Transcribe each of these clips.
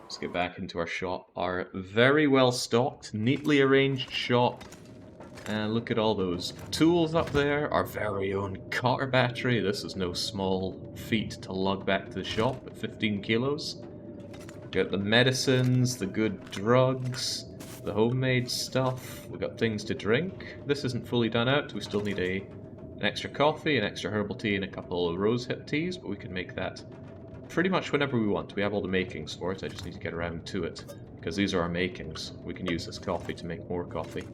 Let's get back into our shop. Our very well stocked, neatly arranged shop. And look at all those tools up there. Our very own car battery. This is no small feat to lug back to the shop at 15 kilos. We got the medicines, the good drugs, the homemade stuff. We got things to drink. This isn't fully done out. We still need an extra coffee, an extra herbal tea, and a couple of rosehip teas, but we can make that pretty much whenever we want. We have all the makings for it. I just need to get around to it, because these are our makings. We can use this coffee to make more coffee.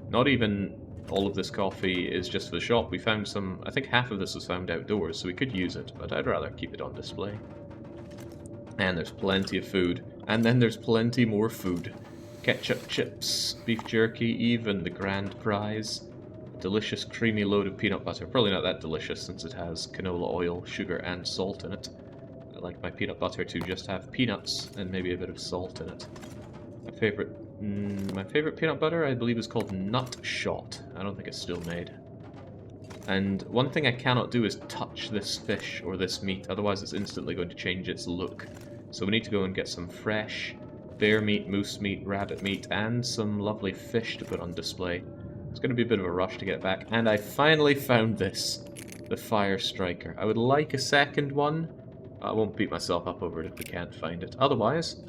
Not even all of this coffee is just for the shop. We found some, I think half of this was found outdoors, so we could use it, but I'd rather keep it on display. And there's plenty of food. And then there's plenty more food. Ketchup, chips, beef jerky, even the grand prize. A delicious creamy load of peanut butter. Probably not that delicious since it has canola oil, sugar, and salt in it. I like my peanut butter to just have peanuts and maybe a bit of salt in it. My favorite peanut butter, I believe, is called Nut Shot. I don't think it's still made. And one thing I cannot do is touch this fish or this meat, otherwise it's instantly going to change its look. So we need to go and get some fresh bear meat, moose meat, rabbit meat, and some lovely fish to put on display. It's going to be a bit of a rush to get back. And I finally found this, the Fire Striker. I would like a second one. I won't beat myself up over it if we can't find it. Otherwise,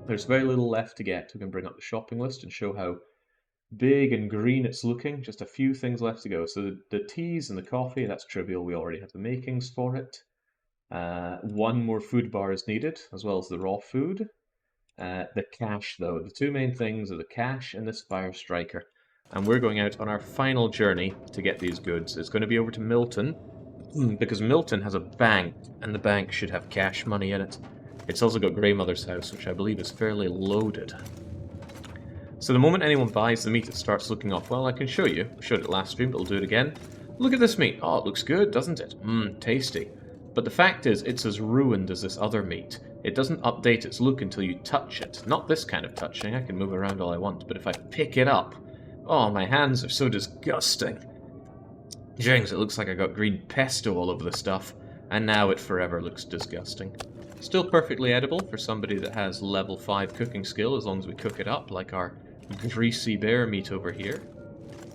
there's very little left to get. We can bring up the shopping list and show how big and green it's looking. Just a few things left to go. So the teas and the coffee, that's trivial. We already have the makings for it. One more food bar is needed, as well as the raw food. The cash, though. The two main things are the cash and this Fire Striker. And we're going out on our final journey to get these goods. It's going to be over to Milton, because Milton has a bank, and the bank should have cash money in it. It's also got Greymother's house, which I believe is fairly loaded. So the moment anyone buys the meat, it starts looking off. Well, I can show you. I showed it last stream, but I'll do it again. Look at this meat. Oh, it looks good, doesn't it? Tasty. But the fact is, it's as ruined as this other meat. It doesn't update its look until you touch it. Not this kind of touching. I can move around all I want. But if I pick it up... Oh, my hands are so disgusting. James, it looks like I got green pesto all over the stuff. And now it forever looks disgusting. Still perfectly edible for somebody that has level 5 cooking skill, as long as we cook it up, like our greasy bear meat over here.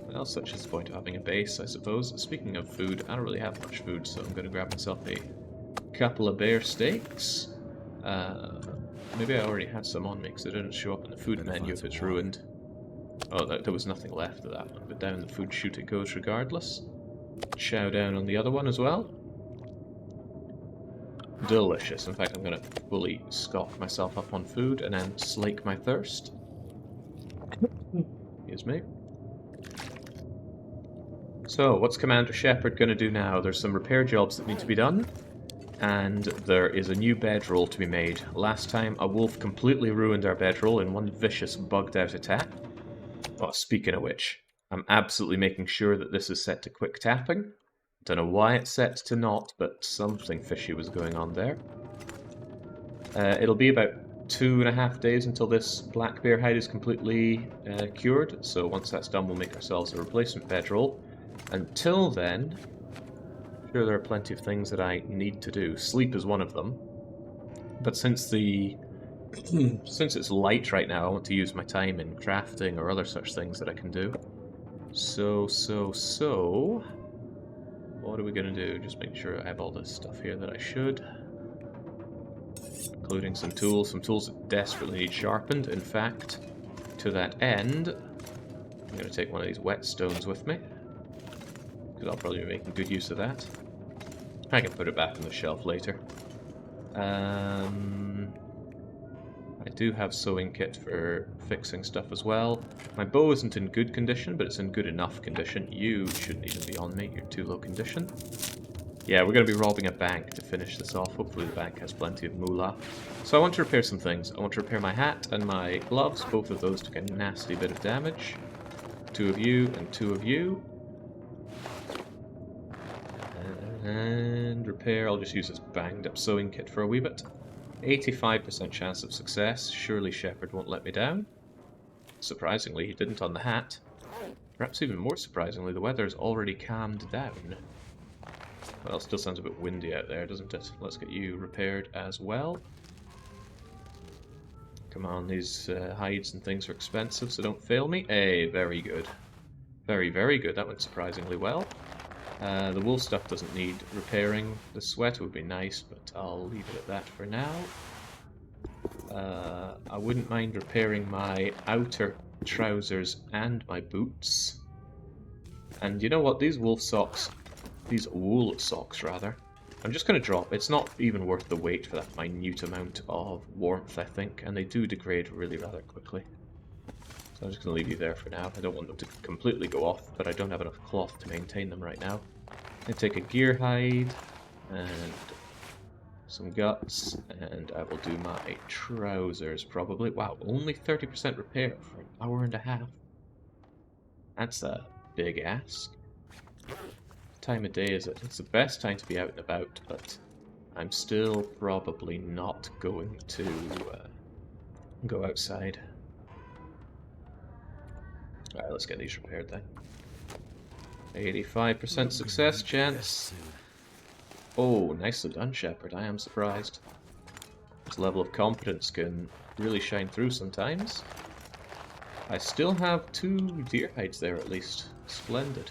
Well, such is the point of having a base, I suppose. Speaking of food, I don't really have much food, so I'm going to grab myself a couple of bear steaks. Maybe I already had some on me, because it didn't show up in the food menu if it's ruined. Oh, there was nothing left of that one, but down the food chute it goes regardless. Chow down on the other one as well. Delicious. In fact, I'm going to fully stock myself up on food and then slake my thirst. Excuse me. So, what's Commander Shepard going to do now? There's some repair jobs that need to be done, and there is a new bedroll to be made. Last time, a wolf completely ruined our bedroll in one vicious bugged-out attack. Oh, speaking of which, I'm absolutely making sure that this is set to quick tapping. Don't know why it's set to not, but something fishy was going on there. It'll be about 2.5 days until this black bear hide is completely cured, so once that's done we'll make ourselves a replacement bedroll. Until then, I'm sure there are plenty of things that I need to do. Sleep is one of them, but since it's light right now, I want to use my time in crafting or other such things that I can do. So... what are we going to do? Just make sure I have all this stuff here that I should. Including some tools that desperately need sharpened. In fact, to that end, I'm going to take one of these whetstones with me, because I'll probably be making good use of that. I can put it back on the shelf later. I do have sewing kit for fixing stuff as well. My bow isn't in good condition, but it's in good enough condition. You shouldn't even be on me, you're too low condition. Yeah, we're going to be robbing a bank to finish this off. Hopefully the bank has plenty of moolah. So I want to repair some things. I want to repair my hat and my gloves. Both of those took a nasty bit of damage. 2 of you and 2 of you. And repair, I'll just use this banged up sewing kit for a wee bit. 85% chance of success. Surely Shepard won't let me down. Surprisingly, he didn't on the hat. Perhaps even more surprisingly, the weather's already calmed down. Well, it still sounds a bit windy out there, doesn't it? Let's get you repaired as well. Come on, these hides and things are expensive, so don't fail me. Hey, very good. Very, very good. That went surprisingly well. The wool stuff doesn't need repairing. The sweater would be nice, but I'll leave it at that for now. I wouldn't mind repairing my outer trousers and my boots. And you know what? These wool socks, rather, I'm just going to drop. It's not even worth the wait for that minute amount of warmth, I think, and they do degrade really rather quickly. So I'm just going to leave you there for now. I don't want them to completely go off, but I don't have enough cloth to maintain them right now. I take a gear hide and some guts, and I will do my trousers probably. Wow, only 30% repair for an hour and a half. That's a big ask. What time of day is it? It's the best time to be out and about, but I'm still probably not going to go outside. Alright, let's get these repaired then. 85% success chance. Oh, nicely done, Shepard. I am surprised. This level of competence can really shine through sometimes. I still have 2 deer hides there at least. Splendid.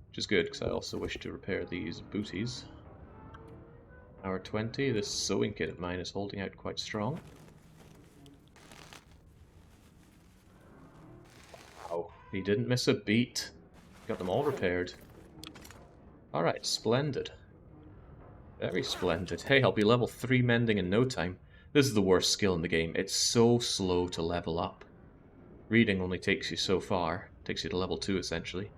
Which is good, because I also wish to repair these booties. Hour 20, this sewing kit of mine is holding out quite strong. Wow, he didn't miss a beat. Got them all repaired. Alright, splendid. Very splendid. Hey, I'll be level 3 mending in no time. This is the worst skill in the game. It's so slow to level up. Reading only takes you so far. Takes you to level 2, essentially.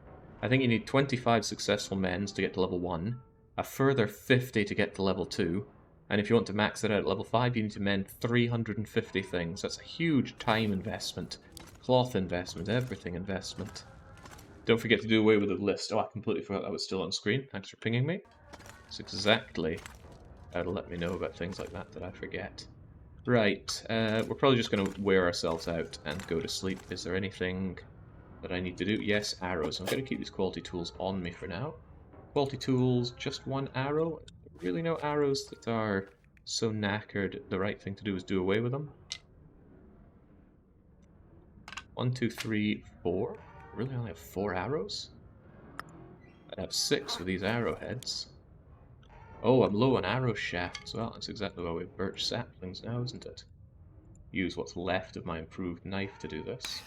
I think you need 25 successful mends to get to level 1, a further 50 to get to level 2, and if you want to max it out at level 5, you need to mend 350 things. That's a huge time investment, cloth investment, everything investment. Don't forget to do away with the list. Oh, I completely forgot that was still on screen. Thanks for pinging me. It's exactly how to let me know about things like that I forget. Right, we're probably just going to wear ourselves out and go to sleep. Is there anything that I need to do? Yes, arrows. I'm going to keep these quality tools on me for now. Quality tools, just 1 arrow. Really no arrows that are so knackered. The right thing to do is do away with them. 1, 2, 3, 4. Really only have 4 arrows? I'd have 6 with these arrowheads. Oh, I'm low on arrow shafts. Well, that's exactly why we have birch saplings now, isn't it? Use what's left of my improved knife to do this.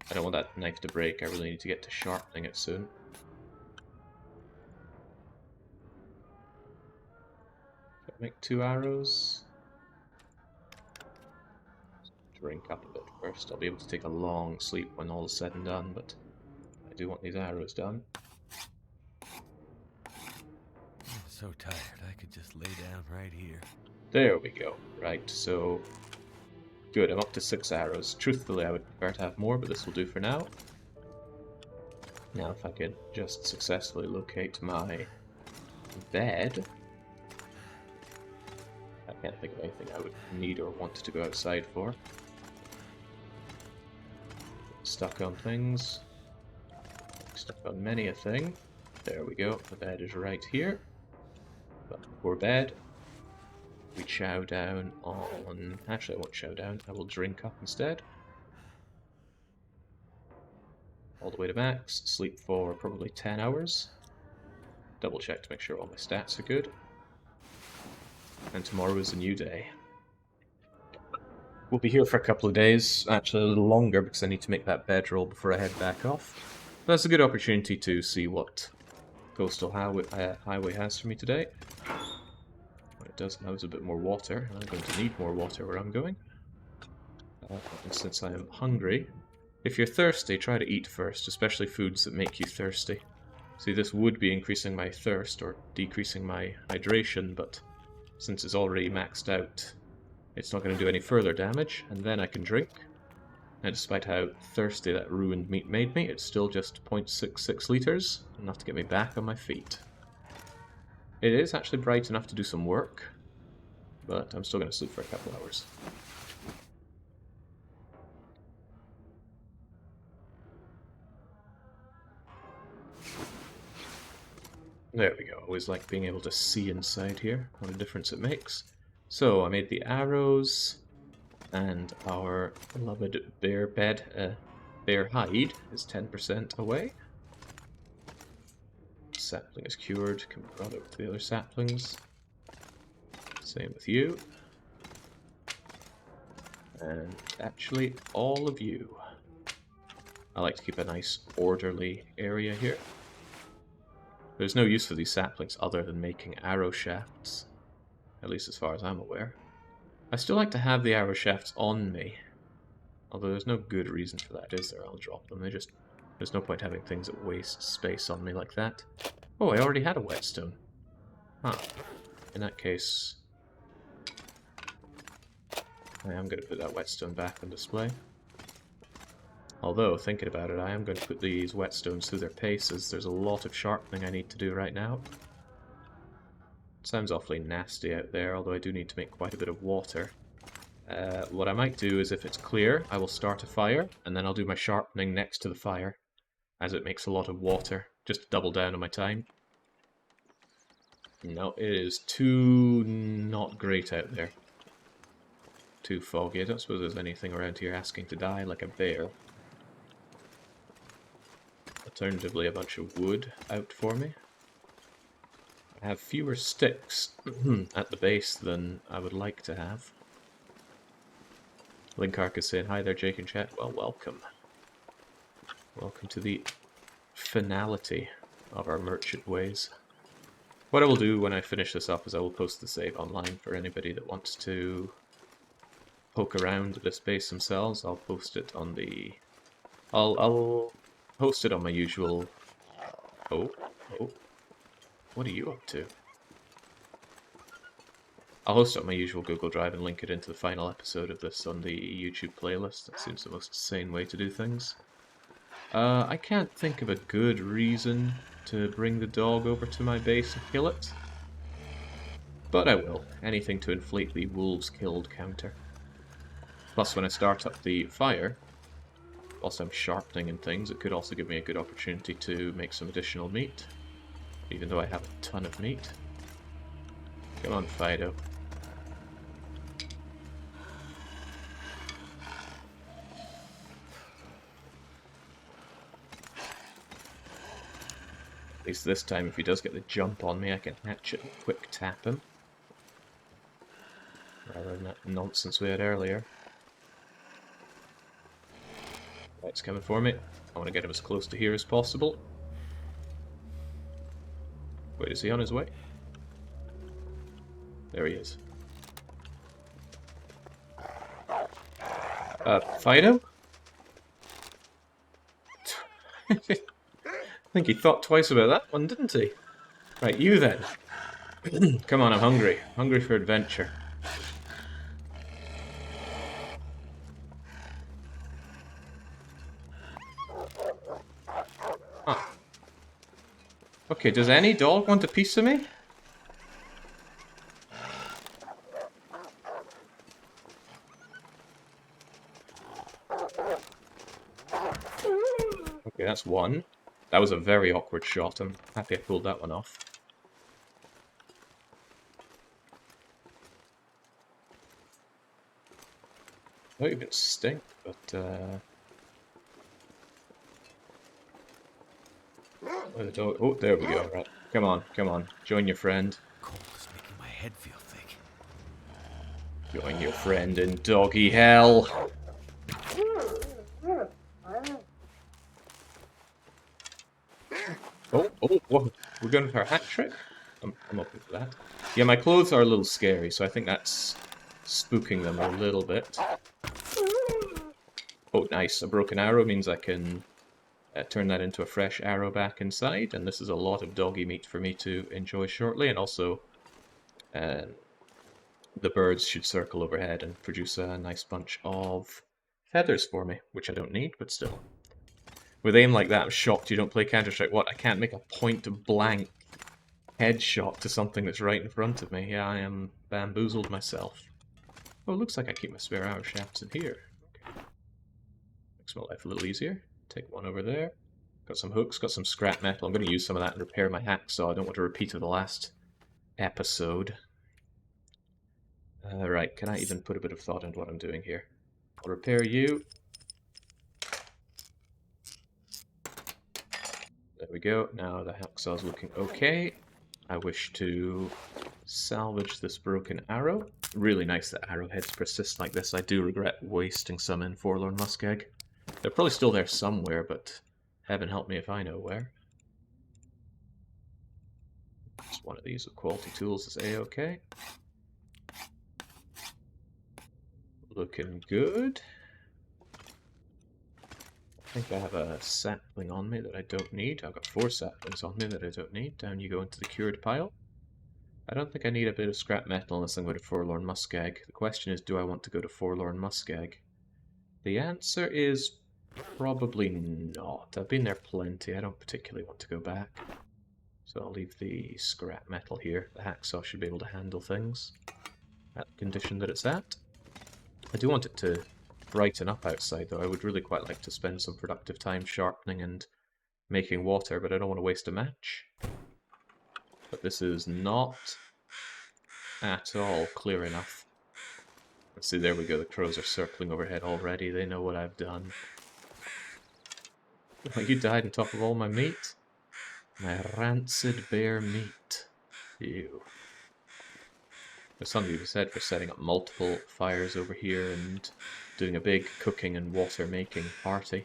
I don't want that knife to break. I really need to get to sharpening it soon. Make 2 arrows. Drink up a bit first. I'll be able to take a long sleep when all is said and done, but I do want these arrows done. I'm so tired, I could just lay down right here. There we go. Right, so good, I'm up to 6 arrows. Truthfully, I would prefer to have more, but this will do for now. Now, if I could just successfully locate my bed. I can't think of anything I would need or want to go outside for. Stuck on things. Stuck on many a thing. There we go, the bed is right here. But before bed, we chow down on... Actually, I won't chow down, I will drink up instead. All the way to max, sleep for probably 10 hours. Double check to make sure all my stats are good. And tomorrow is a new day. We'll be here for a couple of days, actually a little longer because I need to make that bedroll before I head back off. But that's a good opportunity to see what Coastal Highway has for me today. What it does now is a bit more water, and I'm going to need more water where I'm going. And since I am hungry, if you're thirsty, try to eat first, especially foods that make you thirsty. See, this would be increasing my thirst or decreasing my hydration, but since it's already maxed out, it's not going to do any further damage, and then I can drink. And despite how thirsty that ruined meat made me, it's still just 0.66 litres, enough to get me back on my feet. It is actually bright enough to do some work, but I'm still going to sleep for a couple hours. There we go. I always like being able to see inside here, what a difference it makes. So I made the arrows. And our beloved bear hide is 10% away. Sapling is cured, can be brought over to the other saplings. Same with you. And actually, all of you. I like to keep a nice orderly area here. There's no use for these saplings other than making arrow shafts, at least as far as I'm aware. I still like to have the arrow shafts on me, although there's no good reason for that, is there? I'll drop them. There's no point having things that waste space on me like that. Oh, I already had a whetstone. Huh. In that case, I am going to put that whetstone back on display. Although, thinking about it, I am going to put these whetstones through their paces. There's a lot of sharpening I need to do right now. Sounds awfully nasty out there, although I do need to make quite a bit of water. What I might do is, if it's clear, I will start a fire, and then I'll do my sharpening next to the fire, as it makes a lot of water, just to double down on my time. No, it is too not great out there. Too foggy. I don't suppose there's anything around here asking to die, like a bear. Alternatively, a bunch of wood out for me. I have fewer sticks at the base than I would like to have. Linkark is saying, hi there, Jake and chat. Well, welcome. Welcome to the finality of our merchant ways. What I will do when I finish this up is I will post the save online for anybody that wants to poke around this base themselves. I'll post it on the... I'll post it on my usual... Oh. What are you up to? I'll host it on my usual Google Drive and link it into the final episode of this on the YouTube playlist. That seems the most sane way to do things. I can't think of a good reason to bring the dog over to my base and kill it. But I will. Anything to inflate the wolves killed counter. Plus, when I start up the fire, whilst I'm sharpening and things, it could also give me a good opportunity to make some additional meat. Even though I have a ton of meat. Come on, Fido. At least this time, if he does get the jump on me, I can hatch it and quick tap him. Rather than that nonsense we had earlier. Right, it's coming for me. I want to get him as close to here as possible. Wait, is he on his way? There he is. Fido? I think he thought twice about that one, didn't he? Right, you then. Come on, I'm hungry. Hungry for adventure. Huh. Okay, does any dog want a piece of me? Okay, that's one. That was a very awkward shot. I'm happy I pulled that one off. I thought you could stink, but oh, there we go. Right, come on, join your friend. Cold is making my head feel thick. Join your friend in doggy hell. Oh, whoa. We're going for a hat trick? I'm up with that. Yeah, my clothes are a little scary, so I think that's spooking them a little bit. Oh, nice. A broken arrow means I can turn that into a fresh arrow back inside, and this is a lot of doggy meat for me to enjoy shortly, and also the birds should circle overhead and produce a nice bunch of feathers for me, which I don't need, but still. With aim like that, I'm shocked you don't play Counter-Strike. What, I can't make a point-blank headshot to something that's right in front of me? Yeah, I am bamboozled myself. Oh, it looks like I keep my spare arrow shafts in here. Okay. Makes my life a little easier. Take one over there. Got some hooks, got some scrap metal. I'm going to use some of that and repair my hacksaw. I don't want a repeat of the last episode. Right, can I even put a bit of thought into what I'm doing here? I'll repair you. There we go. Now the hacksaw's looking okay. I wish to salvage this broken arrow. Really nice that arrowheads persist like this. I do regret wasting some in Forlorn Muskeg. They're probably still there somewhere, but heaven help me if I know where. Just one of these with quality tools is A-okay. Looking good. I think I have a sapling on me that I don't need. I've got 4 saplings on me that I don't need. Down you go into the cured pile. I don't think I need a bit of scrap metal unless I'm going to Forlorn Muskeg. The question is, do I want to go to Forlorn Muskeg? The answer is probably not. I've been there plenty. I don't particularly want to go back. So I'll leave the scrap metal here. The hacksaw should be able to handle things at the condition that it's at. I do want it to brighten up outside, though. I would really quite like to spend some productive time sharpening and making water, but I don't want to waste a match. But this is not at all clear enough. Let's see, there we go. The crows are circling overhead already. They know what I've done. Oh, you died on top of all my meat? My rancid bear meat. Ew. There's something to be said for setting up multiple fires over here and doing a big cooking and water making party.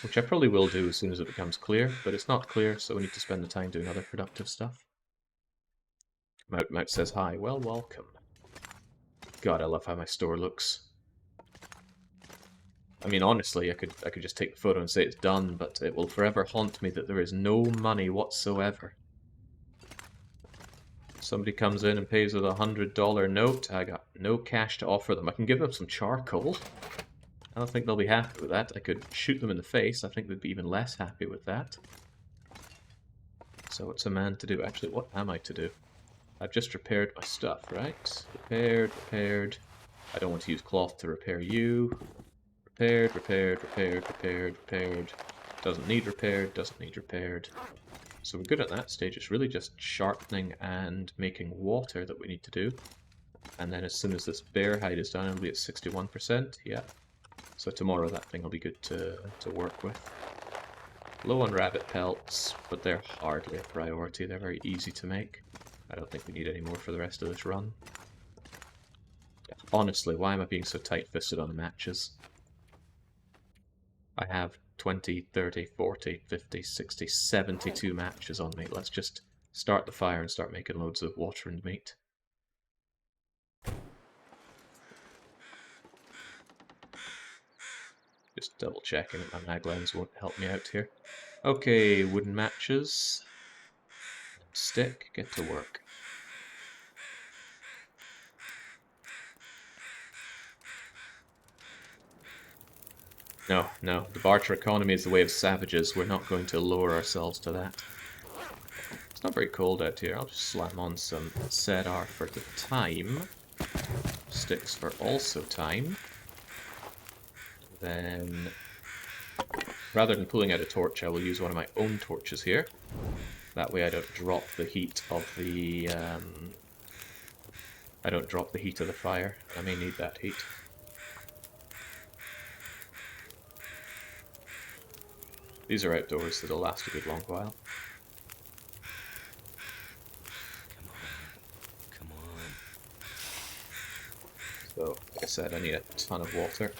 Which I probably will do as soon as it becomes clear, but it's not clear, so we need to spend the time doing other productive stuff. Mout says hi. Well, welcome. God, I love how my store looks. I mean, honestly, I could just take the photo and say it's done, but it will forever haunt me that there is no money whatsoever. Somebody comes in and pays with $100 note. I got no cash to offer them. I can give them some charcoal. I don't think they'll be happy with that. I could shoot them in the face. I think they'd be even less happy with that. So what's a man to do? Actually, what am I to do? I've just repaired my stuff, right? Repaired. I don't want to use cloth to repair you. Repaired. Doesn't need repaired. So we're good at that stage. It's really just sharpening and making water that we need to do. And then as soon as this bear hide is done, it'll be at 61%. Yeah. So tomorrow that thing will be good to work with. Low on rabbit pelts, but they're hardly a priority. They're very easy to make. I don't think we need any more for the rest of this run. Honestly, why am I being so tight-fisted on the matches? I have 20, 30, 40, 50, 60, 72 matches on me. Let's just start the fire and start making loads of water and meat. Just double checking that my mag lens won't help me out here. Okay, wooden matches. Stick, get to work. No, the barter economy is the way of savages. We're not going to lower ourselves to that. It's not very cold out here. I'll just slam on some cedar for the time. Sticks for also time. Then, rather than pulling out a torch, I will use one of my own torches here. That way I don't drop the heat of the... I don't drop the heat of the fire. I may need that heat. These are outdoors, so they'll last a good long while. Come on. So, like I said, I need a ton of water.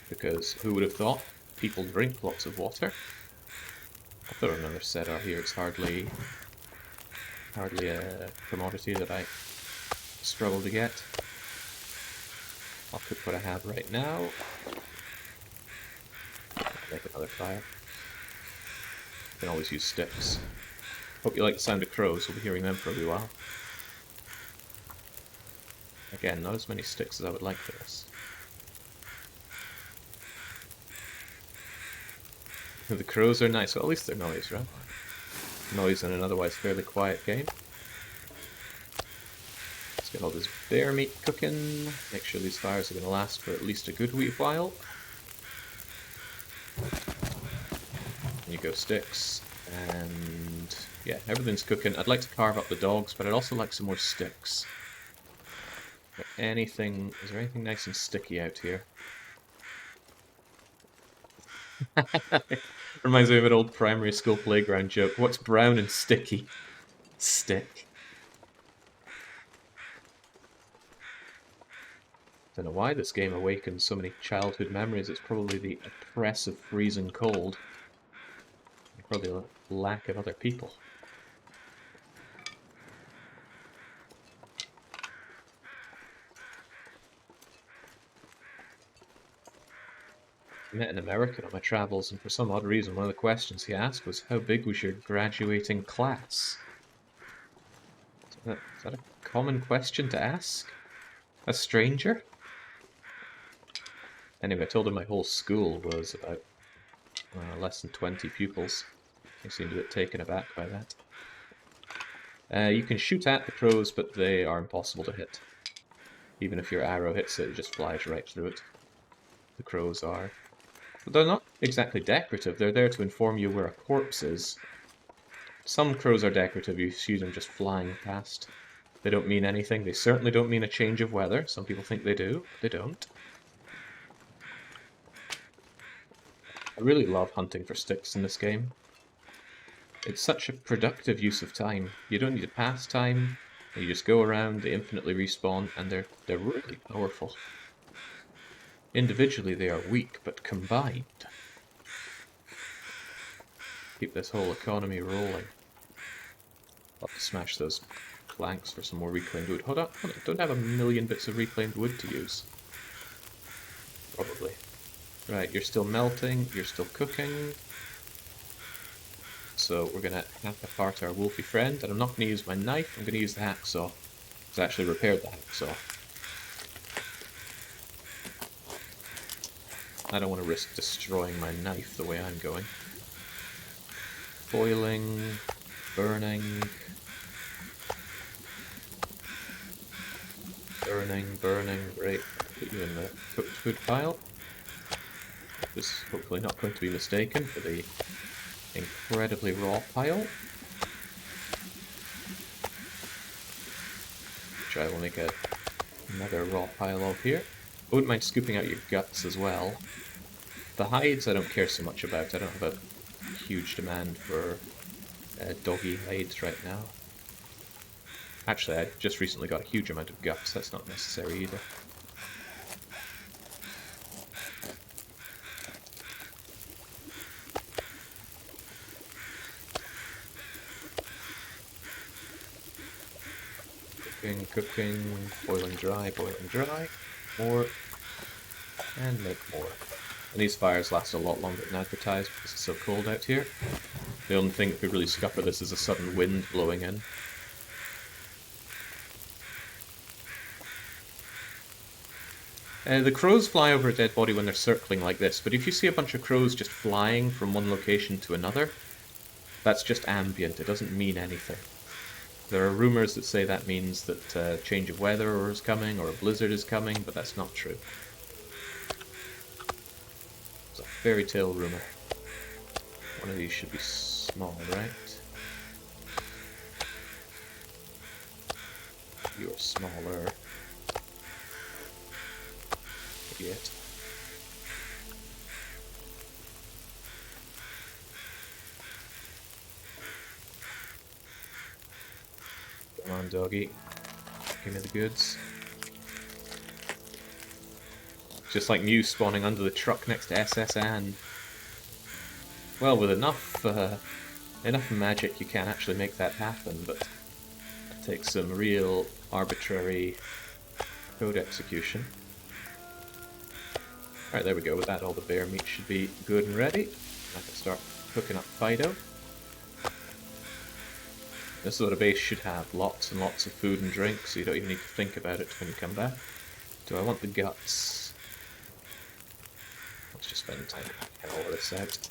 Because who would have thought people drink lots of water? I'll throw another cedar here. It's hardly a commodity that I struggle to get. I'll cook what I have right now. Make another fire. You can always use sticks. Hope you like the sound of crows. We'll be hearing them for a wee while. Again, not as many sticks as I would like for this. The crows are nice. Well, at least they're noise, right? Noise in an otherwise fairly quiet game. Let's get all this bear meat cooking. Make sure these fires are going to last for at least a good wee while. You go sticks, and yeah, everything's cooking. I'd like to carve up the dogs, but I'd also like some more sticks. Anything? Is there anything nice and sticky out here? Reminds me of an old primary school playground joke. What's brown and sticky? Stick. Don't know why this game awakens so many childhood memories. It's probably the oppressive freezing cold. And probably the lack of other people. I met an American on my travels, and for some odd reason, one of the questions he asked was, how big was your graduating class? Is that a common question to ask? A stranger? Anyway, I told him my whole school was about less than 20 pupils. He seemed a bit taken aback by that. You can shoot at the crows, but they are impossible to hit. Even if your arrow hits it, it just flies right through it. The crows are. But they're not exactly decorative, they're there to inform you where a corpse is. Some crows are decorative, you see them just flying past. They don't mean anything, they certainly don't mean a change of weather. Some people think they do, but they don't. I really love hunting for sticks in this game. It's such a productive use of time. You don't need to pass time, you just go around, they infinitely respawn, and they're really powerful. Individually they are weak, but combined keep this whole economy rolling. I'll have to smash those planks for some more reclaimed wood. Hold on, don't have a million bits of reclaimed wood to use. Probably. Right, you're still melting, you're still cooking. So we're gonna hack apart our wolfy friend, and I'm not gonna use my knife, I'm gonna use the hacksaw. It's actually repaired the hacksaw. I don't want to risk destroying my knife the way I'm going. Boiling, burning, great. Put you in the cooked food pile. This is hopefully not going to be mistaken for the incredibly raw pile. Which I will make another raw pile of here. I wouldn't mind scooping out your guts as well. The hides I don't care so much about. I don't have a huge demand for doggy hides right now. Actually, I just recently got a huge amount of guts. That's not necessary either. Cooking, boiling dry, more, and make more. And these fires last a lot longer than advertised because it's so cold out here. The only thing that could really scupper this is a sudden wind blowing in. The crows fly over a dead body when they're circling like this, but if you see a bunch of crows just flying from one location to another, that's just ambient, it doesn't mean anything. There are rumors that say that means that a change of weather is coming or a blizzard is coming, but that's not true. It's a fairy tale rumor. One of these should be small, right? You're smaller. Idiot. Come on, doggy. Give me the goods. Just like Mew spawning under the truck next to SS Anne. Well, with enough magic you can actually make that happen, but it takes some real arbitrary code execution. Alright, there we go. With that, all the bear meat should be good and ready. I can start cooking up Fido. This is what a base should have. Lots and lots of food and drink, so you don't even need to think about it when you come back. Do I want the guts? Let's just spend time hacking all of this out.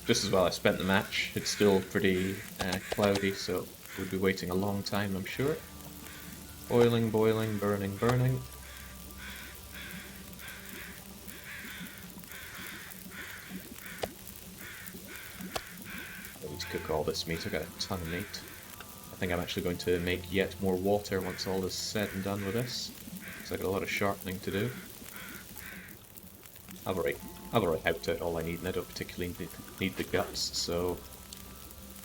Just as well I spent the match. It's still pretty cloudy, so we'll be waiting a long time, I'm sure. Boiling, boiling, burning, burning. I need to cook all this meat. I got a ton of meat. I think I'm actually going to make yet more water once all is said and done with this. Because I've got a lot of sharpening to do. I've already hooked out all I need, and I don't particularly need the guts, so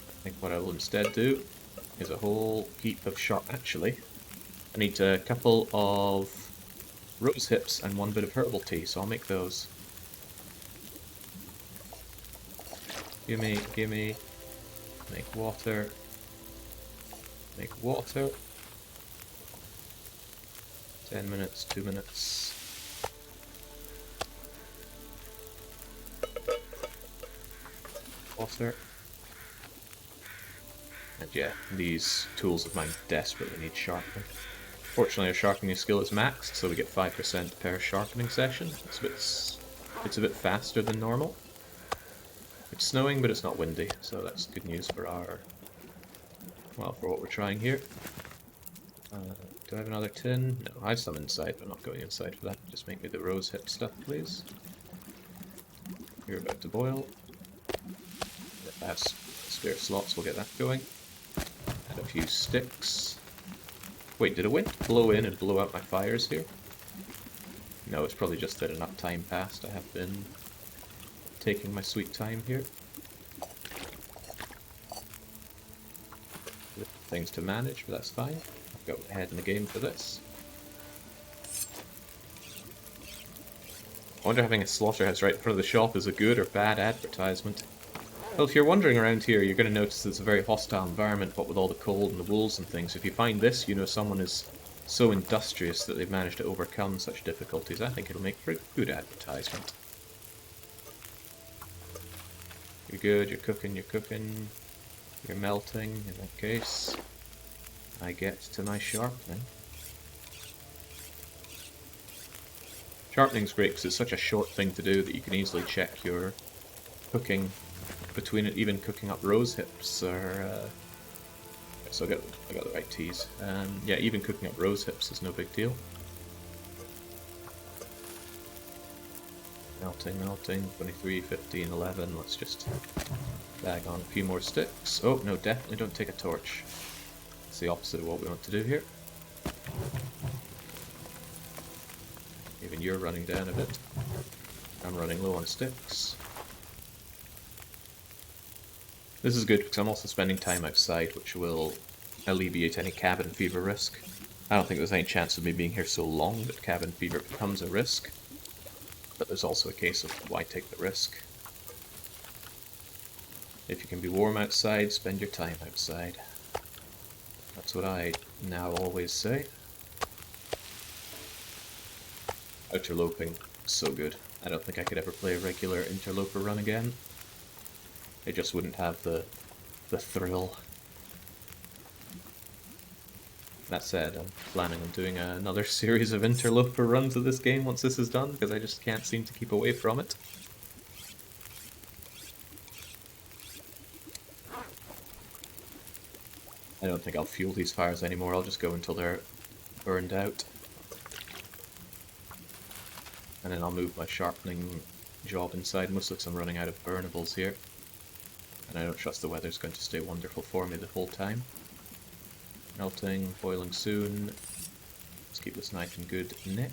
I think what I will instead do is a whole heap of Actually, I need a couple of rose hips and one bit of herbal tea, so I'll make those. Gimme. Make water. Make water. 10 minutes, 2 minutes. Water. And yeah, these tools of mine desperately need sharpening. Fortunately, our sharpening skill is maxed, so we get 5% per sharpening session. It's a bit faster than normal. It's snowing, but it's not windy, so that's good news for for what we're trying here. Do I have another tin? No, I have some inside, but I'm not going inside for that. Just make me the rose hip stuff, please. You're about to boil. If I have spare slots, we'll get that going. Add a few sticks. Wait, did a wind blow in and blow out my fires here? No, it's probably just that enough time passed. I have been taking my sweet time here. Things to manage, but that's fine. I've got ahead in the game for this. I wonder if having a slaughterhouse right in front of the shop is a good or bad advertisement. Well, if you're wandering around here, you're going to notice it's a very hostile environment, what with all the cold and the wolves and things. If you find this, you know someone is so industrious that they've managed to overcome such difficulties. I think it'll make for a good advertisement. You're good, you're cooking, you're melting, in that case. I get to my sharpening. Sharpening's great because it's such a short thing to do that you can easily check your cooking between it, even cooking up rose hips or so I got the right teas. Yeah, even cooking up rose hips is no big deal. Melting, 23, 15, 11, let's just bag on a few more sticks. Oh, no, definitely don't take a torch. It's the opposite of what we want to do here. Even you're running down a bit. I'm running low on sticks. This is good because I'm also spending time outside, which will alleviate any cabin fever risk. I don't think there's any chance of me being here so long that cabin fever becomes a risk. But there's also a case of why take the risk. If you can be warm outside, spend your time outside. That's what I now always say. Outerloping, so good. I don't think I could ever play a regular interloper run again. It just wouldn't have the thrill. That said, I'm planning on doing another series of interloper runs of this game once this is done, because I just can't seem to keep away from it. I don't think I'll fuel these fires anymore, I'll just go until they're burned out. And then I'll move my sharpening job inside, mostly because I'm running out of burnables here. And I don't trust the weather's going to stay wonderful for me the whole time. Melting, boiling soon. Let's keep this knife in good nick.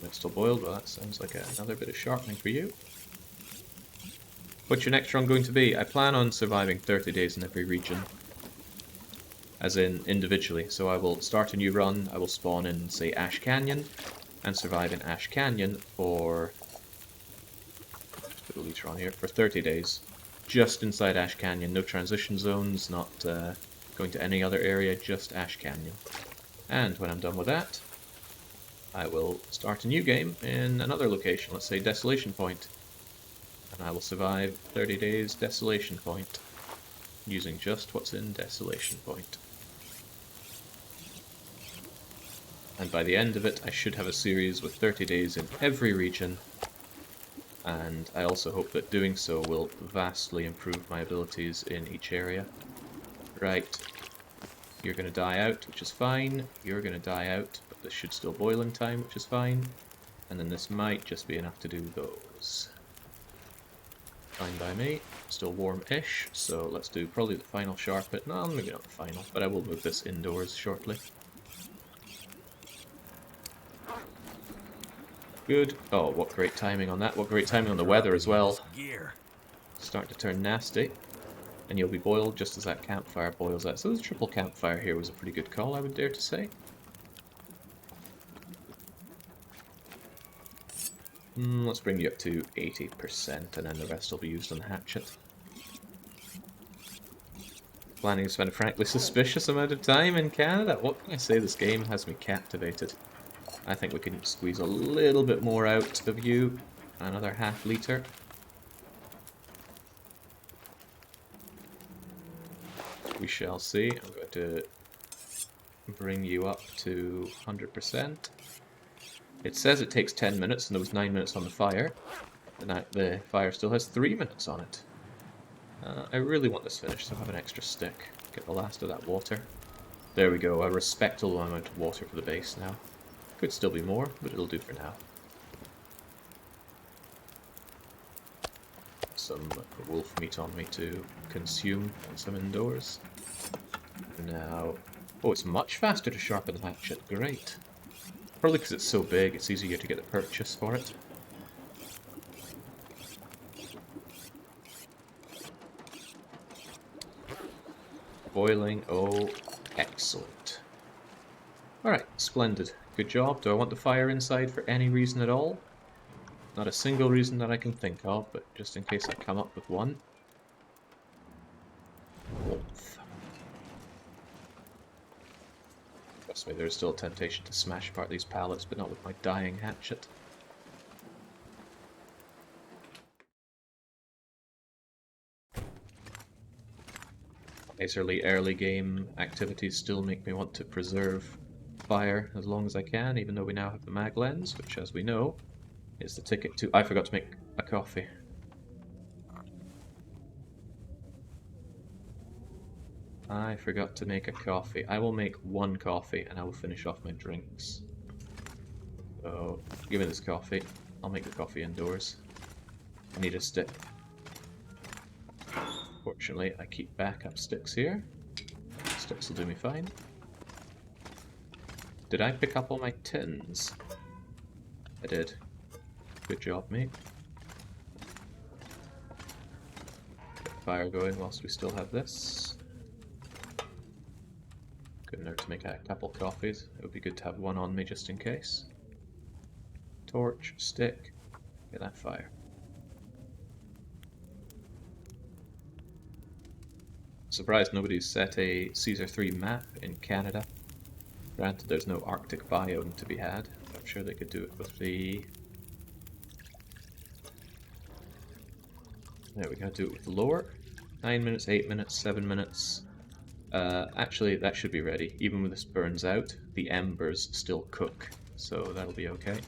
It's still boiled, well that sounds like another bit of sharpening for you. What's your next run going to be? I plan on surviving 30 days in every region. As in, individually. So I will start a new run, I will spawn in, say, Ash Canyon, and survive in Ash Canyon for... let's put a liter on here, for 30 days. Just inside Ash Canyon, no transition zones, not going to any other area, just Ash Canyon. And when I'm done with that, I will start a new game in another location, let's say Desolation Point. And I will survive 30 days Desolation Point, using just what's in Desolation Point. And by the end of it, I should have a series with 30 days in every region, and I also hope that doing so will vastly improve my abilities in each area. Right, you're going to die out, which is fine, you're going to die out, but this should still boil in time, which is fine. And then this might just be enough to do those. Fine by me. Still warm-ish, so let's do probably the final sharpen. No, maybe not the final, but I will move this indoors shortly. Good. Oh, what great timing on that. What great timing on the weather as well. Starting to turn nasty. And you'll be boiled just as that campfire boils out. So the triple campfire here was a pretty good call, I would dare to say. Let's bring you up to 80%, and then the rest will be used on the hatchet. Planning to spend a frankly suspicious amount of time in Canada. What can I say? This game has me captivated. I think we can squeeze a little bit more out of you. Another half litre. We shall see. I'm going to bring you up to 100%. It says it takes 10 minutes, and there was 9 minutes on the fire. And the fire still has 3 minutes on it. I really want this finished, so I have an extra stick. Get the last of that water. There we go, a respectable amount of water for the base now. Could still be more, but it'll do for now. Some wolf meat on me to consume, and some indoors. Now... Oh, it's much faster to sharpen the hatchet. Great. Probably because it's so big, it's easier to get the purchase for it. Boiling, oh, excellent. Alright, splendid. Good job. Do I want the fire inside for any reason at all? Not a single reason that I can think of, but just in case I come up with one. Warmth. Trust me, there's still a temptation to smash apart these pallets, but not with my dying hatchet. Early game activities still make me want to preserve fire as long as I can, even though we now have the mag lens, which, as we know, is the ticket to... I forgot to make a coffee. I forgot to make a coffee. I will make one coffee and I will finish off my drinks. So, give me this coffee. I'll make the coffee indoors. I need a stick. Fortunately, I keep backup sticks here. Sticks will do me fine. Did I pick up all my tins? I did. Good job, mate. Get the fire going whilst we still have this. Good enough to make a couple coffees. It would be good to have one on me just in case. Torch, stick, get that fire. Surprised nobody's set a Caesar 3 map in Canada. Granted, there's no Arctic biome to be had. I'm sure they could do it with the... There we go, do it with the lore. 9 minutes, 8 minutes, 7 minutes. Actually, that should be ready. Even when this burns out, the embers still cook, so that'll be okay.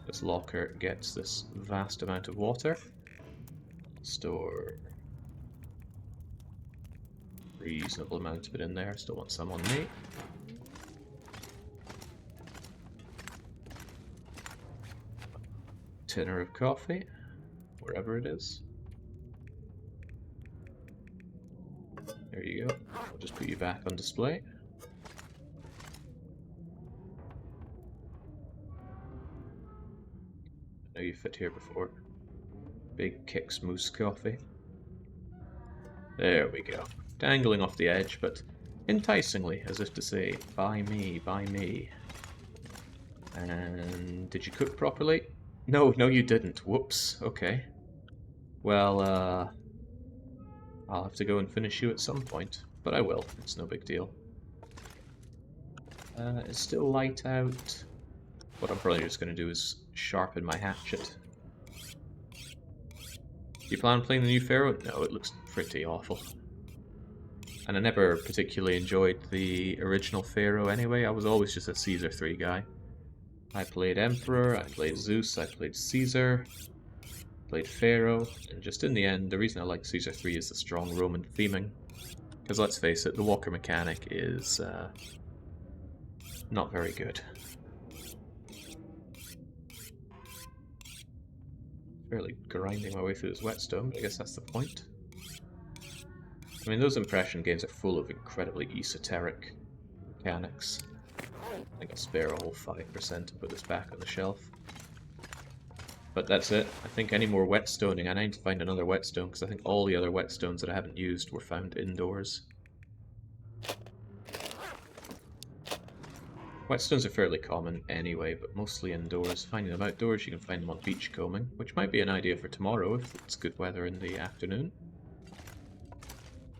This locker gets this vast amount of water. Store a reasonable amount of it in there. Still want some on me. Tinner of coffee, wherever it is. There you go. I'll just put you back on display. I know you fit here before. Big Kicks Moose coffee. There we go. Dangling off the edge, but enticingly, as if to say, buy me, buy me. And did you cook properly? No, no you didn't. Whoops. Okay. Well, I'll have to go and finish you at some point, but I will. It's no big deal. It's still light out. What I'm probably just going to do is sharpen my hatchet. You plan on playing the new Pharaoh? No, it looks pretty awful. And I never particularly enjoyed the original Pharaoh anyway. I was always just a Caesar 3 guy. I played Emperor, I played Zeus, I played Caesar, played Pharaoh, and just in the end, the reason I like Caesar 3 is the strong Roman theming. Because let's face it, the walker mechanic is Not very good. Barely grinding my way through this whetstone, but I guess that's the point. I mean, those impression games are full of incredibly esoteric mechanics. I think I'll spare a whole 5% and put this back on the shelf. But that's it. I think any more whetstoning, I need to find another whetstone, because I think all the other whetstones that I haven't used were found indoors. Whetstones are fairly common anyway, but mostly indoors. Finding them outdoors, you can find them on beachcombing, which might be an idea for tomorrow if it's good weather in the afternoon.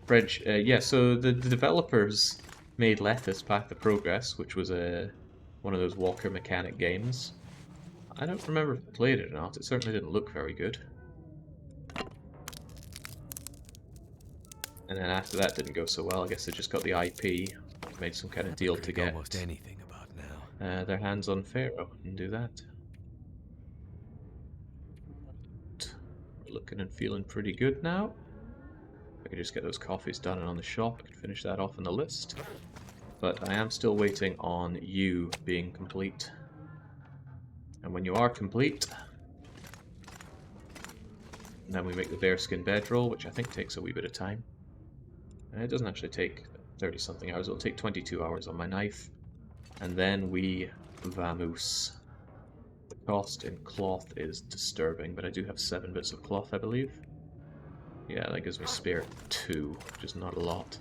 Bridge, yeah, so the developers made Lethis Path of Progress, which was one of those walker mechanic games. I don't remember if I played it or not. It certainly didn't look very good. And then after that didn't go so well. I guess they just got the IP, made some kind of deal to get almost anything about now. their hands on Pharaoh and do that. We're looking and feeling pretty good now. If I could just get those coffees done and on the shop, I could finish that off on the list. But I am still waiting on you being complete. And when you are complete, then we make the bearskin bedroll, which I think takes a wee bit of time. And it doesn't actually take 30-something hours, it'll take 22 hours on my knife. And then we vamoose. The cost in cloth is disturbing, but I do have 7 bits of cloth, I believe. Yeah, that gives me spare 2, which is not a lot.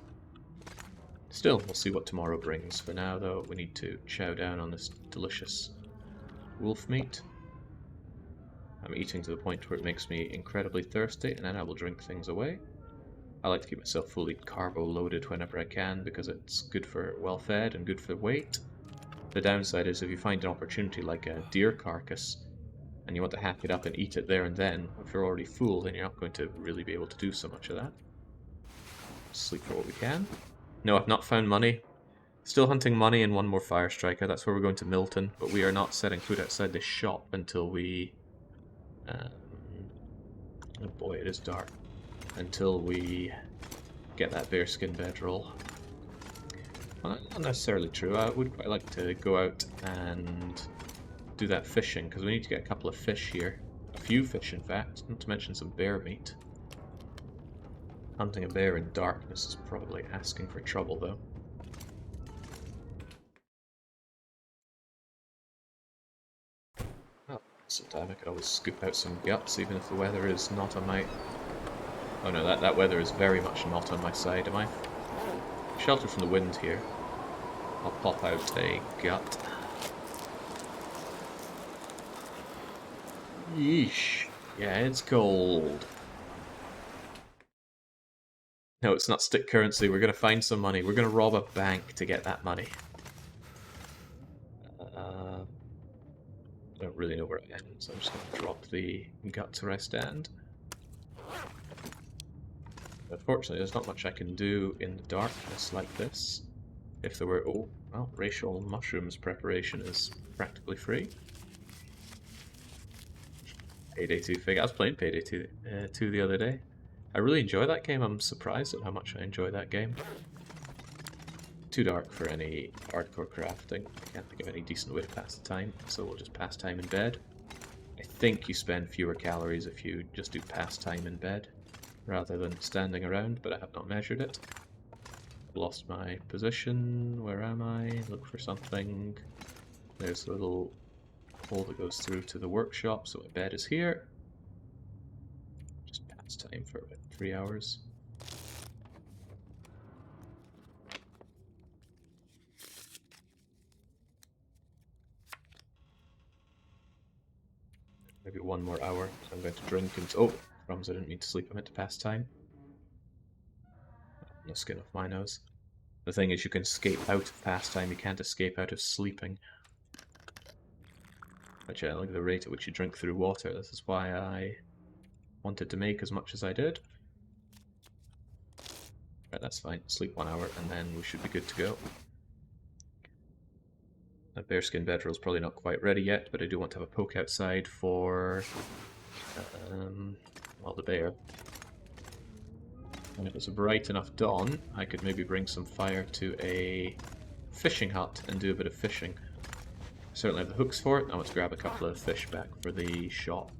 Still, we'll see what tomorrow brings. For now, though, we need to chow down on this delicious wolf meat. I'm eating to the point where it makes me incredibly thirsty, and then I will drink things away. I like to keep myself fully carbo-loaded whenever I can, because it's good for well-fed and good for weight. The downside is if you find an opportunity like a deer carcass, and you want to hack it up and eat it there and then, if you're already full, then you're not going to really be able to do so much of that. Sleep for what we can. No, I've not found money. Still hunting money and one more fire striker. That's where we're going to Milton, but we are not setting foot outside this shop until we... oh boy, it is dark. Until we get that bearskin bedroll. Well, not necessarily true. I would quite like to go out and do that fishing, because we need to get a couple of fish here. A few fish, in fact, not to mention some bear meat. Hunting a bear in darkness is probably asking for trouble, though. Oh, sometime I could always scoop out some guts, even if the weather is not on my... Oh no, that weather is very much not on my side. Am I sheltered from the wind here? I'll pop out a gut. Yeesh. Yeah, it's cold. No, it's not stick currency. We're going to find some money. We're going to rob a bank to get that money. I don't really know where I am, so I'm just going to drop the guts where I stand. Unfortunately, there's not much I can do in the darkness like this. If there were... Oh, well, racial mushrooms preparation is practically free. Payday 2 figure. I was playing Payday 2 the other day. I really enjoy that game. I'm surprised at how much I enjoy that game. Too dark for any hardcore crafting. I can't think of any decent way to pass the time, so we'll just pass time in bed. I think you spend fewer calories if you just do pass time in bed, rather than standing around, but I have not measured it. I've lost my position. Where am I? Look for something. There's a little hole that goes through to the workshop, so my bed is here. Just pass time for about 3 hours. Maybe 1 more hour. So I'm going to drink and... Oh, crumbs, I didn't mean to sleep. I meant to pass time. No skin off my nose. The thing is, you can escape out of pastime, you can't escape out of sleeping. But yeah, look at the rate at which you drink through water. This is why I wanted to make as much as I did. Right, that's fine. Sleep 1 hour, and then we should be good to go. The bearskin bedroll is probably not quite ready yet, but I do want to have a poke outside for... well, the bear. And if it's a bright enough dawn, I could maybe bring some fire to a fishing hut and do a bit of fishing. Certainly have the hooks for it. Now let's grab a couple of fish back for the shop.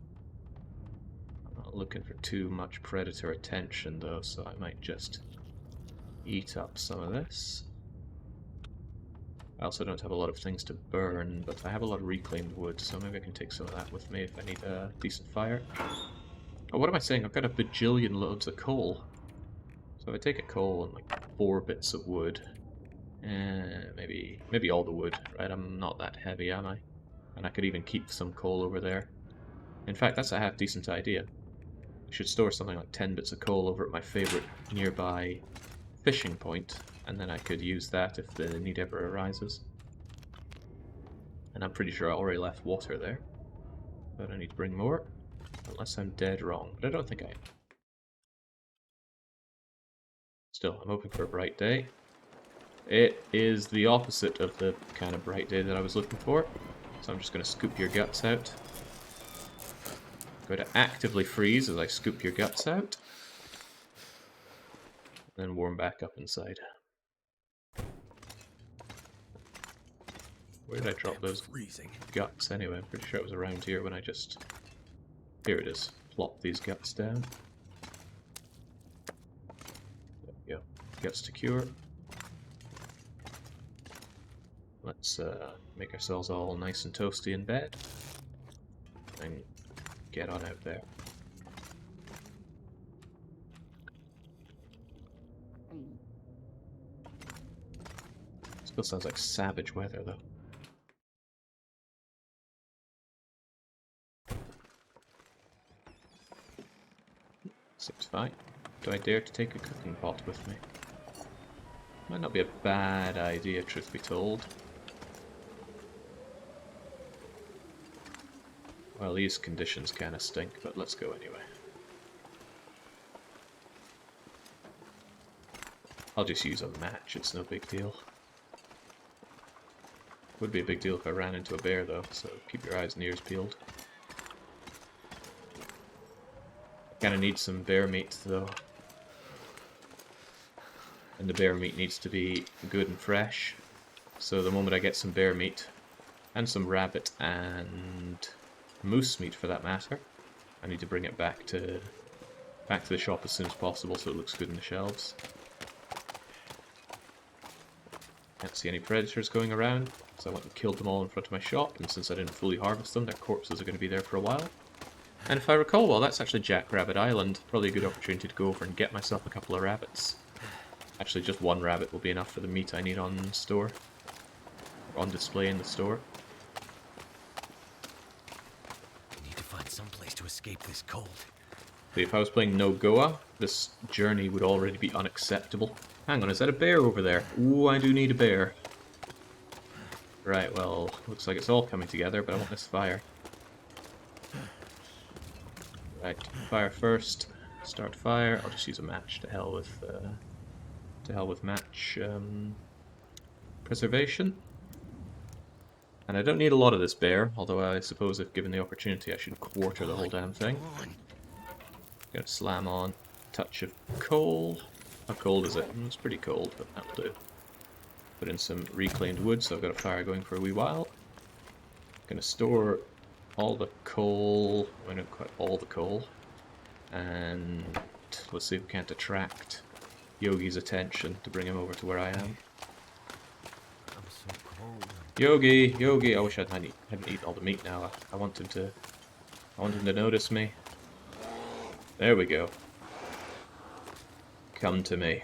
I'm not looking for too much predator attention though, so I might just eat up some of this. I also don't have a lot of things to burn, but I have a lot of reclaimed wood, so maybe I can take some of that with me if I need a decent fire. Oh, what am I saying? I've got a bajillion loads of coal. So if I take a coal and like 4 bits of wood, maybe all the wood, right? I'm not that heavy, am I? And I could even keep some coal over there. In fact, that's a half-decent idea. I should store something like 10 bits of coal over at my favorite nearby fishing point, and then I could use that if the need ever arises. And I'm pretty sure I already left water there. But I need to bring more, unless I'm dead wrong, but I don't think I am. Still, I'm hoping for a bright day. It is the opposite of the kind of bright day that I was looking for, so I'm just going to scoop your guts out. Going to actively freeze as I scoop your guts out. Then warm back up inside. Where did I drop those guts anyway? I'm pretty sure it was around here when I just... Here it is. Plop these guts down. There we go. Guts to cure. Let's make ourselves all nice and toasty in bed. And get on out there. Still sounds like savage weather though. Seems fine. Do I dare to take a cooking pot with me? Might not be a bad idea, truth be told. Well, these conditions kinda stink, but let's go anyway. I'll just use a match, it's no big deal. Would be a big deal if I ran into a bear though, so keep your eyes and ears peeled. Kinda need some bear meat though. And the bear meat needs to be good and fresh. So the moment I get some bear meat, and some rabbit and moose meat for that matter, I need to bring it back to the shop as soon as possible so it looks good in the shelves. Can't see any predators going around, so I went and killed them all in front of my shop, and since I didn't fully harvest them, their corpses are going to be there for a while. And if I recall well, that's actually Jackrabbit Island. Probably a good opportunity to go over and get myself a couple of rabbits. Actually, just one rabbit will be enough for the meat I need on store. Or on display in the store. I need to find some place to escape this cold. See, if I was playing No Goa, this journey would already be unacceptable. Hang on, is that a bear over there? Ooh, I do need a bear. Right, well, looks like it's all coming together, but I want this fire. Right, fire first. Start fire. I'll just use a match. To hell with match preservation. And I don't need a lot of this bear, although I suppose if given the opportunity, I should quarter the whole damn thing. Gonna slam on a touch of coal. How cold is it? It's pretty cold, but that'll do. Put in some reclaimed wood, so I've got a fire going for a wee while. Gonna store all the coal, well, not quite all the coal, and let's see if we can't attract Yogi's attention to bring him over to where I am. I'm so cold. Yogi! I wish I hadn't eaten all the meat now. I want him to notice me. There we go. Come to me.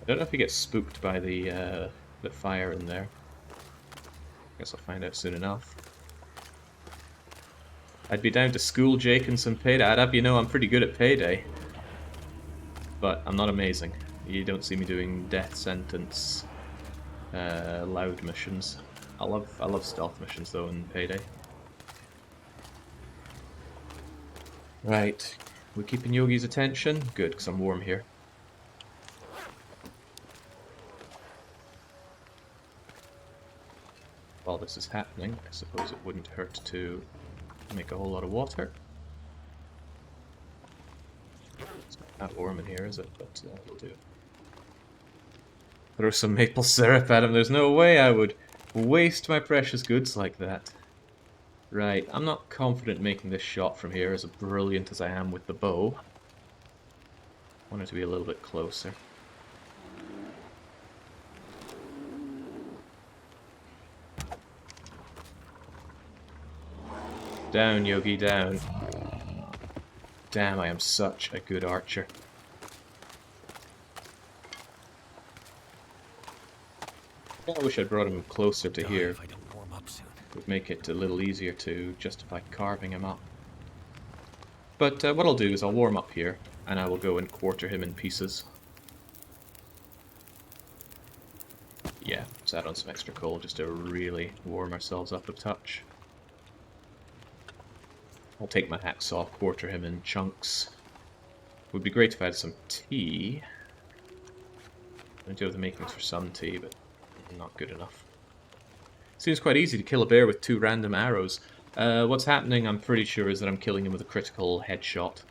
I don't know if he gets spooked by the fire in there. Guess I'll find out soon enough. I'd be down to school Jake and some payday. I'd have you know I'm pretty good at payday. But I'm not amazing. You don't see me doing death sentence loud missions. I love stealth missions though in payday. Right, we're keeping Yogi's attention. Good, because I'm warm here. While this is happening, I suppose it wouldn't hurt to make a whole lot of water. Not warm in here, is it? But it'll do. Throw some maple syrup at him. There's no way I would waste my precious goods like that. Right, I'm not confident making this shot from here, as brilliant as I am with the bow. I want it to be a little bit closer. Down, Yogi, down. Damn, I am such a good archer. I wish I'd brought him closer to here. If I don't warm up soon. It would make it a little easier to justify carving him up. But what I'll do is I'll warm up here, and I will go and quarter him in pieces. Yeah, let's add on some extra coal just to really warm ourselves up a touch. I'll take my hacksaw, quarter him in chunks. Would be great if I had some tea. I do have the makings for some tea, but not good enough. Seems quite easy to kill a bear with 2 random arrows. What's happening, I'm pretty sure, is that I'm killing him with a critical headshot.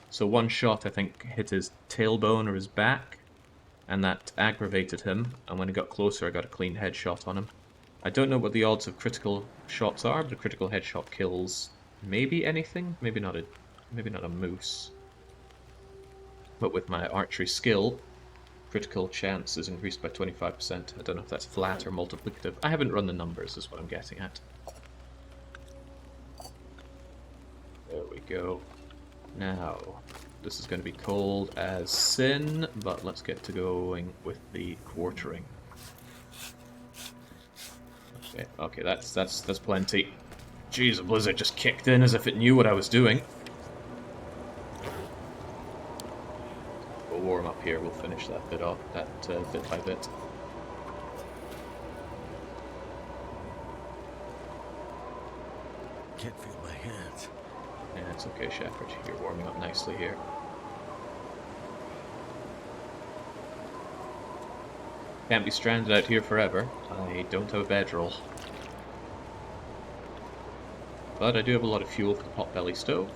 So one shot, I think, hit his tailbone or his back, and that aggravated him, and when he got closer I got a clean headshot on him. I don't know what the odds of critical shots are, but a critical headshot kills maybe anything? Maybe not a moose. But with my archery skill, critical chance is increased by 25%. I don't know if that's flat or multiplicative. I haven't run the numbers, is what I'm getting at. There we go. Now, this is going to be cold as sin, but let's get to going with the quartering. Okay, that's plenty. Jeez, the blizzard just kicked in as if it knew what I was doing. We'll warm up here. We'll finish that bit off, bit by bit. Can't feel my hands. Yeah, it's okay, Shepard. You're warming up nicely here. Can't be stranded out here forever. I don't have a bedroll. But I do have a lot of fuel for the potbelly stove.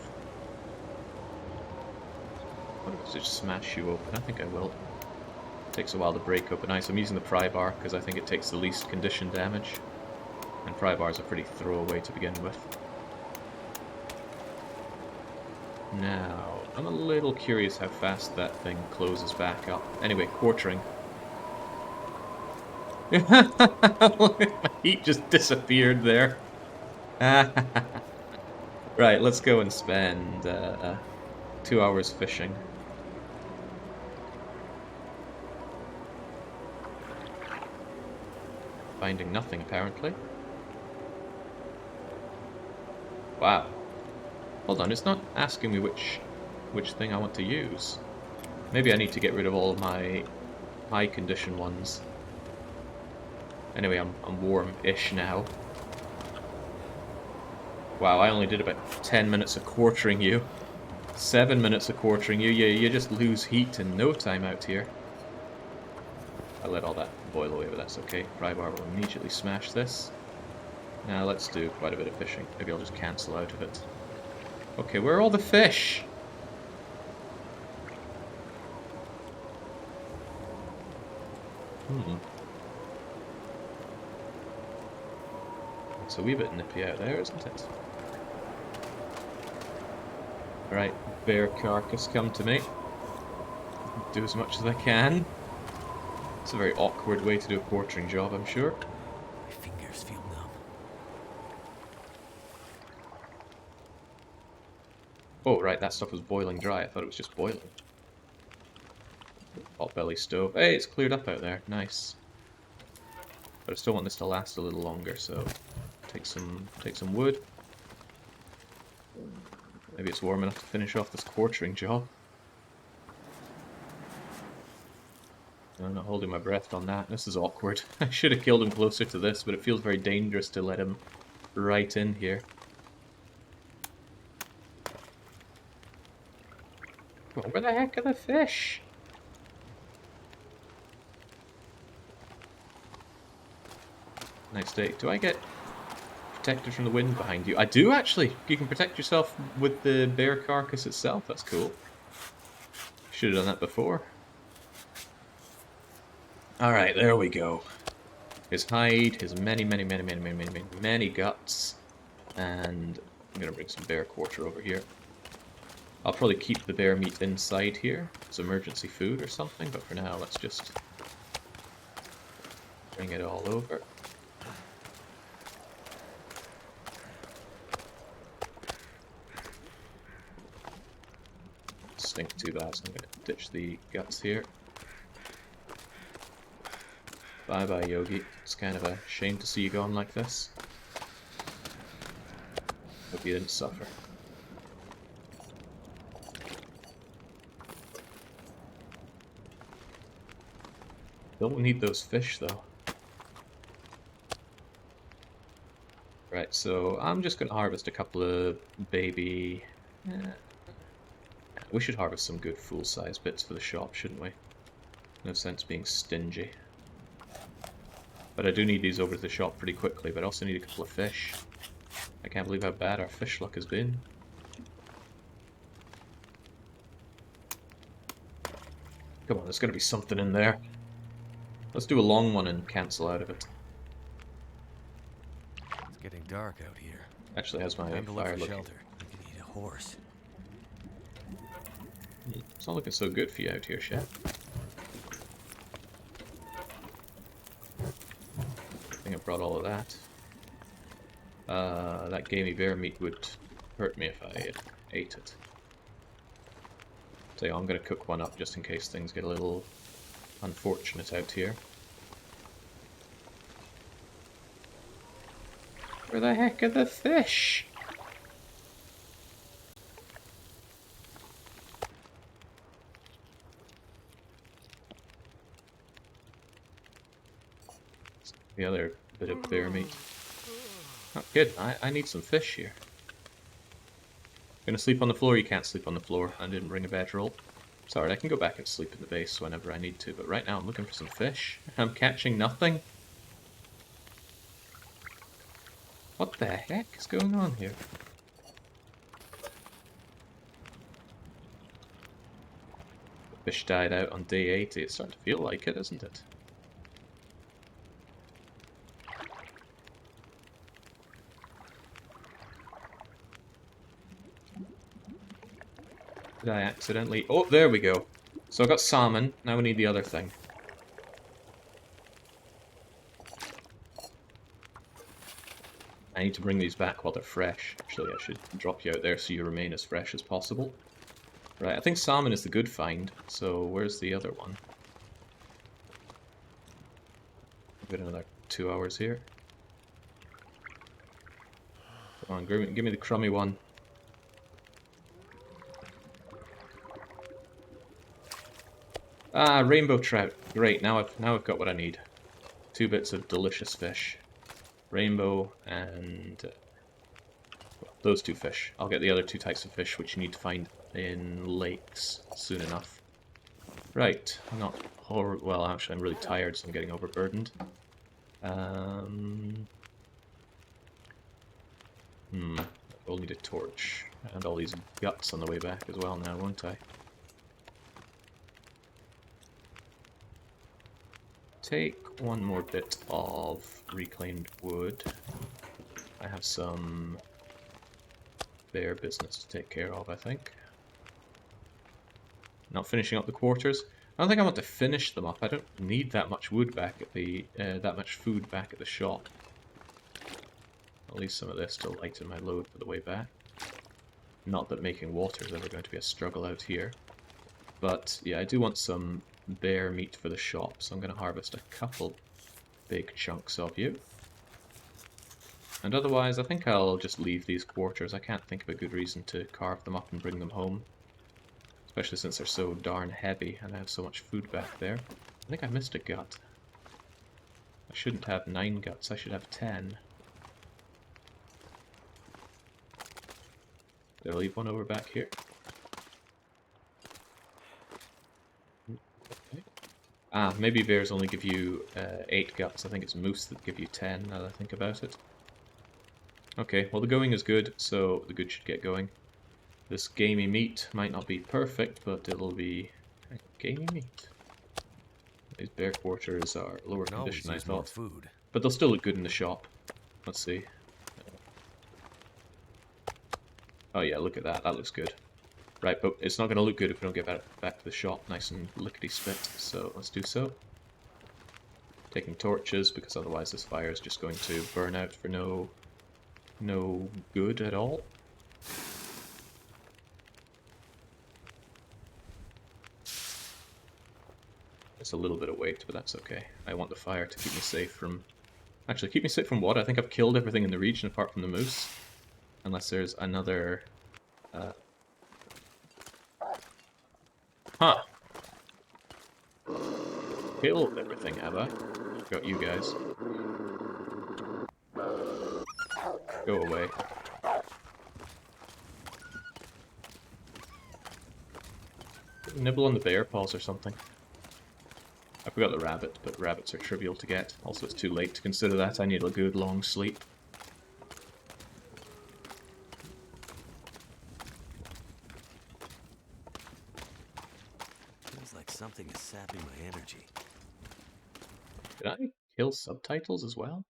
What if I just smash you open? I think I will. It takes a while to break open ice. I'm using the pry bar because I think it takes the least condition damage. And pry bars are pretty throwaway to begin with. Now, I'm a little curious how fast that thing closes back up. Anyway, quartering. My heat just disappeared there. Right, let's go and spend 2 hours fishing. Finding nothing, apparently. Wow. Hold on, it's not asking me which thing I want to use. Maybe I need to get rid of all my high condition ones. Anyway, I'm warm-ish now. Wow, I only did about 10 minutes of quartering you. 7 minutes of quartering you. You just lose heat in no time out here. I let all that boil away, but that's okay. Pry bar will immediately smash this. Now let's do quite a bit of fishing. Maybe I'll just cancel out of it. Okay, where are all the fish? It's a wee bit nippy out there, isn't it? Right, bear carcass, come to me. Do as much as I can. It's a very awkward way to do a quartering job, I'm sure. My fingers feel numb. Oh, right, that stuff was boiling dry. I thought it was just boiling. Potbelly stove. Hey, it's cleared up out there. Nice. But I still want this to last a little longer, so take some wood. Maybe it's warm enough to finish off this quartering job. I'm not holding my breath on that. This is awkward. I should have killed him closer to this, but it feels very dangerous to let him right in here. Well, where the heck are the fish? Nice day. Do I get protected from the wind behind you? I do, actually. You can protect yourself with the bear carcass itself. That's cool. Should have done that before. Alright, there we go. His hide, his many guts, and I'm gonna bring some bear quarter over here. I'll probably keep the bear meat inside here as emergency food or something, but for now let's just bring it all over. Stink too bad, so I'm gonna ditch the guts here. Bye bye, Yogi. It's kind of a shame to see you gone like this. Hope you didn't suffer. Don't need those fish though. Right, so I'm just gonna harvest a couple of baby. We should harvest some good full-size bits for the shop, shouldn't we? No sense being stingy. But I do need these over to the shop pretty quickly, but I also need a couple of fish. I can't believe how bad our fish luck has been. Come on, there's gotta be something in there. Let's do a long one and cancel out of it. It's getting dark out here. Actually has my Time to look fire for looking. shelter. We could eat a horse. It's not looking so good for you out here, Shep. I think I brought all of that. That gamey bear meat would hurt me if I ate it. So yeah, I'm gonna cook one up just in case things get a little unfortunate out here. Where the heck are the fish? The other bit of bear meat. Oh, good. I need some fish here. Gonna sleep on the floor? You can't sleep on the floor. I didn't bring a bedroll. Sorry, I can go back and sleep in the base whenever I need to, but right now I'm looking for some fish. I'm catching nothing. What the heck is going on here? The fish died out on day 80. It's starting to feel like it, isn't it? Did I accidentally... Oh, there we go. So I got salmon. Now we need the other thing. I need to bring these back while they're fresh. Actually, I should drop you out there so you remain as fresh as possible. Right, I think salmon is the good find. So where's the other one? We've got another 2 hours here. Come on, give me the crummy one. Ah, rainbow trout. Great, now I've got what I need. 2 bits of delicious fish. Rainbow and well, those 2 fish. I'll get the other 2 types of fish which you need to find in lakes soon enough. Right, I'm not well, actually I'm really tired, so I'm getting overburdened. I'll need a torch and all these guts on the way back as well now, won't I? Take one more bit of reclaimed wood. I have some bear business to take care of, I think. Not finishing up the quarters. I don't think I want to finish them up. I don't need that much wood back at the that much food back at the shop. At least some of this to lighten my load for the way back. Not that making water is ever going to be a struggle out here. But yeah, I do want some bear meat for the shop, so I'm going to harvest a couple big chunks of you. And otherwise, I think I'll just leave these quarters. I can't think of a good reason to carve them up and bring them home. Especially since they're so darn heavy and I have so much food back there. I think I missed a gut. I shouldn't have 9 guts, I should have 10. Did I leave one over back here? Okay. Ah, maybe bears only give you 8 guts. I think it's moose that give you 10, now that I think about it. Okay, well the going is good, so the good should get going. This gamey meat might not be perfect, but it'll be Gamey meat. These bear quarters are lower Can always condition, I use more thought. food. But they'll still look good in the shop. Let's see. Oh yeah, look at that. That looks good. Right, but it's not going to look good if we don't get back to the shop nice and lickety-split. So let's do so. Taking torches, because otherwise this fire is just going to burn out for no good at all. It's a little bit of weight, but that's okay. I want the fire to keep me safe from... Actually, keep me safe from what? I think I've killed everything in the region apart from the moose. Unless there's another... Huh. Killed everything, have I? Got you guys. Go away. Nibble on the bear paws or something. I forgot the rabbit, but rabbits are trivial to get. Also, it's too late to consider that. I need a good long sleep. Feels like something is sapping my energy. Did I kill subtitles as well?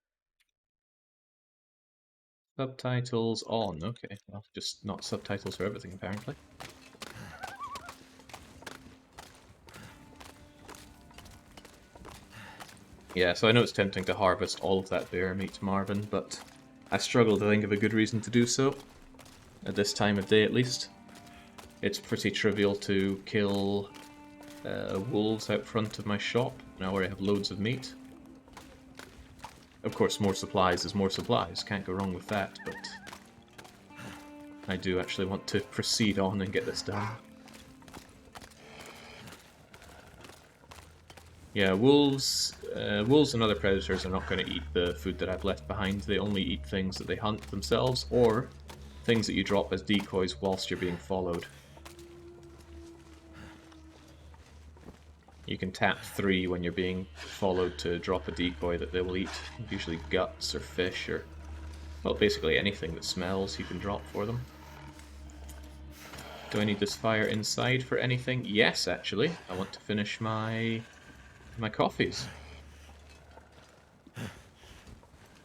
Subtitles on, okay. Well, just not subtitles for everything, apparently. Yeah, so I know it's tempting to harvest all of that bear meat, Marvin, but I struggle to think of a good reason to do so. At this time of day, at least. It's pretty trivial to kill wolves out front of my shop, now where I have loads of meat. Of course, more supplies is more supplies, can't go wrong with that, but I do actually want to proceed on and get this done. Yeah, wolves and other predators are not going to eat the food that I've left behind. They only eat things that they hunt themselves, or things that you drop as decoys whilst you're being followed. You can tap 3 when you're being followed to drop a decoy that they will eat. Usually guts or fish or, well, basically anything that smells you can drop for them. Do I need this fire inside for anything? Yes, actually. I want to finish my coffees.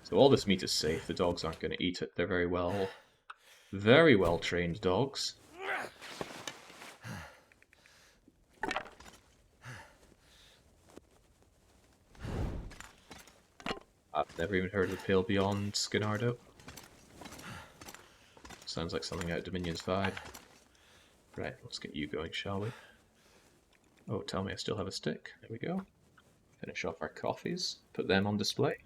So all this meat is safe. The dogs aren't going to eat it. They're very well trained dogs. I've never even heard of the Pale Beyond Skinardo. Sounds like something out of Dominions 5. Right, let's get you going, shall we? Oh, tell me I still have a stick. There we go. Finish off our coffees. Put them on display.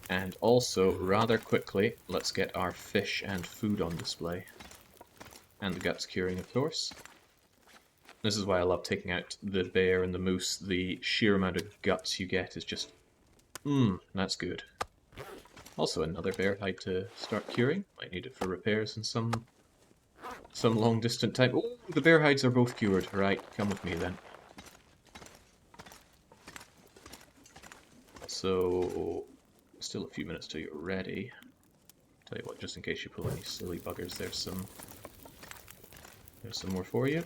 And also, rather quickly, let's get our fish and food on display. And the guts curing, of course. This is why I love taking out the bear and the moose. The sheer amount of guts you get is just... that's good. Also another bear hide to start curing. Might need it for repairs in some long distant time. Oh, the bear hides are both cured. Right, come with me then. So, still a few minutes till you're ready. Tell you what, just in case you pull any silly buggers, there's some more for you.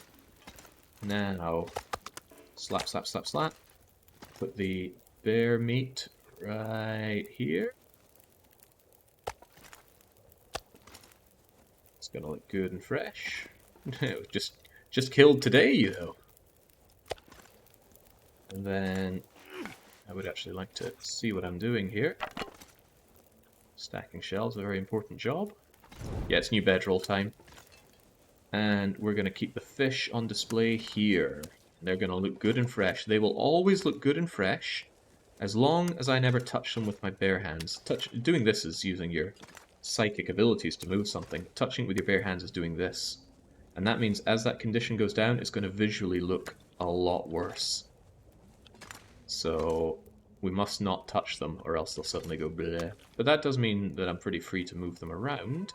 Now, slap, slap, slap, slap. Put the bear meat right here. It's gonna look good and fresh. just killed today, though. And then I would actually like to see what I'm doing here. Stacking shells, a very important job. Yeah, it's new bedroll time. And we're going to keep the fish on display here. They're going to look good and fresh. They will always look good and fresh as long as I never touch them with my bare hands. Doing this is using your psychic abilities to move something. Touching it with your bare hands is doing this. And that means as that condition goes down, it's going to visually look a lot worse. So we must not touch them or else they'll suddenly go bleh. But that does mean that I'm pretty free to move them around.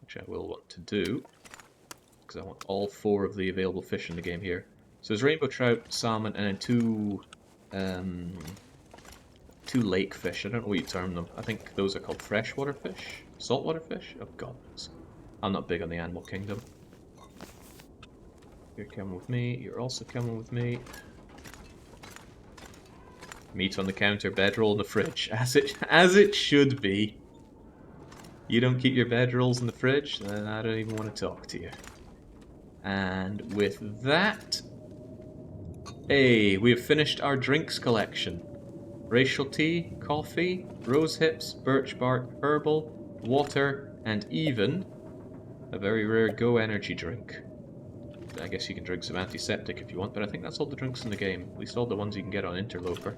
Which I will want to do, because I want all 4 of the available fish in the game here. So there's rainbow trout, salmon, and then two lake fish. I don't know what you term them. I think those are called freshwater fish. Saltwater fish? Oh god. I'm not big on the animal kingdom. You're coming with me. You're also coming with me. Meat on the counter, bedroll in the fridge. As it should be. You don't keep your bedrolls in the fridge, then I don't even want to talk to you. And with that... Hey, we have finished our drinks collection. Racial tea, coffee, rose hips, birch bark, herbal, water, and even a very rare Go energy drink. I guess you can drink some antiseptic if you want, but I think that's all the drinks in the game. At least all the ones you can get on Interloper.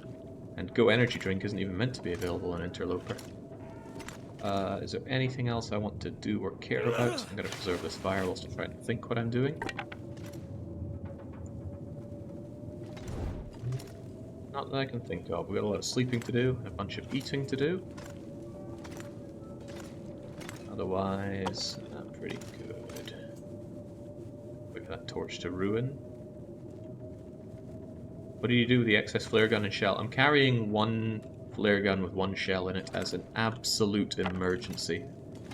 And Go energy drink isn't even meant to be available on Interloper. Is there anything else I want to do or care about? I'm going to preserve this fire whilst I'm trying to think what I'm doing. Not that I can think of. We've got a lot of sleeping to do, a bunch of eating to do. Otherwise, I'm pretty good. Wait for that torch to ruin. What do you do with the excess flare gun and shell? I'm carrying one flare gun with one shell in it as an absolute emergency.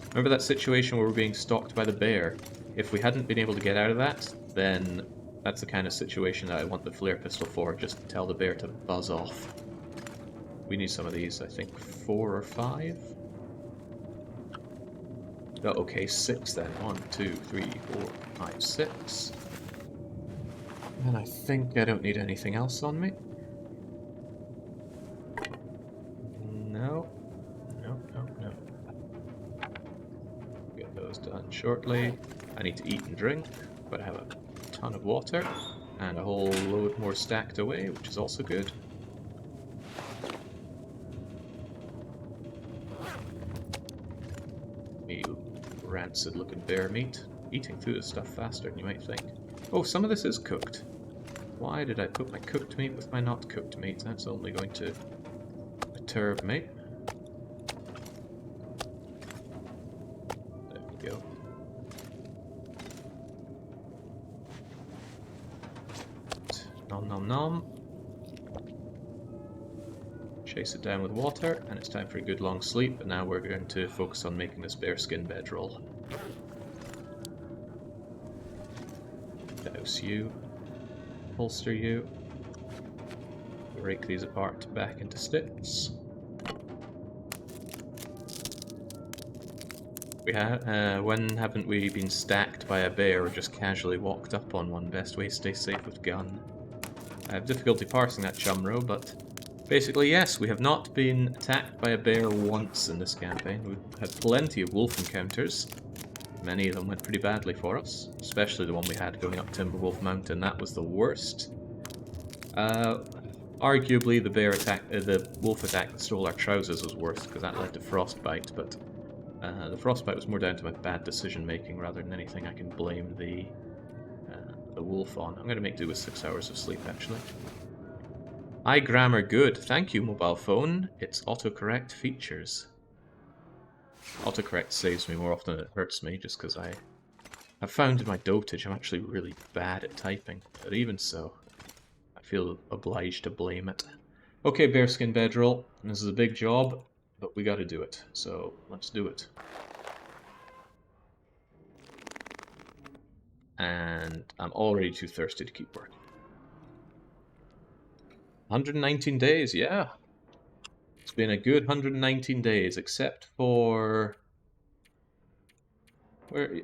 Remember that situation where we're being stalked by the bear? If we hadn't been able to get out of that, then that's the kind of situation that I want the flare pistol for. Just tell the bear to buzz off. We need some of these, I think 4 or 5? Oh, okay, 6 then. 1, 2, 3, 4, 5, 6. And I think I don't need anything else on me. No. No, no, no. Get those done shortly. I need to eat and drink, but I have a ton of water. And a whole load more stacked away, which is also good. You rancid looking bear meat. Eating through this stuff faster than you might think. Oh, some of this is cooked. Why did I put my cooked meat with my not cooked meat? That's only going to perturb me. There we go. Nom nom nom. Chase it down with water, and it's time for a good long sleep, and now we're going to focus on making this bearskin bedroll. Douse you. Holster you. Break these apart back into sticks. When haven't we been stacked by a bear or just casually walked up on one? Best way to stay safe with gun. I have difficulty parsing that chumro, but basically yes, we have not been attacked by a bear once in this campaign. We've had plenty of wolf encounters. Many of them went pretty badly for us, especially the one we had going up Timberwolf Mountain. That was the worst. Arguably, the wolf attack that stole our trousers was worse because that led to frostbite. But the frostbite was more down to my bad decision making rather than anything I can blame the wolf on. I'm going to make do with 6 hours of sleep actually. Eye grammar good. Thank you, mobile phone. Its autocorrect features. Autocorrect saves me more often than it hurts me, just because I've found in my dotage I'm actually really bad at typing, but even so, I feel obliged to blame it. Okay, bearskin bedroll, this is a big job, but we gotta do it, so let's do it. And I'm already too thirsty to keep working. 119 days, yeah. It's been a good 119 days, except for...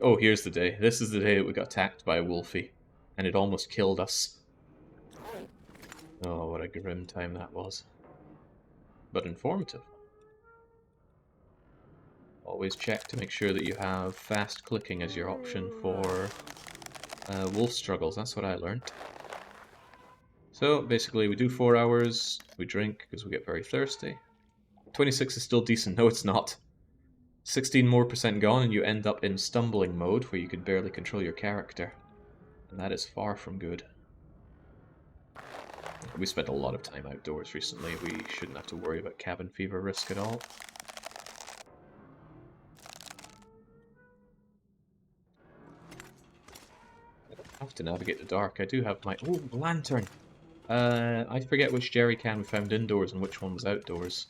Oh, here's the day. This is the day that we got attacked by a wolfie, and it almost killed us. Oh, what a grim time that was. But informative. Always check to make sure that you have fast clicking as your option for wolf struggles. That's what I learned. So, basically, we do 4 hours, we drink because we get very thirsty. 26 is still decent. No, it's not. 16% more gone and you end up in stumbling mode where you could barely control your character. And that is far from good. We spent a lot of time outdoors recently. We shouldn't have to worry about cabin fever risk at all. I don't have to navigate the dark. I do have my... Oh, lantern! I forget which jerry can we found indoors and which one was outdoors.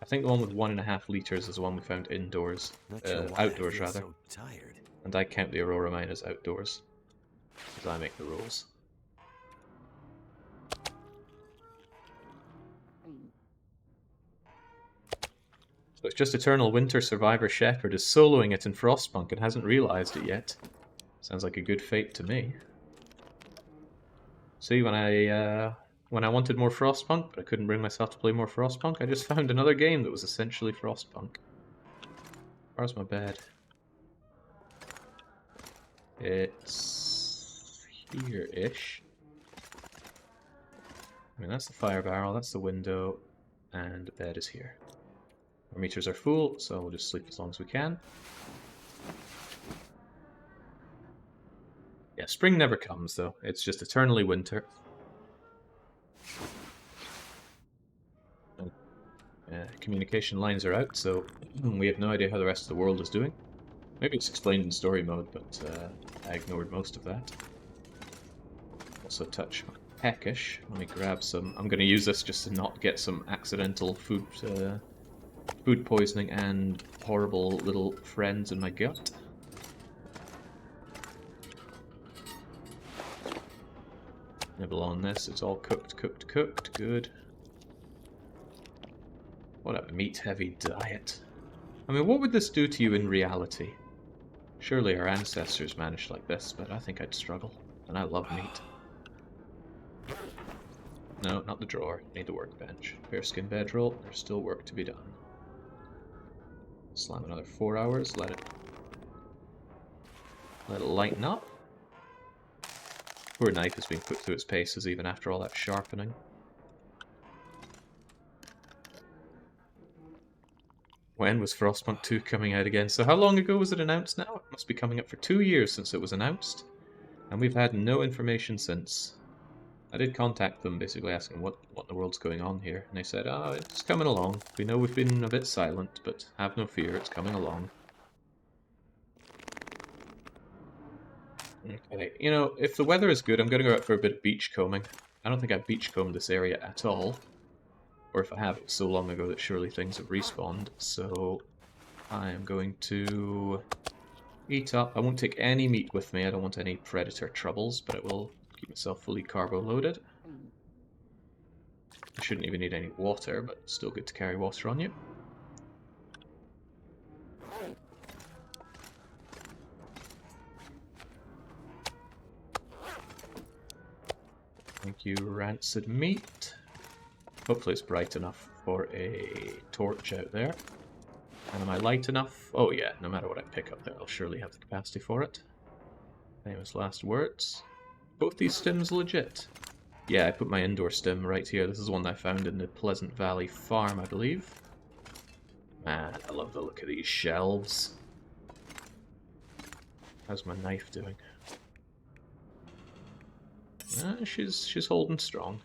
I think the one with 1.5 liters is the one we found indoors. Not sure why Outdoors, I feel rather. so tired. And I count the Aurora mine as outdoors. Because I make the rules. So it's just Eternal Winter Survivor Shepard is soloing it in Frostpunk and hasn't realised it yet. Sounds like a good fate to me. See, when I wanted more Frostpunk, but I couldn't bring myself to play more Frostpunk, I just found another game that was essentially Frostpunk. Where's my bed? It's here-ish. I mean, that's the fire barrel, that's the window, and the bed is here. Our meters are full, so we'll just sleep as long as we can. Yeah, spring never comes, though. It's just eternally winter. Communication lines are out, so we have no idea how the rest of the world is doing. Maybe it's explained in story mode, but I ignored most of that. Also touch peckish. Let me grab some. I'm going to use this just to not get some accidental food poisoning and horrible little friends in my gut. Nibble on this. It's all cooked, cooked, cooked. Good. What a meat-heavy diet. I mean, what would this do to you in reality? Surely our ancestors managed like this, but I think I'd struggle. And I love meat. No, not the drawer. Need the workbench. Bearskin bedroll. There's still work to be done. Slam another 4 hours. Let it lighten up. Poor knife has been put through its paces even after all that sharpening. When was Frostpunk 2 coming out again? So how long ago was it announced now? It must be coming up for 2 years since it was announced. And we've had no information since. I did contact them, basically asking what in the world's going on here. And they said, oh, it's coming along. We know we've been a bit silent, but have no fear, it's coming along. Okay, you know, if the weather is good, I'm going to go out for a bit of beach combing. I don't think I've beach combed this area at all. Or if I have, it was so long ago that surely things have respawned. So I am going to eat up. I won't take any meat with me. I don't want any predator troubles, but I will keep myself fully carbo loaded. I shouldn't even need any water, but still good to carry water on you. Thank you, rancid meat. Hopefully it's bright enough for a torch out there. And am I light enough? Oh yeah, no matter what I pick up there, I'll surely have the capacity for it. Famous last words. Both these stims legit. Yeah, I put my indoor stim right here. This is one I found in the Pleasant Valley farm, I believe. Man, I love the look of these shelves. How's my knife doing? She's holding strong.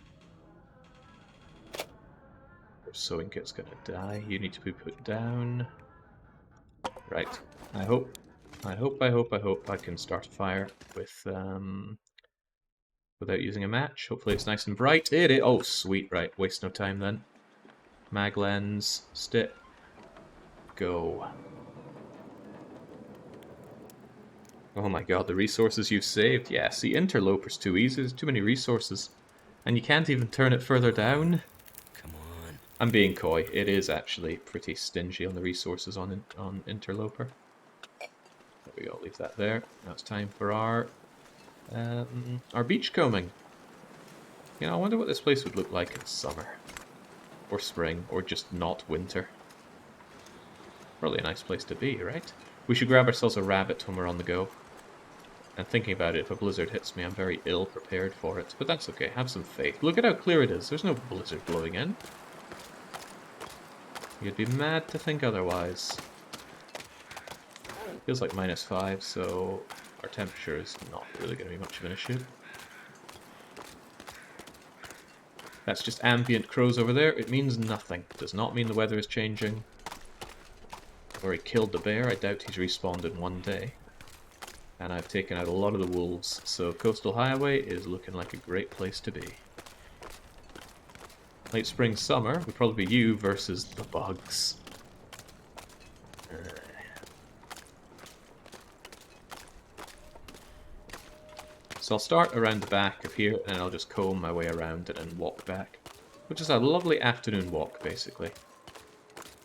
Her sewing kit's gonna die. You need to be put down. Right. I hope I can start a fire with without using a match. Hopefully it's nice and bright. It is. Oh, sweet. Right. Waste no time then. Mag lens. Stick. Go. Oh my god, the resources you've saved. Yeah, see, Interloper's too easy. There's too many resources. And you can't even turn it further down. Come on. I'm being coy. It is actually pretty stingy on the resources on Interloper. There we go, leave that there. Now it's time for our beach combing. You know, I wonder what this place would look like in summer. Or spring, or just not winter. Probably a nice place to be, right? We should grab ourselves a rabbit when we're on the go. And thinking about it, if a blizzard hits me, I'm very ill prepared for it. But that's okay, have some faith. Look at how clear it is. There's no blizzard blowing in. You'd be mad to think otherwise. Feels like -5, so our temperature is not really going to be much of an issue. That's just ambient crows over there. It means nothing. It does not mean the weather is changing. I've already killed the bear. I doubt he's respawned in one day. And I've taken out a lot of the wolves, so Coastal Highway is looking like a great place to be. Late spring, summer would probably be you versus the bugs. So I'll start around the back of here, and I'll just comb my way around it and walk back. Which is a lovely afternoon walk, basically.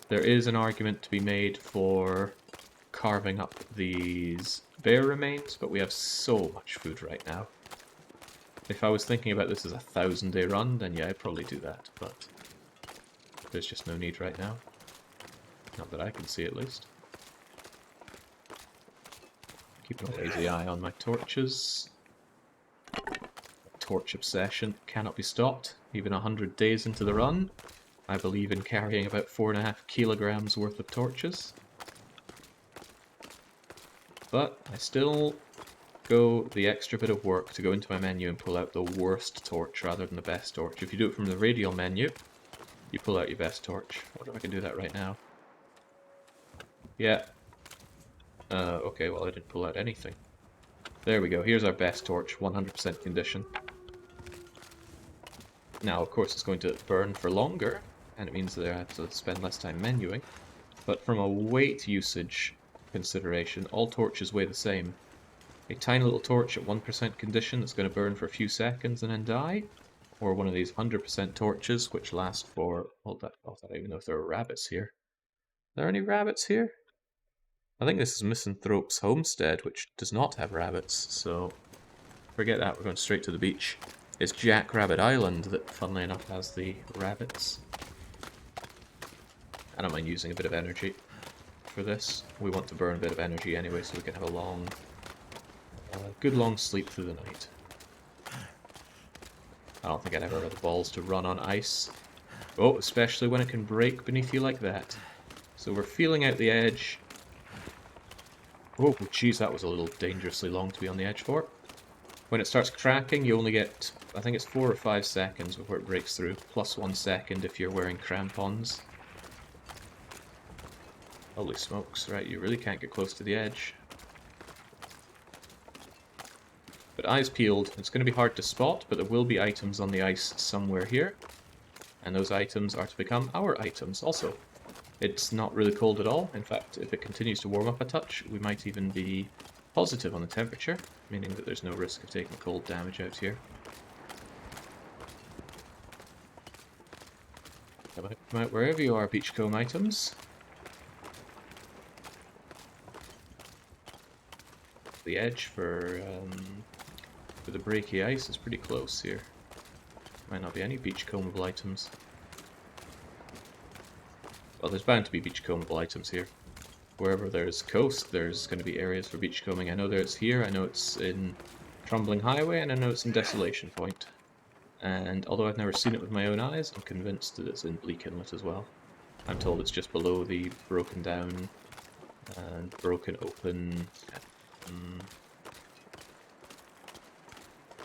There is an argument to be made for carving up these bear remains, but we have so much food right now. If I was thinking about this as a 1,000-day run, then yeah, I'd probably do that, but there's just no need right now. Not that I can see, at least. Keeping a lazy eye on my torches. Torch obsession cannot be stopped, even 100 days into the run. I believe in carrying about 4.5 kilograms worth of torches. But I still go the extra bit of work to go into my menu and pull out the worst torch rather than the best torch. If you do it from the radial menu, you pull out your best torch. I wonder if I can do that right now. Yeah. Okay, well I didn't pull out anything. There we go, here's our best torch, 100% condition. Now, of course, it's going to burn for longer, and it means that I have to spend less time menuing. But from a weight usage consideration, all torches weigh the same. A tiny little torch at 1% condition that's going to burn for a few seconds and then die, or one of these 100% torches which last for... Hold that, I don't even know if there are rabbits here. Are there any rabbits here? I think this is Misanthrope's homestead, which does not have rabbits, so forget that, we're going straight to the beach. It's Jackrabbit Island that, funnily enough, has the rabbits. I don't mind using a bit of energy for this. We want to burn a bit of energy anyway, so we can have a long, good long sleep through the night. I don't think I'd ever have the balls to run on ice. Oh, especially when it can break beneath you like that. So we're feeling out the edge. Oh, jeez, that was a little dangerously long to be on the edge for. When it starts cracking, you only get, I think it's 4 or 5 seconds before it breaks through, plus 1 second if you're wearing crampons. Holy smokes, right, you really can't get close to the edge. But eyes peeled, it's going to be hard to spot, but there will be items on the ice somewhere here. And those items are to become our items also. It's not really cold at all. In fact, if it continues to warm up a touch, we might even be positive on the temperature, meaning that there's no risk of taking cold damage out here. Come out wherever you are, beachcomb items. The edge for the breaky ice is pretty close here. Might not be any beachcombable items. Well, there's bound to be beachcombable items here. Wherever there's coast, there's going to be areas for beachcombing. I know there's here, I know it's in Crumbling Highway, and I know it's in Desolation Point. And although I've never seen it with my own eyes, I'm convinced that it's in Bleak Inlet as well. I'm told it's just below the broken down and broken open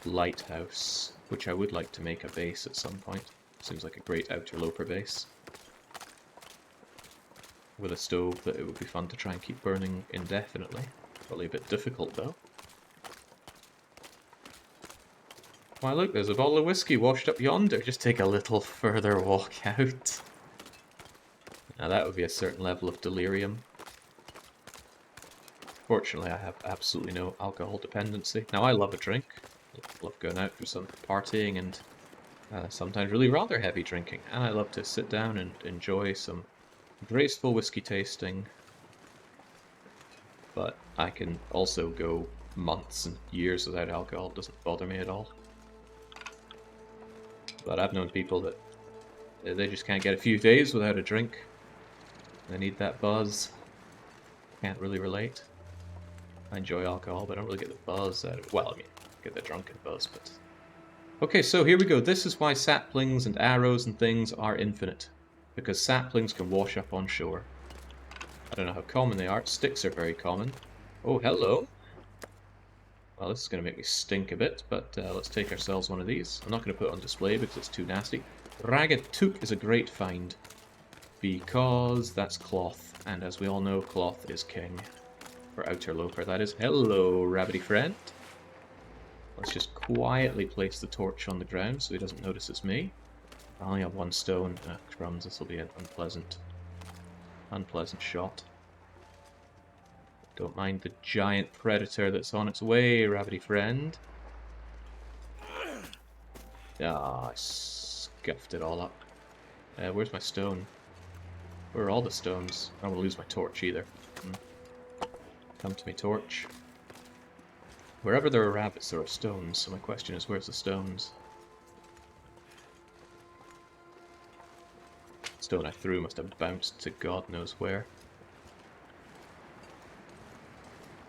lighthouse, which I would like to make a base at some point. Seems like a great Outerloper base. With a stove that it would be fun to try and keep burning indefinitely. Probably a bit difficult though. Why look, there's a bottle of whiskey washed up yonder. Just take a little further walk out. Now that would be a certain level of delirium. Fortunately, I have absolutely no alcohol dependency. Now I love a drink. I love going out for some partying and sometimes really rather heavy drinking. And I love to sit down and enjoy some graceful whiskey tasting, but I can also go months and years without alcohol. It doesn't bother me at all. But I've known people that they just can't get a few days without a drink. They need that buzz. Can't really relate. I enjoy alcohol, but I don't really get the buzz out of it. Well, I mean, I get the drunken buzz, but... Okay, so here we go. This is why saplings and arrows and things are infinite. Because saplings can wash up on shore. I don't know how common they are. Sticks are very common. Oh, hello. Well, this is going to make me stink a bit, but let's take ourselves one of these. I'm not going to put it on display because it's too nasty. Ragged Took is a great find. Because that's cloth. And as we all know, cloth is king. For Outerloper, that is. Hello, rabbity friend. Let's just quietly place the torch on the ground so he doesn't notice it's me. I only have one stone. Ah, crumbs, this will be an unpleasant shot. Don't mind the giant predator that's on its way, rabbity friend. Ah, I scuffed it all up. Where's my stone? Where are all the stones? I don't want to lose my torch either. Come to me, torch. Wherever there are rabbits, there are stones, so my question is, where's the stones? Stone I threw must have bounced to God knows where.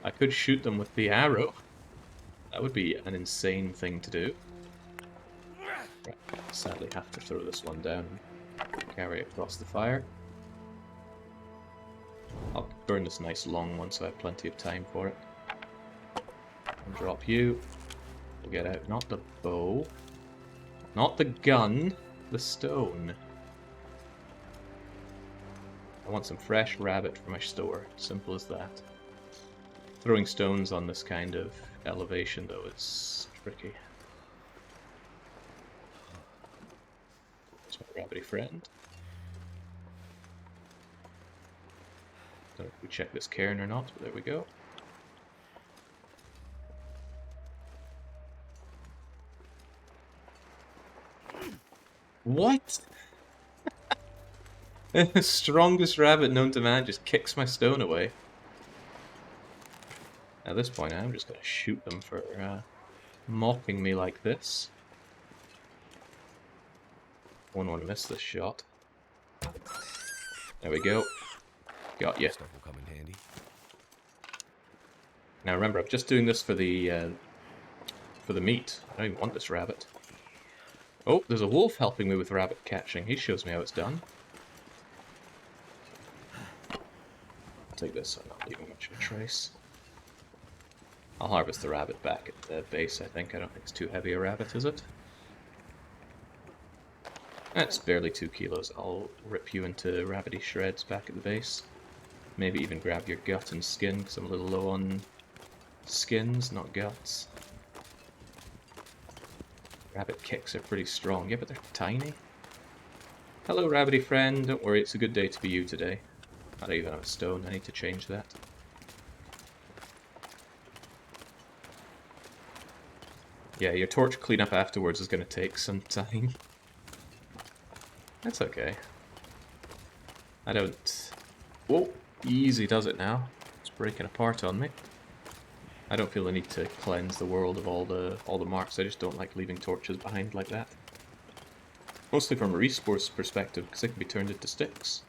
I could shoot them with the arrow. That would be an insane thing to do. Right, sadly have to throw this one down and carry it across the fire. I'll burn this nice long one so I have plenty of time for it. And drop you. We'll get out not the bow, not the gun, the stone. I want some fresh rabbit for my store. Simple as that. Throwing stones on this kind of elevation, though, is tricky. There's my rabbity friend. Don't know if we check this cairn or not, but there we go. What? The strongest rabbit known to man just kicks my stone away. At this point, I'm just going to shoot them for mocking me like this. I wouldn't want to miss this shot. There we go. Got you. Stuff will come in handy. Now remember, I'm just doing this for the meat. I don't even want this rabbit. Oh, there's a wolf helping me with rabbit catching. He shows me how it's done. I'll take this so I'm not leaving much of a trace. I'll harvest the rabbit back at the base, I think. I don't think it's too heavy a rabbit, is it? That's barely 2 kilos. I'll rip you into rabbity shreds back at the base. Maybe even grab your gut and skin, because I'm a little low on skins, not guts. Rabbit kicks are pretty strong. Yeah, but they're tiny. Hello, rabbity friend. Don't worry, it's a good day to be you today. I don't even have a stone. I need to change that. Yeah, your torch cleanup afterwards is going to take some time. That's okay. I don't... Whoa! Easy does it now. It's breaking apart on me. I don't feel the need to cleanse the world of all the marks. I just don't like leaving torches behind like that. Mostly from a resource perspective, because they can be turned into sticks.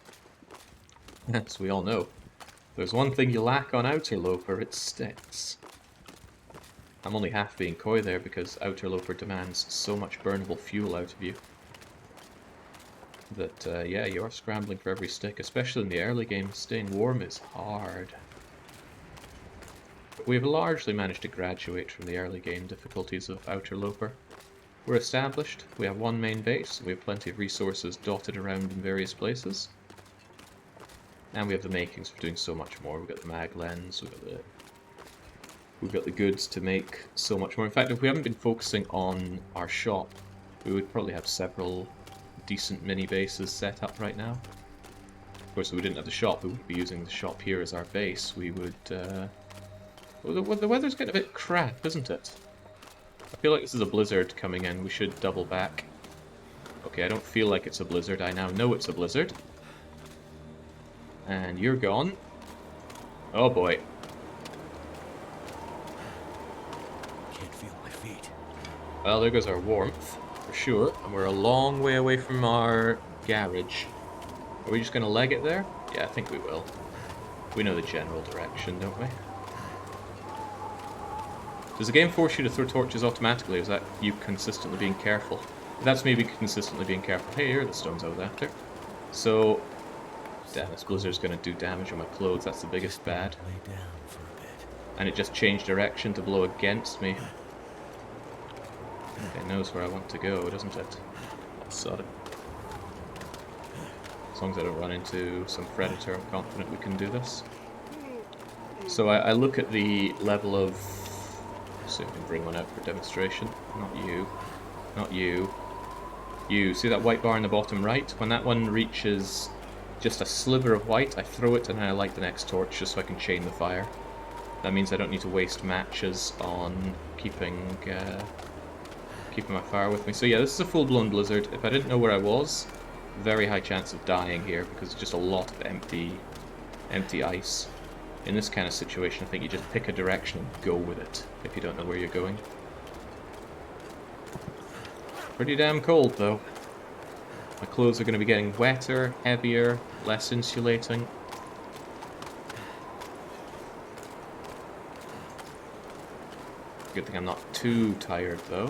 As we all know, there's one thing you lack on Outerloper, it's sticks. I'm only half being coy there because Outerloper demands so much burnable fuel out of you that, yeah, you are scrambling for every stick, especially in the early game. Staying warm is hard. But we've largely managed to graduate from the early game difficulties of Outerloper. We're established, we have one main base, we have plenty of resources dotted around in various places. And we have the makings for doing so much more. We've got the mag lens, we've got the goods to make so much more. In fact, if we haven't been focusing on our shop, we would probably have several decent mini bases set up right now. Of course, if we didn't have the shop, we wouldn't be using the shop here as our base. We would... Well, the weather's getting a bit crap, isn't it? I feel like this is a blizzard coming in. We should double back. Okay, I don't feel like it's a blizzard. I now know it's a blizzard. And you're gone. Oh boy. Can't feel my feet. Well, there goes our warmth, for sure. And we're a long way away from our garage. Are we just going to leg it there? Yeah, I think we will. We know the general direction, don't we? Does the game force you to throw torches automatically, or is that you consistently being careful? If that's me consistently being careful. Hey, here are the stones I was after. So... Damn, this blizzard's going to do damage on my clothes. That's the biggest bad. Lay down for a bit. And it just changed direction to blow against me. It knows where I want to go, doesn't it? Sod it. As long as I don't run into some predator, I'm confident we can do this. So I look at the level of... See if I can bring one out for demonstration. Not you. Not you. You see that white bar in the bottom right? When that one reaches just a sliver of white, I throw it and then I light the next torch just so I can chain the fire. That means I don't need to waste matches on keeping my fire with me. So yeah, this is a full-blown blizzard. If I didn't know where I was, very high chance of dying here because it's just a lot of empty ice. In this kind of situation, I think you just pick a direction and go with it if you don't know where you're going. Pretty damn cold, though. My clothes are going to be getting wetter, heavier, less insulating. Good thing I'm not too tired, though.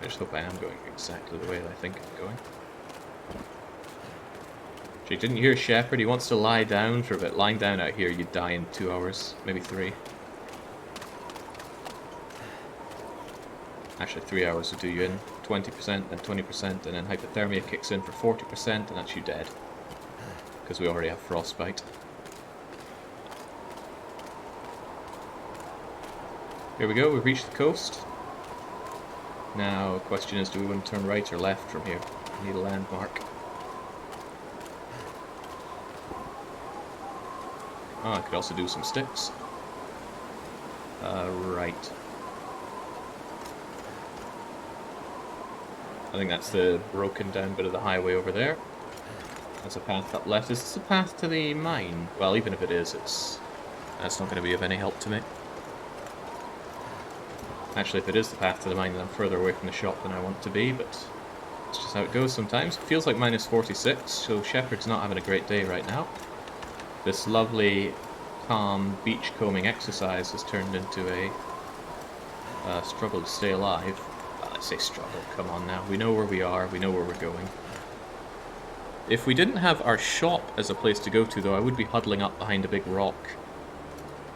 I just hope I am going exactly the way that I think I'm going. You didn't hear Shepard? He wants to lie down for a bit. Lying down out here, you'd die in 2 hours, maybe 3. Actually, 3 hours would do you in. 20%, then 20%, and then hypothermia kicks in for 40%, and that's you dead. Because we already have frostbite. Here we go, we've reached the coast. Now, the question is, do we want to turn right or left from here? We need a landmark. Oh, I could also do some sticks. Right. I think that's the broken down bit of the highway over there. There's a path up left. Is this a path to the mine? Well, even if it is, that's not going to be of any help to me. Actually, if it is the path to the mine, then I'm further away from the shop than I want to be, but it's just how it goes sometimes. It feels like minus 46, so Shepard's not having a great day right now. This lovely, calm, beachcombing exercise has turned into a struggle to stay alive. Well, I say struggle, come on now. We know where we are, we know where we're going. If we didn't have our shop as a place to go to, though, I would be huddling up behind a big rock.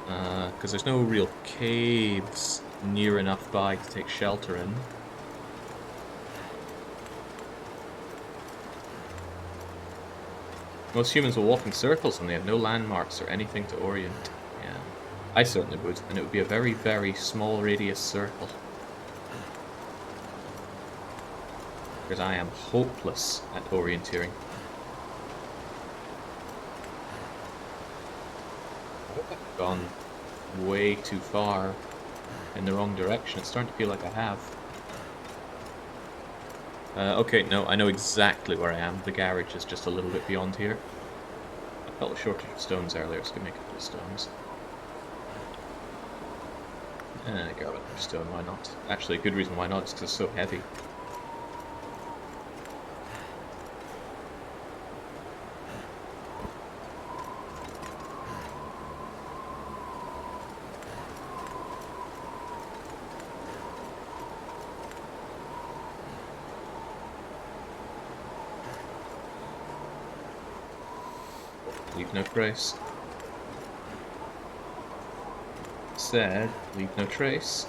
Because there's no real caves near enough by to take shelter in. Most humans will walk in circles and they have no landmarks or anything to orient. Yeah, I certainly would, and it would be a very, very small radius circle. Because I am hopeless at orienteering. I hope I've gone way too far in the wrong direction. It's starting to feel like I have. Okay, no, I know exactly where I am. The garage is just a little bit beyond here. I felt a shortage of stones earlier, so I could make a couple of stones. And grab another stone, why not? Actually, a good reason why not is because it's so heavy. Leave no trace. Said, leave no trace.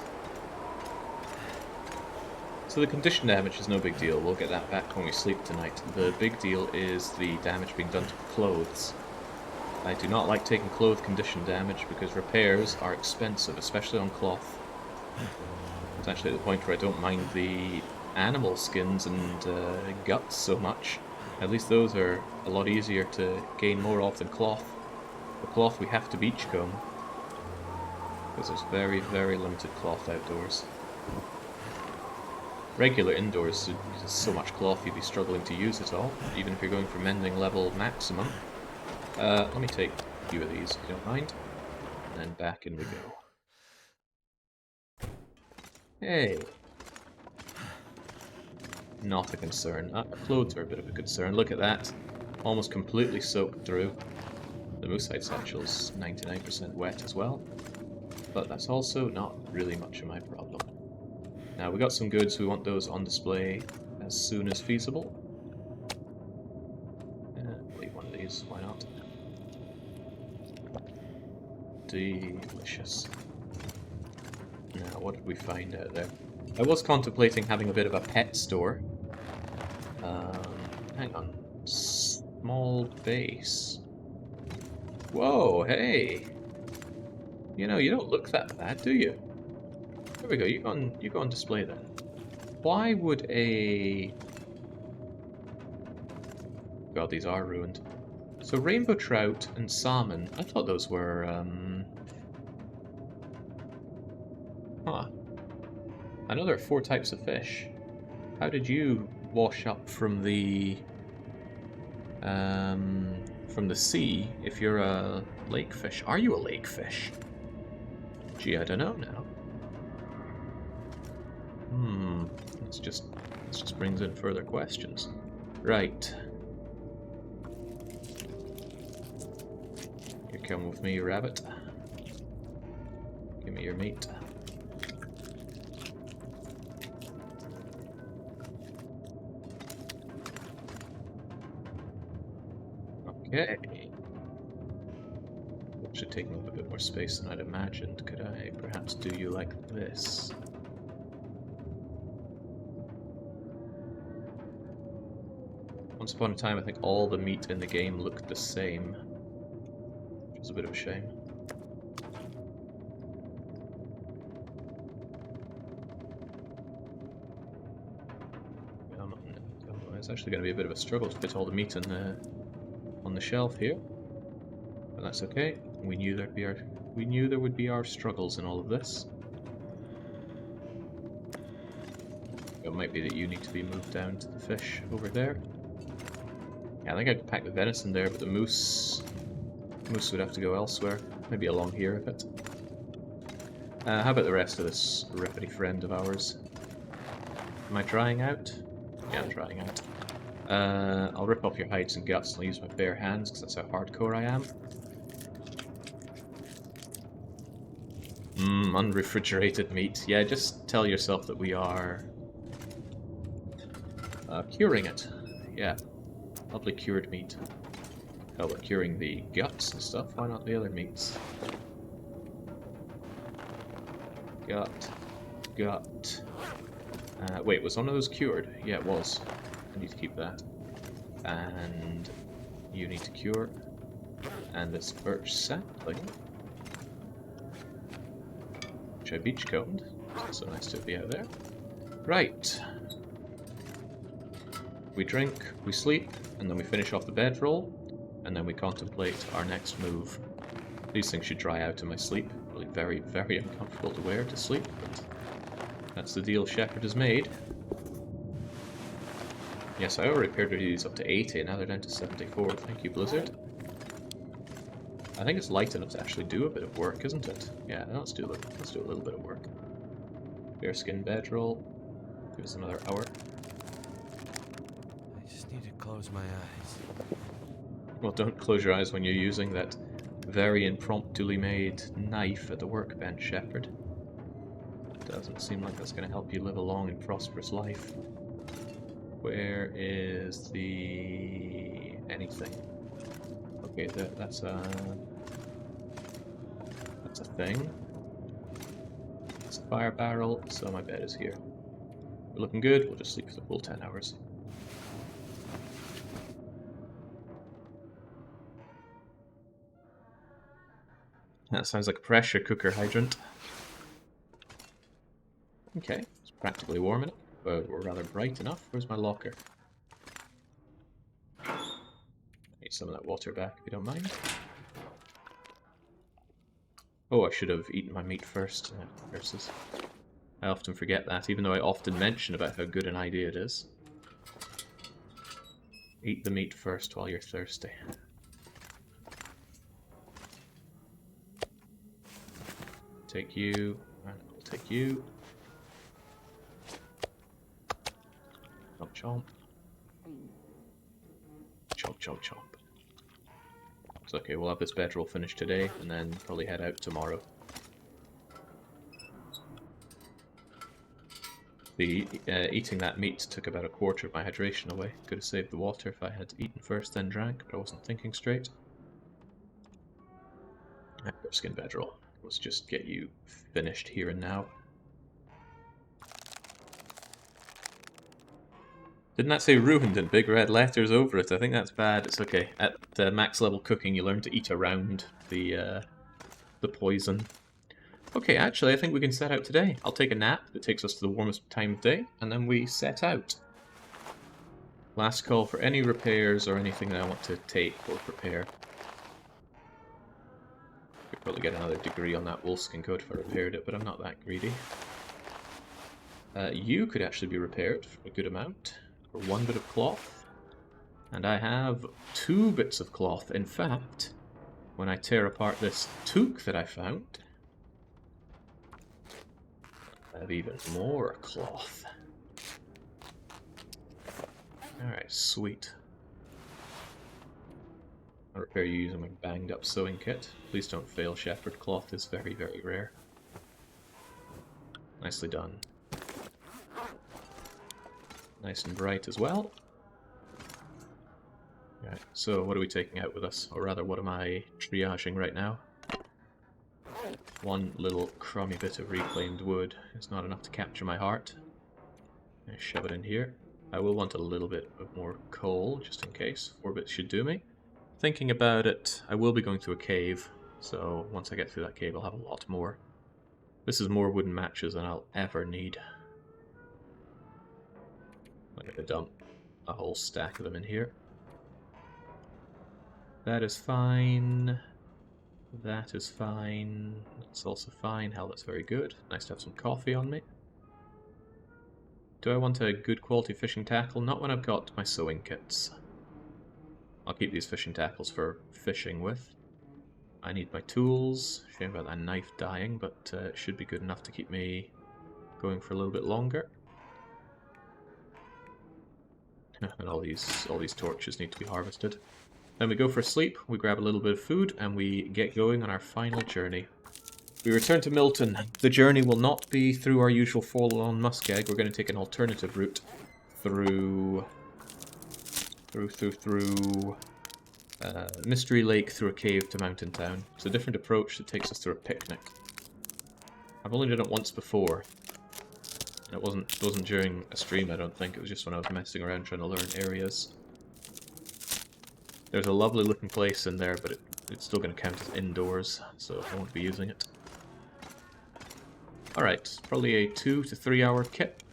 So the condition damage is no big deal. We'll get that back when we sleep tonight. The big deal is the damage being done to clothes. I do not like taking cloth condition damage because repairs are expensive, especially on cloth. It's actually at the point where I don't mind the animal skins and guts so much. At least those are a lot easier to gain more of than cloth. The cloth we have to beachcomb, because there's very, very limited cloth outdoors. Regular indoors, there's so much cloth you'd be struggling to use it all, even if you're going for mending level maximum. Let me take a few of these, if you don't mind. And then back in we go. Hey! Not a concern. Our clothes are a bit of a concern. Look at that. Almost completely soaked through. The moosehide satchel's 99% wet as well. But that's also not really much of my problem. Now, we got some goods. We want those on display as soon as feasible. Leave one of these. Why not? Delicious. Now, what did we find out there? I was contemplating having a bit of a pet store. Hang on. Small base. Whoa, hey! You know, you don't look that bad, do you? There we go, you go on display then. why would a... God, these are ruined. So rainbow trout and salmon, I thought those were, Huh. I know there are 4 types of fish. How did you wash up from the sea if you're a lake fish? Are you a lake fish? Gee, I don't know now. This just brings in further questions. Right. You come with me, you rabbit. Give me your meat. Okay. That should take me a bit more space than I'd imagined. Could I perhaps do you like this? Once upon a time, I think all the meat in the game looked the same, which was a bit of a shame. Come on. It's actually going to be a bit of a struggle to fit all the meat in on the shelf here, but that's okay. We knew there would be our struggles in all of this. It might be that you need to be moved down to the fish over there. Yeah, I think I'd pack the venison there, but the moose would have to go elsewhere. Maybe along here a bit. How about the rest of this rippity friend of ours? Am I drying out? Yeah, I'm drying out. I'll rip off your hides and guts and I'll use my bare hands because that's how hardcore I am. Unrefrigerated meat. Yeah, just tell yourself that we are curing it. Yeah. Lovely cured meat. Oh, we're curing the guts and stuff. Why not the other meats? Gut. Wait, was one of those cured? Yeah, it was. I need to keep that. And you need to cure. And this birch sapling, which I beachcombed. It's so nice to be out there. Right. We drink, we sleep, and then we finish off the bedroll, and then we contemplate our next move. These things should dry out in my sleep. Really very, very uncomfortable to wear to sleep, but that's the deal Shepard has made. Yes, I already repaired these up to 80, now they're down to 74. Thank you, Blizzard. I think it's light enough to actually do a bit of work, isn't it? Yeah, let's do a little bit of work. Bearskin bedroll. Give us another hour. I just need to close my eyes. Well, don't close your eyes when you're using that very impromptuli made knife at the workbench, Shepard. Doesn't seem like that's going to help you live a long and prosperous life. Where is the... anything? Okay, that's a thing. It's a fire barrel, so my bed is here. We're looking good, we'll just sleep for the full 10 hours. That sounds like a pressure cooker hydrant. Okay, it's practically warm enough, but we're rather bright enough. Where's my locker? Need some of that water back, if you don't mind. Oh, I should have eaten my meat first. Curses. I often forget that, even though I often mention about how good an idea it is. Eat the meat first while you're thirsty. Take you, and I'll take you. Chomp chomp. Chomp chomp chomp. It's okay, we'll have this bedroll finished today, and then probably head out tomorrow. Eating that meat took about a quarter of my hydration away. Could have saved the water if I had eaten first then drank, but I wasn't thinking straight. Skin bedroll. Let's just get you finished here and now. Didn't that say ruined in big red letters over it? I think that's bad. It's okay. At max level cooking, you learn to eat around the poison. Okay, actually, I think we can set out today. I'll take a nap that takes us to the warmest time of day, and then we set out. Last call for any repairs or anything that I want to take or prepare. Could probably get another degree on that wolfskin coat if I repaired it, but I'm not that greedy. You could actually be repaired for a good amount, for 1 bit of cloth. And I have 2 bits of cloth. In fact, when I tear apart this toque that I found, I have even more cloth. Alright, sweet. I'll repair you using my banged up sewing kit. Please don't fail, Shepard. Cloth is very, very rare. Nicely done. Nice and bright as well. Alright, so what are we taking out with us? Or rather, what am I triaging right now? 1 little crummy bit of reclaimed wood is not enough to capture my heart. I shove it in here. I will want a little bit of more coal, just in case. 4 bits should do me. Thinking about it, I will be going through a cave, so once I get through that cave I'll have a lot more. This is more wooden matches than I'll ever need. I'm going to dump a whole stack of them in here. That is fine. That is fine. That's also fine. Hell, that's very good. Nice to have some coffee on me. Do I want a good quality fishing tackle? Not when I've got my sewing kits. I'll keep these fishing tackles for fishing with. I need my tools. Shame about that knife dying, but it should be good enough to keep me going for a little bit longer. And all these torches need to be harvested. Then we go for sleep, we grab a little bit of food, and we get going on our final journey. We return to Milton. The journey will not be through our usual forlorn muskeg. We're going to take an alternative route through Mystery Lake, through a cave to Mountain Town. It's a different approach that takes us through a picnic. I've only done it once before. It wasn't during a stream, I don't think. It was just when I was messing around trying to learn areas. There's a lovely looking place in there, but it's still going to count as indoors, so I won't be using it. Alright, probably a 2 to 3 hour kit.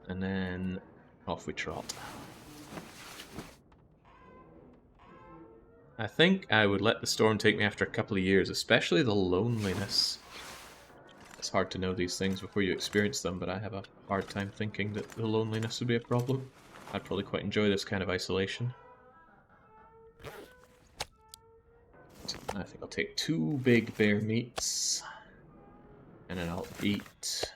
And then off we trot. I think I would let the storm take me after a couple of years, especially the loneliness. It's hard to know these things before you experience them, but I have a hard time thinking that the loneliness would be a problem. I'd probably quite enjoy this kind of isolation. I think I'll take 2 big bear meats. And then I'll eat...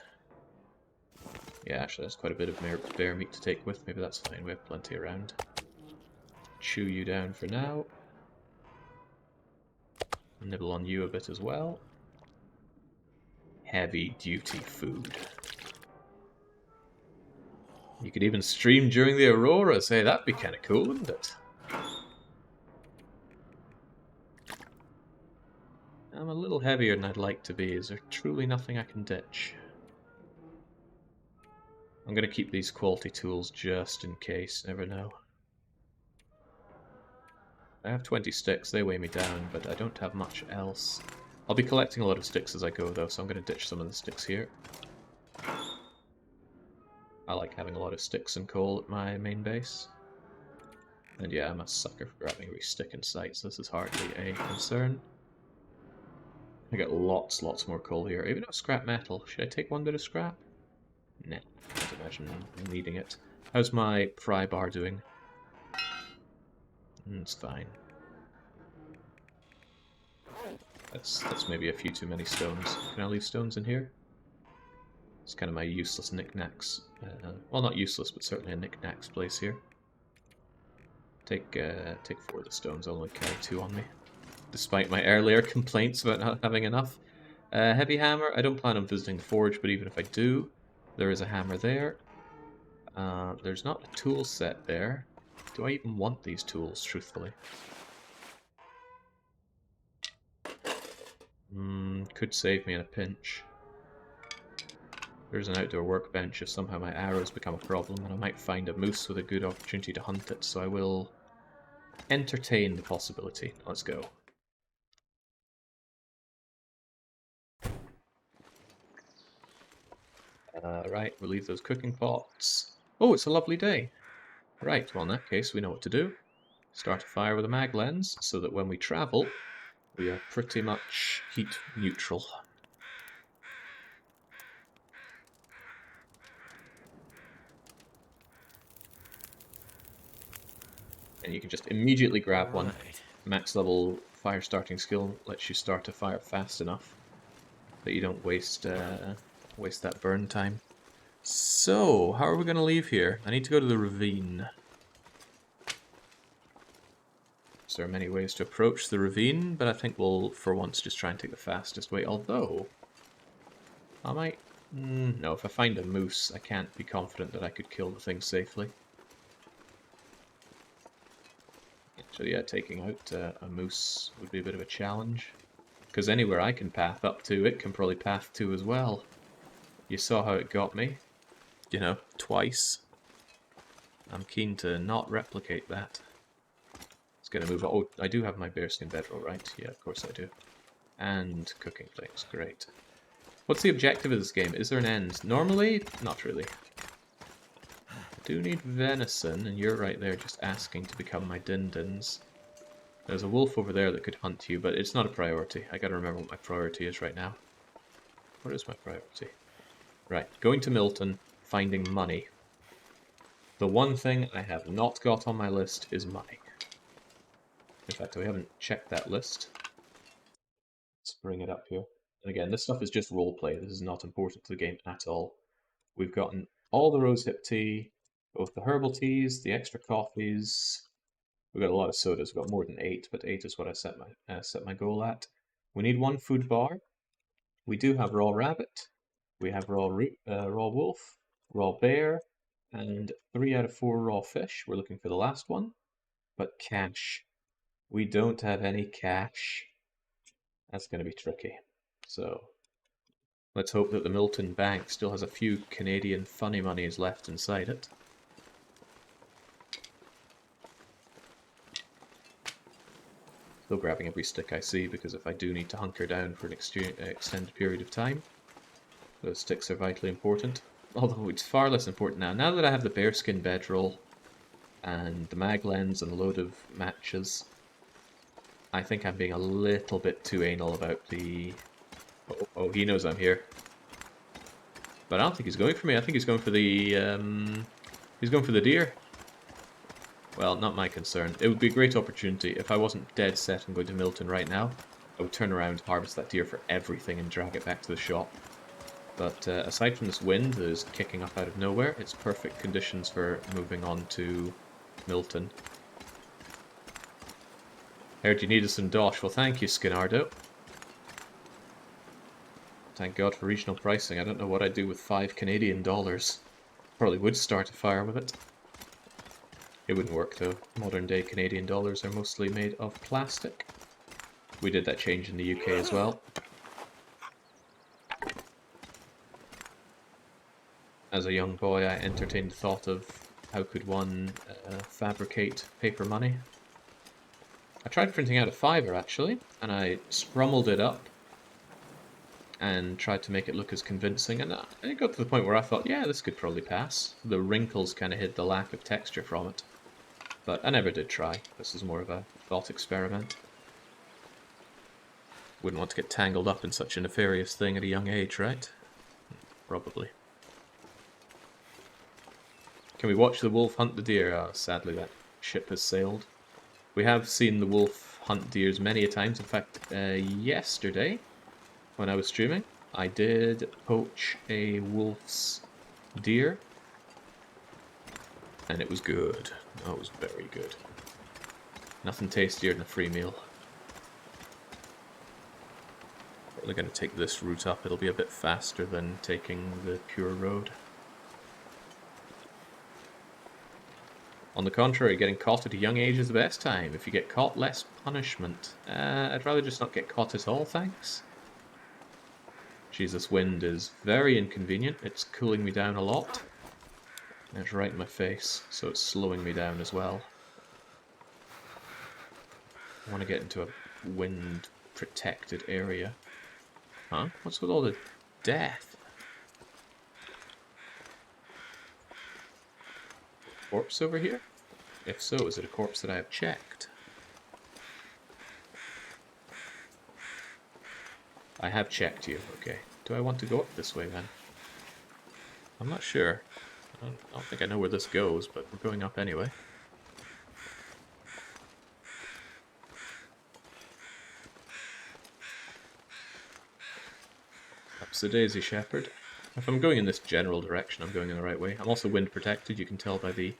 Yeah, actually there's quite a bit of bear meat to take with. Maybe that's fine, we have plenty around. Chew you down for now. Nibble on you a bit as well. Heavy duty food. You could even stream during the auroras. Hey, that'd be kind of cool, wouldn't it? I'm a little heavier than I'd like to be. Is there truly nothing I can ditch? I'm going to keep these quality tools just in case. Never know. I have 20 sticks. They weigh me down, but I don't have much else. I'll be collecting a lot of sticks as I go, though, so I'm going to ditch some of the sticks here. I like having a lot of sticks and coal at my main base. And yeah, I'm a sucker for grabbing every stick in sight, so this is hardly a concern. I got lots more coal here. Even though scrap metal. Should I take 1 bit of scrap? Nah, I can't imagine needing it. How's my pry bar doing? It's fine. That's maybe a few too many stones. Can I leave stones in here? It's kind of my useless knickknacks. Well, not useless, but certainly a knickknacks place here. Take 4 of the stones. I'll only carry 2 on me, despite my earlier complaints about not having enough. Heavy hammer. I don't plan on visiting the forge, but even if I do, there is a hammer there. There's not a tool set there. Do I even want these tools, truthfully? Could save me in a pinch. There's an outdoor workbench if somehow my arrows become a problem, and I might find a moose with a good opportunity to hunt it, so I will entertain the possibility. Let's go. Right, we'll leave those cooking pots. Oh, it's a lovely day. Right, well in that case we know what to do. Start a fire with a mag lens so that when we travel, we are pretty much heat neutral. And you can just immediately grab one. Right. Max level fire starting skill lets you start a fire fast enough that you don't waste that burn time. So, how are we going to leave here? I need to go to the ravine. So there are many ways to approach the ravine, but I think we'll, for once, just try and take the fastest way. Although, I might... no, if I find a moose, I can't be confident that I could kill the thing safely. So yeah, taking out a moose would be a bit of a challenge. Because anywhere I can path up to, it can probably path to as well. You saw how it got me. You know, twice. I'm keen to not replicate that. It's gonna move on. Oh, I do have my bearskin bedroll, right? Yeah, of course I do. And cooking things, great. What's the objective of this game? Is there an end? Normally, not really. I do need venison, and you're right there just asking to become my din-dins. There's a wolf over there that could hunt you, but it's not a priority. I gotta remember what my priority is right now. What is my priority? Right, going to Milton, finding money. The one thing I have not got on my list is money. In fact, we haven't checked that list. Let's bring it up here. And again, this stuff is just roleplay. This is not important to the game at all. We've gotten all the rosehip tea, both the herbal teas, the extra coffees. We've got a lot of sodas. We've got more than 8, but 8 is what I set my goal at. We need 1 food bar. We do have raw rabbit. We have raw wolf, raw bear, and 3 out of 4 raw fish. We're looking for the last one. But cash. We don't have any cash. That's going to be tricky. So let's hope that the Milton Bank still has a few Canadian funny monies left inside it. Still grabbing every stick I see, because if I do need to hunker down for an extended period of time, those sticks are vitally important. Although it's far less important now. Now that I have the bearskin bedroll and the mag lens and a load of matches, I think I'm being a little bit too anal about the... Oh, he knows I'm here. But I don't think he's going for me. I think he's going for the... he's going for the deer. Well, not my concern. It would be a great opportunity. If I wasn't dead set on going to Milton right now, I would turn around, harvest that deer for everything and drag it back to the shop. But aside from this wind that is kicking up out of nowhere, it's perfect conditions for moving on to Milton. Heard you needed some dosh. Well, thank you, Skinardo. Thank God for regional pricing. I don't know what I'd do with $5 Canadian. Probably would start a fire with it. It wouldn't work though. Modern day Canadian dollars are mostly made of plastic. We did that change in the UK as well. As a young boy, I entertained the thought of how could one fabricate paper money. I tried printing out a fiver actually, and I scrumbled it up and tried to make it look as convincing, and it got to the point where I thought, yeah, this could probably pass. The wrinkles kind of hid the lack of texture from it. But I never did try. This is more of a thought experiment. Wouldn't want to get tangled up in such a nefarious thing at a young age, right? Probably. Can we watch the wolf hunt the deer? Oh, sadly that ship has sailed. We have seen the wolf hunt deers many a times. In fact, yesterday, when I was streaming, I did poach a wolf's deer. And it was good. Oh, it was very good. Nothing tastier than a free meal. We're going to take this route up. It'll be a bit faster than taking the pure road. On the contrary, getting caught at a young age is the best time. If you get caught, less punishment. I'd rather just not get caught at all, thanks. Jeez, this wind is very inconvenient. It's cooling me down a lot. And it's right in my face, so it's slowing me down as well. I want to get into a wind-protected area. Huh? What's with all the death? corpse over here? If so, is it a corpse that I have checked? I have checked you, okay. Do I want to go up this way then? I'm not sure. I don't think I know where this goes, but we're going up anyway. Up's the daisy, Shepard. If I'm going in this general direction, I'm going in the right way. I'm also wind protected, you can tell by the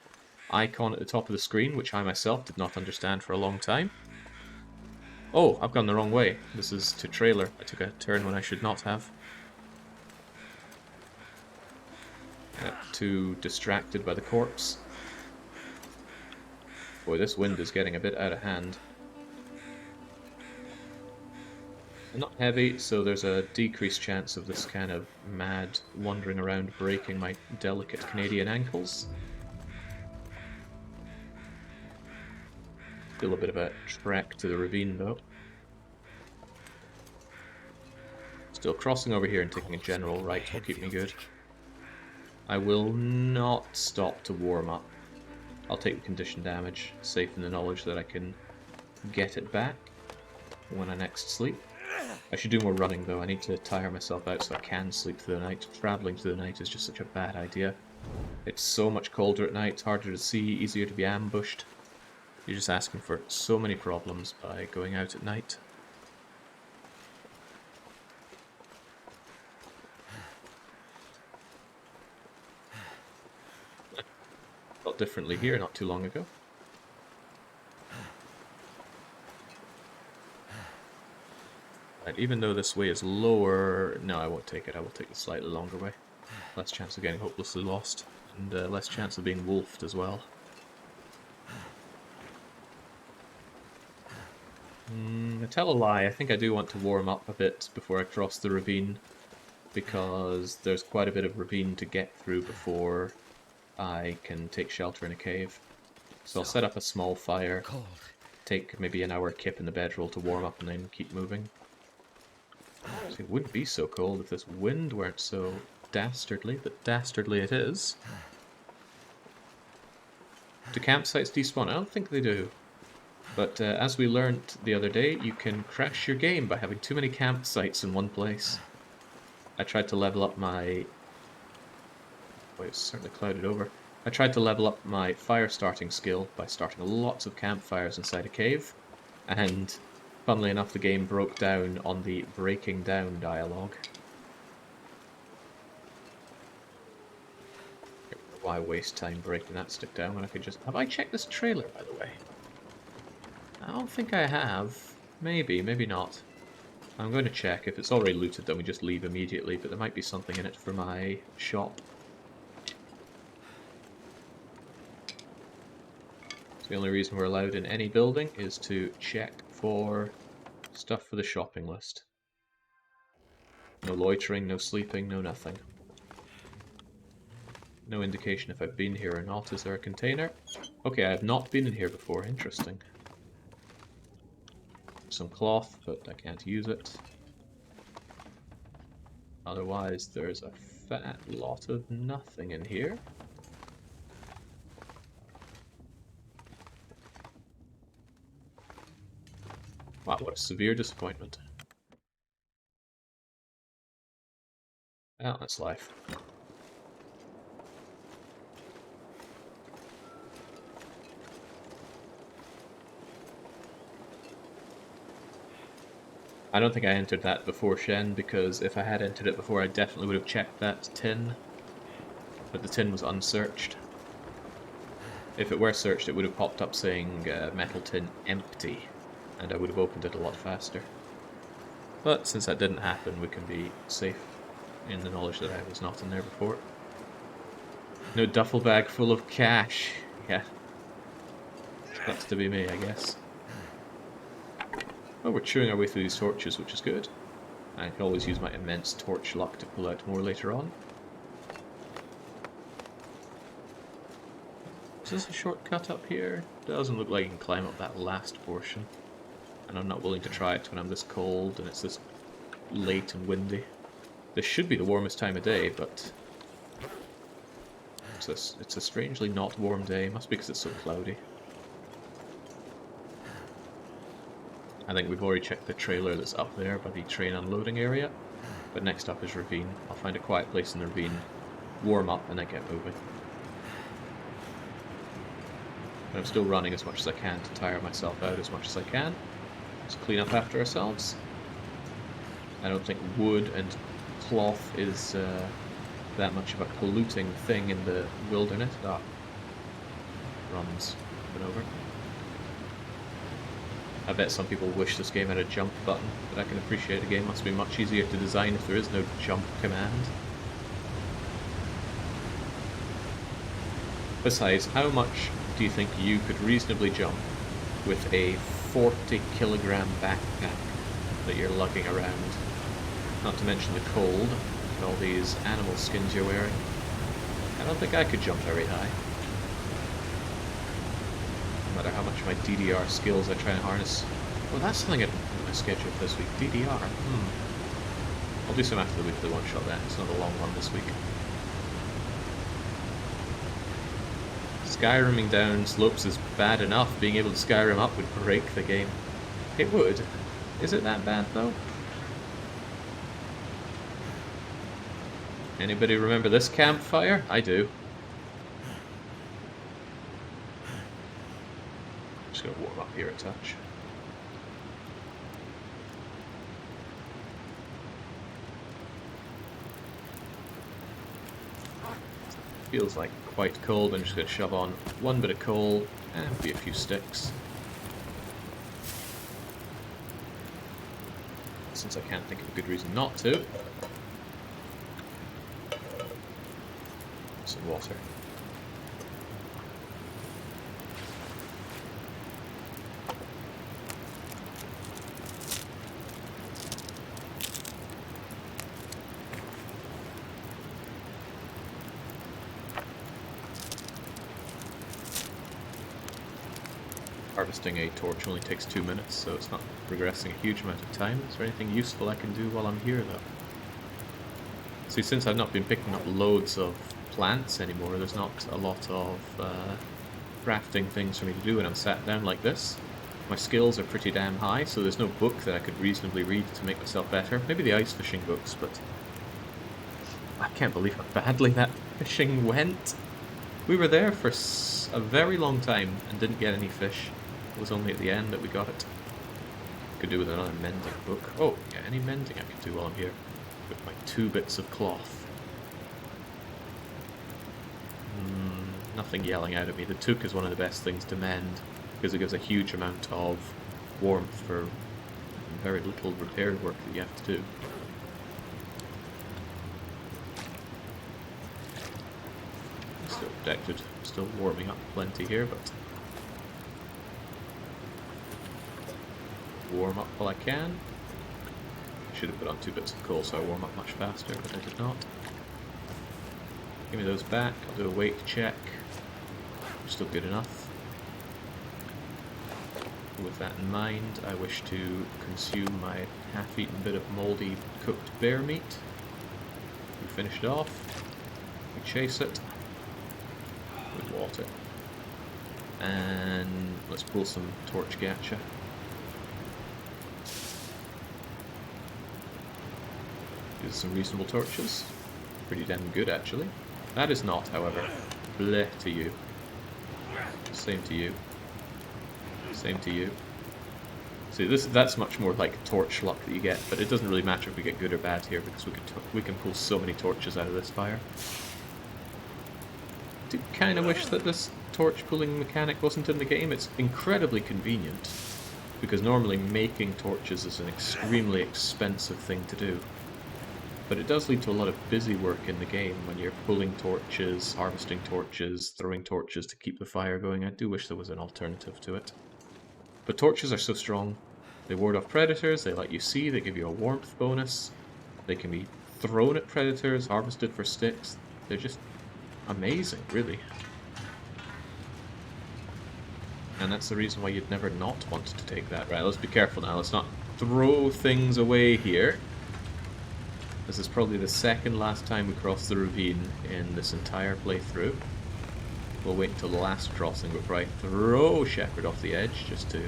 icon at the top of the screen, which I myself did not understand for a long time. Oh, I've gone the wrong way. This is to trailer. I took a turn when I should not have. Got too distracted by the corpse. Boy, this wind is getting a bit out of hand. Not heavy, so there's a decreased chance of this kind of mad wandering around breaking my delicate Canadian ankles. Still a bit of a trek to the ravine, though. Still crossing over here and taking a general right will keep me good. I will not stop to warm up. I'll take the condition damage, safe in the knowledge that I can get it back when I next sleep. I should do more running though, I need to tire myself out so I can sleep through the night. Travelling through the night is just such a bad idea. It's so much colder at night, it's harder to see, easier to be ambushed. You're just asking for so many problems by going out at night. Felt differently here not too long ago. Right, even though this way is lower... No, I won't take it. I will take the slightly longer way. Less chance of getting hopelessly lost, and less chance of being wolfed as well. I tell a lie, I think I do want to warm up a bit before I cross the ravine, because there's quite a bit of ravine to get through before I can take shelter in a cave. So I'll set up a small fire, take maybe an hour kip in the bedroll to warm up and then keep moving. It wouldn't be so cold if this wind weren't so dastardly, but dastardly it is. Do campsites despawn? I don't think they do. But as we learnt the other day, you can crash your game by having too many campsites in one place. I tried to level up my... Boy, it's certainly clouded over. I tried to level up my fire starting skill by starting lots of campfires inside a cave, and funnily enough the game broke down on the breaking down dialogue. Why waste time breaking that stick down when I could just... Have I checked this trailer, by the way? I don't think I have. Maybe, maybe not. I'm going to check. If it's already looted, then we just leave immediately, but there might be something in it for my shop. The only reason we're allowed in any building is to check for stuff for the shopping list. No loitering, no sleeping, no nothing. No indication if I've been here or not. Is there a container? Okay, I have not been in here before. Interesting. Some cloth, but I can't use it. Otherwise, there's a fat lot of nothing in here. Wow, what a severe disappointment. Well, that's life. I don't think I entered that before Shen, because if I had entered it before, I definitely would have checked that tin. But the tin was unsearched. If it were searched, it would have popped up saying metal tin empty, and I would have opened it a lot faster. But since that didn't happen, we can be safe in the knowledge that I was not in there before. No duffel bag full of cash. Yeah. That's to be me, I guess. Well, we're chewing our way through these torches, which is good. I can always use my immense torch luck to pull out more later on. Is this a shortcut up here? Doesn't look like you can climb up that last portion. And I'm not willing to try it when I'm this cold and it's this late and windy. This should be the warmest time of day, but It's a strangely not warm day. Must be because it's so cloudy. I think we've already checked the trailer that's up there by the train unloading area. But next up is ravine. I'll find a quiet place in the ravine, warm up, and then get moving. But I'm still running as much as I can to tire myself out as much as I can. Just clean up after ourselves. I don't think wood and cloth is that much of a polluting thing in the wilderness. Ah, runs coming over. I bet some people wish this game had a jump button, but I can appreciate a game must be much easier to design if there is no jump command. Besides, how much do you think you could reasonably jump with a 40-kilogram backpack that you're lugging around? Not to mention the cold and all these animal skins you're wearing. I don't think I could jump very high. No matter how much of my DDR skills I try and harness. Well, that's something I didn't put in my schedule for this week. DDR. I'll do some after the weekly one-shot then. It's not a long one this week. Skyrimming down slopes is bad enough. Being able to Skyrim up would break the game. It would. Is it that bad, though? Anybody remember this campfire? I do. Just gonna warm up here a touch. Feels like quite cold. I'm just gonna shove on one bit of coal and maybe a few sticks. Since I can't think of a good reason not to. Some water. Harvesting a torch only takes 2 minutes, so it's not progressing a huge amount of time. Is there anything useful I can do while I'm here, though? See, since I've not been picking up loads of plants anymore, there's not a lot of crafting things for me to do when I'm sat down like this. My skills are pretty damn high, so there's no book that I could reasonably read to make myself better. Maybe the ice fishing books, but I can't believe how badly that fishing went. We were there for a very long time and didn't get any fish. It was only at the end that we got it. Could do with another mending book. Oh, yeah, any mending I can do while I'm here. With my 2 bits of cloth. Nothing yelling out at me. The took is one of the best things to mend because it gives a huge amount of warmth for very little repair work that you have to do. Still protected. Still warming up plenty here, but warm up while I can. Should have put on 2 bits of coal so I warm up much faster, but I did not. Give me those back. I'll do a weight check. Still good enough. With that in mind, I wish to consume my half-eaten bit of mouldy cooked bear meat. We finish it off. We chase it with water. And let's pull some torch gacha. These are some reasonable torches. Pretty damn good, actually. That is not, however. Bleh to you. Same to you. Same to you. See, that's much more like torch luck that you get, but it doesn't really matter if we get good or bad here because we can pull so many torches out of this fire. I do kind of wish that this torch pulling mechanic wasn't in the game. It's incredibly convenient because normally making torches is an extremely expensive thing to do. But it does lead to a lot of busy work in the game when you're pulling torches, harvesting torches, throwing torches to keep the fire going. I do wish there was an alternative to it. But torches are so strong. They ward off predators, they let you see, they give you a warmth bonus. They can be thrown at predators, harvested for sticks. They're just amazing, really. And that's the reason why you'd never not want to take that. Right, let's be careful now. Let's not throw things away here This is probably the second last time we cross the ravine in this entire playthrough. We'll wait until the last crossing before I throw Shepard off the edge, just to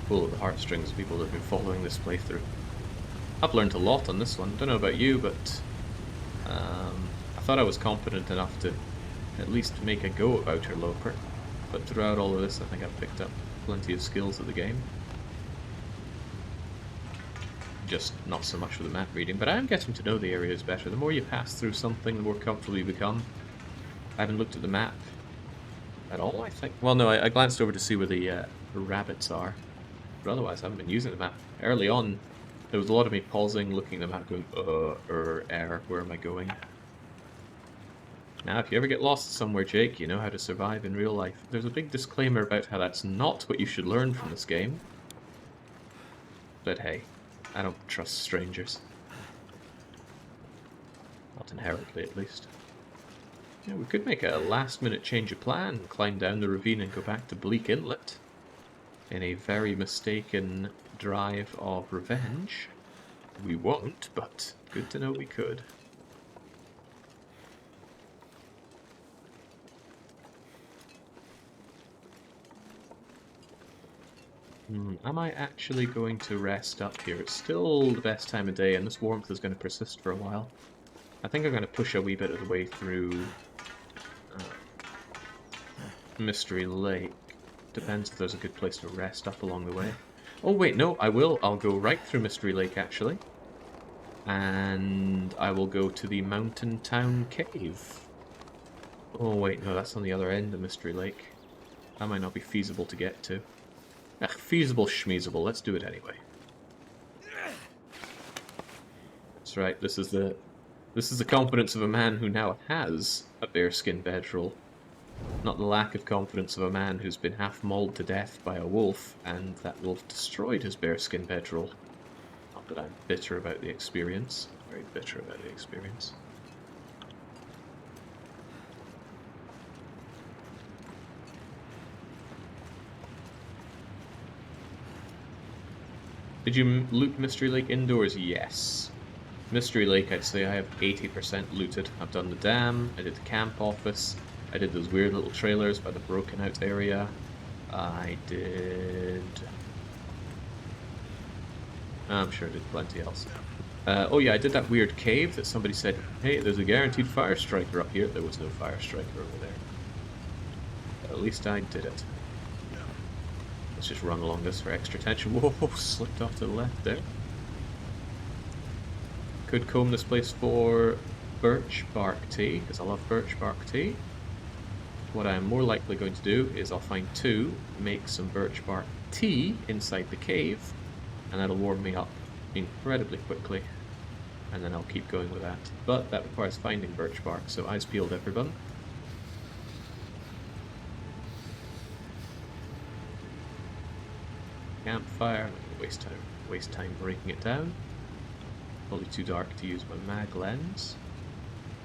pull at the heartstrings of people that have been following this playthrough. I've learned a lot on this one. Don't know about you, but I thought I was confident enough to at least make a go of Outerloper. But throughout all of this, I think I've picked up plenty of skills at the game. Just not so much with the map reading, but I am getting to know the areas better. The more you pass through something, the more comfortable you become. I haven't looked at the map at all, I think. Well, no, I glanced over to see where the rabbits are, but otherwise I haven't been using the map. Early on, there was a lot of me pausing, looking at the map, going, error, where am I going? Now, if you ever get lost somewhere, Jake, you know how to survive in real life. There's a big disclaimer about how that's not what you should learn from this game. But hey, I don't trust strangers. Not inherently, at least. Yeah, we could make a last-minute change of plan, climb down the ravine and go back to Bleak Inlet in a very mistaken drive of revenge. We won't, but good to know we could. Am I actually going to rest up here? It's still the best time of day, and this warmth is going to persist for a while. I think I'm going to push a wee bit of the way through Mystery Lake. Depends if there's a good place to rest up along the way. Oh wait, no, I will. I'll go right through Mystery Lake, actually. And I will go to the Mountain Town Cave. Oh wait, no, that's on the other end of Mystery Lake. That might not be feasible to get to. Feasible schmeasable, let's do it anyway. That's right, this is the confidence of a man who now has a bearskin bedroll. Not the lack of confidence of a man who's been half mauled to death by a wolf, and that wolf destroyed his bearskin bedroll. Not that I'm bitter about the experience. Very bitter about the experience. Did you loot Mystery Lake indoors? Yes. Mystery Lake, I'd say I have 80% looted. I've done the dam, I did the camp office, I did those weird little trailers by the broken out area. I did... I'm sure I did plenty else. Oh yeah, I did that weird cave that somebody said, hey, there's a guaranteed fire striker up here. There was no fire striker over there. But at least I did it. Let's just run along this for extra tension. Whoa, slipped off to the left there. Could comb this place for birch bark tea, because I love birch bark tea. What I'm more likely going to do is I'll find two, make some birch bark tea inside the cave, and that'll warm me up incredibly quickly, and then I'll keep going with that. But that requires finding birch bark, so eyes peeled, everyone. Campfire, I'm not going to waste time breaking it down. Probably too dark to use my mag lens.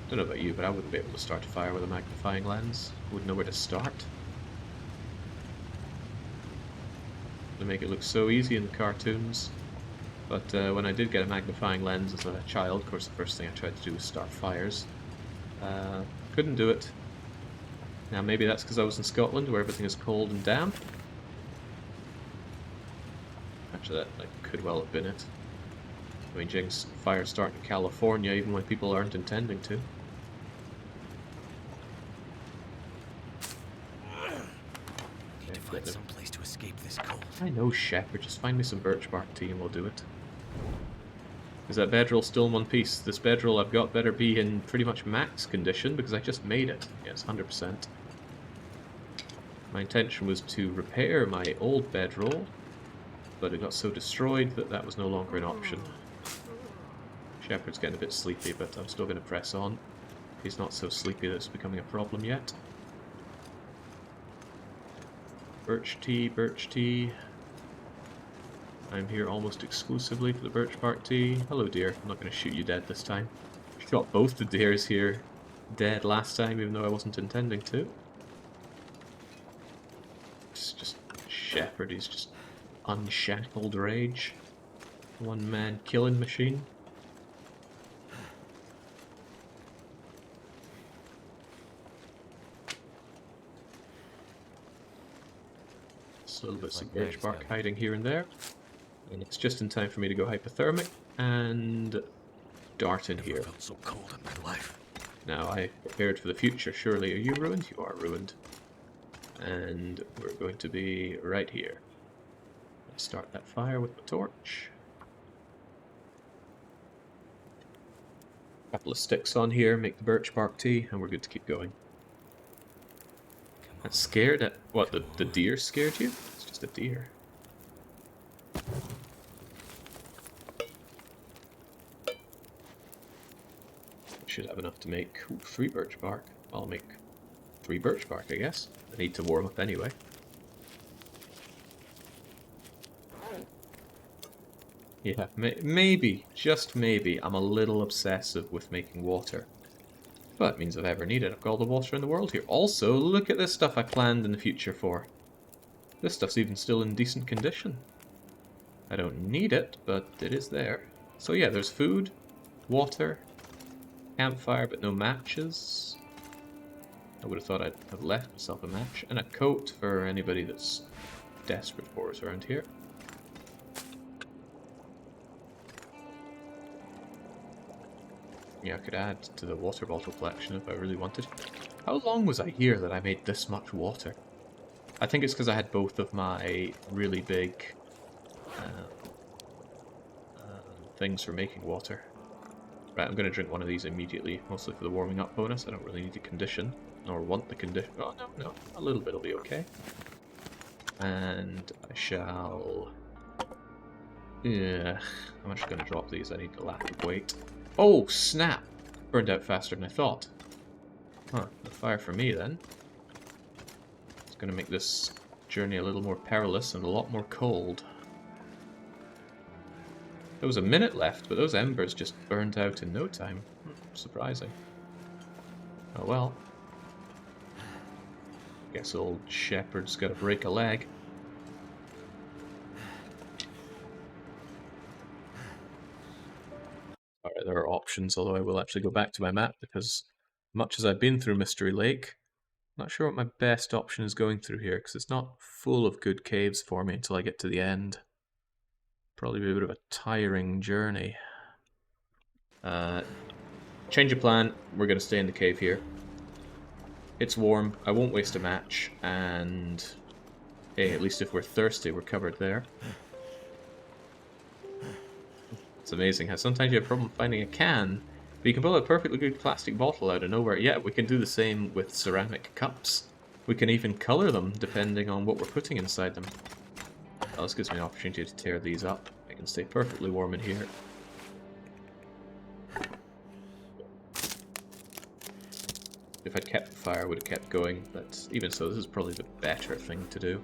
Don't know about you, but I wouldn't be able to start a fire with a magnifying lens. Wouldn't know where to start. They make it look so easy in the cartoons. But when I did get a magnifying lens as a child, of course the first thing I tried to do was start fires. Couldn't do it. Now maybe that's because I was in Scotland where everything is cold and damp. Actually, that could well have been it. I mean, Jing's fires start in California even when people aren't intending to. Need to find some place to escape this cold. I know, Shepard. Just find me some birch bark tea and we'll do it. Is that bedroll still in one piece? This bedroll I've got better be in pretty much max condition because I just made it. Yes, 100%. My intention was to repair my old bedroll, but it got so destroyed that that was no longer an option. Shepard's getting a bit sleepy, but I'm still going to press on. He's not so sleepy that it's becoming a problem yet. Birch tea, birch tea. I'm here almost exclusively for the birch bark tea. Hello, deer. I'm not going to shoot you dead this time. Shot both the deers here dead last time, even though I wasn't intending to. It's just Shepard, he's just unshackled rage. One-man killing machine. Little bits of birch bark hiding here and there. And it's just in time for me to go hypothermic and dart in here. Never felt so cold in my life. Now I prepared for the future. Surely, are you ruined? You are ruined. And we're going to be right here. Let's start that fire with the torch. Couple of sticks on here, make the birch bark tea, and we're good to keep going. I'm scared at what, the deer scared you? It's just a deer. Should have enough to make 3 birch bark. I'll make 3 birch bark, I guess. I need to warm up anyway. Yeah, maybe, just maybe, I'm a little obsessive with making water. But it means if I ever need it, I've got all the water in the world here. Also, look at this stuff I planned in the future for. This stuff's even still in decent condition. I don't need it, but it is there. So yeah, there's food, water, campfire, but no matches. I would have thought I'd have left myself a match. And a coat for anybody that's desperate for us around here. Yeah, I could add to the water bottle collection if I really wanted. How long was I here that I made this much water? I think it's because I had both of my really big things for making water. Right, I'm going to drink one of these immediately, mostly for the warming up bonus. I don't really need the condition, nor want the condition. Oh, no, a little bit will be okay. And I shall... Yeah, I'm actually going to drop these. I need a lack of weight. Oh, snap! Burned out faster than I thought. Huh, no fire for me then. It's going to make this journey a little more perilous and a lot more cold. There was a minute left, but those embers just burned out in no time. Surprising. Oh well. Guess old Shepard's got to break a leg. Alright, there are options, although I will actually go back to my map, because much as I've been through Mystery Lake, I'm not sure what my best option is going through here, because it's not full of good caves for me until I get to the end. Probably be a bit of a tiring journey. Change of plan, we're going to stay in the cave here. It's warm, I won't waste a match, and hey, at least if we're thirsty, we're covered there. It's amazing how sometimes you have a problem finding a can, but you can pull a perfectly good plastic bottle out of nowhere. Yeah, we can do the same with ceramic cups. We can even colour them depending on what we're putting inside them. Well, this gives me an opportunity to tear these up. I can stay perfectly warm in here. If I'd kept the fire, I would have kept going, but even so, this is probably the better thing to do.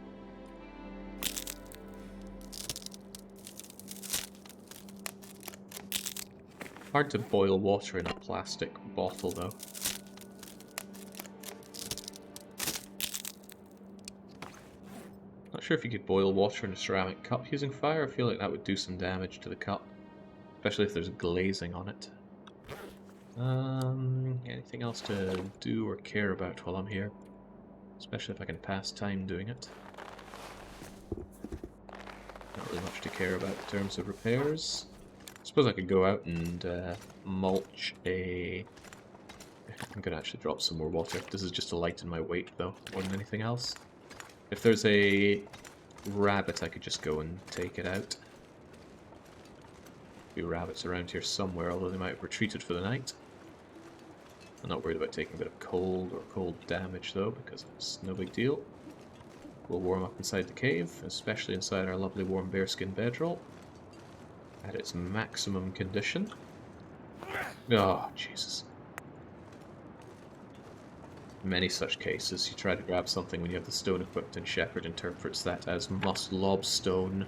Hard to boil water in a plastic bottle, though. Not sure if you could boil water in a ceramic cup using fire. I feel like that would do some damage to the cup, especially if there's glazing on it. Anything else to do or care about while I'm here? Especially if I can pass time doing it. Not really much to care about in terms of repairs. I suppose I could go out and mulch a... I'm going to actually drop some more water. This is just to lighten my weight, though, more than anything else. If there's a rabbit, I could just go and take it out. A few rabbits around here somewhere, although they might have retreated for the night. I'm not worried about taking a bit of cold or cold damage, though, because it's no big deal. We'll warm up inside the cave, especially inside our lovely warm bearskin bedroll. At its maximum condition. Oh, Jesus. In many such cases, you try to grab something when you have the stone equipped, and Shepard interprets that as must lob stone.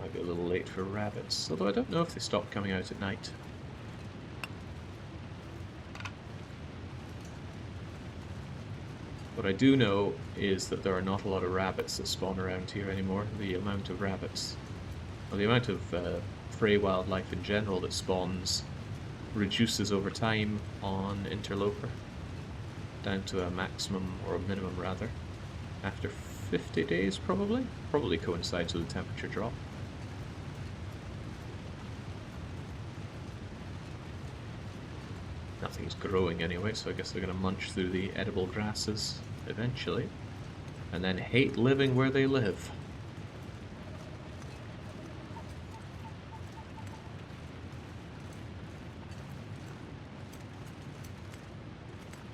Might be a little late for rabbits, although I don't know if they stop coming out at night. What I do know is that there are not a lot of rabbits that spawn around here anymore. The amount of rabbits, well, the amount of prey wildlife in general that spawns reduces over time on Interloper, down to a maximum, or a minimum rather, after 50 days probably. Probably coincides with the temperature drop. Nothing's growing anyway, so I guess they're going to munch through the edible grasses eventually, and then hate living where they live.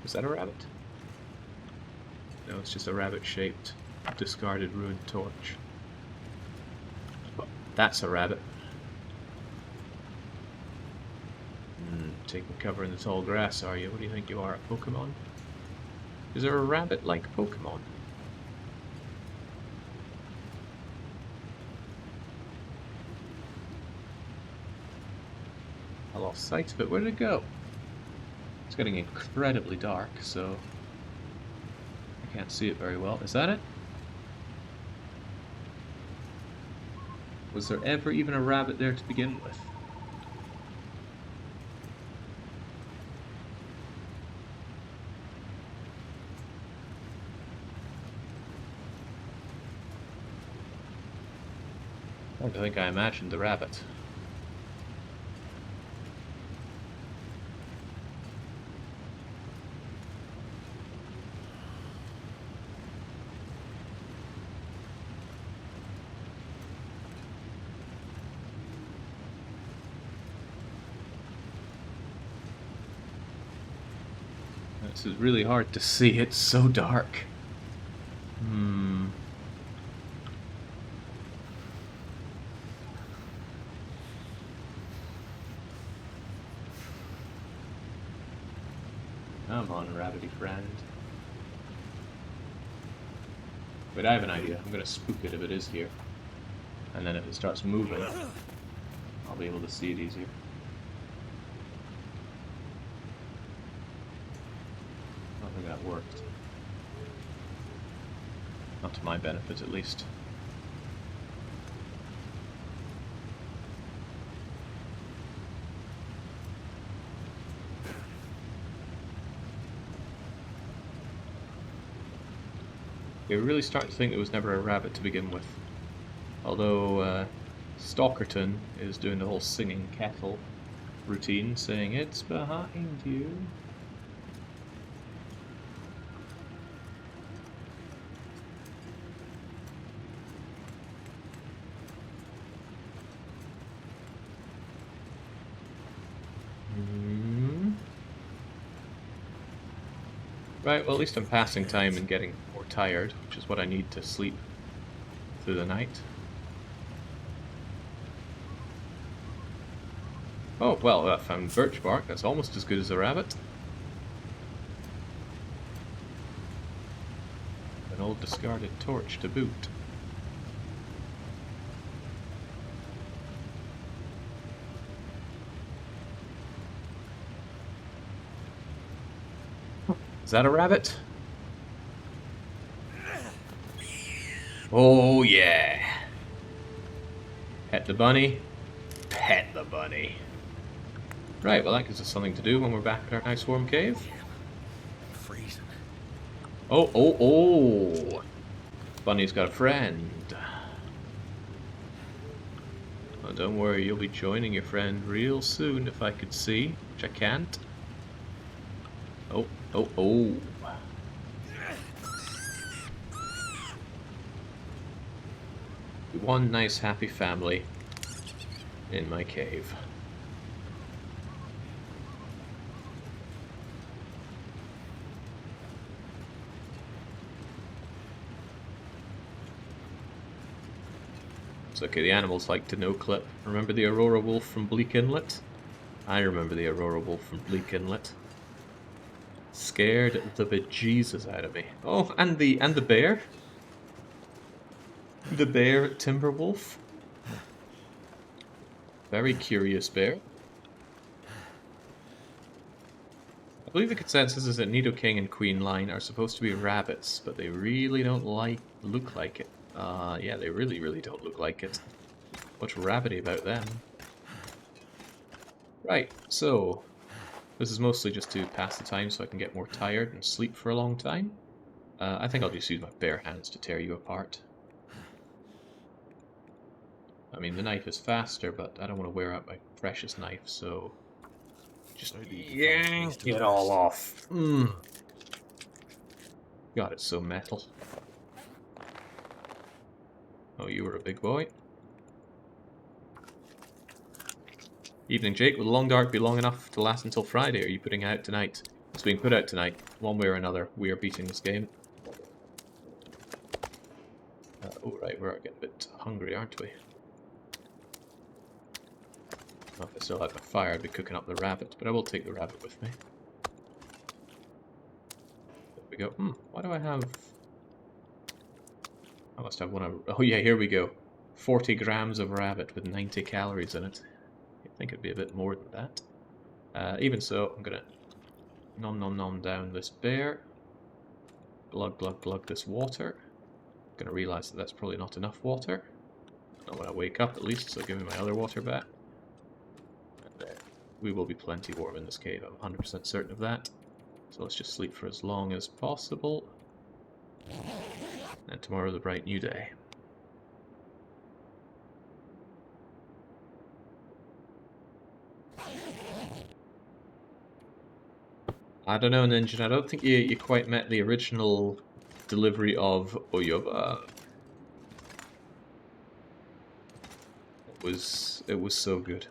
Is that a rabbit? No, it's just a rabbit-shaped, discarded ruined torch. Oh, that's a rabbit. Taking cover in the tall grass, are you? What do you think you are, a Pokemon? Is there a rabbit-like Pokemon? I lost sight of it. Where did it go? It's getting incredibly dark, so I can't see it very well. Is that it? Was there ever even a rabbit there to begin with? I don't think I imagined the rabbit. This is really hard to see, it's so dark. Come on, rabbity friend. Wait, I have an idea. I'm gonna spook it if it is here. And then if it starts moving, I'll be able to see it easier. I don't think that worked. Not to my benefit, at least. You're really starting to think there was never a rabbit to begin with. Although, Stalkerton is doing the whole singing kettle routine, saying, "It's behind you." Right, well at least I'm passing time and getting more tired, which is what I need to sleep through the night. Oh, well, I found birch bark. That's almost as good as a rabbit. An old discarded torch to boot. Is that a rabbit? Oh yeah. Pet the bunny. Pet the bunny. Right, well that gives us something to do when we're back at our nice warm cave. I'm freezing. Oh. Bunny's got a friend. Oh, don't worry, you'll be joining your friend real soon if I could see, which I can't. Oh. One nice happy family in my cave. It's okay, the animals like to know clip. Remember the Aurora Wolf from Bleak Inlet? I remember the Aurora Wolf from Bleak Inlet. Scared the bejesus out of me. Oh, and the bear? The bear Timberwolf? Very curious bear. believe the consensus is that Nidoking and Queen Line are supposed to be rabbits, but they really don't look like it. Yeah, they really don't look like it. What's rabbity about them? Right, so this is mostly just to pass the time so I can get more tired and sleep for a long time. I think I'll just use my bare hands to tear you apart. I mean, the knife is faster, but I don't want to wear out my precious knife, so just yank it all off. God, it's so metal. Oh, you were a big boy. Evening, Jake. Will the long dark be long enough to last until Friday? Are you putting it out tonight? It's being put out tonight. One way or another, we are beating this game. Oh, right, we're getting a bit hungry, aren't we? Well, if I still had my fire, I'd be cooking up the rabbit, but I will take the rabbit with me. There we go. Why do I have... I must have one of... Oh yeah, here we go. 40 grams of rabbit with 90 calories in it. I think it'd be a bit more than that. Even so, I'm gonna nom down this bear. Glug this water. I'm gonna realize that that's probably not enough water. Not when I wake up, at least, so give me my other water back. And we will be plenty warm in this cave, I'm 100% certain of that. So let's just sleep for as long as possible. And tomorrow's a bright new day. I don't know, Ninja, I don't think you quite met the original delivery of Oyoba. It was so good.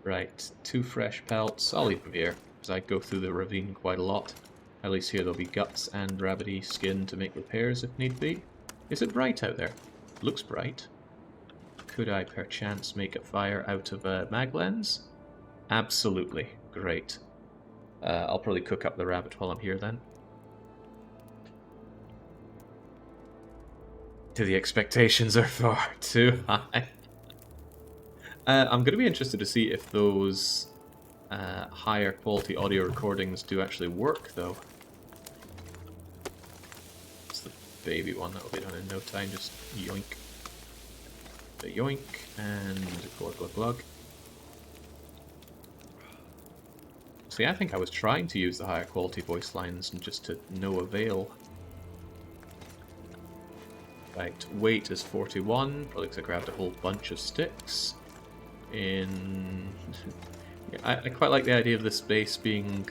Right, 2 fresh pelts. I'll leave them here, because I go through the ravine quite a lot. At least here there'll be guts and rabbity skin to make repairs if need be. Is it bright out there? Looks bright. Could I perchance make a fire out of mag lens? Absolutely. Great. I'll probably cook up the rabbit while I'm here then. The expectations are far too high. I'm going to be interested to see if those higher quality audio recordings do actually work, though. It's the baby one, that'll be done in no time, just yoink. The yoink, and glug. See, I think I was trying to use the higher quality voice lines and just to no avail. Right, weight is 41, probably because I grabbed a whole bunch of sticks. I quite like the idea of this base being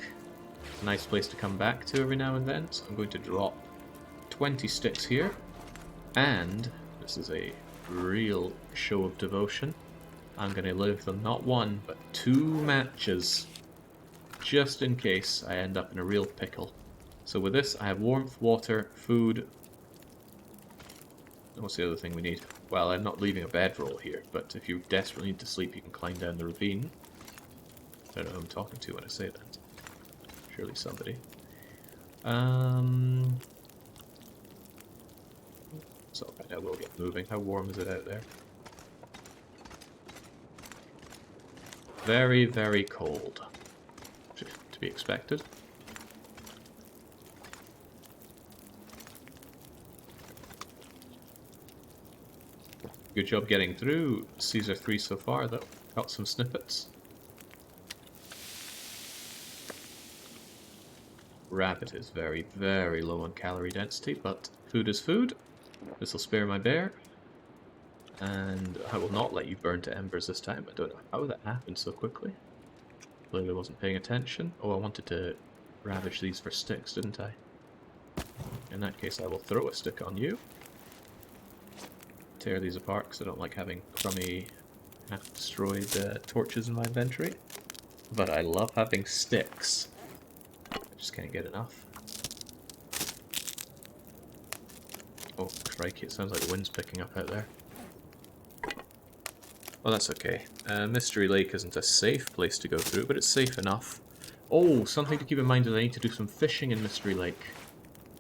a nice place to come back to every now and then, so I'm going to drop 20 sticks here, and this is a real show of devotion. I'm going to leave them not 1, but 2 matches, just in case I end up in a real pickle. So with this, I have warmth, water, food. What's the other thing we need? Well, I'm not leaving a bedroll here, but if you desperately need to sleep, you can climb down the ravine. I don't know who I'm talking to when I say that. Surely somebody. So I will get moving. How warm is it out there? Very, very cold. To be expected. Good job getting through Caesar 3 so far, though. Got some snippets. Rabbit is very, very low on calorie density, but food is food. This will spare my bear. And I will not let you burn to embers this time. I don't know how that happened so quickly. Clearly wasn't paying attention. Oh, I wanted to ravage these for sticks, didn't I? In that case, I will throw a stick on you. Tear these apart because I don't like having crummy, half-destroyed torches in my inventory. But I love having sticks. I just can't get enough. Oh, crikey, it sounds like the wind's picking up out there. Well, that's okay. Mystery Lake isn't a safe place to go through, but it's safe enough. Oh, something to keep in mind is I need to do some fishing in Mystery Lake.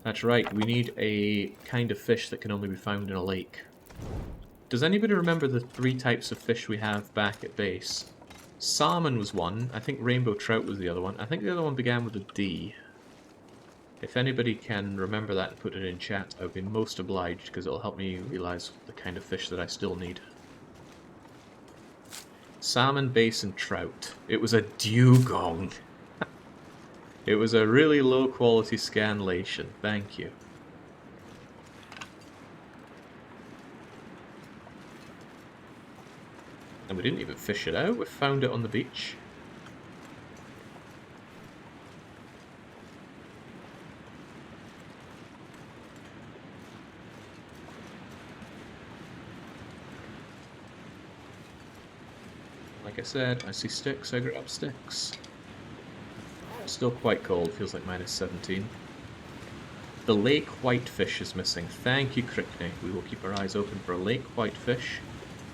That's right, we need a kind of fish that can only be found in a lake. Does anybody remember the 3 types of fish we have back at base? Salmon was one. I think rainbow trout was the other one. I think the other one began with a D. If anybody can remember that and put it in chat, I would be most obliged, because it'll help me realize the kind of fish that I still need. Salmon, bass, and trout. It was a dugong. It was a really low quality scanlation. Thank you. And we didn't even fish it out, we found it on the beach. Like I said, I see sticks, I grab sticks. Still quite cold, feels like -17. The lake whitefish is missing. Thank you, Crickney. We will keep our eyes open for a lake whitefish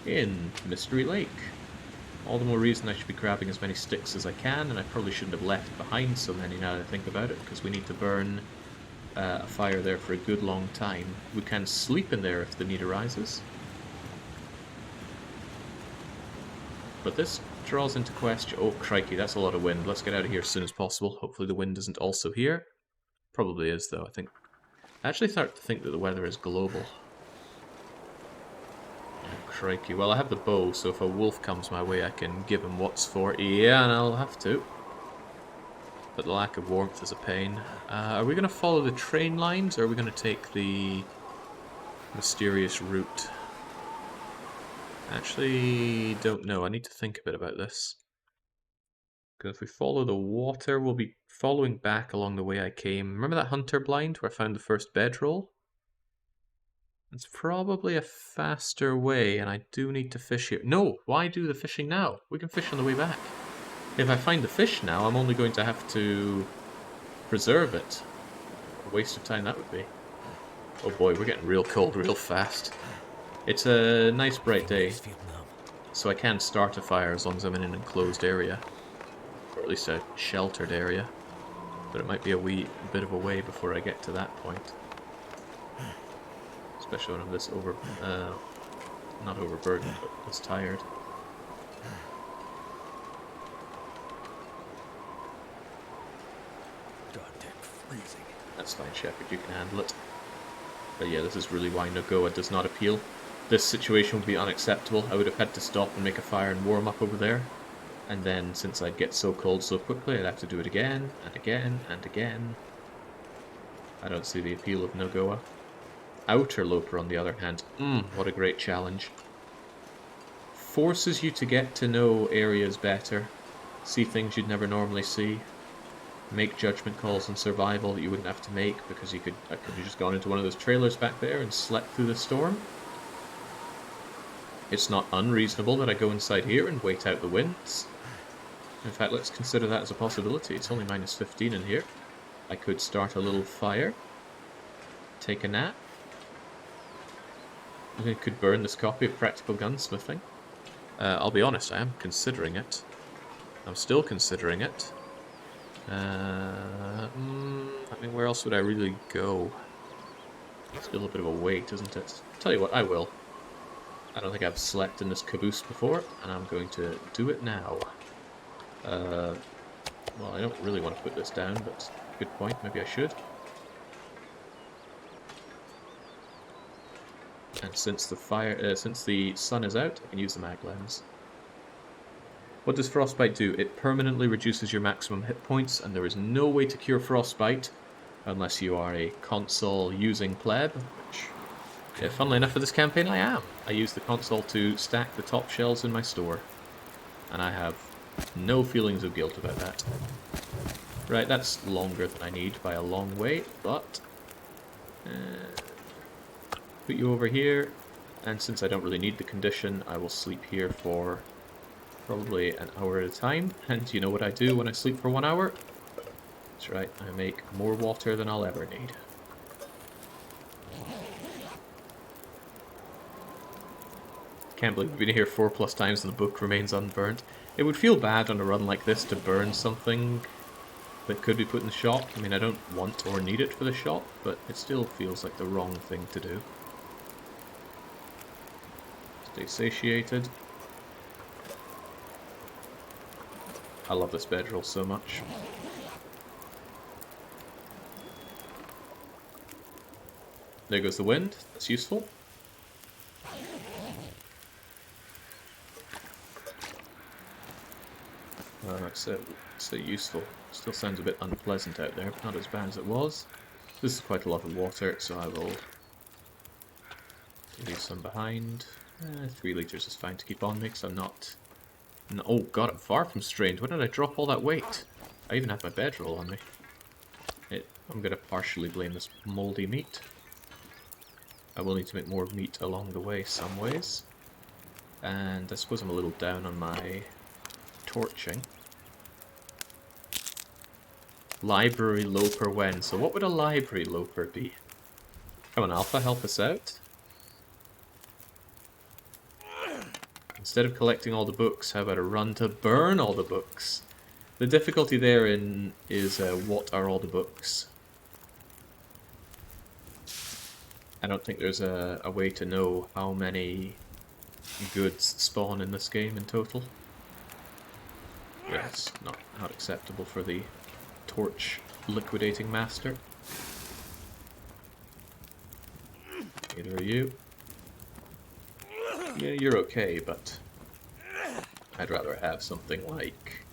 in Mystery Lake. All the more reason I should be grabbing as many sticks as I can, and I probably shouldn't have left behind so many now that I think about it, because we need to burn a fire there for a good long time. We can sleep in there if the need arises. But this draws into question... Oh, crikey, that's a lot of wind. Let's get out of here as soon as possible. Hopefully the wind isn't also here. Probably is, though, I think. I actually start to think that the weather is global. Oh, crikey. Well, I have the bow, so if a wolf comes my way, I can give him what's for. Yeah, and I'll have to. But the lack of warmth is a pain. Are we going to follow the train lines, or are we going to take the mysterious route? Actually, don't know. I need to think a bit about this. Because if we follow the water, we'll be following back along the way I came. Remember that hunter blind where I found the first bedroll? It's probably a faster way, and I do need to fish here. No! Why do the fishing now? We can fish on the way back. If I find the fish now, I'm only going to have to preserve it. What a waste of time that would be. Oh boy, we're getting real cold real fast. It's a nice bright day, so I can start a fire as long as I'm in an enclosed area. Or at least a sheltered area. But it might be a wee bit of a way before I get to that point. Especially when I'm this not overburdened, but this tired. Goddamn freezing. That's fine, Shepard, you can handle it. But yeah, this is really why Nogoa does not appeal. This situation would be unacceptable. I would have had to stop and make a fire and warm up over there. And then, since I'd get so cold so quickly, I'd have to do it again, and again, and again. I don't see the appeal of Nogoa. Outerloper, on the other hand, what a great challenge. Forces you to get to know areas better, see things you'd never normally see, make judgment calls on survival that you wouldn't have to make because I could have just gone into one of those trailers back there and slept through the storm. It's not unreasonable that I go inside here and wait out the winds. In fact, let's consider that as a possibility. It's only -15 in here. I could start a little fire, take a nap. I could burn this copy of Practical Gunsmithing. I'll be honest, I am considering it. I'm still considering it. I mean, where else would I really go? It's still a bit of a wait, isn't it? Tell you what, I will. I don't think I've slept in this caboose before, and I'm going to do it now. Well, I don't really want to put this down, but good point, maybe I should. And since the sun is out, I can use the mag lens. What does frostbite do? It permanently reduces your maximum hit points, and there is no way to cure frostbite unless you are a console using pleb, which, yeah, funnily enough for this campaign I am. I use the console to stack the top shelves in my store, and I have no feelings of guilt about that. Right, that's longer than I need by a long way, but put you over here, and since I don't really need the condition, I will sleep here for probably an hour at a time. And you know what I do when I sleep for 1 hour? That's right, I make more water than I'll ever need. Can't believe we've been here 4+ times and the book remains unburnt. It would feel bad on a run like this to burn something that could be put in the shop. I mean, I don't want or need it for the shop, but it still feels like the wrong thing to do. Stay satiated. I love this bedroll so much. There goes the wind. That's useful. So useful. Still sounds a bit unpleasant out there, but not as bad as it was. This is quite a lot of water, so I will leave some behind. 3 litres is fine to keep on me, because I'm not... No, oh god, I'm far from strained. Where did I drop all that weight? I even have my bedroll on me. I'm going to partially blame this mouldy meat. I will need to make more meat along the way some ways. And I suppose I'm a little down on my torching. Library Loper when? So what would a Library Loper be? Come on, Alpha, help us out. Instead of collecting all the books, how about a run to burn all the books? The difficulty therein is what are all the books? I don't think there's a way to know how many goods spawn in this game in total. Yeah, it's not acceptable for the torch liquidating master. Neither are you. Yeah, you're okay, but I'd rather have something like...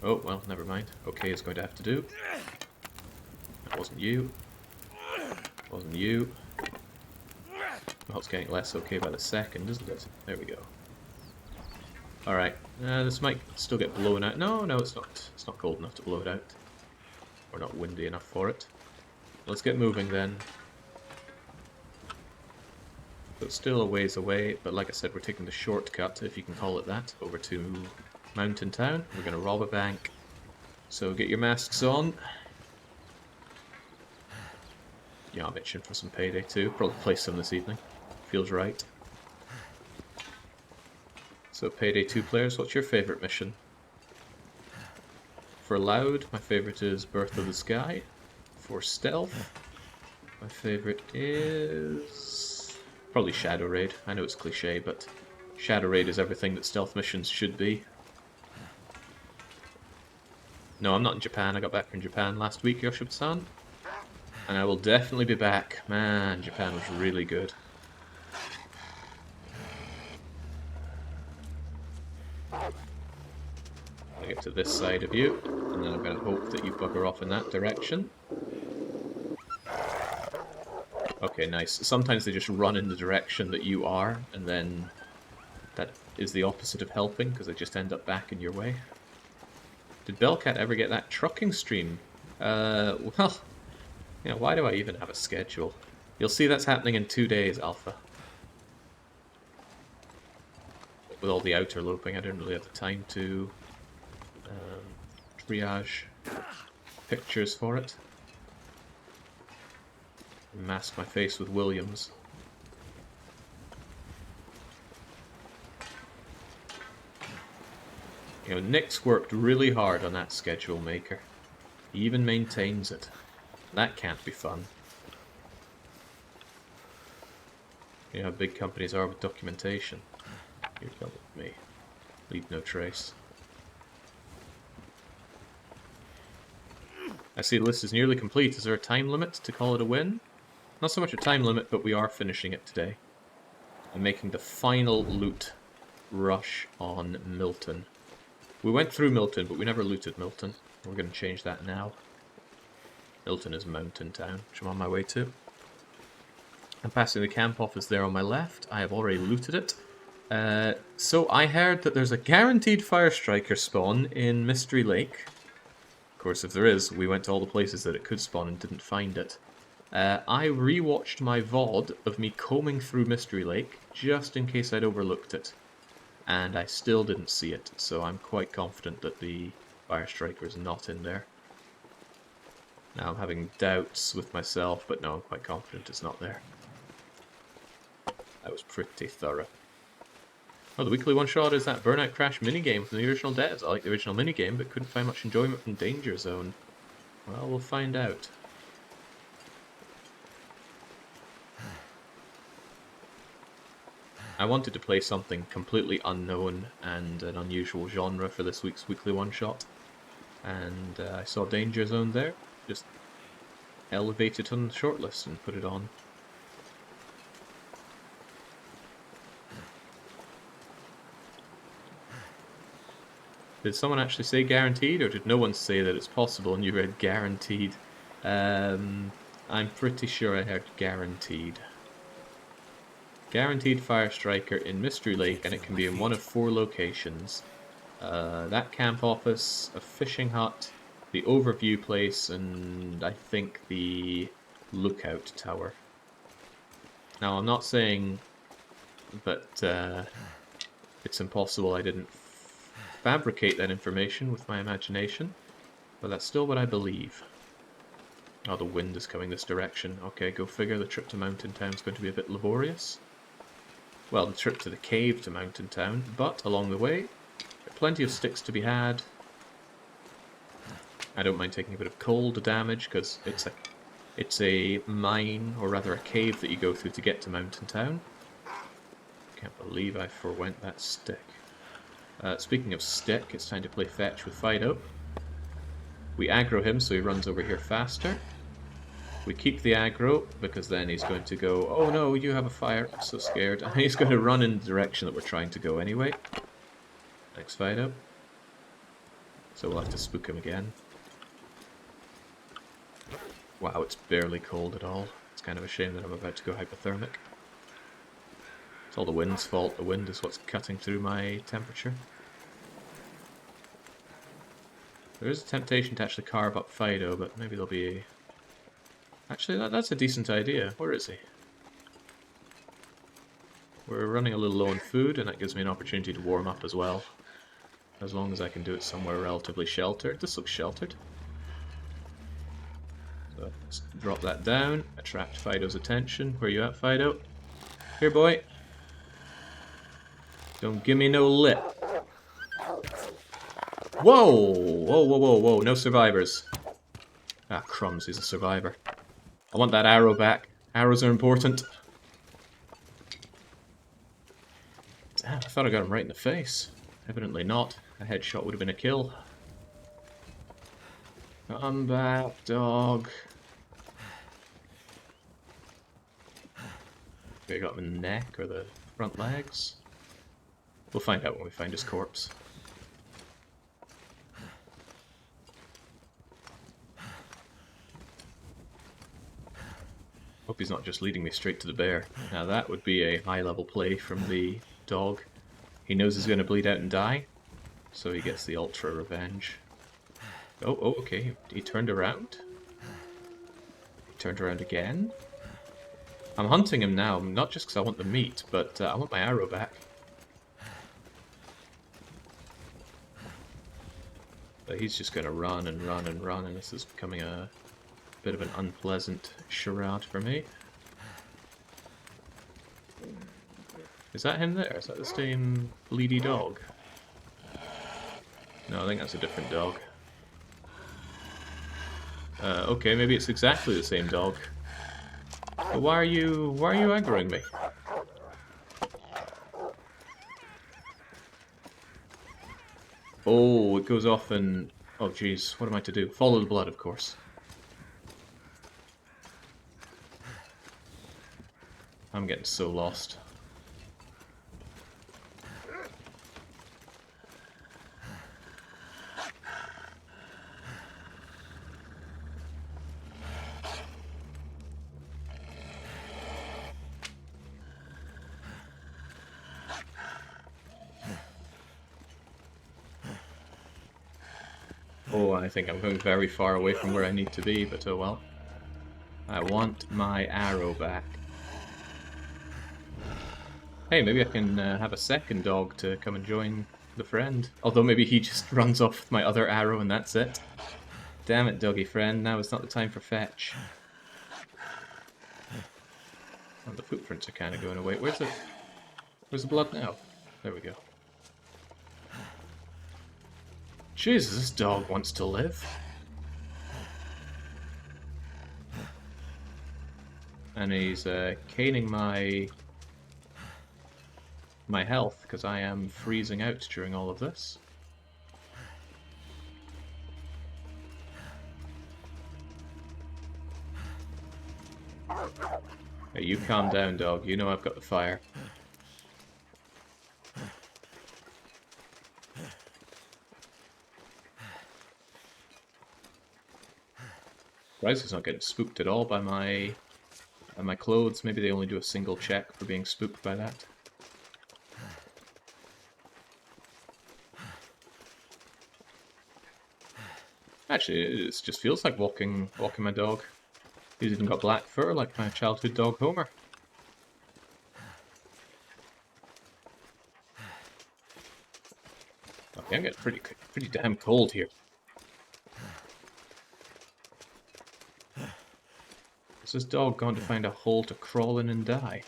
Oh, well, never mind. Okay is going to have to do. That wasn't you. Wasn't you. Well, it's getting less okay by the second, isn't it? There we go. Alright, this might still get blown out. No, it's not. It's not cold enough to blow it out. Or not windy enough for it. Let's get moving then. So it's still a ways away, but like I said, we're taking the shortcut, if you can call it that, over to Mountain Town. We're going to rob a bank. So get your masks on. Yeah, I'm itching for some payday too. Probably play some this evening. Feels right. So Payday 2 players, what's your favourite mission? For Loud, my favourite is Birth of the Sky. For Stealth, my favourite is... probably Shadow Raid. I know it's cliche, but Shadow Raid is everything that stealth missions should be. No, I'm not in Japan. I got back from Japan last week, Yoshib-san. And I will definitely be back. Man, Japan was really good. I'll get to this side of you, and then I'm going to hope that you bugger off in that direction. Okay, nice. Sometimes they just run in the direction that you are, and then that is the opposite of helping, because they just end up back in your way. Did Bellcat ever get that trucking stream? Well, you know, why do I even have a schedule? You'll see that's happening in 2 days, Alpha. With all the outerloping, I didn't really have the time to triage pictures for it. Mask my face with Williams. You know, Nick's worked really hard on that schedule maker. He even maintains it. That can't be fun. You know how big companies are with documentation. Here, come with me. Leave no trace. I see the list is nearly complete. Is there a time limit to call it a win? Not so much a time limit, but we are finishing it today. I'm making the final loot rush on Milton. We went through Milton, but we never looted Milton. We're going to change that now. Milton is Mountain Town, which I'm on my way to. I'm passing the camp office there on my left. I have already looted it. So I heard that there's a guaranteed Fire Striker spawn in Mystery Lake. Of course, if there is, we went to all the places that it could spawn and didn't find it. I rewatched my VOD of me combing through Mystery Lake, just in case I'd overlooked it. And I still didn't see it, so I'm quite confident that the Fire Striker is not in there. Now I'm having doubts with myself, but no, I'm quite confident it's not there. That was pretty thorough. Oh, the weekly one-shot is that Burnout Crash minigame from the original devs. I like the original minigame, but couldn't find much enjoyment from Danger Zone. Well, we'll find out. I wanted to play something completely unknown and an unusual genre for this week's weekly one-shot. And I saw danger zone there. Just elevate it on the shortlist and put it on. Did someone actually say guaranteed, or did no one say that it's possible and you read guaranteed? I'm pretty sure I heard guaranteed. Guaranteed Fire Striker in Mystery Lake, and it can be in one of 4 locations. That camp office, a fishing hut, the overview place, and I think the lookout tower. Now, I'm not saying that it's impossible I didn't fabricate that information with my imagination, but that's still what I believe. Oh, the wind is coming this direction. Okay, go figure, the trip to Mountain Town is going to be a bit laborious. Well, the trip to the cave to Mountain Town, but along the way, there are plenty of sticks to be had. I don't mind taking a bit of cold damage, because it's a mine, or rather a cave that you go through to get to Mountain Town. Can't believe I forwent that stick. Speaking of stick, it's time to play fetch with Fido. We aggro him so he runs over here faster. We keep the aggro, because then he's going to go, oh no, you have a fire, I'm so scared. And he's going to run in the direction that we're trying to go anyway. Thanks, Fido. So we'll have to spook him again. Wow, it's barely cold at all. It's kind of a shame that I'm about to go hypothermic. It's all the wind's fault. The wind is what's cutting through my temperature. There is a temptation to actually carve up Fido, but maybe there'll be a... Actually, that's a decent idea. Where is he? We're running a little low on food, and that gives me an opportunity to warm up as well. As long as I can do it somewhere relatively sheltered. This looks sheltered. So let's drop that down, attract Fido's attention. Where you at, Fido? Here, boy. Don't give me no lip. Whoa! Whoa, whoa, whoa, whoa. No survivors. Ah, crumbs, he's a survivor. I want that arrow back. Arrows are important. Damn, I thought I got him right in the face. Evidently not. A headshot would have been a kill. Come back, dog. Okay, got him in the neck or the front legs. We'll find out when we find his corpse. Hope he's not just leading me straight to the bear. Now that would be a high-level play from the dog. He knows he's going to bleed out and die, so he gets the ultra revenge. Oh, okay, he turned around. He turned around again. I'm hunting him now, not just because I want the meat, but I want my arrow back. But he's just going to run and run and run, and this is becoming a bit of an unpleasant charade for me. Is that him there? Is that the same bleedy dog? No, I think that's a different dog. Okay, maybe it's exactly the same dog. But why are you aggroing me? Oh, it goes off and... Oh jeez, what am I to do? Follow the blood, of course. I'm getting so lost. Oh, I think I'm going very far away from where I need to be, but oh well. I want my arrow back. Hey, maybe I can have a second dog to come and join the friend. Although maybe he just runs off with my other arrow and that's it. Damn it, doggy friend, now is not the time for fetch. Oh, the footprints are kind of going away. Where's the blood now? There we go. Jesus, this dog wants to live. And he's caning my health, because I am freezing out during all of this. Hey, you calm down, dog. You know I've got the fire. Bryce is not getting spooked at all by my clothes. Maybe they only do a single check for being spooked by that. Actually, it just feels like walking my dog. He's even got black fur like my childhood dog Homer. Okay, I'm getting pretty damn cold here. Is this dog going to find a hole to crawl in and die?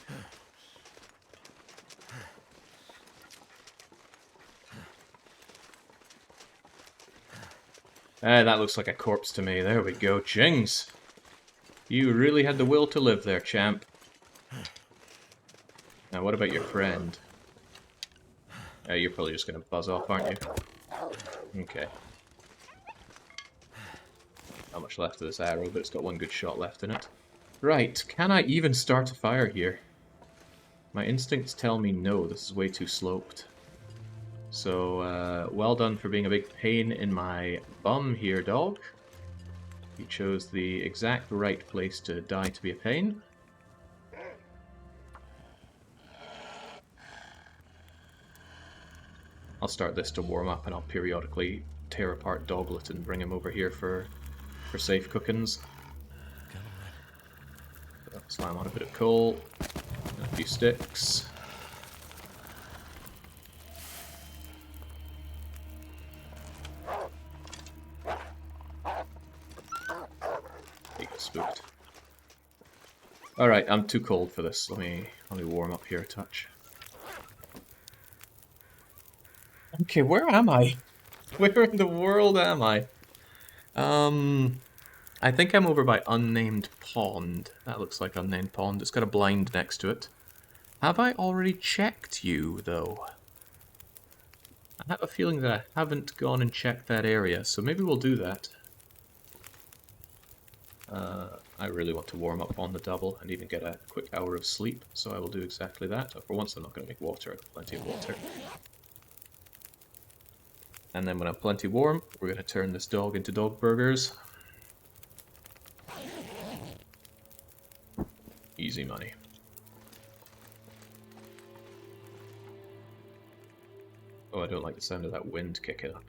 Ah, that looks like a corpse to me. There we go. Jings! You really had the will to live there, champ. Now, what about your friend? You're probably just going to buzz off, aren't you? Okay. Not much left of this arrow, but it's got one good shot left in it. Right, can I even start a fire here? My instincts tell me no, this is way too sloped. So, well done for being a big pain in my bum here, dog. You chose the exact right place to die to be a pain. I'll start this to warm up, and I'll periodically tear apart Doglet and bring him over here for safe cookings. Slam on a bit of coal, and a few sticks. He got spooked. Alright, I'm too cold for this. Let me warm up here a touch. Okay, where am I? Where in the world am I? I think I'm over by Unnamed Pond. That looks like Unnamed Pond. It's got a blind next to it. Have I already checked you, though? I have a feeling that I haven't gone and checked that area, so maybe we'll do that. I really want to warm up on the double and even get a quick hour of sleep, so I will do exactly that. For once, I'm not going to make water. I have plenty of water. And then when I'm plenty warm, we're going to turn this dog into dog burgers. Easy money. Oh, I don't like the sound of that wind kicking up.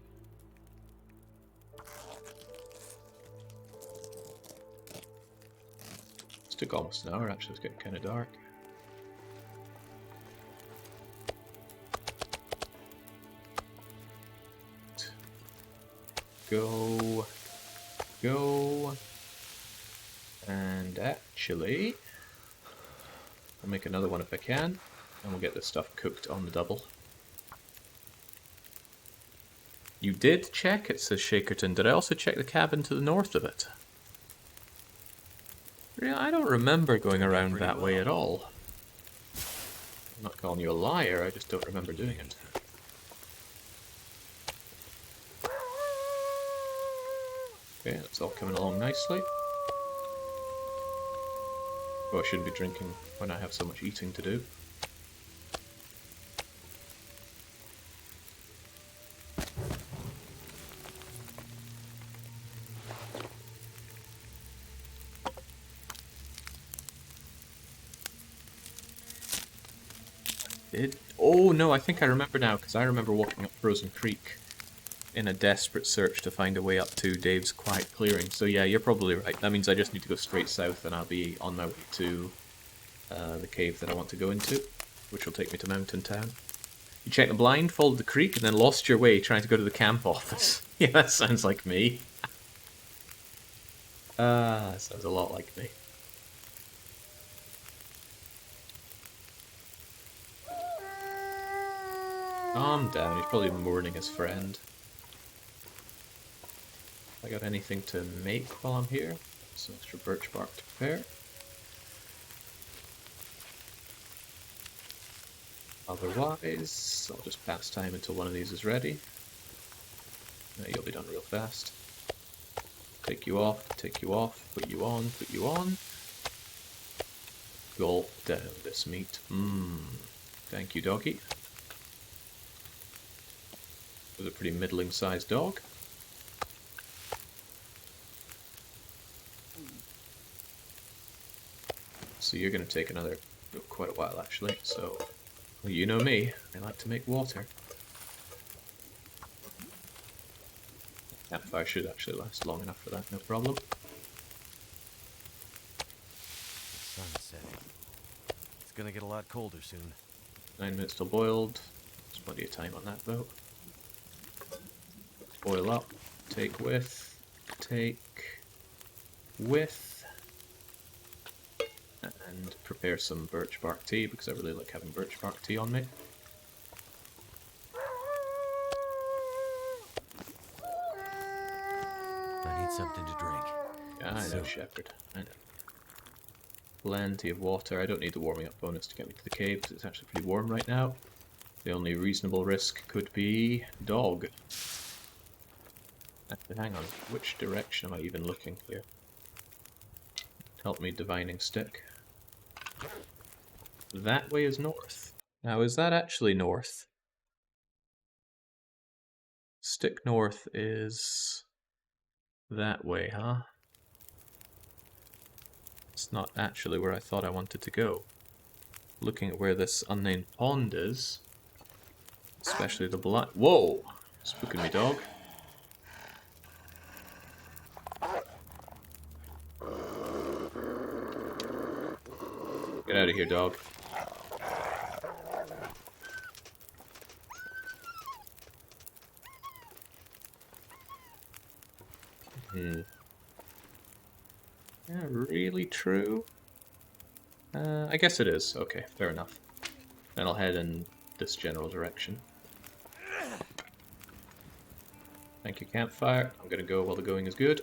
It took almost an hour, actually. It's getting kind of dark. Go. Go. And actually, I'll make another one if I can, and we'll get this stuff cooked on the double. You did check, it says Shakerton. Did I also check the cabin to the north of it? Really, I don't remember going around that way at all. I'm not calling you a liar, I just don't remember doing it. Okay, that's all coming along nicely. Oh, I shouldn't be drinking when I have so much eating to do. Oh no, I think I remember now, because I remember walking up Frozen Creek in a desperate search to find a way up to Dave's quiet clearing. So yeah, you're probably right. That means I just need to go straight south and I'll be on my way to the cave that I want to go into, which will take me to Mountain Town. You checked the blind, followed the creek, and then lost your way trying to go to the camp office. Yeah, that sounds like me. That sounds a lot like me. Calm down, he's probably mourning his friend. I got anything to make while I'm here? Some extra birch bark to prepare. Otherwise, I'll just pass time until one of these is ready. You'll be done real fast. Take you off, put you on, put you on. Gulp down this meat. Mmm. Thank you, doggy. Was a pretty middling-sized dog. So you're going to take quite a while, actually. So, well, you know me. I like to make water. Campfire should actually last long enough for that, no problem. The sun's setting. It's gonna get a lot colder soon. 9 minutes till boiled. There's plenty of time on that, though. Boil up. Take with. Take with. And prepare some birch bark tea, because I really like having birch bark tea on me. I need something to drink. Yeah, I know, Shepard. I know. Plenty of water. I don't need the warming up bonus to get me to the cave, because it's actually pretty warm right now. The only reasonable risk could be dog. Actually, hang on. Which direction am I even looking here? Help me, divining stick. That way is north. Now, is that actually north? Stick north is that way, huh? It's not actually where I thought I wanted to go. Looking at where this unnamed pond is, especially the black. Whoa! Spooking me, dog. Get out of here, dog. Yeah, really true? I guess it is. Okay, fair enough. Then I'll head in this general direction. Thank you, campfire. I'm gonna go while the going is good.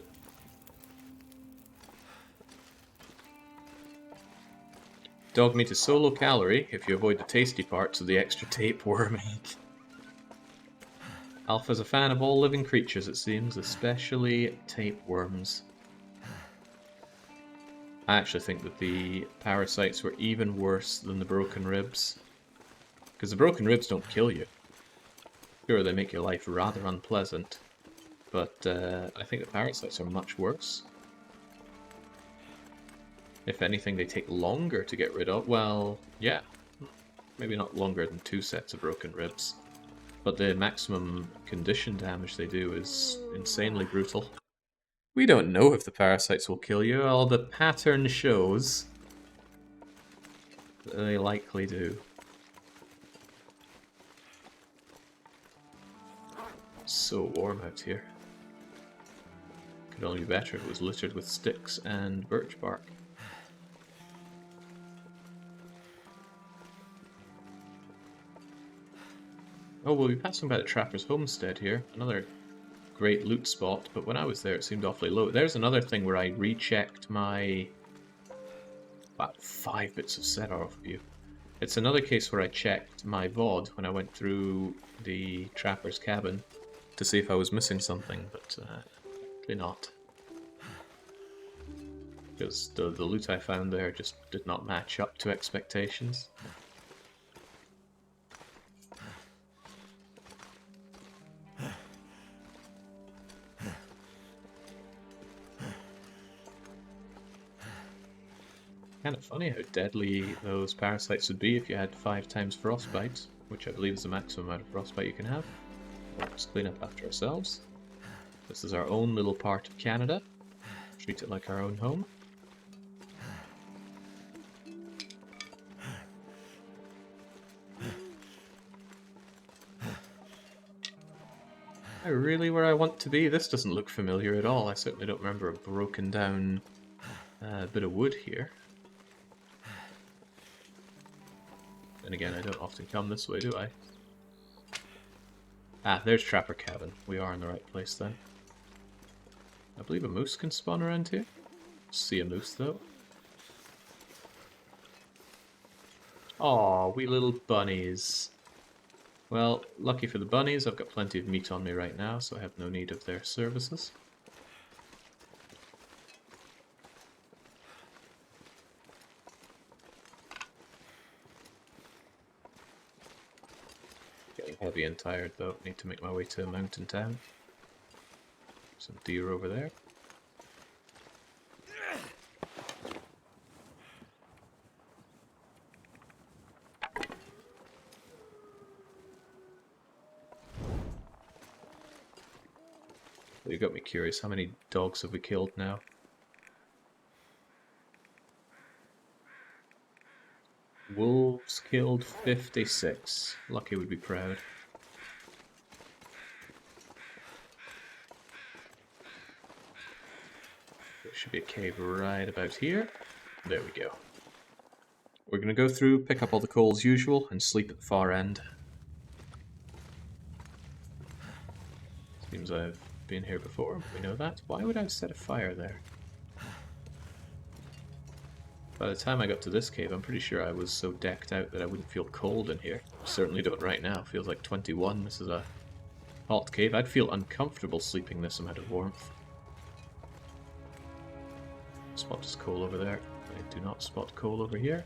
Dog meat is so low calorie if you avoid the tasty parts of the extra tapeworm egg. Alpha's a fan of all living creatures, it seems, especially tapeworms. I actually think that the parasites were even worse than the broken ribs. Because the broken ribs don't kill you. Sure, they make your life rather unpleasant. But I think the parasites are much worse. If anything, they take longer to get rid of. Well, yeah. Maybe not longer than 2 sets of broken ribs. But the maximum condition damage they do is insanely brutal. We don't know if the parasites will kill you, all the pattern shows that they likely do. So warm out here. Could only be better if it was littered with sticks and birch bark. Oh, we'll be passing by the Trapper's Homestead here. Another great loot spot, but when I was there it seemed awfully low. There's another thing where I rechecked my... about 5 bits of set off view. It's another case where I checked my VOD when I went through the Trapper's cabin to see if I was missing something, but actually not. Because the loot I found there just did not match up to expectations. Kind of funny how deadly those parasites would be if you had 5 times frostbite, which I believe is the maximum amount of frostbite you can have. Let's clean up after ourselves. This is our own little part of Canada. Treat it like our own home. Am I really where I want to be? This doesn't look familiar at all. I certainly don't remember a broken down bit of wood here. And again, I don't often come this way, do I? Ah, there's Trapper Cabin. We are in the right place then. I believe a moose can spawn around here. See a moose though. Aw, wee little bunnies. Well, lucky for the bunnies, I've got plenty of meat on me right now, so I have no need of their services. getting heavy and tired though. Need to make my way to a mountain town. Some deer over there. You got me curious. How many dogs have we killed now? Wolves killed 56. Lucky would be proud. There should be a cave right about here. There we go. We're going to go through, pick up all the coal as usual, and sleep at the far end. Seems I've been here before, we know that. Why would I have set a fire there? By the time I got to this cave, I'm pretty sure I was so decked out that I wouldn't feel cold in here. Certainly don't right now. Feels like 21. This is a hot cave. I'd feel uncomfortable sleeping this amount of warmth. Spot is coal over there. I do not spot coal over here.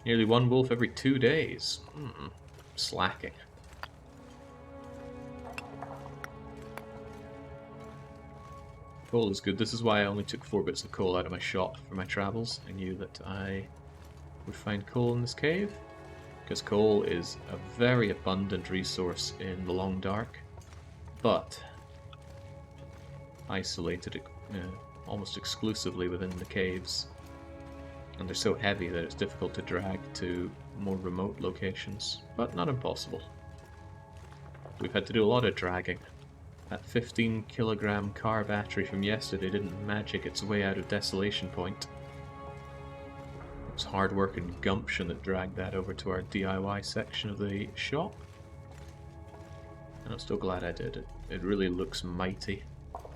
Nearly one wolf every 2 days. Slacking. Coal is good. This is why I only took 4 bits of coal out of my shop for my travels. I knew that I would find coal in this cave, because coal is a very abundant resource in TheLongDark, but isolated almost exclusively within the caves. And they're so heavy that it's difficult to drag to more remote locations, but not impossible. We've had to do a lot of dragging. That 15 kilogram car battery from yesterday didn't magic its way out of Desolation Point. It was hard work and gumption that dragged that over to our DIY section of the shop. And I'm still glad I did it. It really looks mighty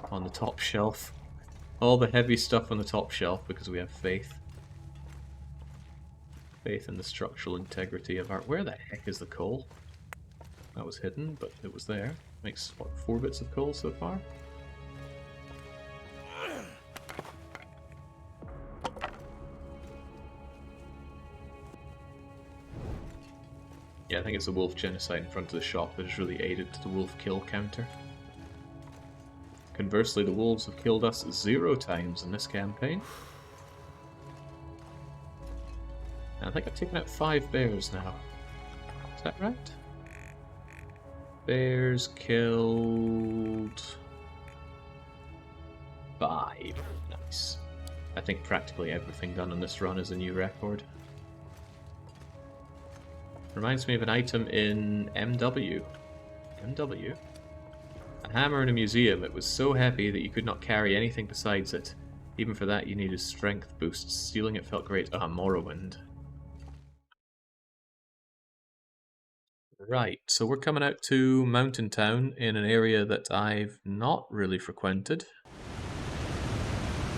on the top shelf. All the heavy stuff on the top shelf because we have faith. Faith in the structural integrity of our... Where the heck is the coal? That was hidden, but it was there. Makes, what, 4 bits of coal so far? Yeah, I think it's the wolf genocide in front of the shop that has really aided the wolf kill counter. Conversely, the wolves have killed us 0 times in this campaign. And I think I've taken out 5 bears now. Is that right? Bears killed 5. Nice. I think practically everything done on this run is a new record. Reminds me of an item in MW. MW? A hammer in a museum. It was so heavy that you could not carry anything besides it. Even for that you needed strength boosts. Stealing it felt great. Ah, Morrowind. Right, so we're coming out to Mountain Town in an area that I've not really frequented.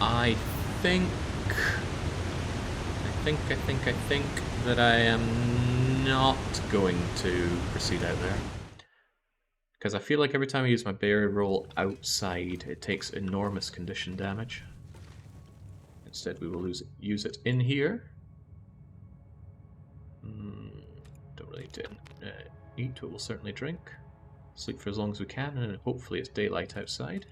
I think that I am not going to proceed out there. Because I feel like every time I use my barrier roll outside, it takes enormous condition damage. Instead, we will use it in here. Don't really eat, but we'll certainly drink. Sleep for as long as we can, and hopefully it's daylight outside.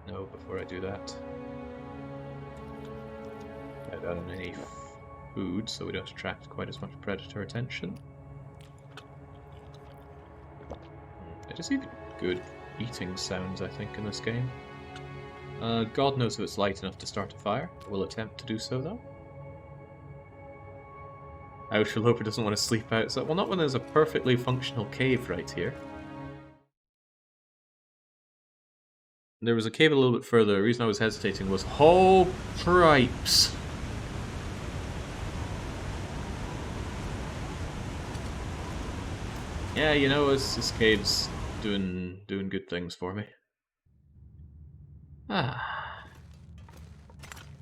No, before I do that, I don't have any food, so we don't attract quite as much predator attention. It is even good eating sounds, I think, in this game. God knows if it's light enough to start a fire. We'll attempt to do so, though. Outerloper doesn't want to sleep outside. Well, not when there's a perfectly functional cave right here. There was a cave a little bit further. The reason I was hesitating was... Oh, cripes! Yeah, you know, this cave's doing good things for me. Ah.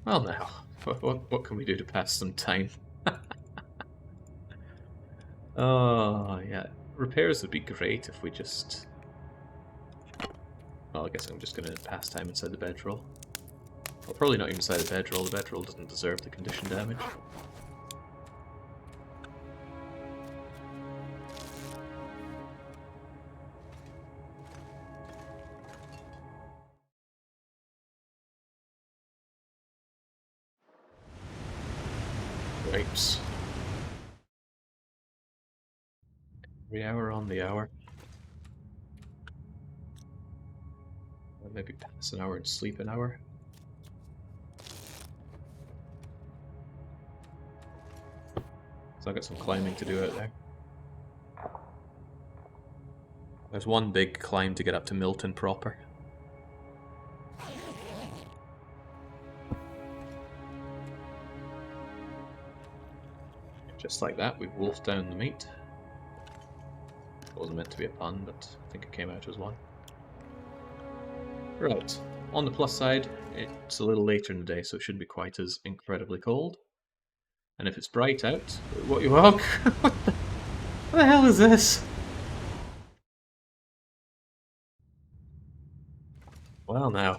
Well now, what can we do to pass some time? Oh, yeah. Repairs would be great if we just... Well, I guess I'm just gonna pass time inside the bedroll. Well, probably not even inside the bedroll. The bedroll doesn't deserve the condition damage. Grapes. Every hour on the hour. Or maybe pass an hour and sleep an hour. So I've got some climbing to do out there. There's one big climb to get up to Milton proper. Just like that, we've wolfed down the meat. It wasn't meant to be a pun, but I think it came out as one. Right. On the plus side, it's a little later in the day, so it shouldn't be quite as incredibly cold. And if it's bright out, what you what the hell is this? Well, now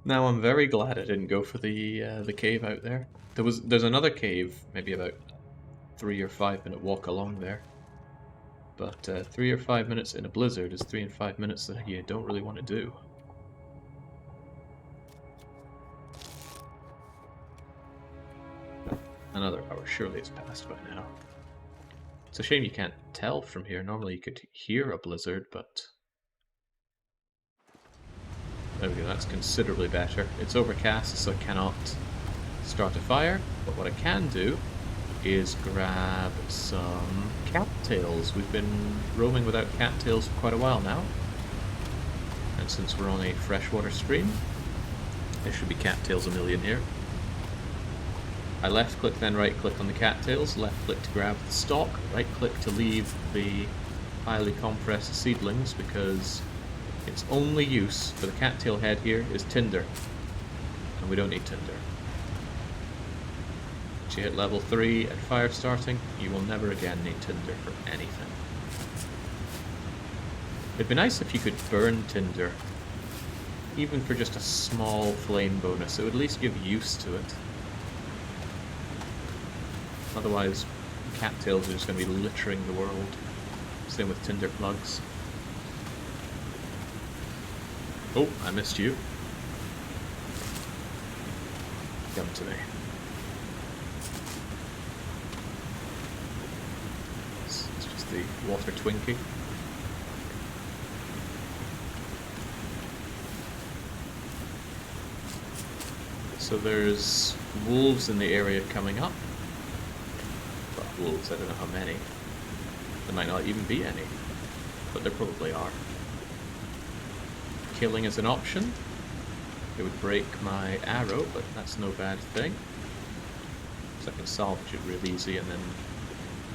I'm very glad I didn't go for the cave out there. There's another cave, maybe about 3 or 5 minute walk along there. But 3 or 5 minutes in a blizzard is 3 and 5 minutes that you don't really want to do. Another hour, surely it's passed by now. It's a shame you can't tell from here. Normally you could hear a blizzard, but... There we go, that's considerably better. It's overcast, so I cannot start a fire, but what I can do is grab some cattails. We've been roaming without cattails for quite a while now. And since we're on a freshwater stream, there should be cattails a million here. I left click then right click on the cattails, left click to grab the stalk, right click to leave the highly compressed seedlings because its only use for the cattail head here is tinder. And we don't need tinder. Once you hit level 3 and fire starting, you will never again need tinder for anything. It'd be nice if you could burn tinder, even for just a small flame bonus. It would at least give use to it. Otherwise, cattails are just going to be littering the world. Same with tinder plugs. Oh, I missed you. Come to me. It's just the water Twinkie. So there's wolves in the area coming up. Well, wolves, I don't know how many. There might not even be any, but there probably are. Killing is an option. It would break my arrow, but that's no bad thing. So I can salvage it real easy and then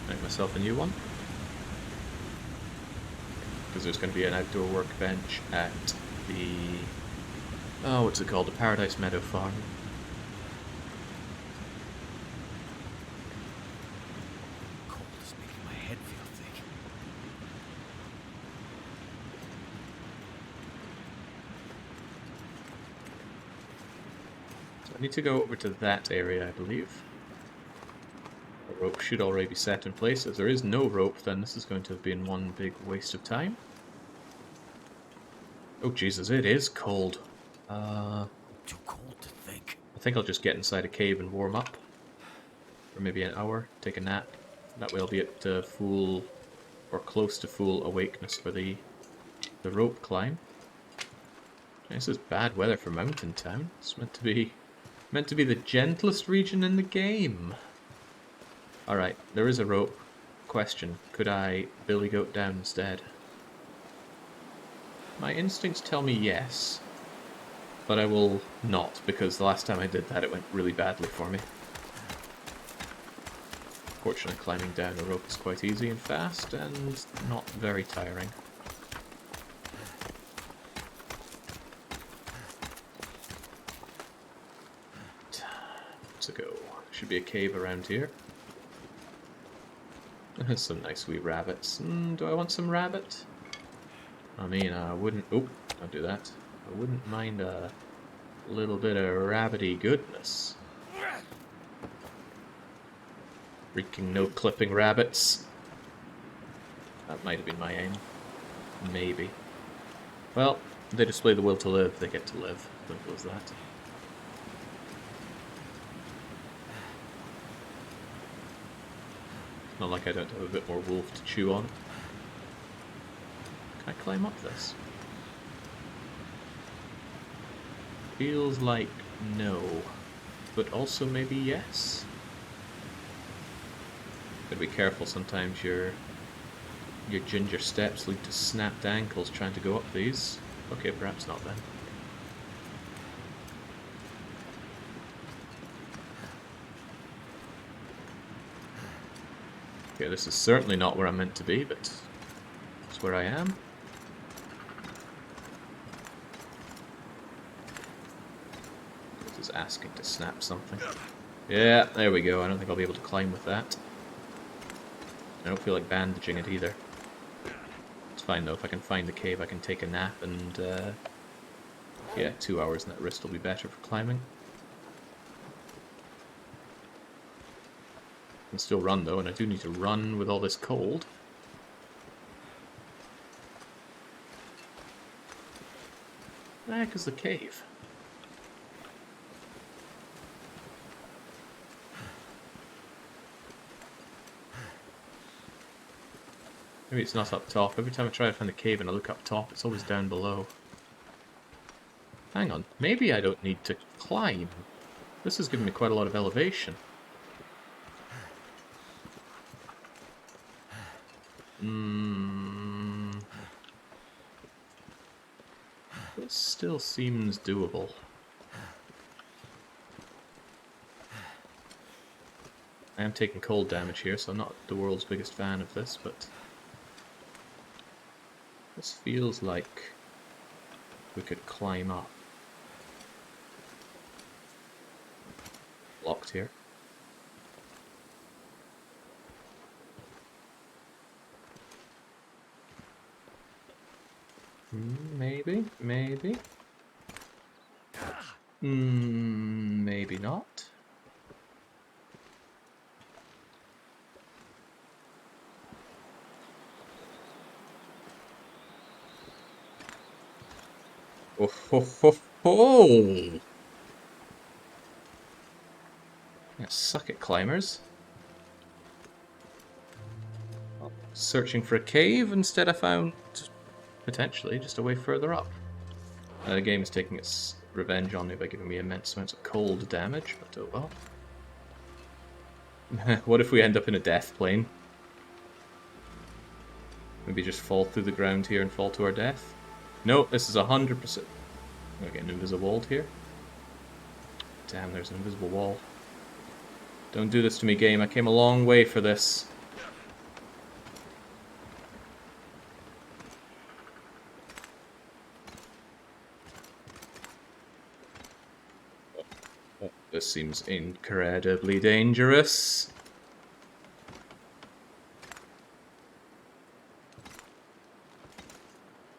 make myself a new one. Because there's going to be an outdoor workbench at the... oh, what's it called? The Paradise Meadow Farm. Cold is making my head feel thick. I need to go over to that area, I believe. The rope should already be set in place. If there is no rope, then this is going to have been one big waste of time. Oh Jesus, it is cold. Too cold to think. I think I'll just get inside a cave and warm up. For maybe an hour, take a nap. That way I'll be at full, or close to full awakeness for the rope climb. This is bad weather for Mountain Town. It's meant to be the gentlest region in the game. Alright, there is a rope. Question, could I billy goat down instead? My instincts tell me yes, but I will not, because the last time I did that it went really badly for me. Fortunately, climbing down a rope is quite easy and fast, and not very tiring. To go. Should be a cave around here. Some nice wee rabbits. Do I want some rabbit? I mean, I wouldn't... Oh, don't do that. I wouldn't mind a little bit of rabbity goodness. Freaking no clipping rabbits. That might have been my aim. Maybe. Well, they display the will to live, they get to live. Simple as that. Not like I don't have a bit more wolf to chew on. Can I climb up this? Feels like no. But also maybe yes? Gotta be careful, sometimes your ginger steps lead to snapped ankles trying to go up these. Okay, perhaps not then. Okay, this is certainly not where I'm meant to be, but it's where I am. This is asking to snap something. Yeah, there we go. I don't think I'll be able to climb with that. I don't feel like bandaging it either. It's fine though, if I can find the cave I can take a nap and yeah, 2 hours in that wrist will be better for climbing. I can still run though, and I do need to run with all this cold. Where the heck is the cave? Maybe it's not up top. Every time I try to find the cave and I look up top, it's always down below. Hang on, maybe I don't need to climb. This is giving me quite a lot of elevation. This still seems doable. I am taking cold damage here, so I'm not the world's biggest fan of this, but this feels like we could climb up. Locked here. Maybe, maybe. Maybe not. Oh ho ho ho! Yeah, suck it, climbers. Searching for a cave, instead I found, potentially, just a way further up. The game is taking its revenge on me by giving me immense amounts of cold damage, but oh well. What if we end up in a death plane? Maybe just fall through the ground here and fall to our death? No, this is 100%. We're getting invisible walled here. Damn, there's an invisible wall. Don't do this to me, game. I came a long way for this. Oh, this seems incredibly dangerous.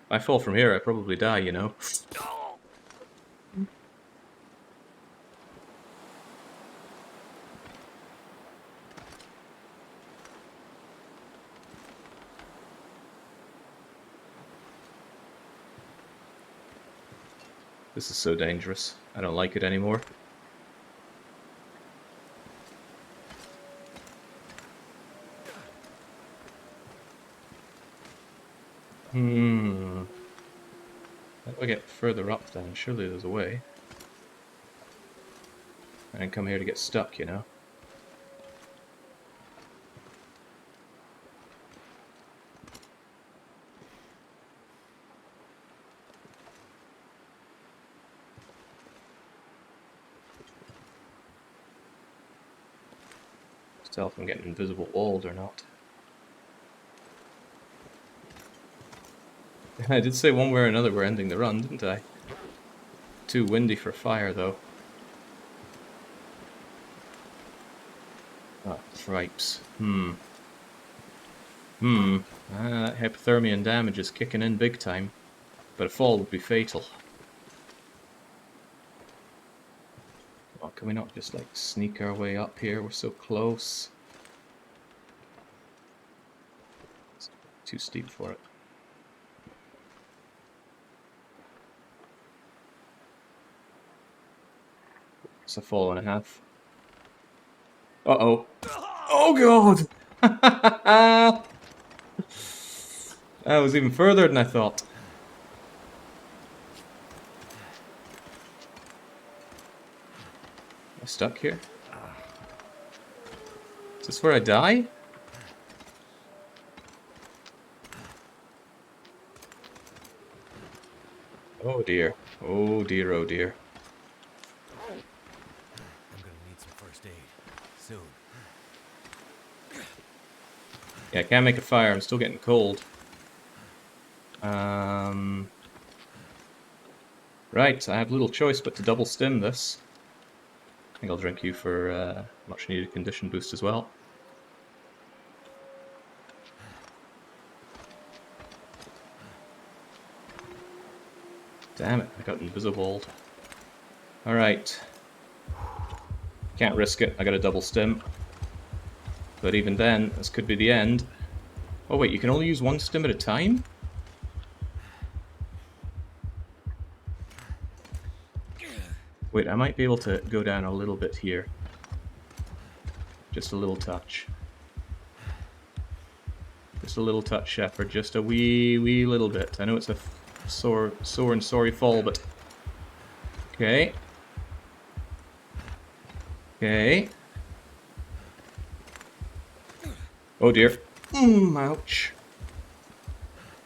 If I fall from here, I probably die, you know. This is so dangerous. I don't like it anymore. How do I get further up then? Surely there's a way. I didn't come here to get stuck, you know? Just tell if I'm getting invisible walled or not. I did say one way or another we're ending the run, didn't I? Too windy for fire, though. Oh, cripes. That hypothermia and damage is kicking in big time, but a fall would be fatal. Oh, can we not just, like, sneak our way up here? We're so close. It's too steep for it. It's a fall and a half. Uh-oh. Oh, God! That was even further than I thought. Am I stuck here? Is this where I die? Oh dear. Oh dear, oh dear. I'm gonna need some first aid soon. Yeah, I can't make a fire. I'm still getting cold. Right, I have little choice but to double stim this. I think I'll drink you for much needed condition boost as well. Damn it, I got invisibled. Alright. Can't risk it, I got a double stim. But even then, this could be the end. Oh wait, you can only use one stim at a time? Wait, I might be able to go down a little bit here. Just a little touch. Just a little touch, Shepard. Just a wee little bit. I know it's a sore and sorry fall, but... Okay. Okay. Oh dear. Ouch.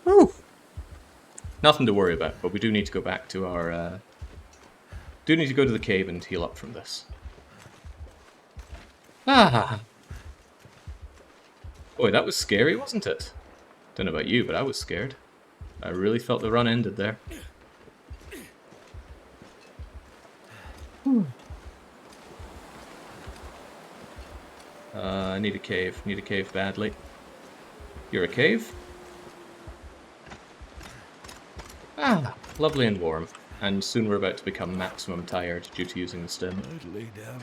Whew. Nothing to worry about, but we do need to go back to our... do need to go to the cave and heal up from this. Ah! Boy, that was scary, wasn't it? Don't know about you, but I was scared. I really felt the run ended there. I need a cave. Need a cave badly. You're a cave? Ah, lovely and warm. And soon we're about to become maximum tired due to using the stim. I'd lay down.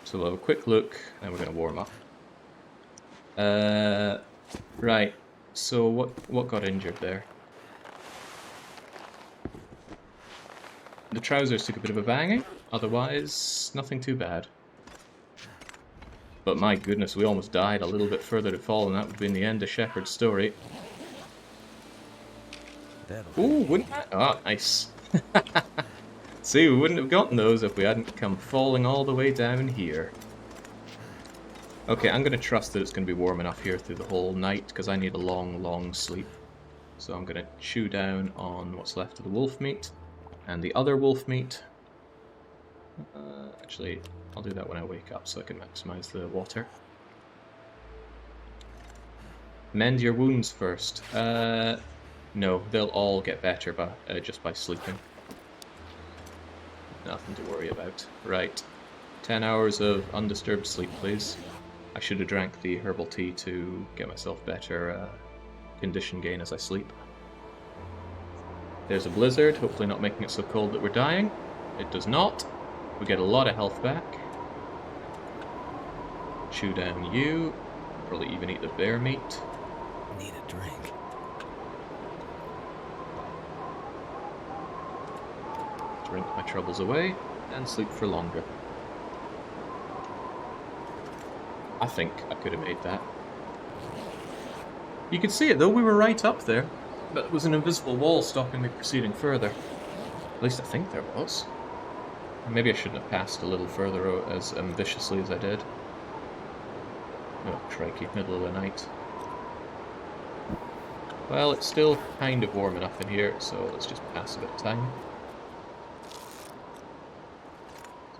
So we'll have a quick look, and we're going to warm up. Right. So what got injured there? The trousers took a bit of a banging. Otherwise, nothing too bad. But my goodness, we almost died a little bit further to fall, and that would have been the end of Shepard's story. Ooh, wouldn't that? Oh, nice. See, we wouldn't have gotten those if we hadn't come falling all the way down here. Okay, I'm going to trust that it's going to be warm enough here through the whole night, because I need a long sleep. So I'm going to chew down on what's left of the wolf meat, and the other wolf meat. Actually, I'll do that when I wake up so I can maximize the water. Mend your wounds first. No, they'll all get better just by sleeping. Nothing to worry about. Right. 10 hours of undisturbed sleep, please. I should have drank the herbal tea to get myself better condition gain as I sleep. There's a blizzard, hopefully not making it so cold that we're dying. It does not. We get a lot of health back. Chew down you. Probably even eat the bear meat. Need a drink. Drink my troubles away, and sleep for longer. I think I could have made that. You could see it though, we were right up there. But there was an invisible wall stopping me proceeding further. At least I think there was. Maybe I shouldn't have passed a little further as ambitiously as I did. Oh, crikey, middle of the night. Well, it's still kind of warm enough in here, so let's just pass a bit of time.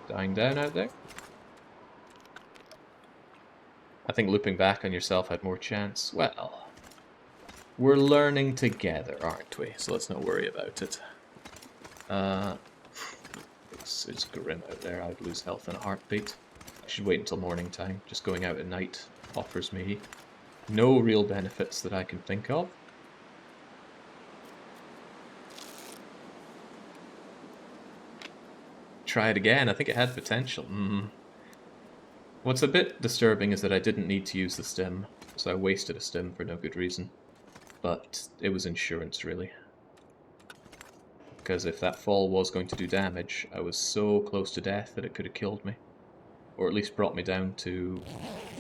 Dying down out there. I think looping back on yourself had more chance. Well, we're learning together, aren't we? So let's not worry about it. It's grim out there. I'd lose health in a heartbeat. I should wait until morning time. Just going out at night offers me No real benefits that I can think of. Try it again. I think it had potential. What's a bit disturbing is that I didn't need to use the stim, so I wasted a stim for no good reason. But it was insurance, really. Because if that fall was going to do damage, I was so close to death that it could have killed me. Or at least brought me down to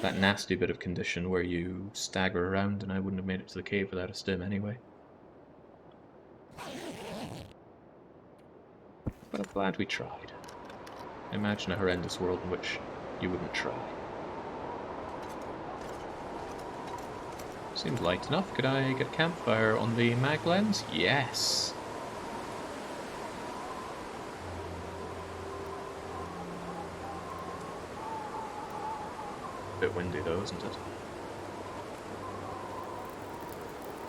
that nasty bit of condition where you stagger around and I wouldn't have made it to the cave without a stim anyway. But I'm glad we tried. Imagine a horrendous world in which you wouldn't try. Seems light enough. Could I get a campfire on the mag lens? Yes! Bit windy though, isn't it?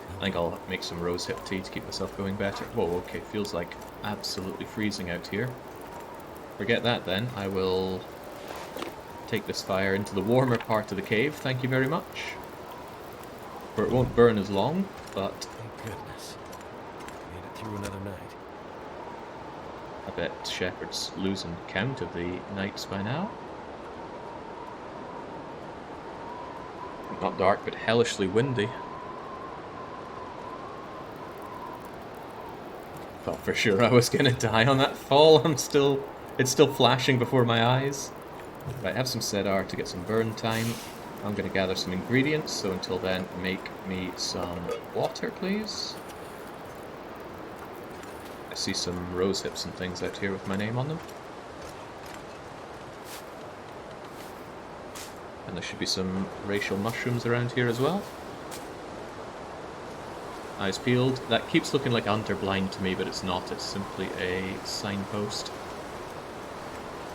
I think I'll make some rosehip tea to keep myself going better. Whoa, okay, feels like absolutely freezing out here. Forget that then, I will take this fire into the warmer part of the cave, thank you very much. Where it won't burn as long, but... Thank goodness. Made it through another night. I bet Shepard's losing count of the nights by now. Not dark, but hellishly windy. Thought for sure I was gonna die on that fall. It's still flashing before my eyes. Right, have some Sedar to get some burn time. I'm gonna gather some ingredients, so until then, make me some water, please. I see some rose hips and things out here with my name on them. And there should be some racial mushrooms around here as well. Eyes peeled. That keeps looking like underblind to me, but it's not. It's simply a signpost.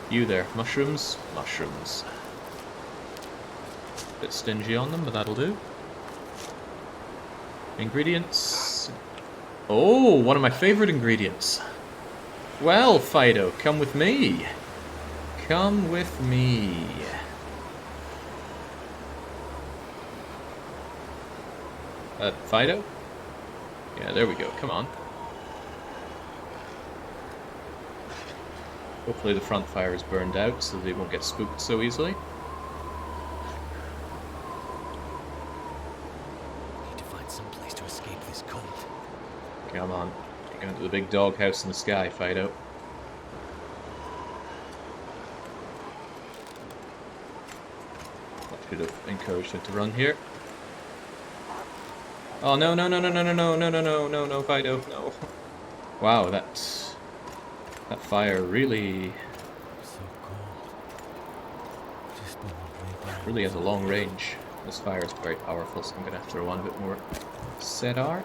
You there. Mushrooms? Mushrooms. Bit stingy on them, but that'll do. Ingredients. Oh, one of my favorite ingredients. Well, Fido, come with me. Come with me. Fido? Yeah, there we go. Come on. Hopefully the front fire is burned out so they won't get spooked so easily. Need to find some place to escape this cold. Come on. You're going to the big doghouse in the sky, Fido. I should have encouraged him to run here. Oh no no no no no no no no no no no no Fido, no. Wow, that fire really has a long range. This fire is very powerful, so I'm gonna have to throw on a bit more Sedar.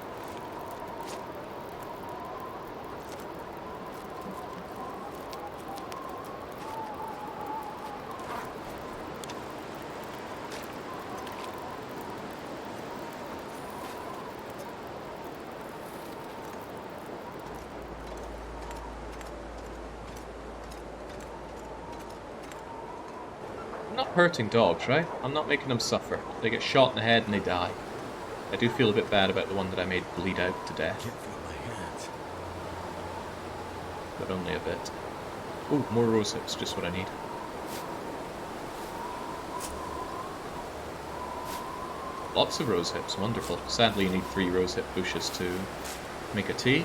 I'm not hurting dogs, right? I'm not making them suffer. They get shot in the head and they die. I do feel a bit bad about the one that I made bleed out to death. Can't feel my hands. But only a bit. Ooh, more rose hips, just what I need. Lots of rose hips, wonderful. Sadly, you need 3 rose hip bushes to make a tea.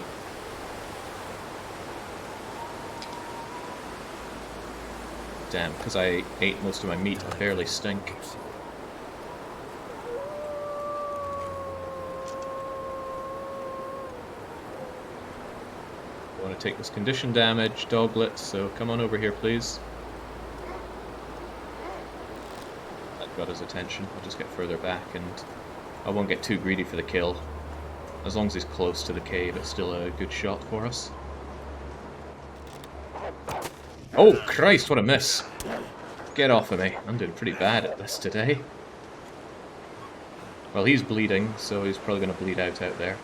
Damn, because I ate most of my meat, I barely stink. I want to take this condition damage, doglet, so come on over here, please. That got his attention. I'll just get further back, and I won't get too greedy for the kill. As long as he's close to the cave, it's still a good shot for us. Oh, Christ, what a miss. Get off of me. I'm doing pretty bad at this today. Well, he's bleeding, so he's probably going to bleed out there.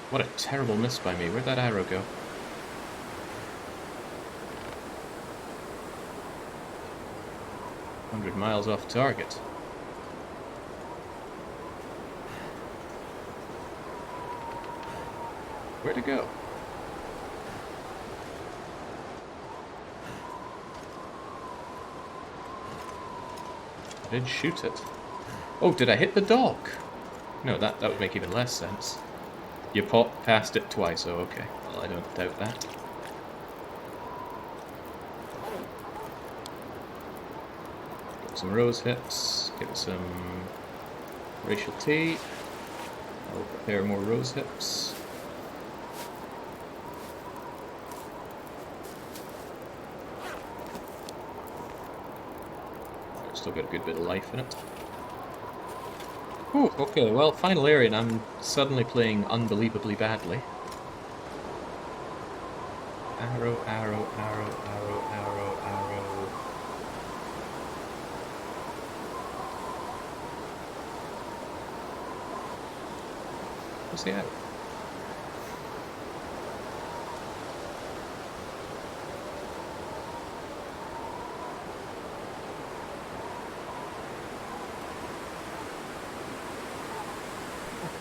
What a terrible miss by me. Where'd that arrow go? $100 miles off target. Where'd it go? I did shoot it. Oh, did I hit the dog? No, that would make even less sense. You popped past it twice, oh okay. Well, I don't doubt that. Get some rose hips, get some racial tea. I'll prepare more rose hips. Still got a good bit of life in it. Ooh, okay, well, final area, and I'm suddenly playing unbelievably badly. Arrow, arrow, arrow, arrow, arrow, arrow. What's the arrow?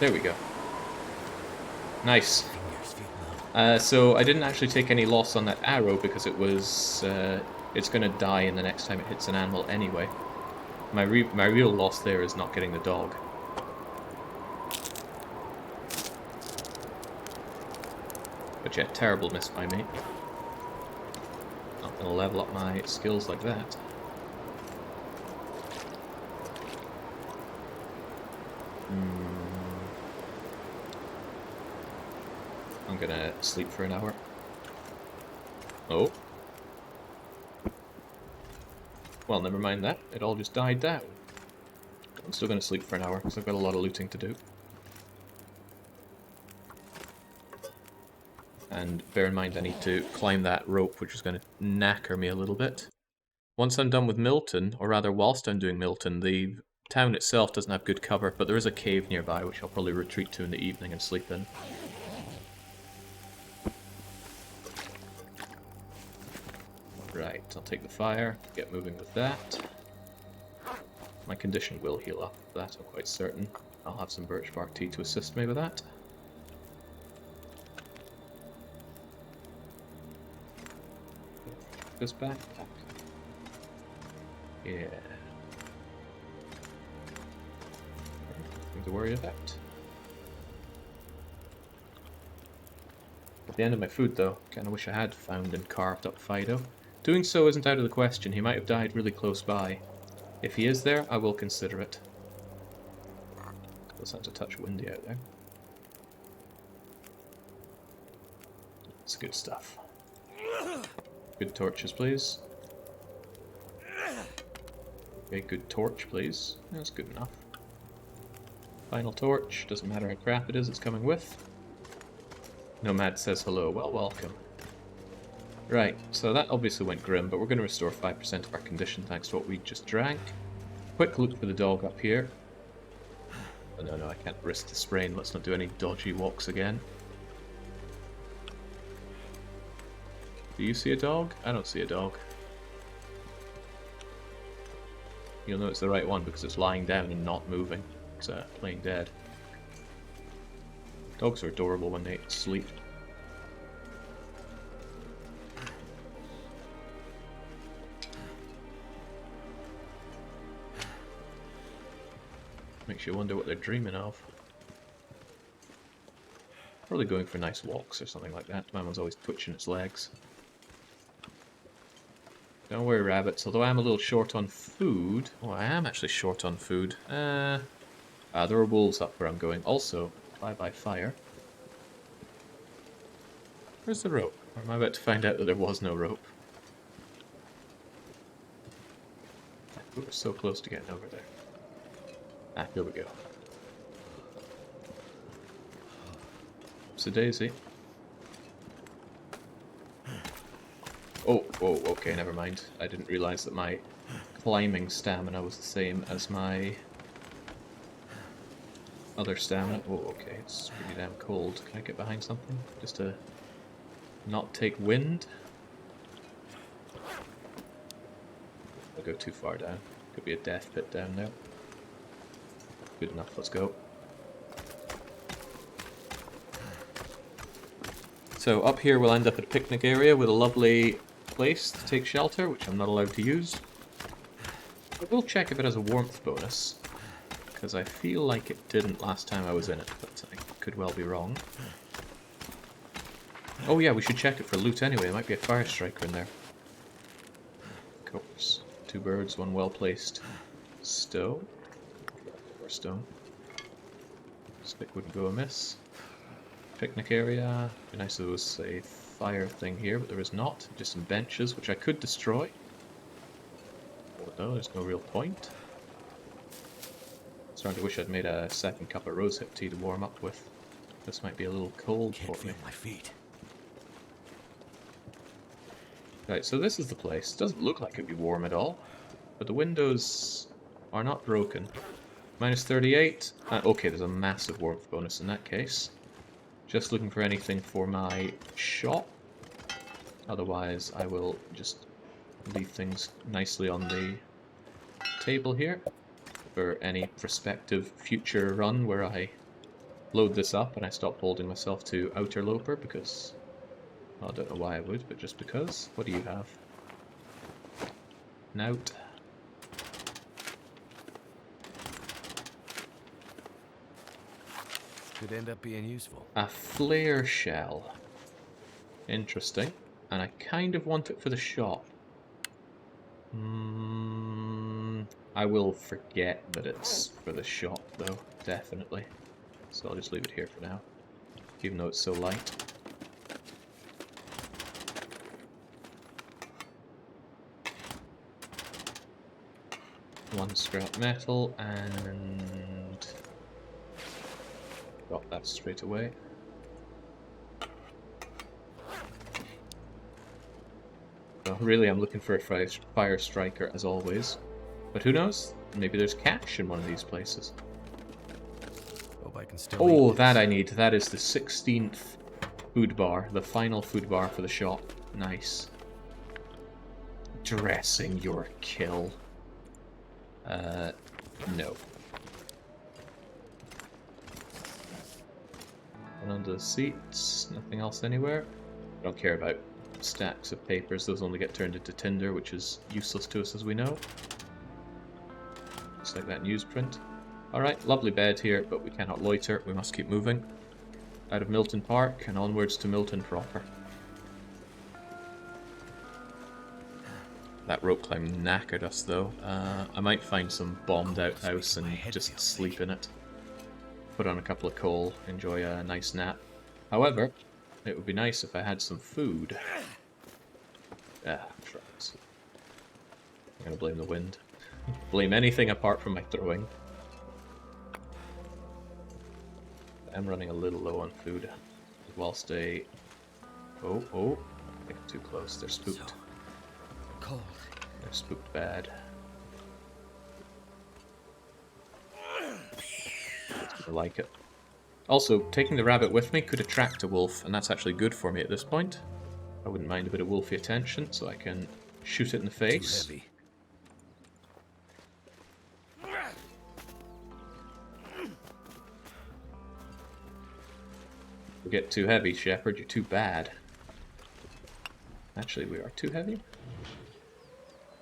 There we go. Nice. So I didn't actually take any loss on that arrow because it was it's going to die in the next time it hits an animal anyway. My real loss there is not getting the dog. But yeah, terrible miss by me. Not going to level up my skills like that. I'm gonna sleep for an hour. Oh. Well, never mind that. It all just died down. I'm still gonna sleep for an hour, because I've got a lot of looting to do. And bear in mind I need to climb that rope, which is gonna knacker me a little bit. Once I'm done with Milton, or rather whilst I'm doing Milton, the town itself doesn't have good cover, but there is a cave nearby, which I'll probably retreat to in the evening and sleep in. Right, I'll take the fire, get moving with that. My condition will heal up, that I'm quite certain. I'll have some birch bark tea to assist me with that. This backpack. Yeah. Nothing to worry about. At the end of my food, though, kinda wish I had found and carved up Fido. Doing so isn't out of the question, he might have died really close by. If he is there, I will consider it. It sounds a touch windy out there. It's good stuff. Good torches, please. Okay, good torch, please. That's good enough. Final torch, doesn't matter how crap it is it's coming with. Nomad says hello, well welcome. Right, so that obviously went grim, but we're going to restore 5% of our condition thanks to what we just drank. Quick look for the dog up here. Oh, no, I can't risk the sprain. Let's not do any dodgy walks again. Do you see a dog? I don't see a dog. You'll know it's the right one because it's lying down and not moving. It's playing dead. Dogs are adorable when they sleep. Makes you wonder what they're dreaming of. Probably going for nice walks or something like that. My one's always twitching its legs. Don't worry, rabbits. Although I am a little short on food. Oh, I am actually short on food. There are wolves up where I'm going. Also, bye-bye fire. Where's the rope? Or am I about to find out that there was no rope? We were so close to getting over there. Ah, here we go. It's a daisy. Oh, okay, never mind. I didn't realize that my climbing stamina was the same as my other stamina. Oh, okay, it's pretty damn cold. Can I get behind something? Just to not take wind? I'll go too far down. Could be a death pit down there. Good enough, let's go. So up here we'll end up at a picnic area with a lovely place to take shelter, which I'm not allowed to use. I will check if it has a warmth bonus, because I feel like it didn't last time I was in it, but I could well be wrong. Oh yeah, we should check it for loot anyway. There might be a fire striker in there. Of course. 2 birds, 1 well-placed stone. Or stone. Stick wouldn't go amiss. Picnic area. Be nice if there was a fire thing here, but there is not. Just some benches, which I could destroy. Although there's no real point. Starting to wish I'd made a second cup of rosehip tea to warm up with. This might be a little cold for me. Can't feel my feet. Right, so this is the place. Doesn't look like it'd be warm at all, but the windows are not broken. Minus 38. Okay, there's a massive warmth bonus in that case. Just looking for anything for my shop. Otherwise, I will just leave things nicely on the table here for any prospective future run where I load this up and I stop holding myself to Outerloper because... well, I don't know why I would, but just because. What do you have? Note. Could end up being useful. A flare shell. Interesting. And I kind of want it for the shop. I will forget that it's for the shop, though. Definitely. So I'll just leave it here for now. Even though it's so light. One scrap metal and got that straight away. Well, really I'm looking for a fire striker as always. But who knows? Maybe there's cash in one of these places. Hope I can still Oh, eat that this. I need. That is the 16th food bar. The final food bar for the shop. Nice. Dressing your kill. No. And under the seats, nothing else anywhere. I don't care about stacks of papers, those only get turned into tinder, which is useless to us as we know. Just like that newsprint. Alright, lovely bed here, but we cannot loiter, we must keep moving. Out of Milton Park and onwards to Milton proper. That rope climb knackered us though. I might find some bombed out house and just sleep in it. Put on a couple of coal, enjoy a nice nap. However, it would be nice if I had some food. Shrubs. I'm gonna blame the wind. Blame anything apart from my throwing. I'm running a little low on food. Whilst I... Oh. I think I'm too close. They're spooked. So cold. They're spooked bad. I like it. Also, taking the rabbit with me could attract a wolf, and that's actually good for me at this point. I wouldn't mind a bit of wolfy attention, so I can shoot it in the face. Too heavy. We get too heavy, Shepard. You're too bad. Actually, we are too heavy?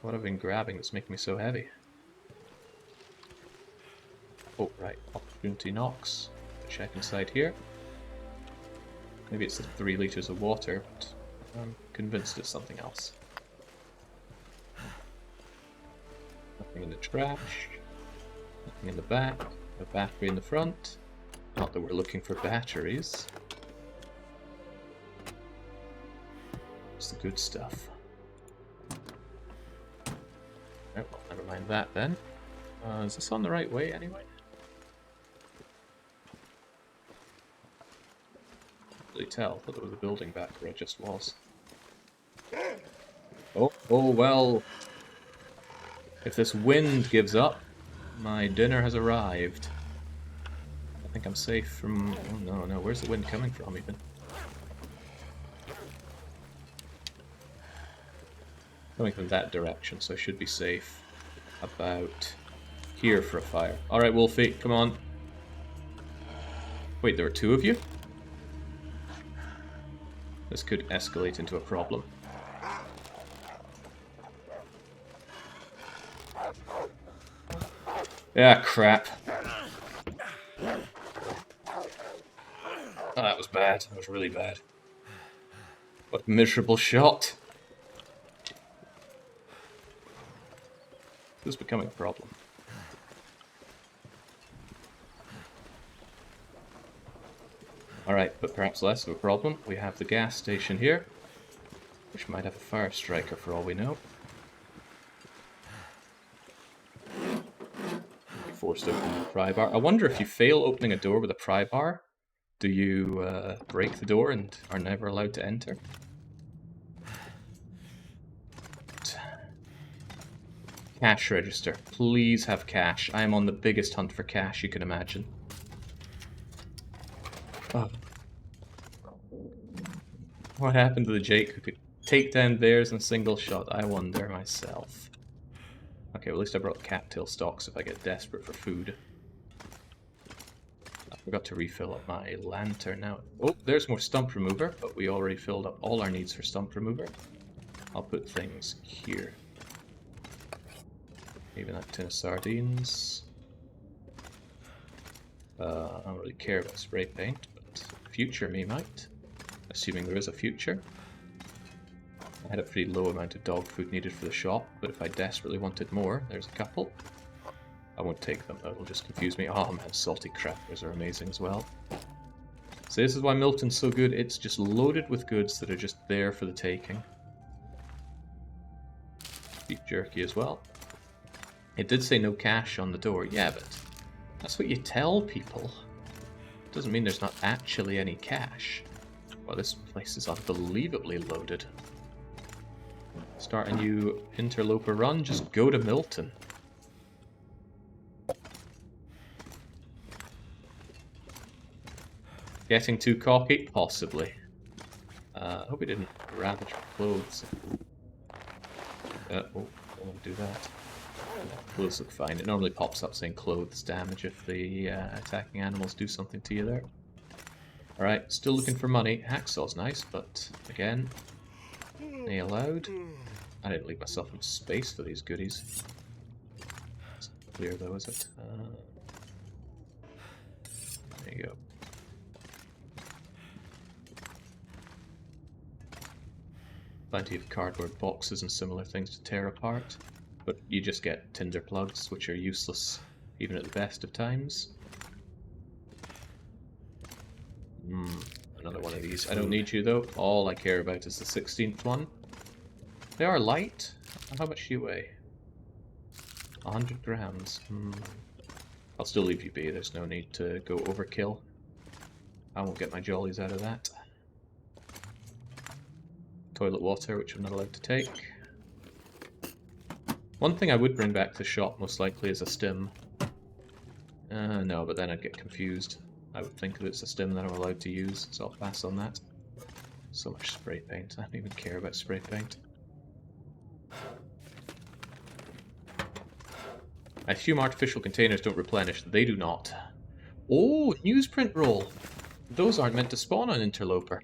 What have I been grabbing that's making me so heavy? Oh, right. Opportunity knocks. Check inside here. Maybe it's the 3 liters of water, but I'm convinced it's something else. Nothing in the trash. Nothing in the back. A battery in the front. Not that we're looking for batteries. It's the good stuff. Oh, well, never mind that then. Is this on the right way anyway? Really tell. I thought there was a building back where I just was. Oh well. If this wind gives up, my dinner has arrived. I think I'm safe from... Oh no, where's the wind coming from even? Coming from that direction, so I should be safe about here for a fire. Alright, Wolfie, come on. Wait, there are 2 of you? This could escalate into a problem. Ah, crap. Oh, that was bad. That was really bad. What a miserable shot. This is becoming a problem. Alright, but perhaps less of a problem. We have the gas station here, which might have a fire striker for all we know. Forced to open the pry bar. I wonder if you fail opening a door with a pry bar, do you break the door and are never allowed to enter? Cash register. Please have cash. I am on the biggest hunt for cash you can imagine. Oh. What happened to the Jake who could take down bears in a single shot? I wonder myself. Okay, well, at least I brought cattail stocks if I get desperate for food. I forgot to refill up my lantern now. Oh, there's more stump remover, but we already filled up all our needs for stump remover. I'll put things here. Even that tin of sardines. I don't really care about spray paint, but future me might. Assuming there is a future. I had a pretty low amount of dog food needed for the shop, but if I desperately wanted more, there's a couple. I won't take them, that'll just confuse me. Oh man, salty crackers are amazing as well. So this is why Milton's so good, it's just loaded with goods that are just there for the taking. Beef jerky as well. It did say no cash on the door, yeah, but that's what you tell people. Doesn't mean there's not actually any cash. Well, this place is unbelievably loaded. Start a new interloper run, just go to Milton. Getting too cocky? Possibly. I hope he didn't ravage my clothes. Oh, I won't do that. Clothes look fine. It normally pops up saying clothes damage if the attacking animals do something to you there. Alright, still looking for money. Hacksaw's nice, but again, any allowed? I didn't leave myself enough space for these goodies. It's not clear though, is it? There you go. Plenty of cardboard boxes and similar things to tear apart, but you just get tinder plugs, which are useless even at the best of times. Another one of these. I don't need you though. All I care about is the 16th one. They are light. How much do you weigh? 100 grams. I'll still leave you be. There's no need to go overkill. I won't get my jollies out of that. Toilet water, which I'm not allowed to take. One thing I would bring back to the shop, most likely, is a stim. No, but then I'd get confused. I would think that it's a stim that I'm allowed to use, so I'll pass on that. So much spray paint. I don't even care about spray paint. I assume artificial containers don't replenish. They do not. Oh, newsprint roll! Those aren't meant to spawn on Interloper.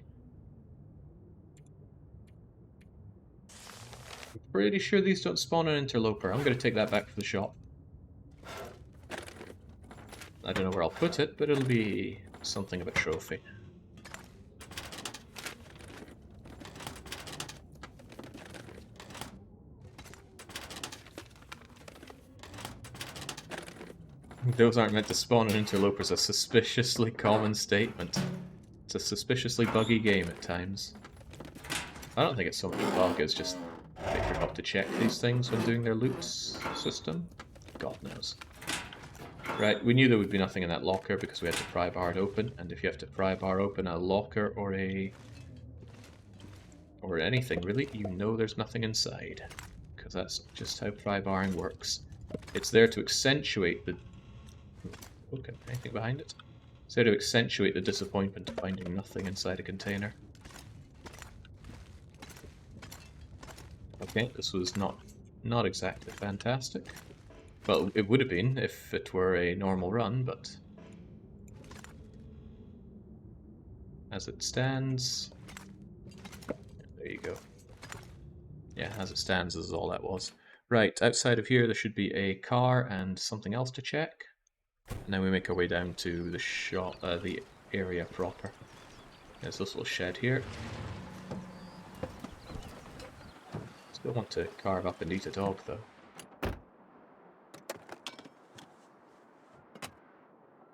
I'm pretty sure these don't spawn on Interloper. I'm going to take that back to the shop. I don't know where I'll put it, but it'll be something of a trophy. Those aren't meant to spawn on Interloper's a suspiciously common statement. It's a suspiciously buggy game at times. I don't think it's so much a bug, it's just they forgot to check these things when doing their loot system. God knows. Right, we knew there would be nothing in that locker because we had to pry bar it open, and if you have to pry bar open a locker or anything really, you know there's nothing inside. Because that's just how pry barring works. It's there to accentuate the... Okay, anything behind it? It's there to accentuate the disappointment of finding nothing inside a container. Okay, this was not exactly fantastic. Well, it would have been if it were a normal run, but as it stands, There you go. Yeah, as it stands, this is all that was. Right, outside of here there should be a car and something else to check. And then we make our way down to the shop, the area proper. There's this little shed here. Still want to carve up and eat a dog, though.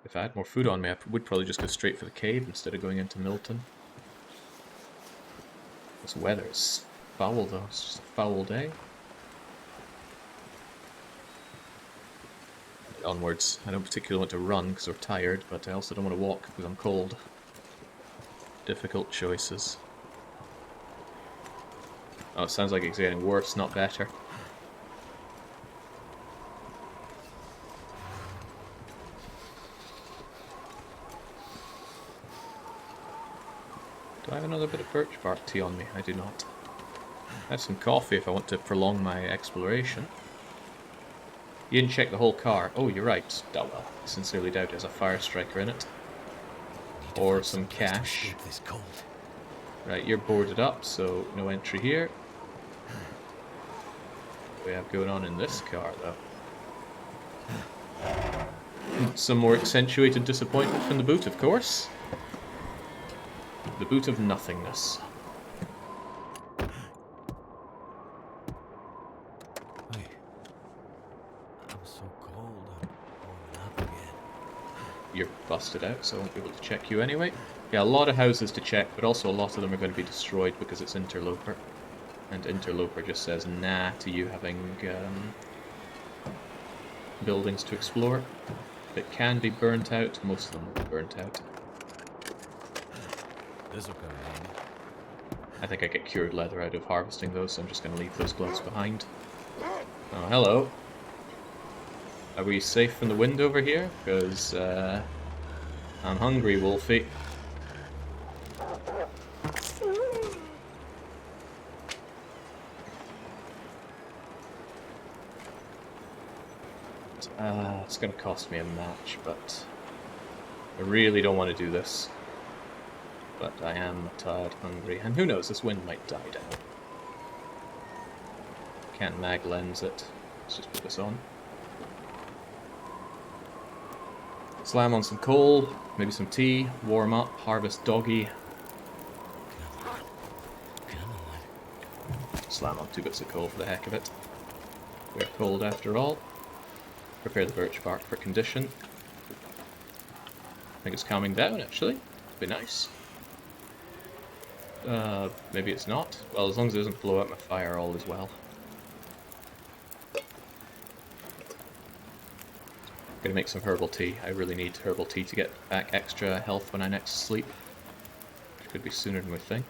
If I had more food on me, I would probably just go straight for the cave instead of going into Milton. This weather is foul, though. It's just a foul day. Onwards. I don't particularly want to run because we're tired, but I also don't want to walk because I'm cold. Difficult choices. Oh, it sounds like it's getting worse, not better. Do I have another bit of birch bark tea on me? I do not. I have some coffee if I want to prolong my exploration. You didn't check the whole car. Oh, you're right. Oh well, I sincerely doubt there's a fire striker in it. Or some cash. Right, you're boarded up, so no entry here. What do we have going on in this car, though? Some more accentuated disappointment from the boot, of course. The boot of nothingness. Wait. I'm so cold. I'm warming up again. You're busted out, so I won't be able to check you anyway. Yeah, a lot of houses to check, but also a lot of them are going to be destroyed because it's Interloper. And Interloper just says nah to you having buildings to explore. That can be burnt out, most of them will be burnt out. This'll come in handy. I think I get cured leather out of harvesting those, so I'm just going to leave those gloves behind. Oh, hello. Are we safe from the wind over here? Because I'm hungry, Wolfie. It's going to cost me a match, but I really don't want to do this. But I am tired, hungry, and who knows, this wind might die down. Can't mag lens it. Let's just put this on. Slam on some coal, maybe some tea, warm up, harvest doggy. Slam on 2 bits of coal for the heck of it. We're cold after all. Prepare the birch bark for condition. I think it's calming down, actually. Be nice. Maybe it's not. Well, as long as it doesn't blow out my fire, all is well. Gonna make some herbal tea. I really need herbal tea to get back extra health when I next sleep. Which could be sooner than we think.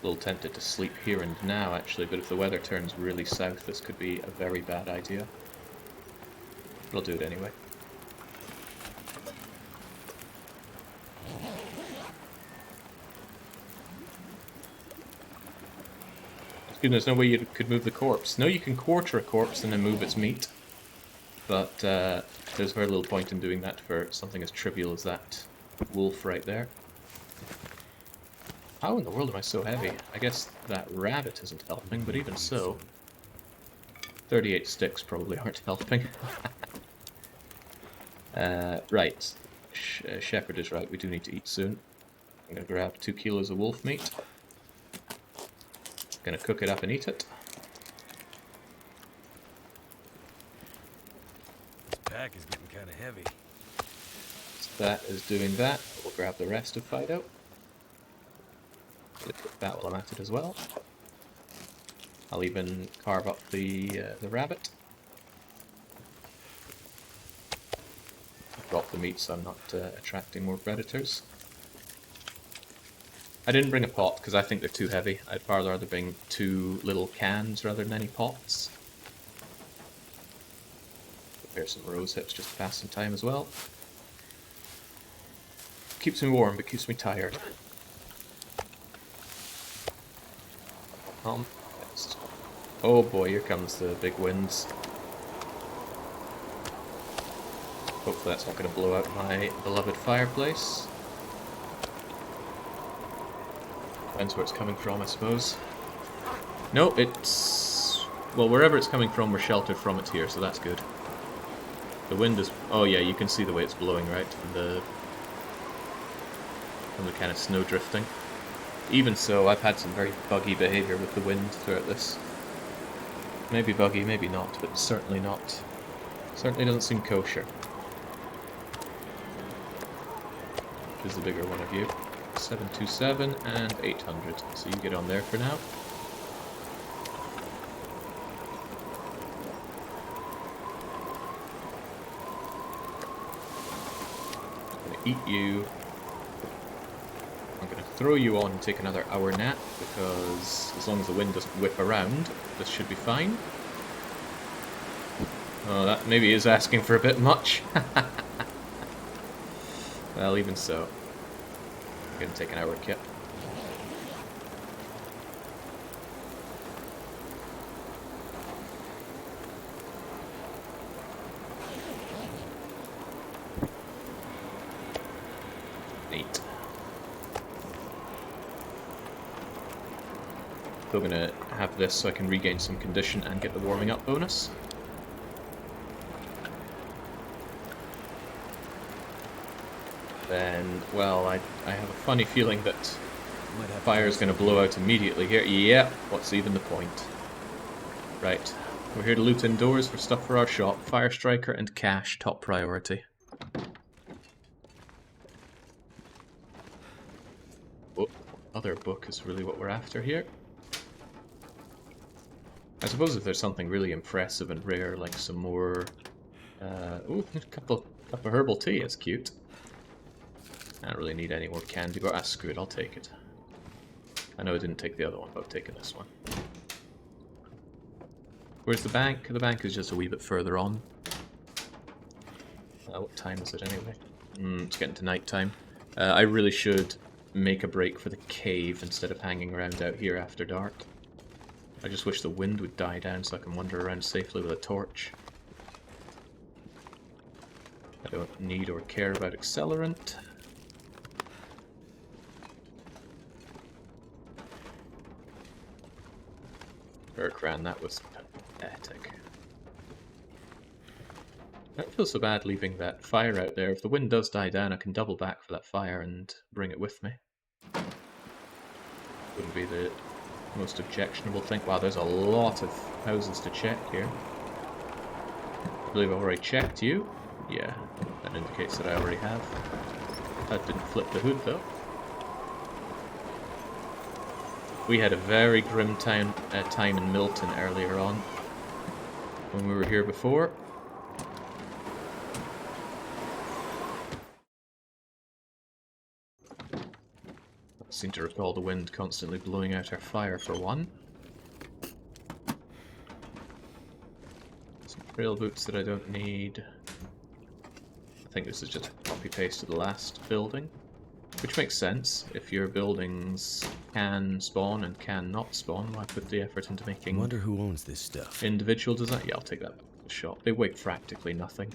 A little tempted to sleep here and now, actually, but if the weather turns really south, this could be a very bad idea. But I'll do it anyway. There's no way you could move the corpse. No, you can quarter a corpse and then move its meat. But there's very little point in doing that for something as trivial as that wolf right there. How in the world am I so heavy? I guess that rabbit isn't helping, but even so... 38 sticks probably aren't helping. Right. Shepard is right, we do need to eat soon. I'm going to grab 2 kilos of wolf meat. Gonna cook it up and eat it. This pack is getting kind of heavy. So that is doing that. We'll grab the rest of Fido. Cook that while I'm at it as well. I'll even carve up the rabbit. Drop the meat so I'm not attracting more predators. I didn't bring a pot because I think they're too heavy. I'd far rather bring 2 little cans rather than any pots. Prepare some rose hips just to pass some time as well. Keeps me warm but keeps me tired. Oh boy, here comes the big winds. Hopefully that's not going to blow out my beloved fireplace. Depends where it's coming from, I suppose. No, it's... Well, wherever it's coming from, we're sheltered from it here, so that's good. The wind is... Oh yeah, you can see the way it's blowing, right? From the kind of snow drifting. Even so, I've had some very buggy behavior with the wind throughout this. Maybe buggy, maybe not, but certainly not. Certainly doesn't seem kosher. Which is the bigger one of you. 727 and 800. So you get on there for now. I'm gonna eat you. I'm gonna throw you on and take another hour nap, because as long as the wind doesn't whip around, this should be fine. Oh, that maybe is asking for a bit much. Well, even so. I'm gonna take an hour kip. Eight. Still gonna have this so I can regain some condition and get the warming up bonus. Then, well, I have a funny feeling that fire's going to blow out immediately here. Yeah, what's even the point? Right, we're here to loot indoors for stuff for our shop. Fire striker and cash, top priority. Oh, other book is really what we're after here. I suppose if there's something really impressive and rare, like some more... ooh, a couple of herbal tea, it's cute. I don't really need any more candy bar. Ah, screw it, I'll take it. I know I didn't take the other one, but I've taken this one. Where's the bank? The bank is just a wee bit further on. What time is it anyway? It's getting to night time. I really should make a break for the cave instead of hanging around out here after dark. I just wish the wind would die down so I can wander around safely with a torch. I don't need or care about accelerant. Berkran, that was pathetic. I don't feel so bad leaving that fire out there. If the wind does die down, I can double back for that fire and bring it with me. Wouldn't be the most objectionable thing. Wow, there's a lot of houses to check here. I believe I've already checked you. Yeah, that indicates that I already have. That didn't flip the hood though. We had a very grim time in Milton earlier on, when we were here before. I seem to recall the wind constantly blowing out our fire for one. Some trail boots that I don't need. I think this is just a copy-paste to the last building. Which makes sense. If your buildings can spawn and can not spawn, why put the effort into making... I wonder who owns this stuff. Individual design? Yeah, I'll take that back to the shop. They weigh practically nothing.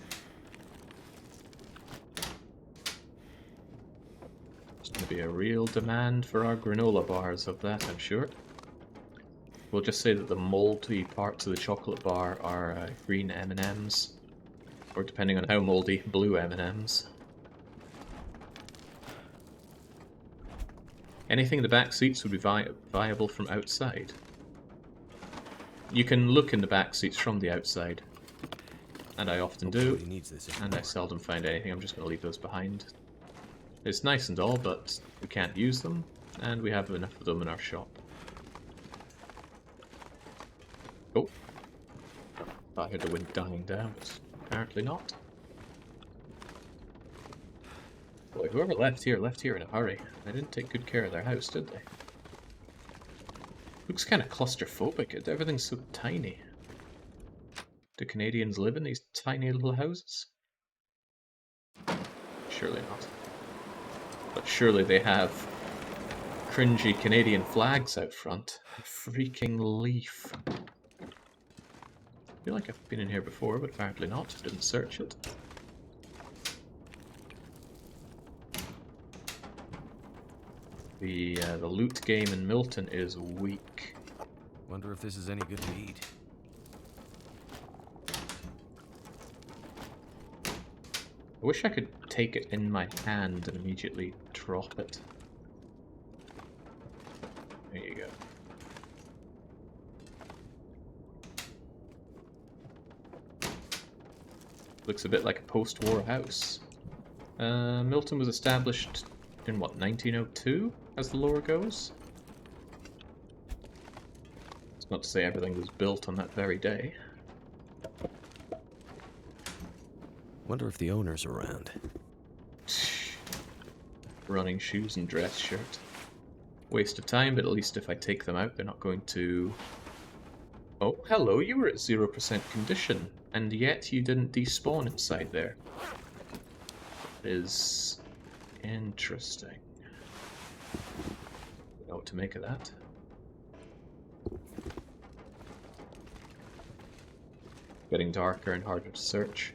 There's going to be a real demand for our granola bars of that, I'm sure. We'll just say that the mouldy parts of the chocolate bar are green M&Ms. Or depending on how mouldy, blue M&Ms. Anything in the back seats would be viable from outside. You can look in the back seats from the outside. And I often do. And I seldom find anything. I'm just going to leave those behind. It's nice and all, but we can't use them. And we have enough of them in our shop. Oh. I heard the wind dying down, but apparently not. Boy, whoever left here in a hurry. They didn't take good care of their house, did they? Looks kind of claustrophobic. Everything's so tiny. Do Canadians live in these tiny little houses? Surely not. But surely they have cringy Canadian flags out front. A freaking leaf. I feel like I've been in here before, but apparently not. Didn't search it. The loot game in Milton is weak. Wonder if this is any good to eat. I wish I could take it in my hand and immediately drop it. There you go. Looks a bit like a post-war house. Milton was established in what, 1902, as the lore goes? It's not to say everything was built on that very day. Wonder if the owner's around. Running shoes and dress shirt. Waste of time, but at least if I take them out, they're not going to... Oh, hello, you were at 0% condition, and yet you didn't despawn inside there. That is interesting. I don't know what to make of that. Getting darker and harder to search.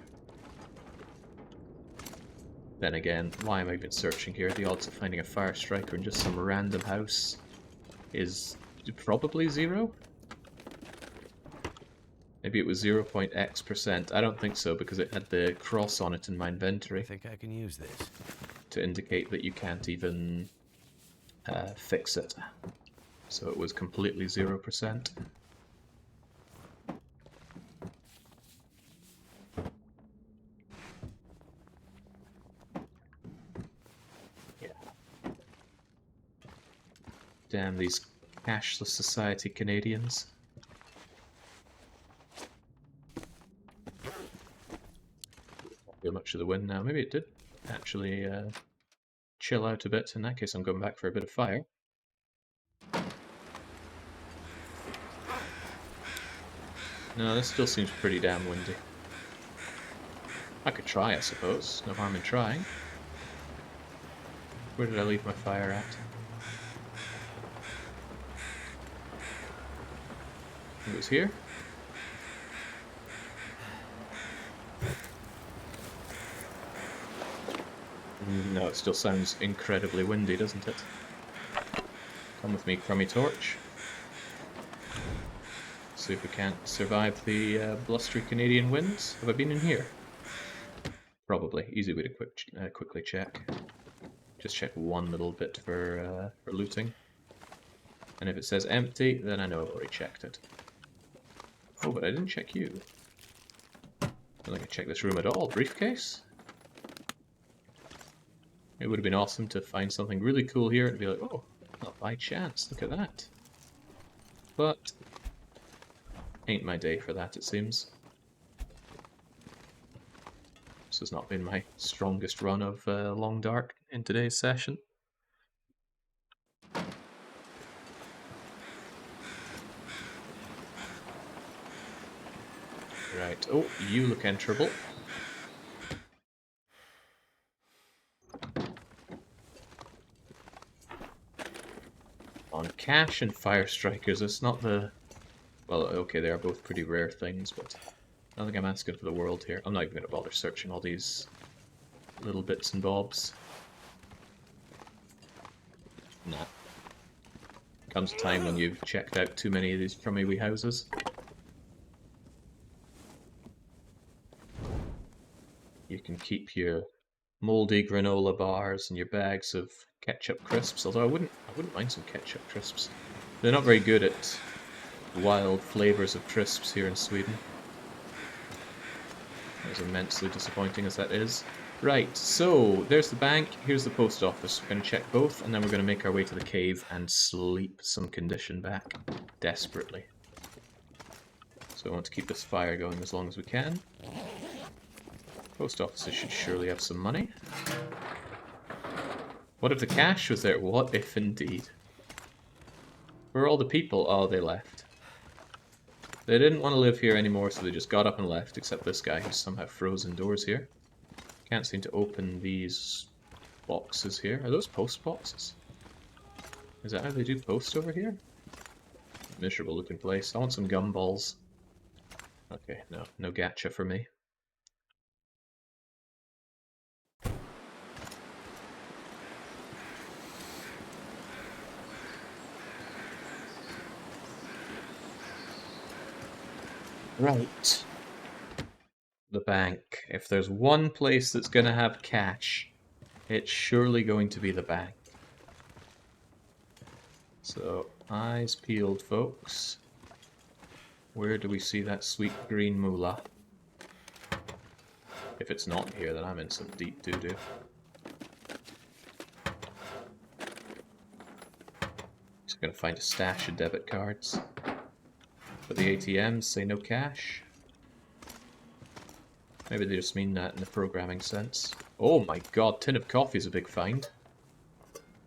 Then again, why am I even searching here? The odds of finding a fire striker in just some random house is probably 0? Maybe it was 0.x%. I don't think so, because it had the cross on it in my inventory. I think I can use this. To indicate that you can't even fix it. So it was completely 0%. Yeah. Damn these cashless society Canadians. Not feel much of the wind now. Maybe it did actually chill out a bit. In that case, I'm going back for a bit of fire. No, this still seems pretty damn windy. I could try, I suppose. No harm in trying. Where did I leave my fire at? It was here? No, it still sounds incredibly windy, doesn't it? Come with me, crummy torch. See if we can't survive the blustery Canadian winds. Have I been in here? Probably. Easy way to quickly check. Just check one little bit for looting. And if it says empty, then I know I've already checked it. Oh, but I didn't check you. I don't think I checked this room at all. Briefcase? It would have been awesome to find something really cool here and be like, oh, well, by chance, look at that. But ain't my day for that, it seems. This has not been my strongest run of TheLongDark in today's session. Right, oh, you look enterable. On cash and fire strikers, it's not the... Well, okay, they are both pretty rare things, but I don't think I'm asking for the world here. I'm not even going to bother searching all these little bits and bobs. Nah. Comes a time when you've checked out too many of these crummy wee houses. You can keep your mouldy granola bars and your bags of ketchup crisps, although I wouldn't mind some ketchup crisps. They're not very good at wild flavors of crisps here in Sweden. As immensely disappointing as that is. Right, so there's the bank, here's the post office. We're going to check both, and then we're going to make our way to the cave and sleep some condition back. Desperately. So I want to keep this fire going as long as we can. Post offices should surely have some money. What if the cash was there? What if indeed? Where are all the people? Oh, they left. They didn't want to live here anymore, so they just got up and left, except this guy who's somehow frozen doors here. Can't seem to open these boxes here. Are those post boxes? Is that how they do post over here? Miserable looking place. I want some gumballs. Okay, no gacha for me. Right. The bank. If there's one place that's gonna have cash, it's surely going to be the bank. So, eyes peeled, folks. Where do we see that sweet green moolah? If it's not here, then I'm in some deep doo-doo. Just gonna find a stash of debit cards. But the ATMs say no cash. Maybe they just mean that in the programming sense. Oh my god, tin of coffee is a big find.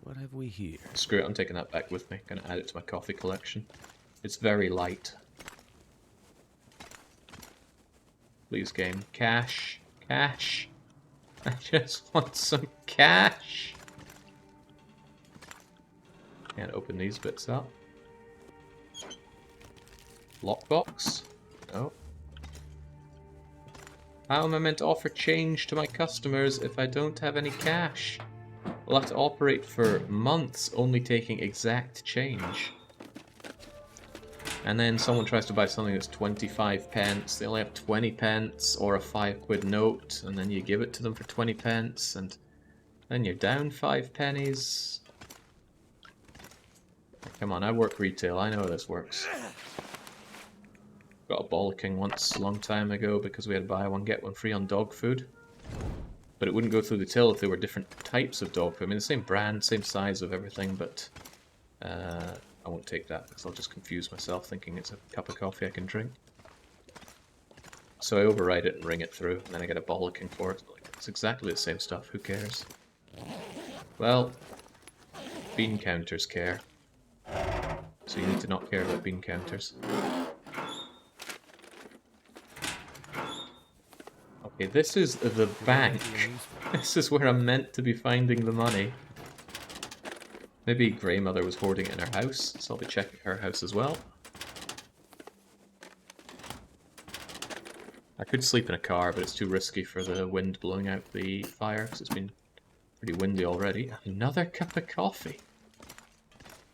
What have we here? Screw it, I'm taking that back with me. Gonna add it to my coffee collection. It's very light. Please, game. Cash. Cash. I just want some cash. Can't open these bits up. Lockbox? No. How am I meant to offer change to my customers if I don't have any cash? We'll have to operate for months only taking exact change. And then someone tries to buy something that's 25 pence, they only have 20 pence or a 5 quid note, and then you give it to them for 20 pence, and then you're down 5 pennies. Come on, I work retail, I know how this works. Got a bollocking once, a long time ago, because we had buy one get one free on dog food. But it wouldn't go through the till if they were different types of dog food. I mean, the same brand, same size of everything, but I won't take that because I'll just confuse myself thinking it's a cup of coffee I can drink. So I override it and ring it through, and then I get a bollocking for it. It's exactly the same stuff, who cares? Well, bean counters care. So you need to not care about bean counters. Okay, this is the bank. This is where I'm meant to be finding the money. Maybe Grey Mother was hoarding it in her house, so I'll be checking her house as well. I could sleep in a car, but it's too risky for the wind blowing out the fire, because it's been pretty windy already. Another cup of coffee.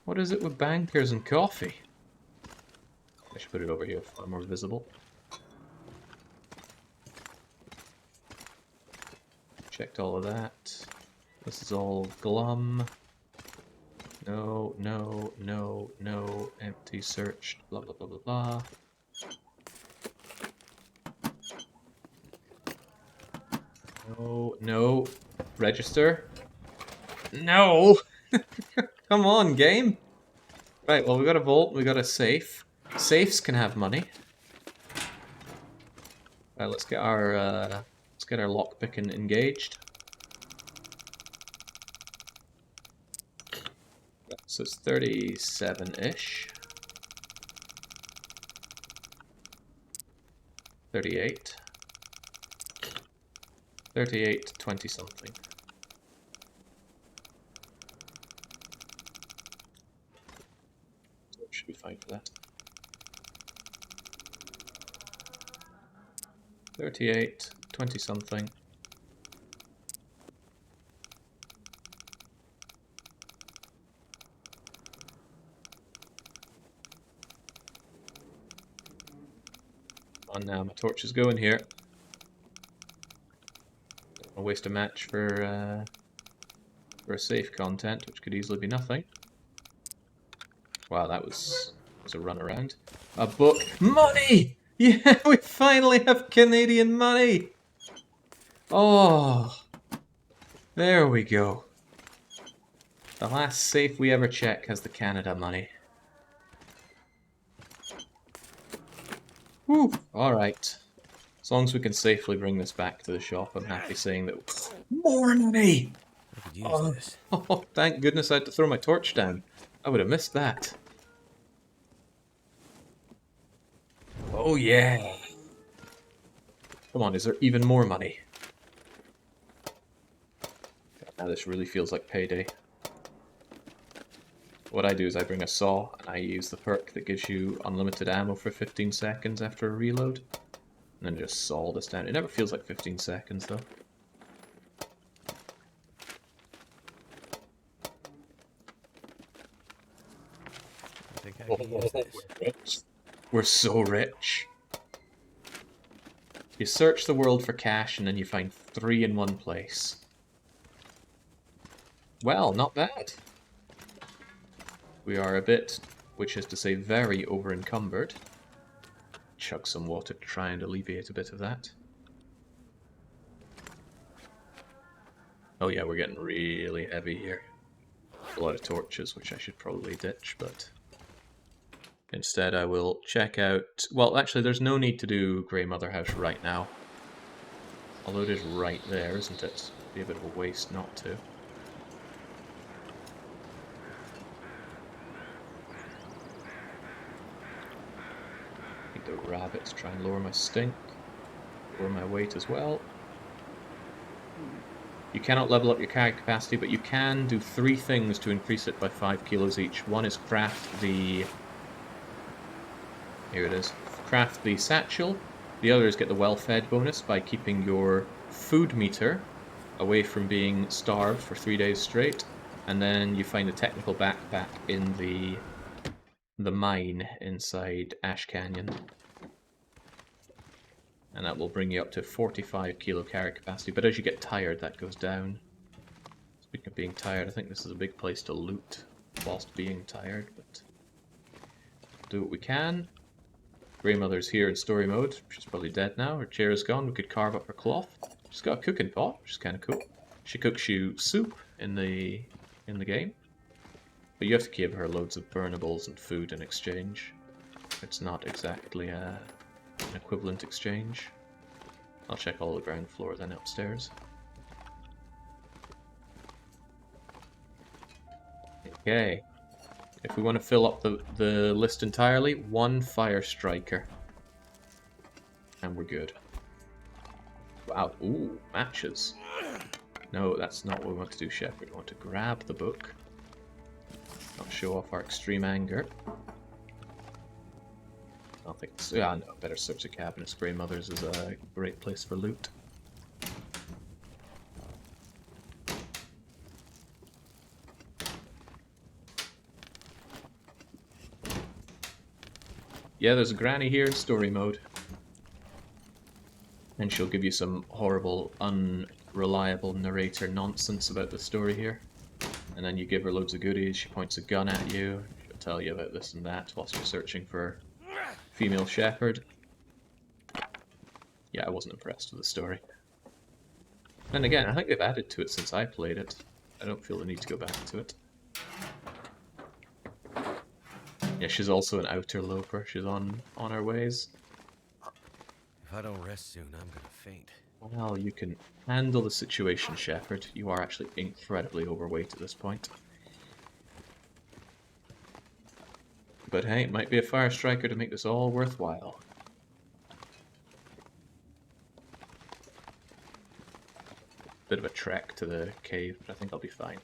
What is it with bankers and coffee? I should put it over here, far more visible. Checked all of that. This is all glum. No, no, no, no. Empty, searched, blah, blah, blah, blah, blah. No, no. Register. No! Come on, game! Right, well, we got a vault, we got a safe. Safes can have money. Right, let's get our lockpicking engaged. So it's 37-ish. 38. 38, 20 something. Should be fine for that. 38, 20 something. On now, my torch is going here. Don't want to waste a match for a safe content, which could easily be nothing. Wow, that was a run around. A book. Money! Yeah, we finally have Canadian money! Oh, there we go. The last safe we ever check has the Canada money. Whew, alright. As long as we can safely bring this back to the shop, I'm happy saying that... More money! I could use this. Oh, thank goodness I had to throw my torch down. I would have missed that. Oh yeah! Come on, is there even more money? Now this really feels like payday. What I do is I bring a saw, and I use the perk that gives you unlimited ammo for 15 seconds after a reload. And then just saw this down. It never feels like 15 seconds, though. I think I can use this. We're so rich. You search the world for cash and then you find 3 in one place. Well, not bad. We are a bit, which is to say very over-encumbered. Chug some water to try and alleviate a bit of that. Oh yeah, we're getting really heavy here. A lot of torches, which I should probably ditch, but... Instead I will check out... Well, actually, there's no need to do Grey Mother House right now. Although it is right there, isn't it? It'd be a bit of a waste not to. Need the rabbits to try and lower my stink. Lower my weight as well. You cannot level up your carry capacity, but you can do 3 things to increase it by 5 kilos each. One is craft the... Here it is. Craft the satchel. The other is get the well-fed bonus by keeping your food meter away from being starved for 3 days straight. And then you find the technical backpack in the mine inside Ash Canyon. And that will bring you up to 45 kilo carry capacity, but as you get tired that goes down. Speaking of being tired, I think this is a big place to loot whilst being tired, but do what we can. Grey Mother's here in story mode. She's probably dead now. Her chair is gone. We could carve up her cloth. She's got a cooking pot, which is kind of cool. She cooks you soup in the game, but you have to give her loads of burnables and food in exchange. It's not exactly an equivalent exchange. I'll check all the ground floor then upstairs. Okay. If we want to fill up the list entirely, 1 fire striker. And we're good. Wow, ooh, matches. No, that's not what we want to do, Shepard. We want to grab the book. Not show off our extreme anger. I don't think it's... Yeah, no, better search the cabinets. Grey Mother's is a great place for loot. Yeah, there's a granny here in story mode. And she'll give you some horrible, unreliable narrator nonsense about the story here. And then you give her loads of goodies, she points a gun at you, she'll tell you about this and that whilst you're searching for female Shepard. Yeah, I wasn't impressed with the story. Then again, I think they've added to it since I played it. I don't feel the need to go back to it. Yeah, she's also an Outerloper. She's on her ways. If I don't rest soon, I'm gonna faint. Well, you can handle the situation, Shepard. You are actually incredibly overweight at this point. But hey, it might be a fire striker to make this all worthwhile. Bit of a trek to the cave, but I think I'll be fine.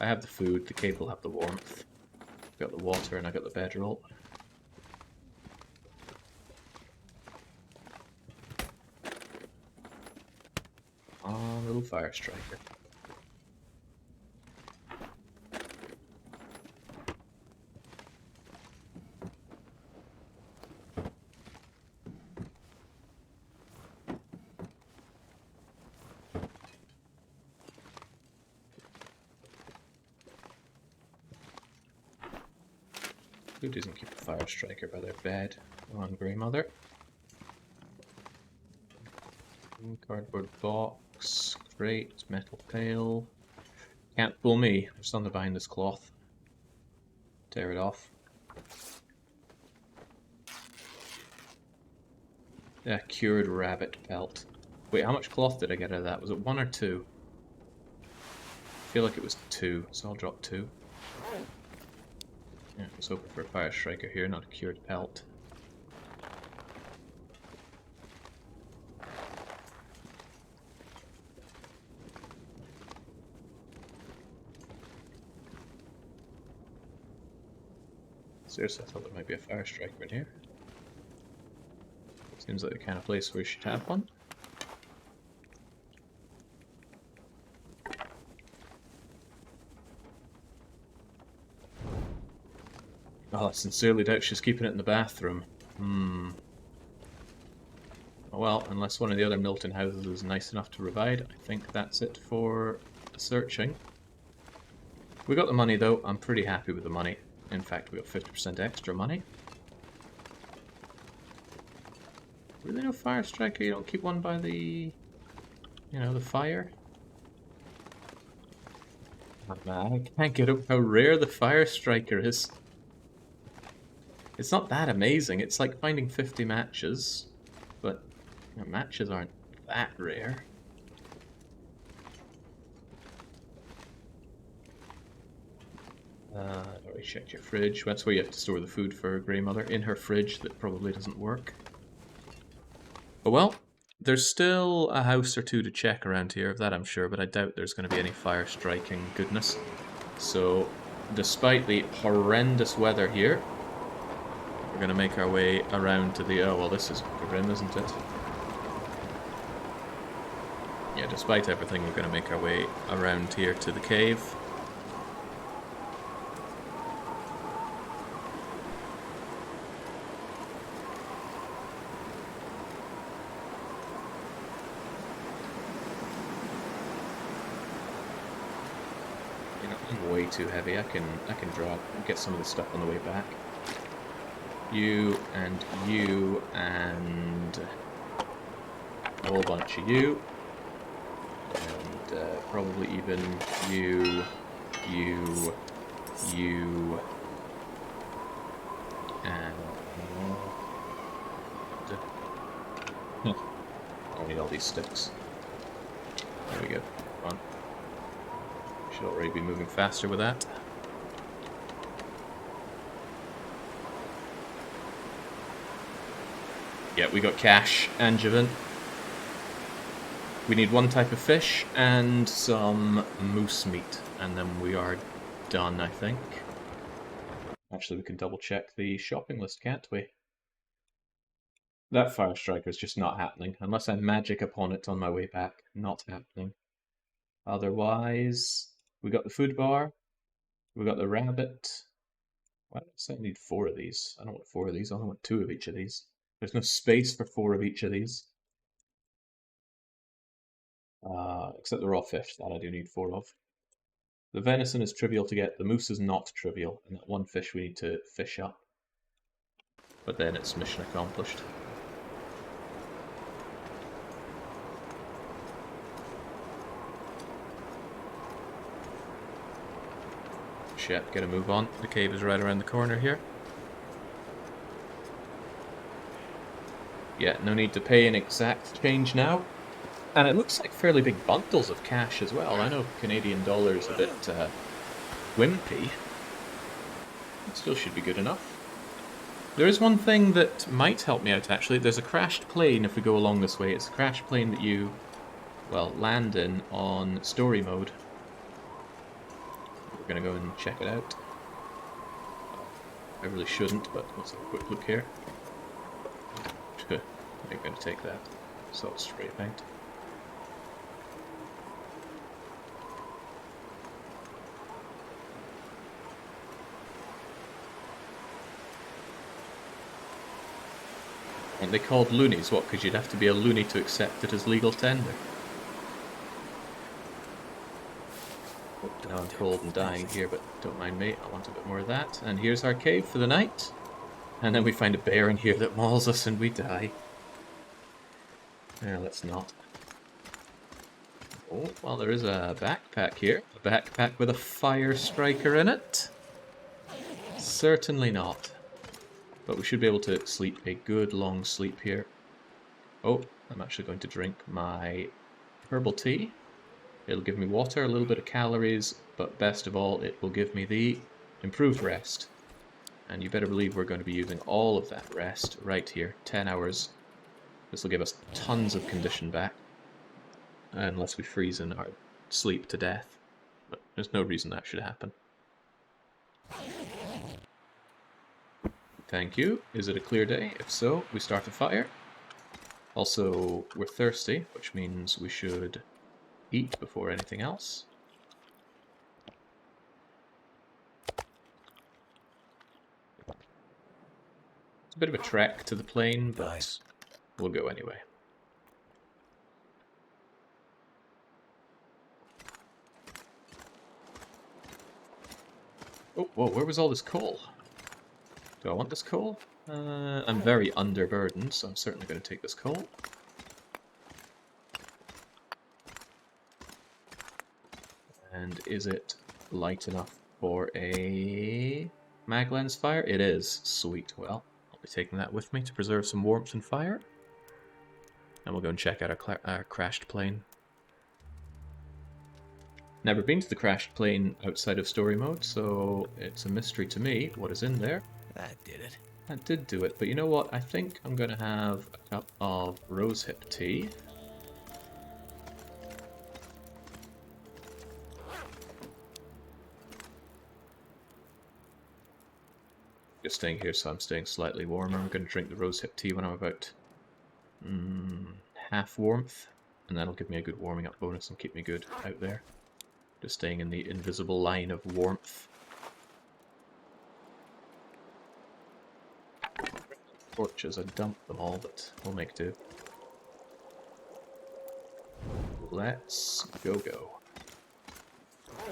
I have the food, the cave will have the warmth. I've got the water and I got the bedroll. Oh, little fire striker. Who doesn't keep a fire striker by their bed? Come on, Grey Mother. Cardboard box, crate, metal pail. Can't fool me. There's something behind this cloth. Tear it off. Yeah, cured rabbit pelt. Wait, how much cloth did I get out of that? Was it 1 or 2? I feel like it was 2, so I'll drop 2. Yeah, I was hoping for a fire striker here, not a cured pelt. Seriously, I thought there might be a fire striker in here. Seems like the kind of place where you should have one. Oh, I sincerely doubt she's keeping it in the bathroom. Oh Well, unless one of the other Milton houses is nice enough to provide, I think that's it for searching. We got the money though, I'm pretty happy with the money. In fact, we got 50% extra money. Really no fire striker? You don't keep one by the... you know, the fire? Oh, man, I can't get up how rare the fire striker is. It's not that amazing, it's like finding 50 matches, but you know, matches aren't that rare. Already checked your fridge. That's where you have to store the food for Grey Mother. In her fridge that probably doesn't work. But well, there's still a house or two to check around here, of that I'm sure, but I doubt there's going to be any fire striking goodness. So, despite the horrendous weather here, we're going to make our way around to the... oh, well, this is grim, isn't it? Yeah, despite everything, we're going to make our way around here to the cave. I'm way too heavy. I can drop and get some of the stuff on the way back. You and a whole bunch of you, and probably even you, and I need all these sticks. There we go. Come on. Should already be moving faster with that. Yeah, we got cash, angevin. We need one type of fish and some moose meat, and then we are done, I think. Actually, we can double check the shopping list, can't we? That fire striker is just not happening, unless I magic upon it on my way back. Not happening. Otherwise, we got the food bar, we got the rabbit. Why did I say I need 4 of these? I don't want 4 of these, I only want 2 of each of these. There's no space for 4 of each of these. Except the raw fish, that I do need 4 of. The venison is trivial to get, the moose is not trivial, and that one fish we need to fish up. But then it's mission accomplished. Shit, gotta move on. The cave is right around the corner here. Yeah, no need to pay an exact change now. And it looks like fairly big bundles of cash as well. I know Canadian dollars a bit wimpy. It still should be good enough. There is one thing that might help me out actually. There's a crashed plane if we go along this way. It's a crashed plane that you, well, land in on story mode. We're gonna go and check it out. I really shouldn't, but let's have a quick look here. I'm gonna take that. So it's spray paint. Aren't they called loonies? What, because you'd have to be a loony to accept it as legal tender? Now I'm cold and dying here, but don't mind me, I want a bit more of that. And here's our cave for the night. And then we find a bear in here that mauls us and we die. Let's not. Oh, well, there is a backpack here. A backpack with a fire striker in it? Certainly not. But we should be able to sleep a good long sleep here. Oh, I'm actually going to drink my herbal tea. It'll give me water, a little bit of calories, but best of all, it will give me the improved rest. And you better believe we're going to be using all of that rest right here, 10 hours. This will give us tons of condition back, unless we freeze in our sleep to death. But there's no reason that should happen. Thank you. Is it a clear day? If so, we start a fire. Also, we're thirsty, which means we should eat before anything else. It's a bit of a trek to the plane, but we'll go anyway. Oh, whoa, where was all this coal? Do I want this coal? I'm very underburdened, so I'm certainly going to take this coal. And is it light enough for a mag lens fire? It is. Sweet. Well, I'll be taking that with me to preserve some warmth and fire. And we'll go and check out our crashed plane. Never been to the crashed plane outside of story mode, so it's a mystery to me what is in there. That did it. That did do it, but you know what? I think I'm going to have a cup of rosehip tea. Just staying here, so I'm staying slightly warmer. I'm going to drink the rosehip tea when I'm about half warmth, and that'll give me a good warming up bonus and keep me good out there. Just staying in the invisible line of warmth. Torches, I dumped them all, but we'll make do. Let's go.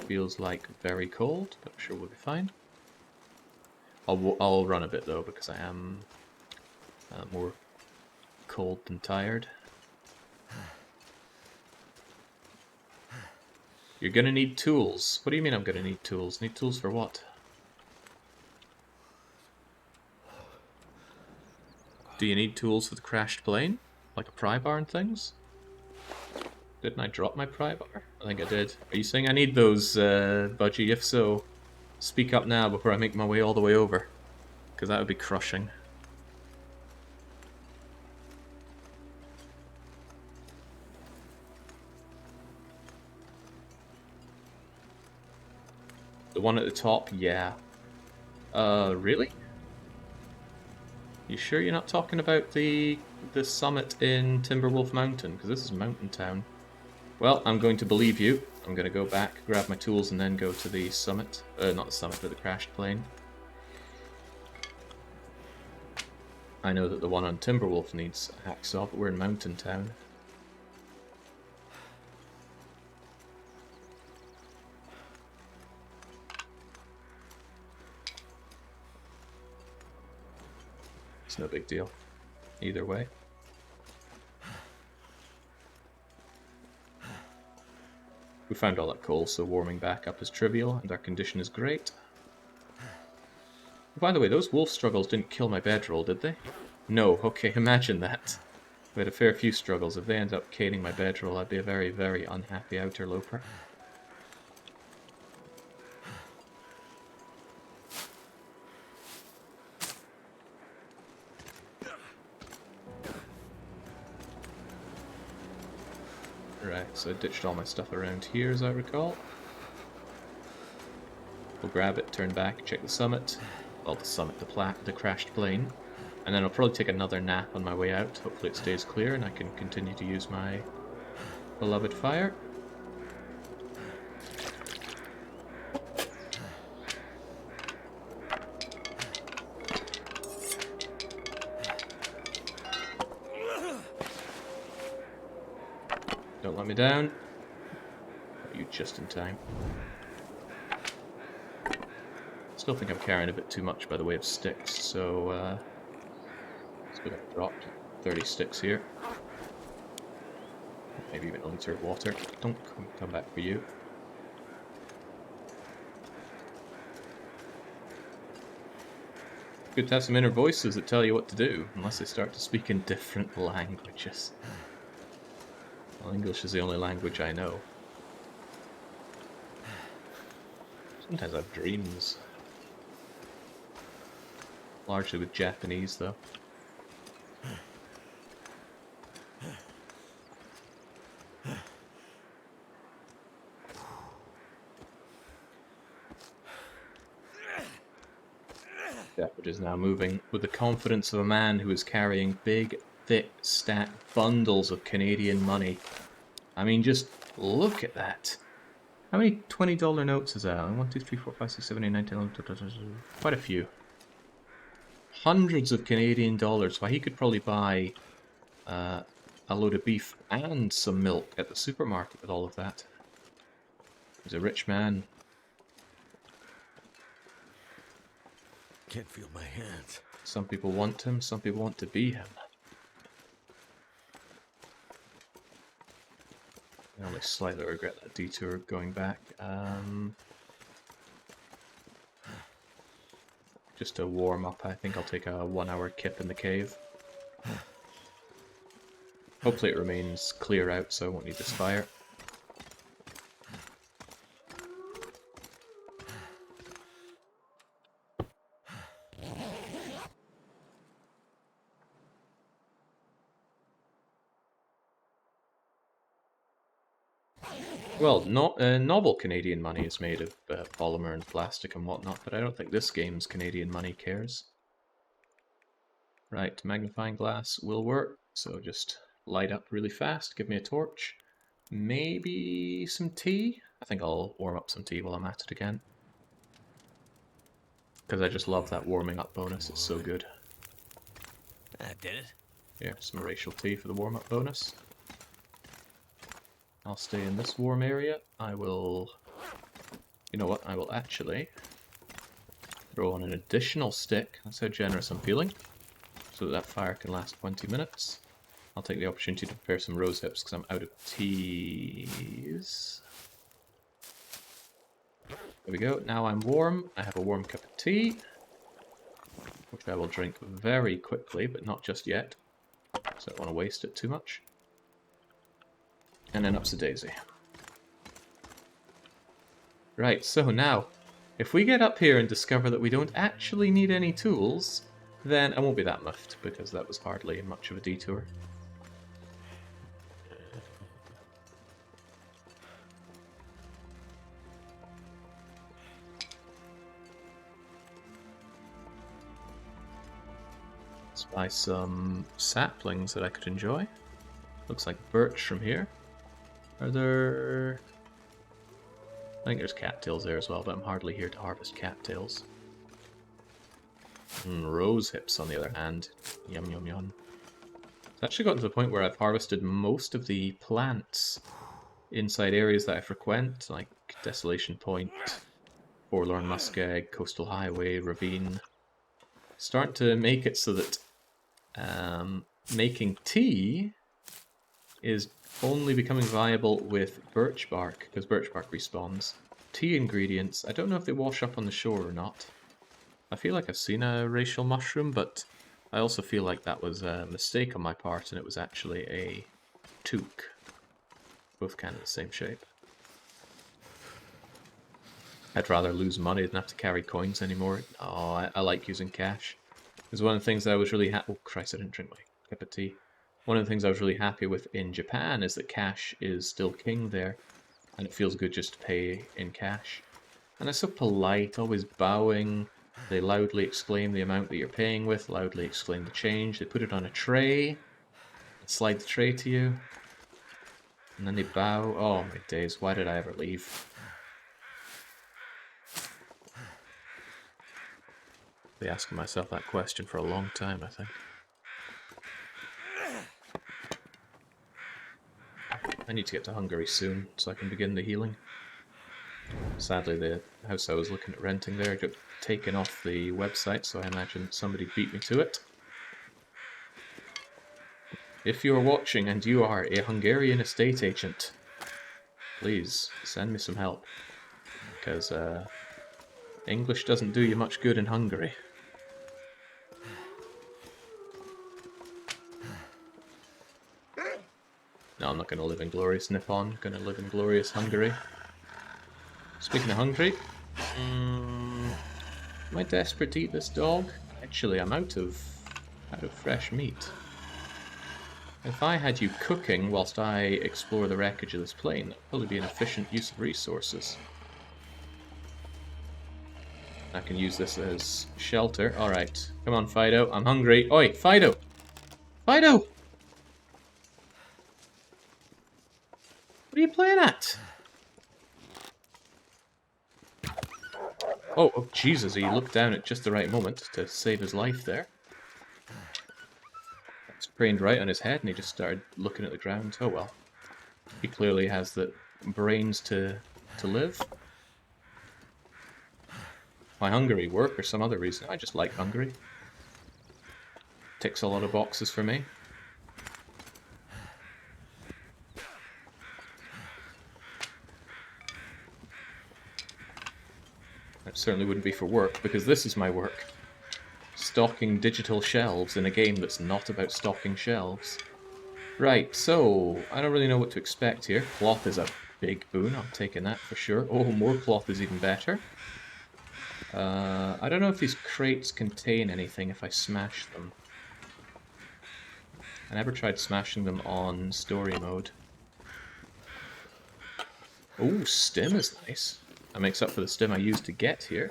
Feels like very cold, but I'm sure we'll be fine. I'll run a bit though, because I am more cold than tired. You're gonna need tools. What do you mean I'm gonna need tools? Need tools for what? Do you need tools for the crashed plane? Like a pry bar and things? Didn't I drop my pry bar? I think I did. Are you saying I need those, Budgie? If so, speak up now before I make my way all the way over. Because that would be crushing. The one at the top? Yeah. Really? You sure you're not talking about the summit in Timberwolf Mountain? Because this is Mountain Town. Well, I'm going to believe you. I'm going to go back, grab my tools, and then go to the summit. Not the summit, but the crashed plane. I know that the one on Timberwolf needs a hacksaw, but we're in Mountain Town. It's no big deal. Either way. We found all that coal, so warming back up is trivial, and our condition is great. By the way, those wolf struggles didn't kill my bedroll, did they? No, okay, imagine that. We had a fair few struggles. If they end up caning my bedroll, I'd be a very, very unhappy outerloper. Right, so I ditched all my stuff around here, as I recall. We'll grab it, turn back, check the summit. Well, the summit, the crashed plane. And then I'll probably take another nap on my way out. Hopefully it stays clear and I can continue to use my beloved fire. Don't let me down. Got you just in time. Still think I'm carrying a bit too much by the way of sticks, so I've dropped 30 sticks here. Maybe even a liter of water. Don't come back for you. Good to have some inner voices that tell you what to do, unless they start to speak in different languages. Well, English is the only language I know. Sometimes I have dreams. Largely with Japanese, though. Shepard is now moving with the confidence of a man who is carrying big, thick, stacked bundles of Canadian money. I mean, just look at that. How many $20 notes is that? 1, 2, 3, 4, 5, 6, 7, 8, 9, 10, 11, quite a few. Hundreds of Canadian dollars. Why, he could probably buy a load of beef and some milk at the supermarket with all of that. He's a rich man. Can't feel my hands. Some people want him, some people want to be him. I only slightly regret that detour going back. Just to warm up, I think I'll take a 1 hour kip in the cave. Hopefully it remains clear out so I won't need this fire. Well, novel Canadian money is made of polymer and plastic and whatnot, but I don't think this game's Canadian money cares. Right, magnifying glass will work, so just light up really fast, give me a torch. Maybe some tea? I think I'll warm up some tea while I'm at it again. Because I just love that warming up bonus, it's so good. That did it. Here, some racial tea for the warm up bonus. I'll stay in this warm area. I will... You know what, I will actually throw on an additional stick. That's how generous I'm feeling. So that fire can last 20 minutes. I'll take the opportunity to prepare some rose hips because I'm out of teas. There we go, now I'm warm. I have a warm cup of tea, which I will drink very quickly, but not just yet. So I don't want to waste it too much. And then up's a daisy. Right, so now, if we get up here and discover that we don't actually need any tools, then I won't be that miffed, because that was hardly much of a detour. Let's buy some saplings that I could enjoy. Looks like birch from here. Are there... I think there's cattails there as well, but I'm hardly here to harvest cattails. Rose hips, on the other hand. Yum, yum, yum. It's actually gotten to the point where I've harvested most of the plants inside areas that I frequent, like Desolation Point, Forlorn Muskeg, Coastal Highway, Ravine. Starting to make it so that making tea is only becoming viable with birch bark, because birch bark respawns. Tea ingredients, I don't know if they wash up on the shore or not. I feel like I've seen a racial mushroom, but I also feel like that was a mistake on my part and it was actually a toque. Both kind of the same shape. I'd rather lose money than have to carry coins anymore. Oh, I like using cash. It's one of the things that I was really happy... Oh Christ, I didn't drink my cup of tea. One of the things I was really happy with in Japan is that cash is still king there. And it feels good just to pay in cash. And they're so polite, always bowing. They loudly exclaim the amount that you're paying with, loudly exclaim the change. They put it on a tray, slide the tray to you, and then they bow. Oh my days, why did I ever leave? I've been asking myself that question for a long time, I think. I need to get to Hungary soon, so I can begin the healing. Sadly, the house I was looking at renting there got taken off the website, so I imagine somebody beat me to it. If you are watching and you are a Hungarian estate agent, please send me some help, because English doesn't do you much good in Hungary. No, I'm not going to live in glorious Nippon, I'm going to live in glorious Hungary. Speaking of Hungary, am I desperate to eat this dog? Actually, I'm out of fresh meat. If I had you cooking whilst I explore the wreckage of this plane, that would probably be an efficient use of resources. I can use this as shelter. Alright, come on Fido, I'm hungry. Oi, Fido! Fido! What are you playing at? Oh, Jesus, he looked down at just the right moment to save his life there. Sprained right on his head and he just started looking at the ground. Oh well. He clearly has the brains to live. my Hungary work or some other reason. I just like Hungary. Ticks a lot of boxes for me. It certainly wouldn't be for work, because this is my work. Stocking digital shelves in a game that's not about stocking shelves. Right, so, I don't really know what to expect here. Cloth is a big boon, I'm taking that for sure. Oh, more cloth is even better. I don't know if these crates contain anything if I smash them. I never tried smashing them on story mode. Oh, stim is nice. That makes up for the stim I used to get here.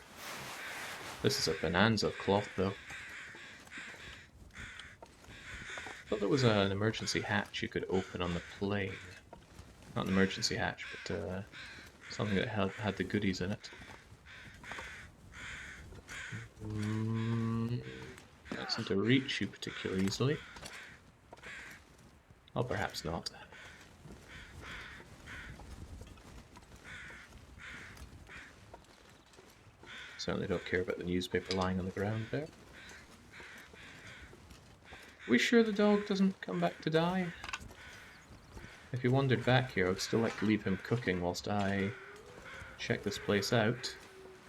This is a bonanza of cloth, though. I thought there was an emergency hatch you could open on the plane. Not an emergency hatch, but something that had the goodies in it. Can't seem to reach you particularly easily. Oh, perhaps not. Certainly don't care about the newspaper lying on the ground there. We sure the dog doesn't come back to die? If he wandered back here, I would still like to leave him cooking whilst I check this place out.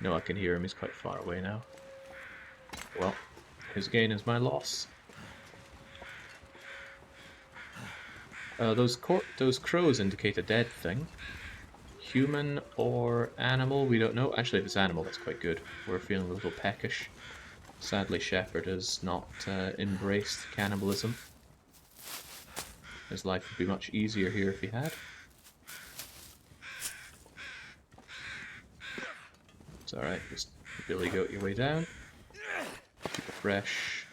No, I can hear him, he's quite far away now. Well, his gain is my loss. Those crows indicate a dead thing. Human or animal, we don't know. Actually, if it's animal, that's quite good. We're feeling a little peckish. Sadly, Shepard has not embraced cannibalism. His life would be much easier here if he had. It's alright, just billy goat your way down. Keep a fresh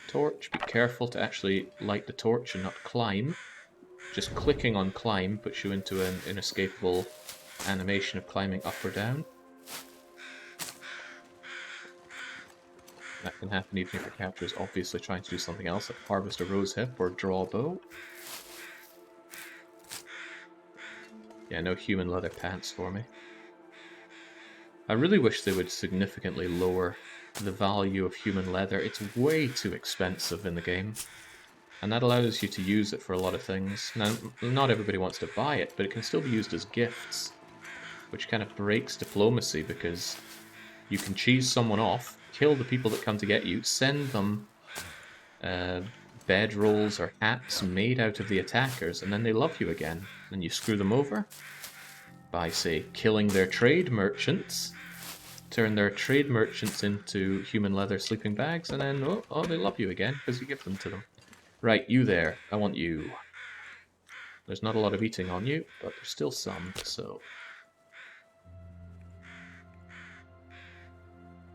torch. Be careful to actually light the torch and not climb. Just clicking on climb puts you into an inescapable animation of climbing up or down. That can happen even if your character is obviously trying to do something else, like harvest a rose hip or draw a bow. Yeah, no human leather pants for me. I really wish they would significantly lower the value of human leather. It's way too expensive in the game. And that allows you to use it for a lot of things. Now, not everybody wants to buy it, but it can still be used as gifts. Which kind of breaks diplomacy, because you can cheese someone off, kill the people that come to get you, send them bedrolls or hats made out of the attackers, and then they love you again. And you screw them over by, say, killing their trade merchants, turn their trade merchants into human leather sleeping bags, and then, oh they love you again, because you give them to them. Right, you there, I want you. There's not a lot of eating on you, but there's still some, so...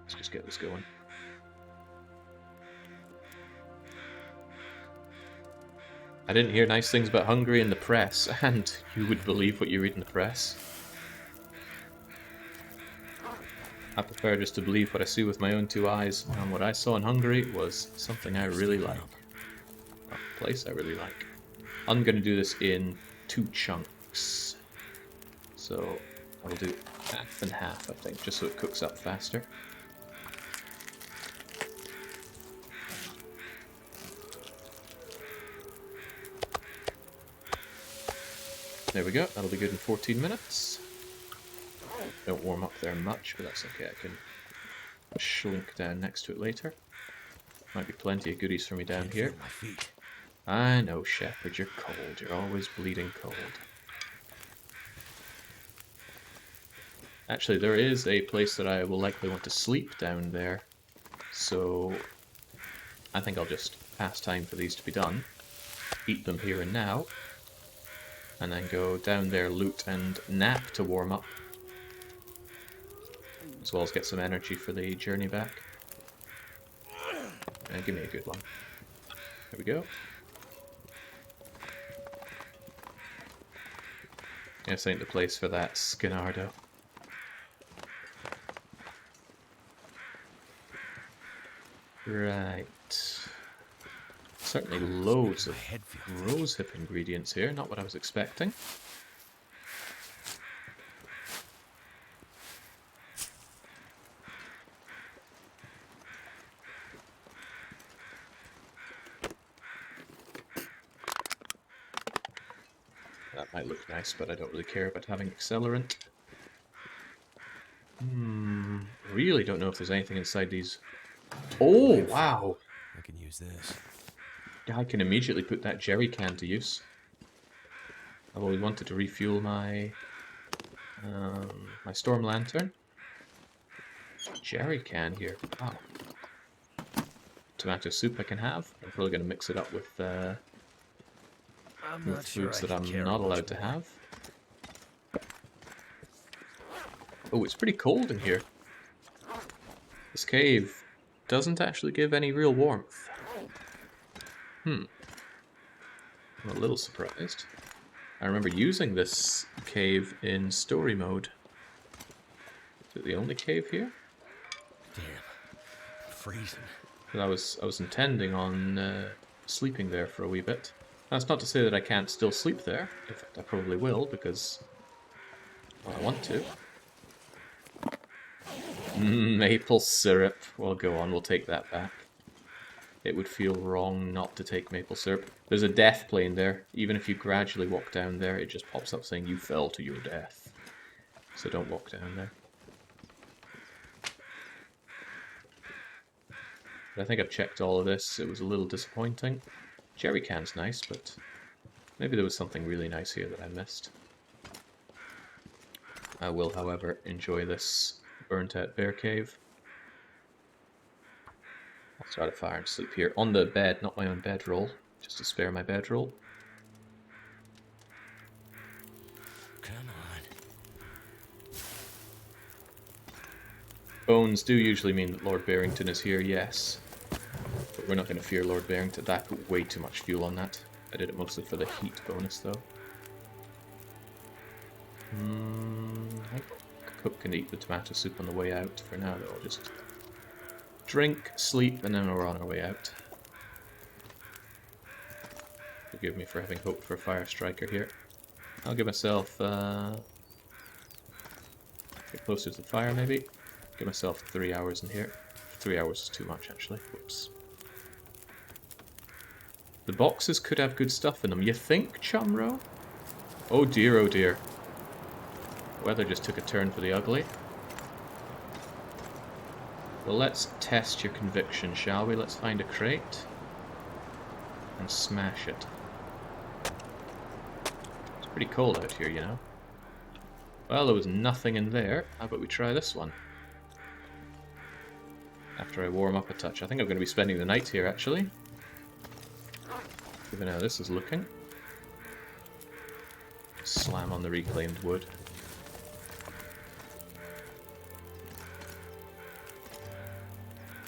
let's just get this going. I didn't hear nice things about Hungary in the press, and you would believe what you read in the press. I prefer just to believe what I see with my own two eyes, and what I saw in Hungary was something I really like. A place I really like. I'm going to do this in 2 chunks. So I'll do half and half, I think, just so it cooks up faster. There we go, that'll be good in 14 minutes. Don't warm up there much, but that's okay, I can slink down next to it later. Might be plenty of goodies for me down here. My feet. I know, Shepard, you're cold. You're always bleeding cold. Actually, there is a place that I will likely want to sleep down there. So I think I'll just pass time for these to be done. Eat them here and now. And then go down there, loot, and nap to warm up. As well as get some energy for the journey back. And give me a good one. There we go. This ain't the place for that, Skinardo. Right. Certainly loads of rose hip ingredients here, not what I was expecting. nice, but I don't really care about having accelerant. Really don't know if there's anything inside these. Oh, wow! I can use this. Yeah, I can immediately put that jerry can to use. I've always wanted to refuel my my storm lantern. Jerry can here. Wow. Tomato soup I can have. I'm probably going to mix it up with I'm not sure foods I that can I'm carry not much allowed to more. have. Oh, it's pretty cold in here. This cave doesn't actually give any real warmth. I'm a little surprised. I remember using this cave in story mode. Is it the only cave here? Damn. Freezing. 'Cause I was intending on sleeping there for a wee bit. That's not to say that I can't still sleep there. In fact, I probably will, because well, I want to. Maple syrup. Well, go on, we'll take that back. It would feel wrong not to take maple syrup. There's a death plane there. Even if you gradually walk down there, it just pops up saying you fell to your death. So don't walk down there. But I think I've checked all of this. It was a little disappointing. Jerry can's nice, but maybe there was something really nice here that I missed. I will, however, enjoy this burnt-out bear cave. I'll start a fire and sleep here. On the bed, not my own bedroll. Just to spare my bedroll. Come on. Bones do usually mean that Lord Barrington is here, yes. But we're not going to fear Lord Barrington. I put way too much fuel on that. I did it mostly for the heat bonus, though. I think I'll cook and eat the tomato soup on the way out. For now, though, I'll just drink, sleep, and then we're on our way out. Forgive me for having hope for a fire striker here. I'll give myself, get closer to the fire, maybe. Give myself 3 hours in here. 3 hours is too much, actually. Whoops. The boxes could have good stuff in them. You think, Chumro? Oh dear, oh dear. Weather just took a turn for the ugly. Well, let's test your conviction, shall we? Let's find a crate and smash it. It's pretty cold out here, you know. Well, there was nothing in there. How about we try this one? After I warm up a touch. I think I'm going to be spending the night here, actually. Given how this is looking. Slam on the reclaimed wood.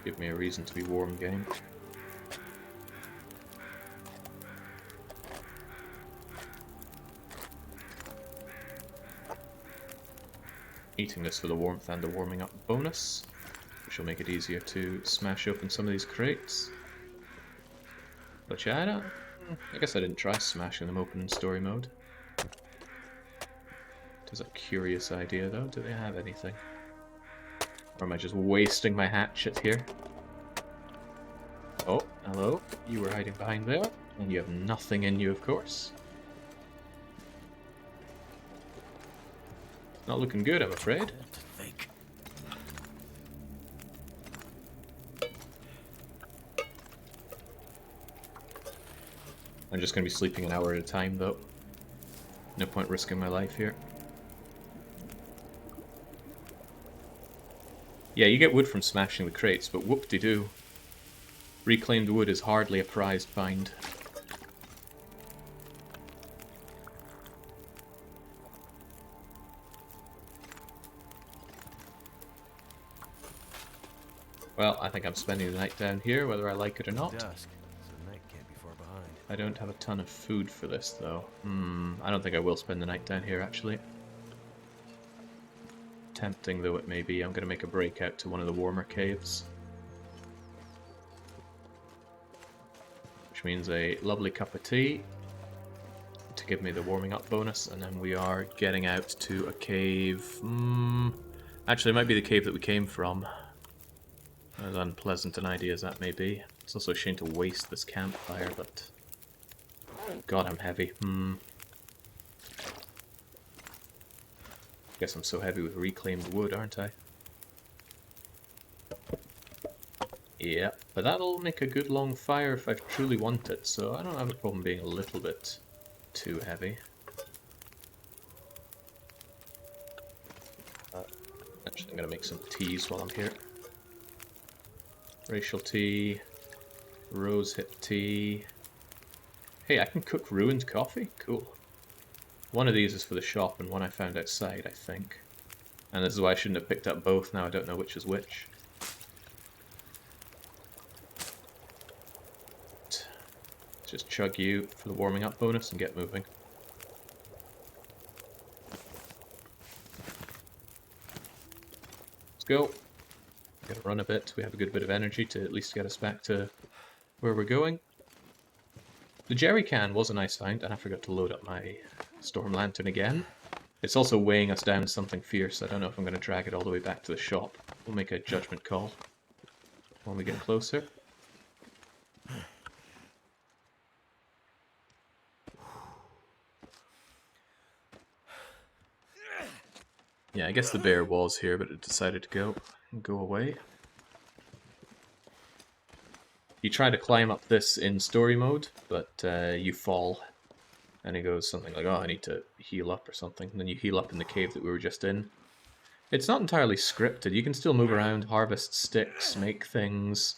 Give me a reason to be warm, game. Eating this for the warmth and the warming up bonus, which will make it easier to smash open some of these crates. But yeah, I guess I didn't try smashing them open in story mode. It is a curious idea, though. Do they have anything? Or am I just wasting my hatchet here? Oh, hello. You were hiding behind there. And you have nothing in you, of course. Not looking good, I'm afraid. To think. I'm just going to be sleeping an hour at a time, though. No point risking my life here. Yeah, you get wood from smashing the crates, but whoop-de-doo. Reclaimed wood is hardly a prized find. Well, I think I'm spending the night down here, whether I like it or not. Dusk, so night can't be far behind. I don't have a ton of food for this, though. I don't think I will spend the night down here, actually. Tempting though it may be, I'm going to make a break out to one of the warmer caves. Which means a lovely cup of tea to give me the warming up bonus, and then we are getting out to a cave. Actually, it might be the cave that we came from. As unpleasant an idea as that may be. It's also a shame to waste this campfire, but... God, I'm heavy. Guess I'm so heavy with reclaimed wood, aren't I? Yeah, but that'll make a good long fire if I truly want it, so I don't have a problem being a little bit too heavy. Actually, I'm gonna make some teas while I'm here. Racial tea, rosehip tea. Hey, I can cook ruined coffee? Cool. One of these is for the shop and one I found outside, I think. And this is why I shouldn't have picked up both, now I don't know which is which. Just chug you for the warming up bonus and get moving. Let's go. Gotta run a bit, we have a good bit of energy to at least get us back to where we're going. The jerry can was a nice find, and I forgot to load up my storm lantern again. It's also weighing us down something fierce. I don't know if I'm going to drag it all the way back to the shop. We'll make a judgment call when we get closer. Yeah, I guess the bear was here, but it decided to go away. You try to climb up this in story mode, but you fall. And he goes something like, oh, I need to heal up or something. And then you heal up in the cave that we were just in. It's not entirely scripted. You can still move around, harvest sticks, make things.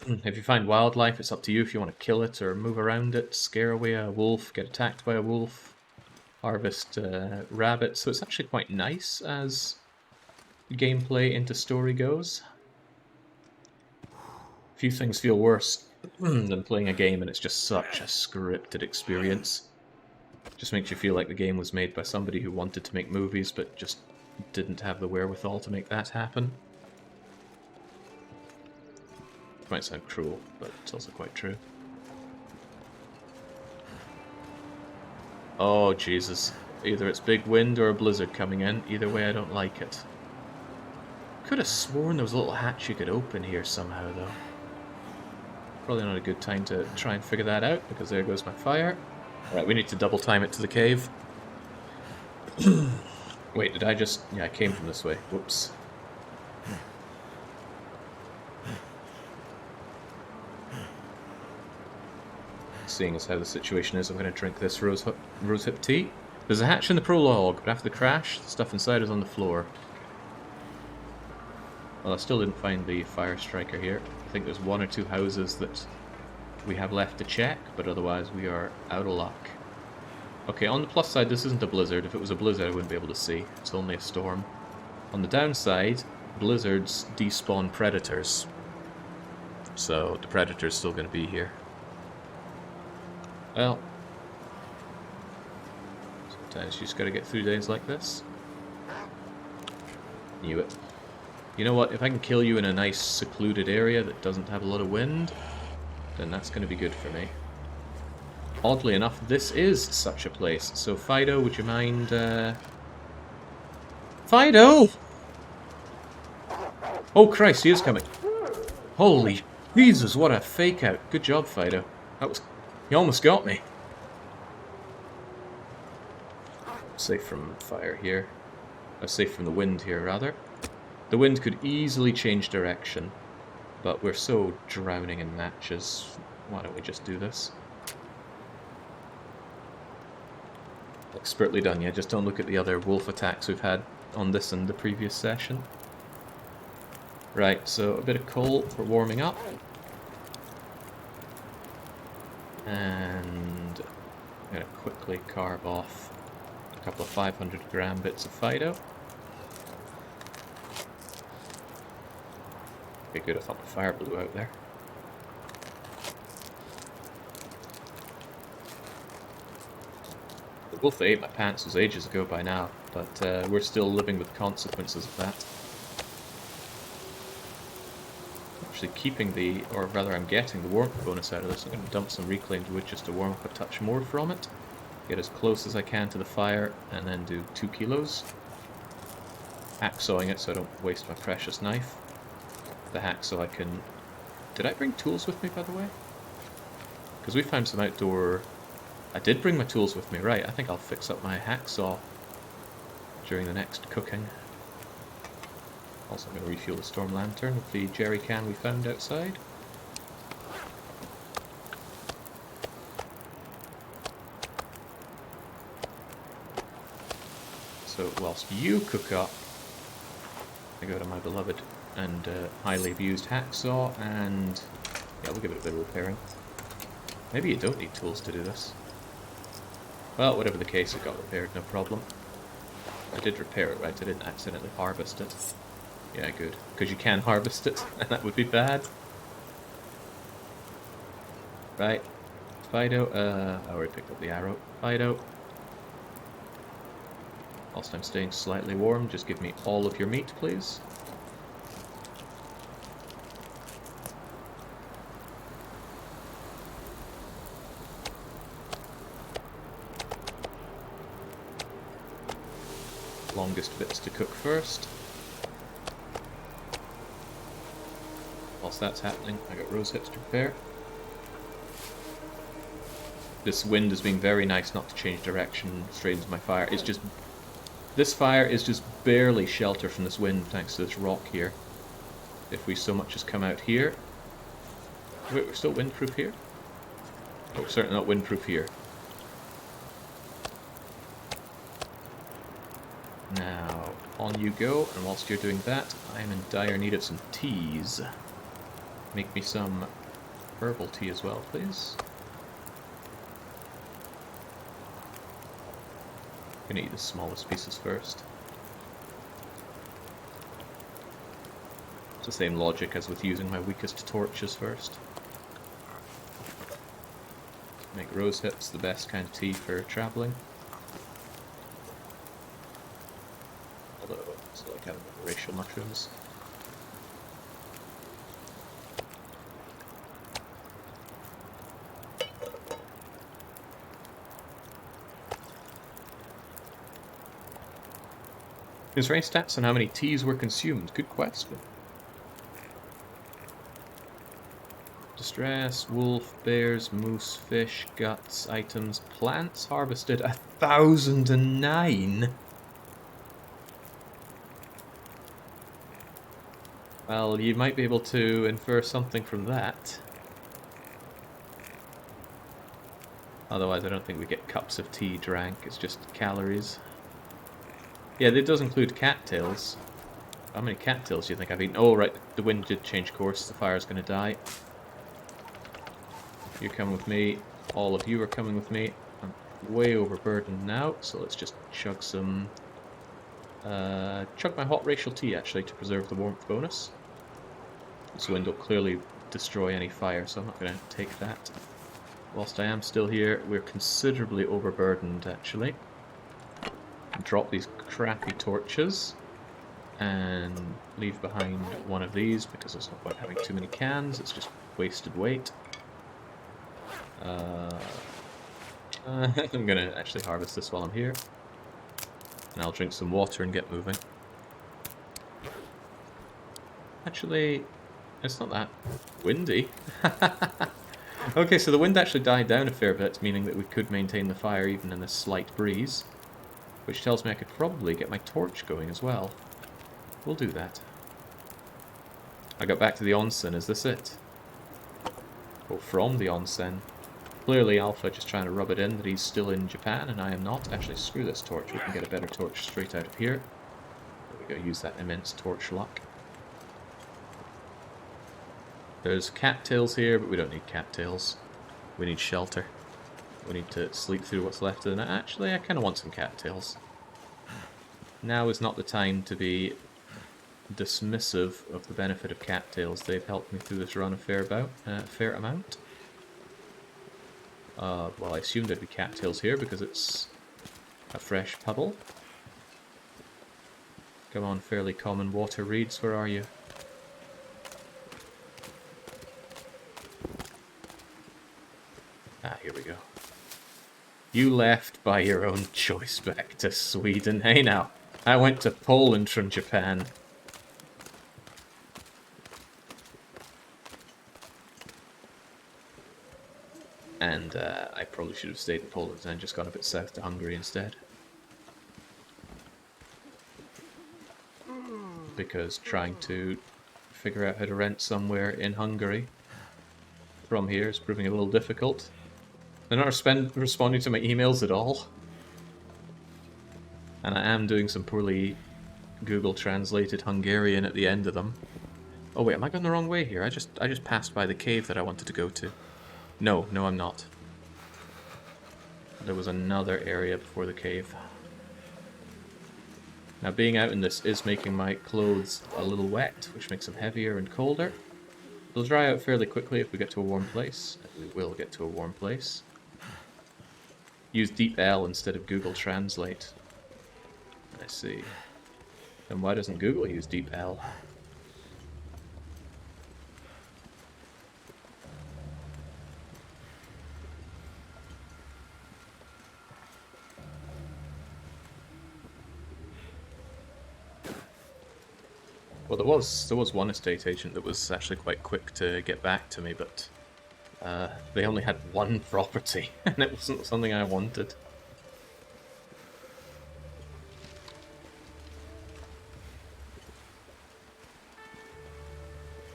If you find wildlife, it's up to you if you want to kill it or move around it, scare away a wolf, get attacked by a wolf, harvest rabbits. So it's actually quite nice as gameplay into story goes. Few things feel worse than playing a game and it's just such a scripted experience. Just makes you feel like the game was made by somebody who wanted to make movies but just didn't have the wherewithal to make that happen. It might sound cruel, but it's also quite true. Oh, Jesus. Either it's big wind or a blizzard coming in. Either way, I don't like it. Could have sworn there was a little hatch you could open here somehow, though. Probably not a good time to try and figure that out, because there goes my fire. Alright, we need to double time it to the cave. Wait, did I just... Yeah, I came from this way. Whoops. Seeing as how the situation is, I'm going to drink this rosehip tea. There's a hatch in the prologue, but after the crash, the stuff inside is on the floor. Well, I still didn't find the fire striker here. I think there's one or two houses that we have left to check, but otherwise we are out of luck. Okay, on the plus side, this isn't a blizzard. If it was a blizzard, I wouldn't be able to see. It's only a storm. On the downside, blizzards despawn predators. So the predator's still going to be here. Well, sometimes you just gotta get through days like this. Knew it. You know what, if I can kill you in a nice secluded area that doesn't have a lot of wind, then that's gonna be good for me. Oddly enough, this is such a place. So Fido, would you mind, Fido! Oh Christ, he is coming. Holy Jesus, what a fake out. Good job, Fido. That was... He almost got me. Safe from fire here. Safe from the wind here, rather. The wind could easily change direction, but we're so drowning in matches. Why don't we just do this? Expertly done, yeah. Just don't look at the other wolf attacks we've had on this and the previous session. Right, so a bit of coal for warming up. And I'm going to quickly carve off a couple of 500-gram bits of Fido. Okay, good, I thought the fire blew out there. The wolf that ate my pants was ages ago by now, but we're still living with the consequences of that. Actually keeping the, or rather I'm getting the warmth bonus out of this. I'm going to dump some reclaimed wood just to warm up a touch more from it. Get as close as I can to the fire, and then do 2 kilos. Hacksawing it so I don't waste my precious knife. The hacksaw I can... Did I bring tools with me, by the way? Because we found some outdoor... I did bring my tools with me, right. I think I'll fix up my hacksaw during the next cooking. Also, I'm going to refuel the storm lantern with the jerry can we found outside. So whilst you cook up, I go to my beloved and highly abused hacksaw, and yeah, we'll give it a bit of repairing. Maybe you don't need tools to do this. Well, whatever the case, it got repaired, no problem. I did repair it, right? I didn't accidentally harvest it. Yeah, good. Because you can harvest it, and that would be bad. Right. Fido, I already picked up the arrow. Fido. Whilst I'm staying slightly warm, just give me all of your meat, please. Longest bits to cook first. Whilst that's happening, I got rose hips to prepare. This wind is being very nice not to change direction straight into my fire. It's just... This fire is just barely shelter from this wind thanks to this rock here. If we so much as come out here... Wait, we're still windproof here? Oh, we're certainly not windproof here. Now, on you go, and whilst you're doing that, I am in dire need of some teas. Make me some herbal tea as well, please. I'm gonna eat the smallest pieces first. It's the same logic as with using my weakest torches first. Make rose hips the best kind of tea for travelling. Although, I still like having the racial mushrooms. Is there any stats on how many teas were consumed? Good question. Distress, wolf, bears, moose, fish, guts, items, plants harvested 1,009. Well, you might be able to infer something from that. Otherwise, I don't think we get cups of tea drank, it's just calories. Yeah, it does include cattails. How many cattails do you think I've eaten? Oh, right, the wind did change course, the fire's gonna die. You come with me, all of you are coming with me. I'm way overburdened now, so let's just chug some... chug my hot racial tea, actually, to preserve the warmth bonus. This wind will clearly destroy any fire, so I'm not going to take that. Whilst I am still here, we're considerably overburdened, actually. Drop these crappy torches, and leave behind one of these, because there's no point having too many cans, it's just wasted weight. I'm gonna actually harvest this while I'm here. And I'll drink some water and get moving. Actually, it's not that windy. Okay, so the wind actually died down a fair bit, meaning that we could maintain the fire even in this slight breeze. Which tells me I could probably get my torch going as well. We'll do that. I got back to the onsen, is this it? Oh, from the onsen. Clearly Alpha just trying to rub it in that he's still in Japan and I am not. Actually, screw this torch. We can get a better torch straight out of here. There we go, use that immense torch luck. There's cattails here, but we don't need cattails. We need shelter. We need to sleep through what's left of the night. Actually, I kind of want some cattails. Now is not the time to be dismissive of the benefit of cattails. They've helped me through this run a fair amount. Well, I assume there'd be cattails here because it's a fresh puddle. Come on, fairly common water reeds, where are you? Ah, here we go. You left by your own choice back to Sweden. Hey now, I went to Poland from Japan. And I probably should have stayed in Poland and just gone a bit south to Hungary instead. because trying to figure out how to rent somewhere in Hungary from here is proving a little difficult. They're not responding to my emails at all. And I am doing some poorly Google translated Hungarian at the end of them. Oh wait, am I going the wrong way here? I just passed by the cave that I wanted to go to. No, I'm not. There was another area before the cave. Now being out in this is making my clothes a little wet, which makes them heavier and colder. They'll dry out fairly quickly if we get to a warm place. And we will get to a warm place. Use Deep L instead of Google Translate. I see. Then why doesn't Google use Deep L? Well, there was one estate agent that was actually quite quick to get back to me, but they only had one property, and it wasn't something I wanted.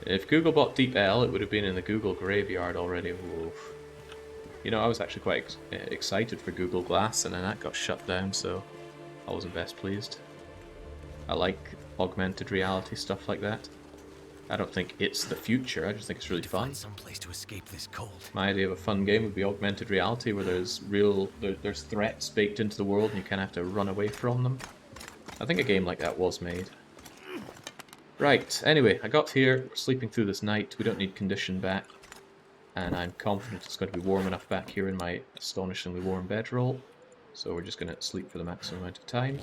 If Google bought Deep L, it would have been in the Google graveyard already. Oof. You know, I was actually quite excited for Google Glass, and then that got shut down, so I wasn't best pleased. I like augmented reality stuff like that. I don't think it's the future, I just think it's really fun. Find some place to escape this cold. My idea of a fun game would be augmented reality, where there's there's threats baked into the world and you kind of have to run away from them. I think a game like that was made. Right, anyway, I got here, we're sleeping through this night, we don't need condition back, and I'm confident it's going to be warm enough back here in my astonishingly warm bedroll, so we're just going to sleep for the maximum amount of time.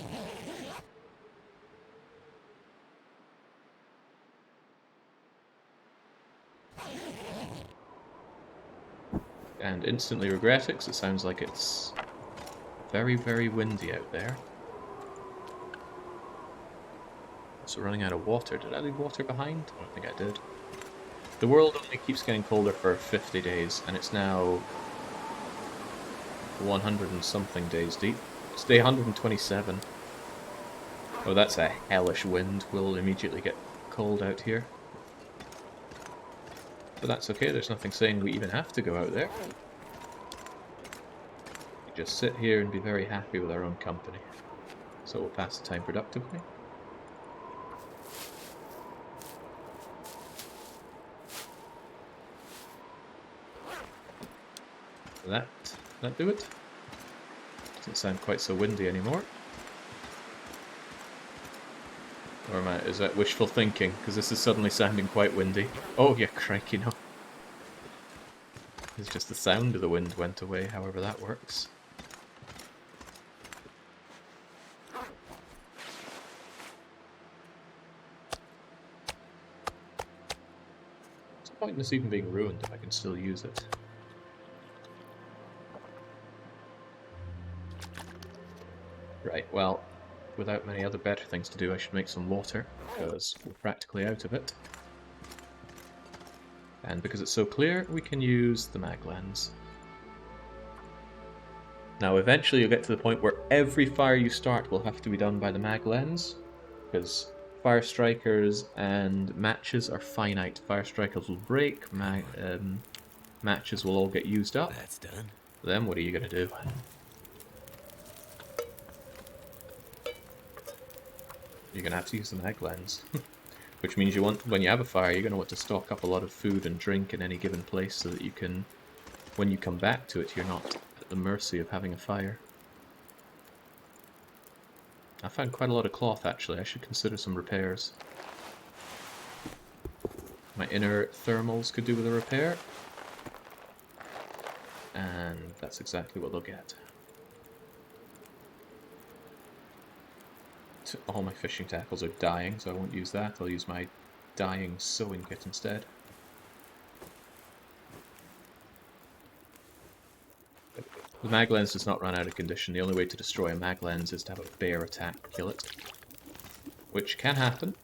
And instantly regret it, because it sounds like it's very, very windy out there. So running out of water. Did I leave water behind? I don't think I did. The world only keeps getting colder for 50 days, and it's now 100 and something days deep. It's day 127. Oh, that's a hellish wind. We'll immediately get cold out here. But that's okay, there's nothing saying we even have to go out there. We just sit here and be very happy with our own company. So we'll pass the time productively. That do it? Doesn't sound quite so windy anymore. Or is that wishful thinking? Because this is suddenly sounding quite windy. Oh yeah, crikey, no. It's just the sound of the wind went away, however that works. What's the point in this even being ruined if I can still use it? Right, well, without many other better things to do, I should make some water, because we're practically out of it. And because it's so clear, we can use the mag lens. Now eventually you'll get to the point where every fire you start will have to be done by the mag lens, because fire strikers and matches are finite. Fire strikers will break, matches will all get used up. That's done. Then what are you going to do? You're going to have to use the mag lens. Which means when you have a fire, you're going to want to stock up a lot of food and drink in any given place so that you can, when you come back to it, you're not at the mercy of having a fire. I found quite a lot of cloth actually, I should consider some repairs. My inner thermals could do with a repair. And that's exactly what they'll get. All my fishing tackles are dying, so I won't use that. I'll use my dying sewing kit instead. The mag lens does not run out of condition. The only way to destroy a mag lens is to have a bear attack or kill it. Which can happen.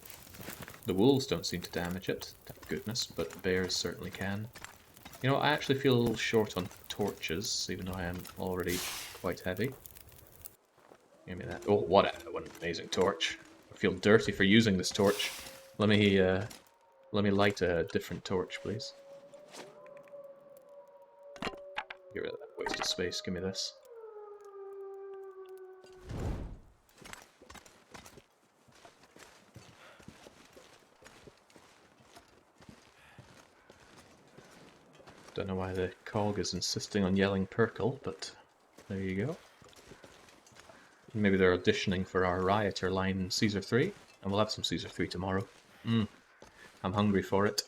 The wolves don't seem to damage it, thank goodness, but bears certainly can. You know, I actually feel a little short on torches, even though I am already quite heavy. Give me that. Oh, what an amazing torch. feel dirty for using this torch. Let me light a different torch, please. Get rid of that waste of space. Give me this. Don't know why the cog is insisting on yelling Perkle, but there you go. Maybe they're auditioning for our Rioter line in Caesar 3, and we'll have some Caesar 3 tomorrow. I'm hungry for it.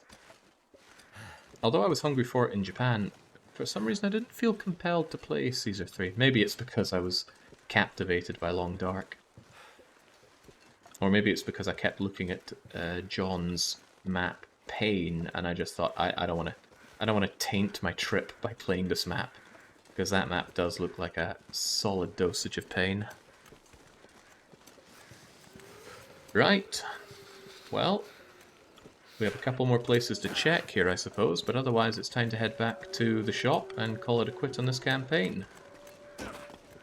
Although I was hungry for it in Japan, for some reason I didn't feel compelled to play Caesar 3. Maybe it's because I was captivated by Long Dark. Or maybe it's because I kept looking at John's map Pain, and I just thought, I don't want to taint my trip by playing this map, because that map does look like a solid dosage of pain. Right. Well, we have a couple more places to check here, I suppose, but otherwise it's time to head back to the shop and call it a quit on this campaign.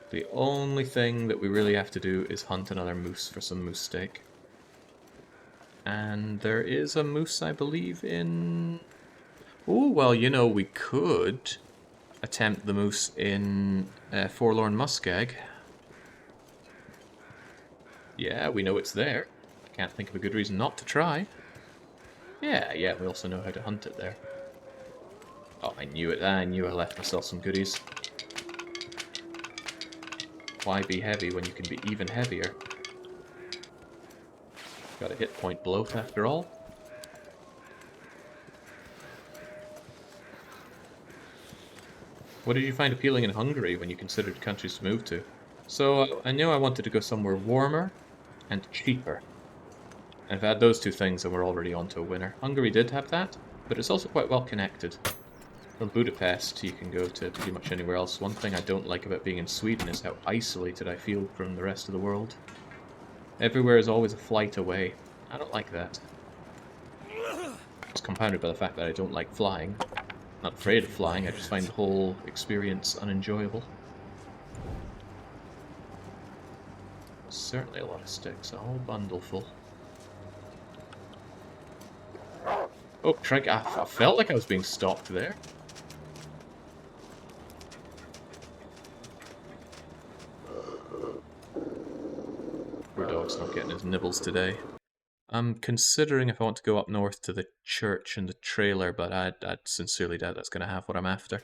The only thing that we really have to do is hunt another moose for some moose steak. And there is a moose, I believe, in... Oh, well, you know, we could attempt the moose in Forlorn Muskeg. Yeah, we know it's there. Can't think of a good reason not to try. Yeah, we also know how to hunt it there. Oh, I knew it. I knew I left myself some goodies. Why be heavy when you can be even heavier? Got a hit point bloat after all. What did you find appealing in Hungary when you considered countries to move to? So, I knew I wanted to go somewhere warmer and cheaper. And if I had those two things, then we're already on to a winner. Hungary did have that, but it's also quite well connected. From Budapest, you can go to pretty much anywhere else. One thing I don't like about being in Sweden is how isolated I feel from the rest of the world. Everywhere is always a flight away. I don't like that. It's compounded by the fact that I don't like flying. I'm not afraid of flying, I just find the whole experience unenjoyable. Certainly a lot of sticks, a whole bundle full. Oh, Trink, I felt like I was being stalked there. Poor dog's not getting his nibbles today. I'm considering if I want to go up north to the church and the trailer, but I'd sincerely doubt that's going to have what I'm after.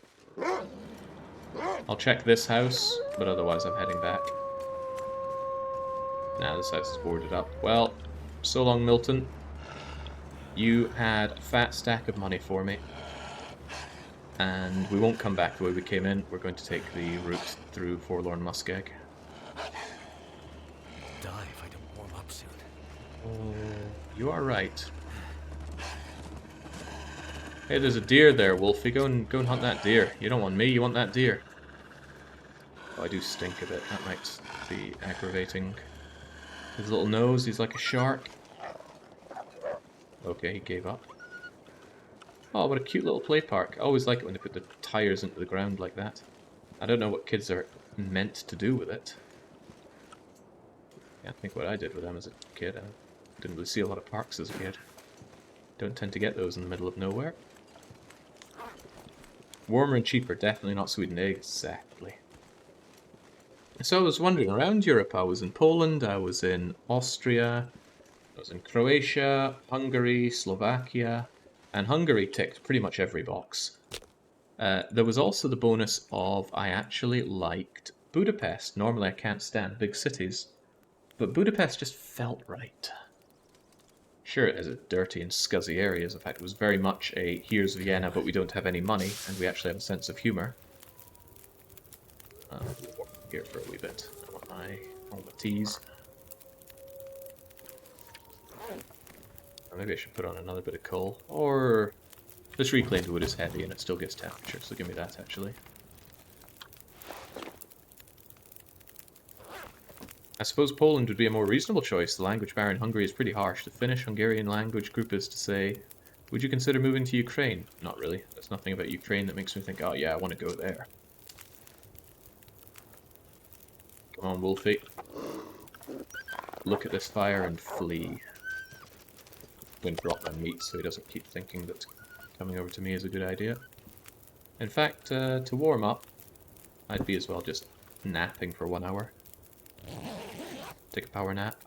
I'll check this house, but otherwise I'm heading back. Nah, this house is boarded up. Well, so long, Milton. You had a fat stack of money for me. And we won't come back the way we came in. We're going to take the route through Forlorn Muskeg. Die if I don't warm up soon. Oh, you are right. Hey, there's a deer there, Wolfie. Go and hunt that deer. You don't want me, you want that deer. Oh, I do stink a bit. That might be aggravating. His little nose, he's like a shark. Okay, he gave up. Oh, what a cute little play park. I always like it when they put the tires into the ground like that. I don't know what kids are meant to do with it. Can't think what I did with them as a kid. I didn't really see a lot of parks as a kid. Don't tend to get those in the middle of nowhere. Warmer and cheaper, definitely not Sweden. Exactly. So I was wandering around Europe. I was in Poland, I was in Austria, I was in Croatia, Hungary, Slovakia, and Hungary ticked pretty much every box. There was also the bonus of I actually liked Budapest. Normally I can't stand big cities, but Budapest just felt right. Sure, it has a dirty and scuzzy areas. In fact, it was very much a here's Vienna, but we don't have any money, and we actually have a sense of humour. Here for a wee bit. I want my teas. Maybe I should put on another bit of coal. Or this reclaimed wood is heavy and it still gets temperature, so give me that actually. I suppose Poland would be a more reasonable choice. The language barrier in Hungary is pretty harsh. The Finnish-Hungarian language group is to say, would you consider moving to Ukraine? Not really. There's nothing about Ukraine that makes me think, oh yeah, I want to go there. Come on, Wolfie. look at this fire and flee. I'm going to drop my meat so he doesn't keep thinking that coming over to me is a good idea. In fact, to warm up, I'd be as well just napping for 1 hour. Take a power nap.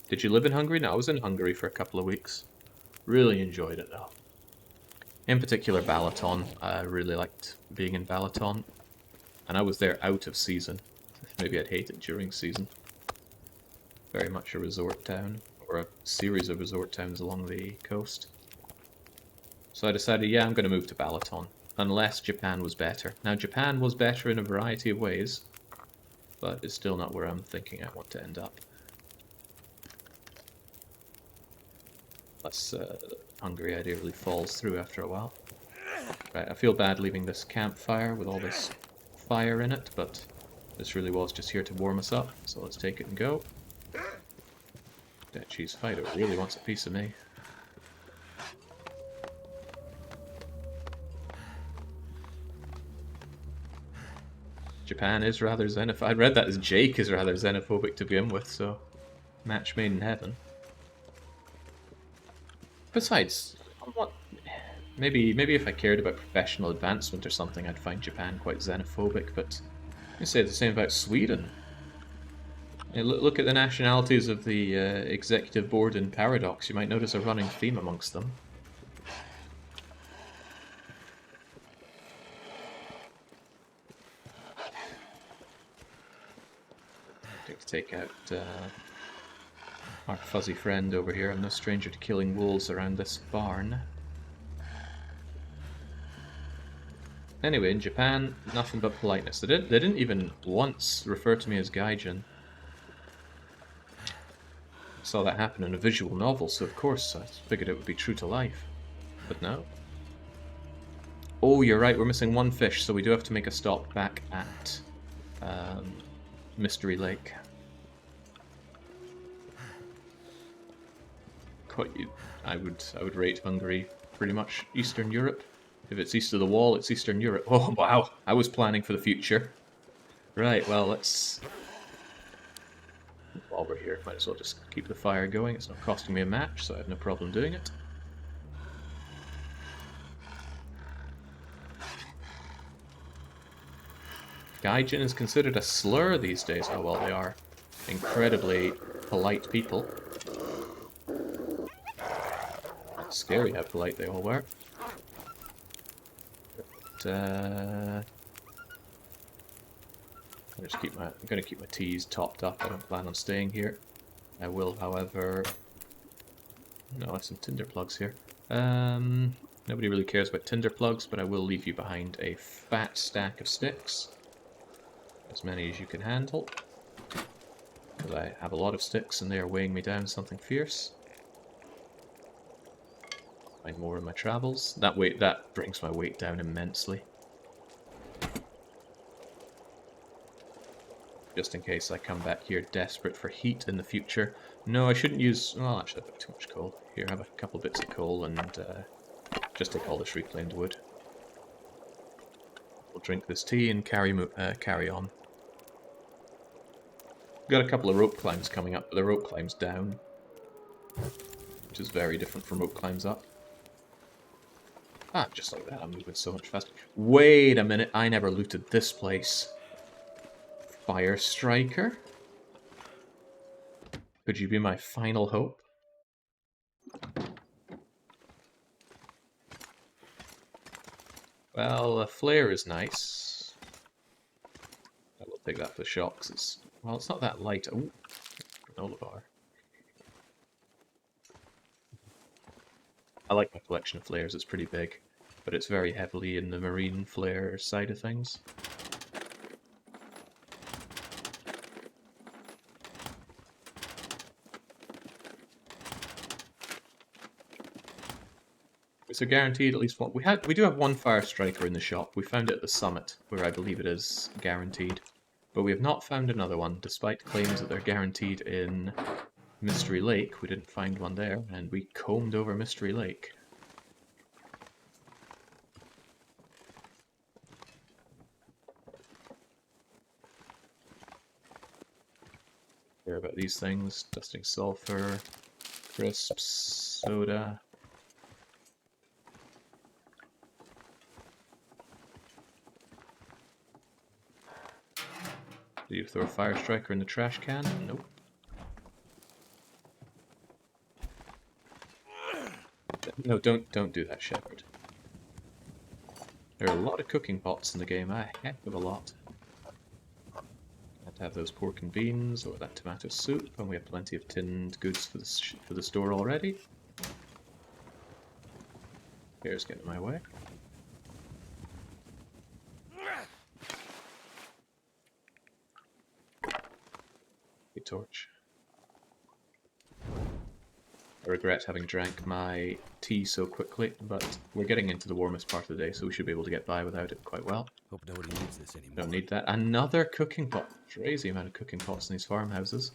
Did you live in Hungary? No, I was in Hungary for a couple of weeks. Really enjoyed it though. In particular, Balaton. I really liked being in Balaton. And I was there out of season. Maybe I'd hate it during season. Very much a resort town, or a series of resort towns along the coast. So I decided, yeah, I'm going to move to Balaton. Unless Japan was better. Now, Japan was better in a variety of ways, but it's still not where I'm thinking I want to end up. Unless Hungary ideally falls through after a while. Right, I feel bad leaving this campfire with all this fire in it, but this really was just here to warm us up, so let's take it and go. That cheese fighter really wants a piece of me. Japan is rather xenophobic. I read that as Jake is rather xenophobic to begin with, so match made in heaven. Besides, what? Maybe if I cared about professional advancement or something, I'd find Japan quite xenophobic. But you say the same about Sweden. Yeah, look at the nationalities of the executive board in Paradox. You might notice a running theme amongst them. Going to take out our fuzzy friend over here. I'm no stranger to killing wolves around this barn. Anyway, in Japan, nothing but politeness. They didn't even once refer to me as Gaijin. I saw that happen in a visual novel, so of course I figured it would be true to life. But no. Oh, you're right, we're missing one fish, so we do have to make a stop back at Mystery Lake. I would rate Hungary pretty much Eastern Europe. If it's east of the wall, it's Eastern Europe. Oh, wow, I was planning for the future. Right, well, let's... While we're here, might as well just keep the fire going. It's not costing me a match, so I have no problem doing it. Gaijin is considered a slur these days. Oh, well, they are incredibly polite people. It's scary how polite they all were. But, I'm going to keep my teas topped up. I don't plan on staying here. I will, however... No, I have some tinder plugs here. Nobody really cares about tinder plugs, but I will leave you behind a fat stack of sticks. As many as you can handle. Because I have a lot of sticks and they are weighing me down something fierce. Find more in my travels. That brings my weight down immensely. Just in case I come back here desperate for heat in the future. No, I shouldn't use... Well, actually, I've got too much coal. Here, have a couple bits of coal and just take all this reclaimed wood. We'll drink this tea and carry on. Got a couple of rope climbs coming up, but the rope climbs down. Which is very different from rope climbs up. Ah, just like that, I'm moving so much faster. Wait a minute, I never looted this place. Fire Striker? Could you be my final hope? Well, a flare is nice. I will take that for the shot, because it's... Well, it's not that light. Ooh, granola bar. I like my collection of flares, it's pretty big. But it's very heavily in the marine flare side of things. So guaranteed at least one. We do have one Fire Striker in the shop. We found it at the summit, where I believe it is guaranteed. But we have not found another one, despite claims that they're guaranteed in Mystery Lake. We didn't find one there, and we combed over Mystery Lake. Care about these things. Dusting sulfur, crisps, soda. Do you throw a fire striker in the trash can? Nope. No, don't do that, Shepard. There are a lot of cooking pots in the game, a heck of a lot. Had to have those pork and beans, or that tomato soup, and we have plenty of tinned goods for the store already. Here's getting in my way. A torch. I regret having drank my tea so quickly, but we're getting into the warmest part of the day, so we should be able to get by without it quite well. Hope nobody needs this anymore. Don't need that. Another cooking pot. Crazy amount of cooking pots in these farmhouses.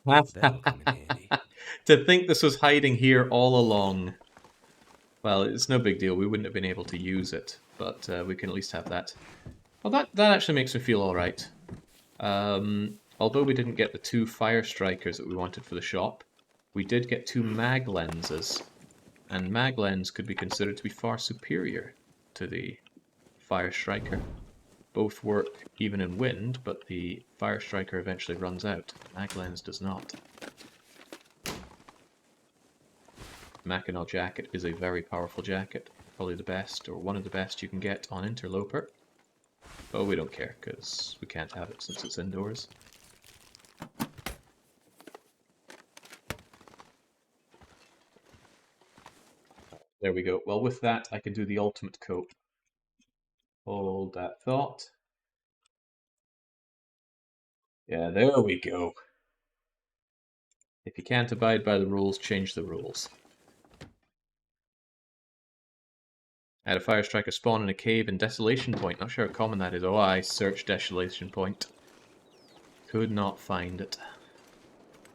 That'll come in handy. To think this was hiding here all along. Well, it's no big deal. We wouldn't have been able to use it, but we can at least have that. Well, that actually makes me feel alright. Although we didn't get the 2 fire strikers that we wanted for the shop, we did get 2 mag lenses. And mag lens could be considered to be far superior to the fire striker. Both work even in wind, but the fire striker eventually runs out. Mag lens does not. Mackinaw jacket is a very powerful jacket. Probably the best, or one of the best you can get on Interloper. But we don't care, because we can't have it since it's indoors. There we go. Well, with that, I can do the ultimate cope. Hold that thought. Yeah, there we go. If you can't abide by the rules, change the rules. I had a fire striker spawn in a cave in Desolation Point. Not sure how common that is. Oh, I searched Desolation Point. Could not find it.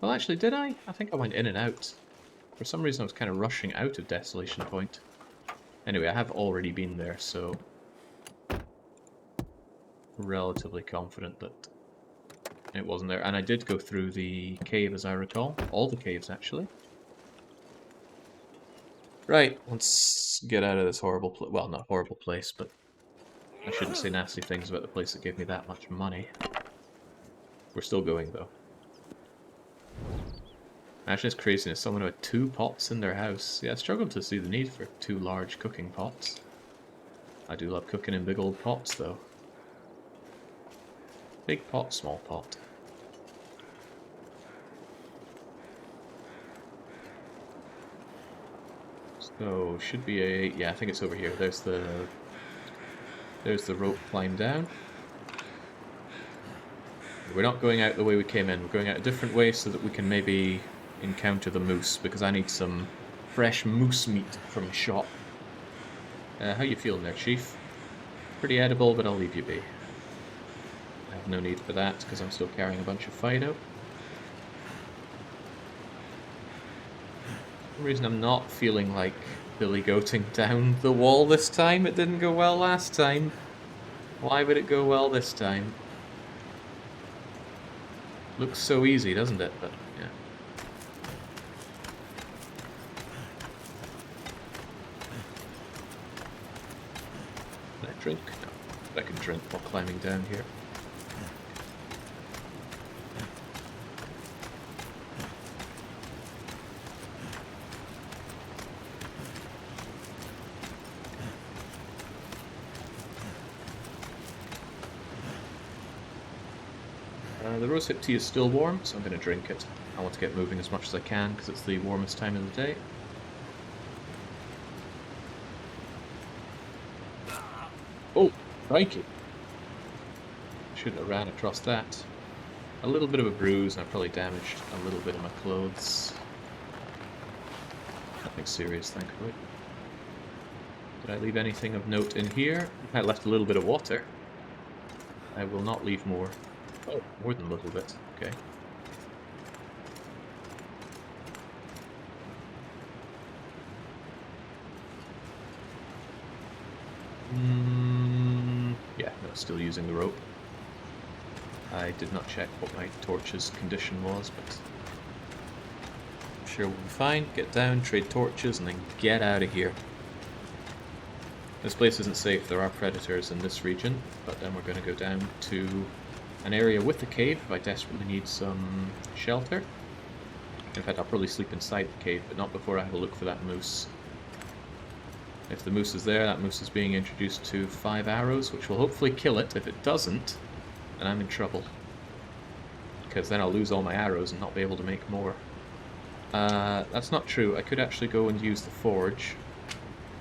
Well, actually, did I? I think I went in and out. For some reason, I was kind of rushing out of Desolation Point. Anyway, I have already been there, so... relatively confident that it wasn't there. And I did go through the cave, as I recall. All the caves, actually. Right, let's get out of this horrible place. Well, not horrible place, but I shouldn't say nasty things about the place that gave me that much money. We're still going, though. Actually, it's craziness. Someone who had 2 pots in their house. Yeah, I struggled to see the need for 2 large cooking pots. I do love cooking in big old pots, though. Big pot, small pot. So, should be a... yeah, I think it's over here. There's the rope climb down. We're not going out the way we came in. We're going out a different way so that we can maybe encounter the moose, because I need some fresh moose meat from a shop. How you feeling there, Chief? Pretty edible, but I'll leave you be. I have no need for that, because I'm still carrying a bunch of Fido. For some reason I'm not feeling like Billy goating down the wall this time. It didn't go well last time. Why would it go well this time? Looks so easy, doesn't it? But, yeah. Can I drink? No. But I can drink while climbing down here. The rosehip tea is still warm, so I'm going to drink it. I want to get moving as much as I can, because it's the warmest time of the day. Oh, crikey. Shouldn't have ran across that. A little bit of a bruise, and I probably damaged a little bit of my clothes. Nothing serious, thankfully. Did I leave anything of note in here? I left a little bit of water. I will not leave more. Oh, more than a little bit. Okay. still using the rope. I did not check what my torch's condition was, but I'm sure we'll be fine. Get down, trade torches, and then get out of here. This place isn't safe. There are predators in this region, but then we're going to go down to an area with a cave if I desperately need some shelter. In fact, I'll probably sleep inside the cave, but not before I have a look for that moose. If the moose is there, that moose is being introduced to 5 arrows, which will hopefully kill it. If it doesn't, then I'm in trouble. Because then I'll lose all my arrows and not be able to make more. That's not true. I could actually go and use the forge,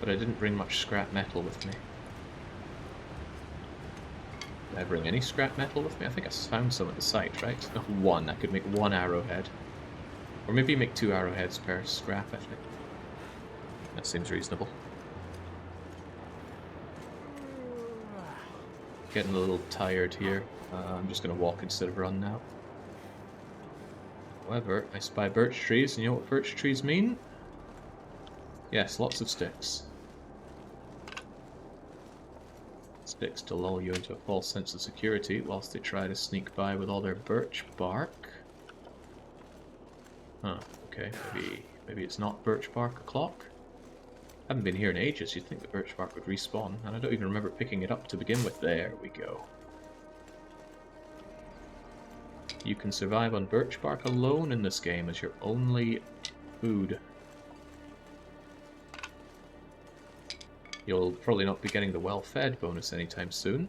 but I didn't bring much scrap metal with me. Did I bring any scrap metal with me? I think I found some at the site, right? Oh, 1. I could make 1 arrowhead. Or maybe make 2 arrowheads per scrap, I think. That seems reasonable. Getting a little tired here. I'm just going to walk instead of run now. However, I spy birch trees, and you know what birch trees mean? Yes, lots of sticks. Sticks to lull you into a false sense of security whilst they try to sneak by with all their birch bark. Huh, okay, maybe it's not birch bark o'clock? Haven't been here in ages. You'd think the birch bark would respawn, and I don't even remember picking it up to begin with. There we go. You can survive on birch bark alone in this game as your only food. You'll probably not be getting the well-fed bonus anytime soon,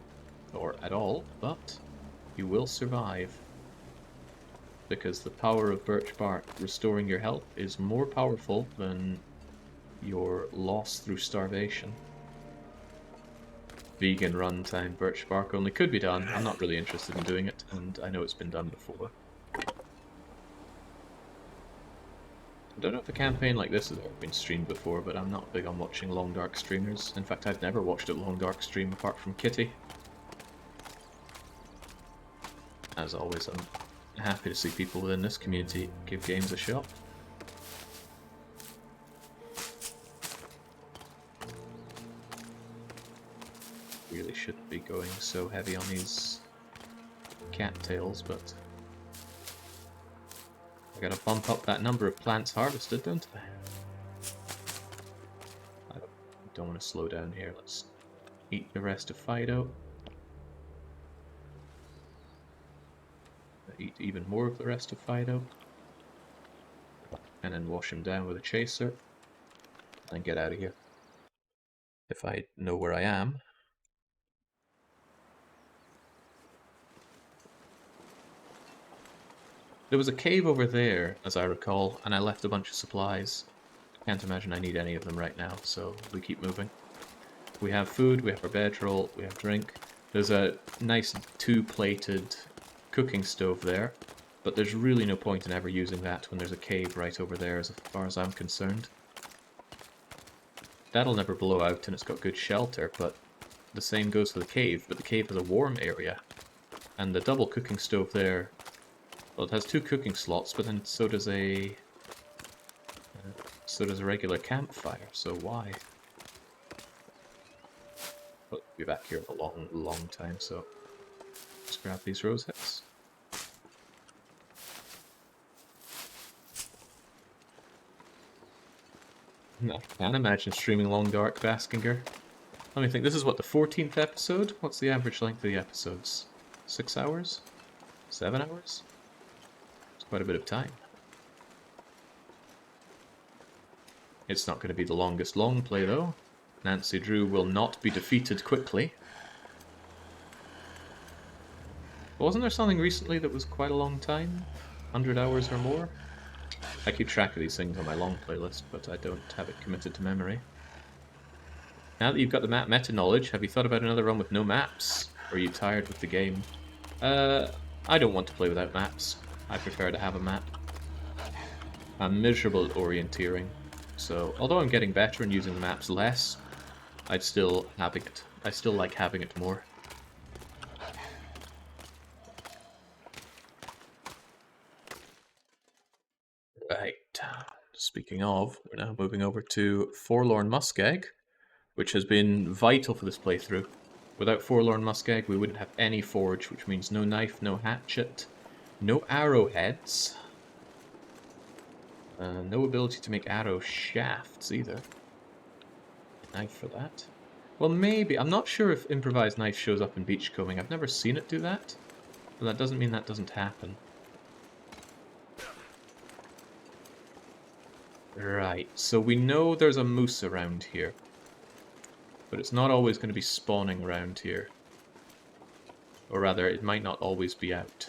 or at all, but you will survive. Because the power of birch bark restoring your health is more powerful than your loss through starvation. Vegan runtime birch bark only could be done. I'm not really interested in doing it, and I know it's been done before. I don't know if a campaign like this has ever been streamed before, but I'm not big on watching LongDark streamers. In fact, I've never watched a LongDark stream apart from Kitty. As always, I'm happy to see people within this community give games a shot. Really shouldn't be going so heavy on these cattails, but I gotta bump up that number of plants harvested, don't I? I don't want to slow down here. Let's eat the rest of Fido. Eat even more of the rest of Fido. And then wash him down with a chaser. And get out of here. If I know where I am. There was a cave over there, as I recall, and I left a bunch of supplies. Can't imagine I need any of them right now, so we keep moving. We have food, we have our bedroll, we have drink. There's a nice 2-plated cooking stove there, but there's really no point in ever using that when there's a cave right over there as far as I'm concerned. That'll never blow out and it's got good shelter, but the same goes for the cave, but the cave is a warm area. And the double cooking stove there, well, it has 2 cooking slots, but then so does a regular campfire, so why? But we'll be back here a long time, so let's grab these rose hips. I can't imagine streaming LongDark, Baskinger. Let me think, this is what, the 14th episode? What's the average length of the episodes? 6 hours? 7 hours? It's quite a bit of time. It's not going to be the longest long play, though. Nancy Drew will not be defeated quickly. Wasn't there something recently that was quite a long time? 100 hours or more? I keep track of these things on my long playlist, but I don't have it committed to memory. Now that you've got the map meta knowledge, have you thought about another run with no maps? Or are you tired with the game? I don't want to play without maps. I prefer to have a map. I'm miserable at orienteering, so although I'm getting better and using the maps less, I still like having it more. Right. Speaking of, we're now moving over to Forlorn Muskeg, which has been vital for this playthrough. Without Forlorn Muskeg, we wouldn't have any forge, which means no knife, no hatchet, no arrowheads, no ability to make arrow shafts either. Knife for that. Well, maybe. I'm not sure if improvised knife shows up in beachcombing. I've never seen it do that, but that doesn't mean that doesn't happen. Right, so we know there's a moose around here, but it's not always going to be spawning around here. Or rather, it might not always be out.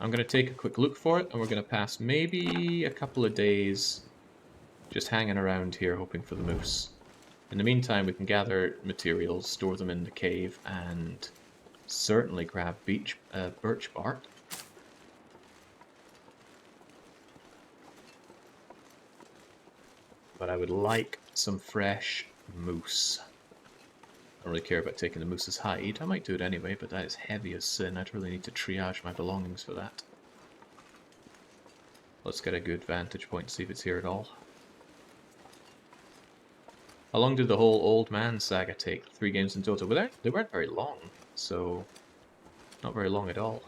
I'm going to take a quick look for it, and we're going to pass maybe a couple of days just hanging around here hoping for the moose. In the meantime, we can gather materials, store them in the cave, and certainly grab birch bark. But I would like some fresh moose. I don't really care about taking the moose's hide. I might do it anyway, but that is heavy as sin. I'd really need to triage my belongings for that. Let's get a good vantage point to see if it's here at all. How long did the whole Old Man saga take? 3 games in total. Well, they weren't very long, so not very long at all.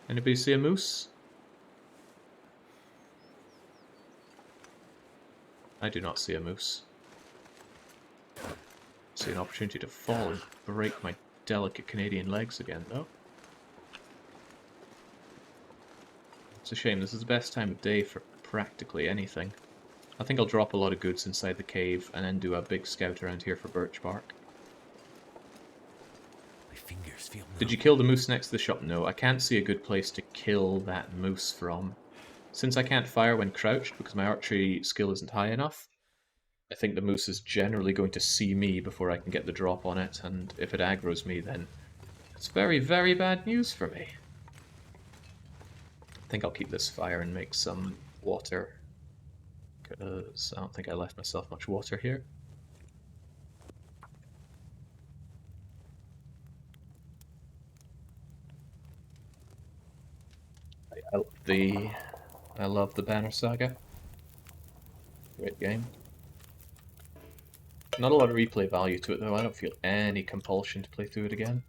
Anybody see a moose? I do not see a moose. See an opportunity to fall and break my delicate Canadian legs again, though. It's a shame. This is the best time of day for practically anything. I think I'll drop a lot of goods inside the cave and then do a big scout around here for birch bark. My fingers feel numb. Did you kill the moose next to the shop? No, I can't see a good place to kill that moose from. Since I can't fire when crouched because my archery skill isn't high enough, I think the moose is generally going to see me before I can get the drop on it, and if it aggroes me, then it's very, very bad news for me. I think I'll keep this fire and make some water, because I don't think I left myself much water here. I love the Banner Saga. Great game. Not a lot of replay value to it though. I don't feel any compulsion to play through it again.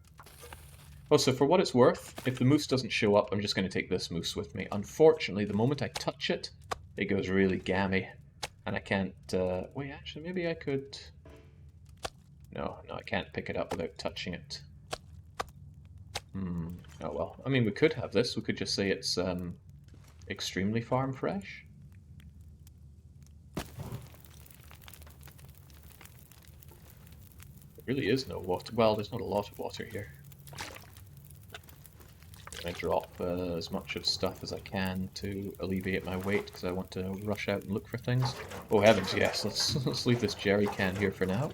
Oh, so for what it's worth, if the moose doesn't show up, I'm just going to take this moose with me. Unfortunately, the moment I touch it, it goes really gammy. And I can't... wait, actually, maybe I could... No, I can't pick it up without touching it. Oh well. I mean, we could have this. We could just say it's extremely farm fresh. There really is no water. Well, there's not a lot of water here. I drop as much of stuff as I can to alleviate my weight because I want to rush out and look for things. Oh heavens, yes, let's leave this jerry can here for now.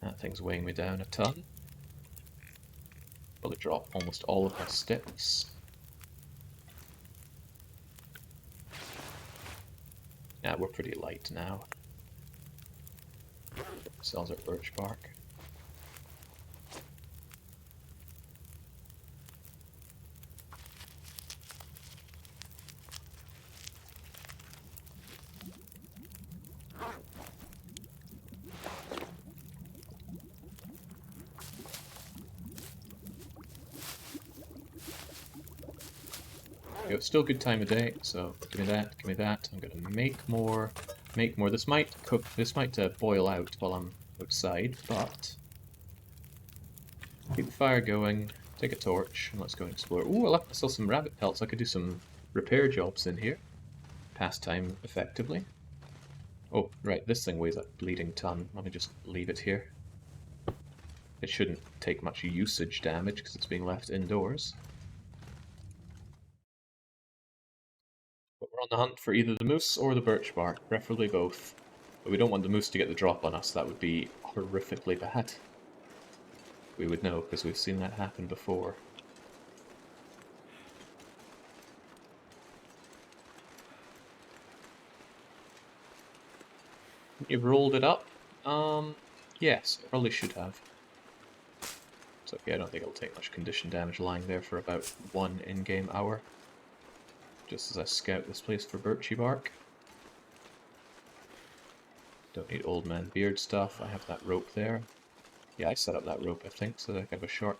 That thing's weighing me down a ton. Probably drop almost all of my sticks. Yeah, we're pretty light now. Sells our birch bark. It's still a good time of day, so give me that, give me that. I'm gonna make more. This might cook, this might boil out while I'm outside, but keep the fire going, take a torch, and let's go and explore. Ooh, I left myself some rabbit pelts. I could do some repair jobs in here. Pass time effectively. Oh, right, this thing weighs a bleeding ton. Let me just leave it here. It shouldn't take much usage damage because it's being left indoors. But we're on the hunt for either the moose or the birch bark, preferably both. But we don't want the moose to get the drop on us, that would be horrifically bad. We would know, because we've seen that happen before. You've rolled it up? Yes, I probably should have. It's okay, I don't think it'll take much condition damage lying there for about 1 in-game hour. Just as I scout this place for birchy bark. Don't need old man beard stuff. I have that rope there. Yeah, I set up that rope, I think, so that I can have a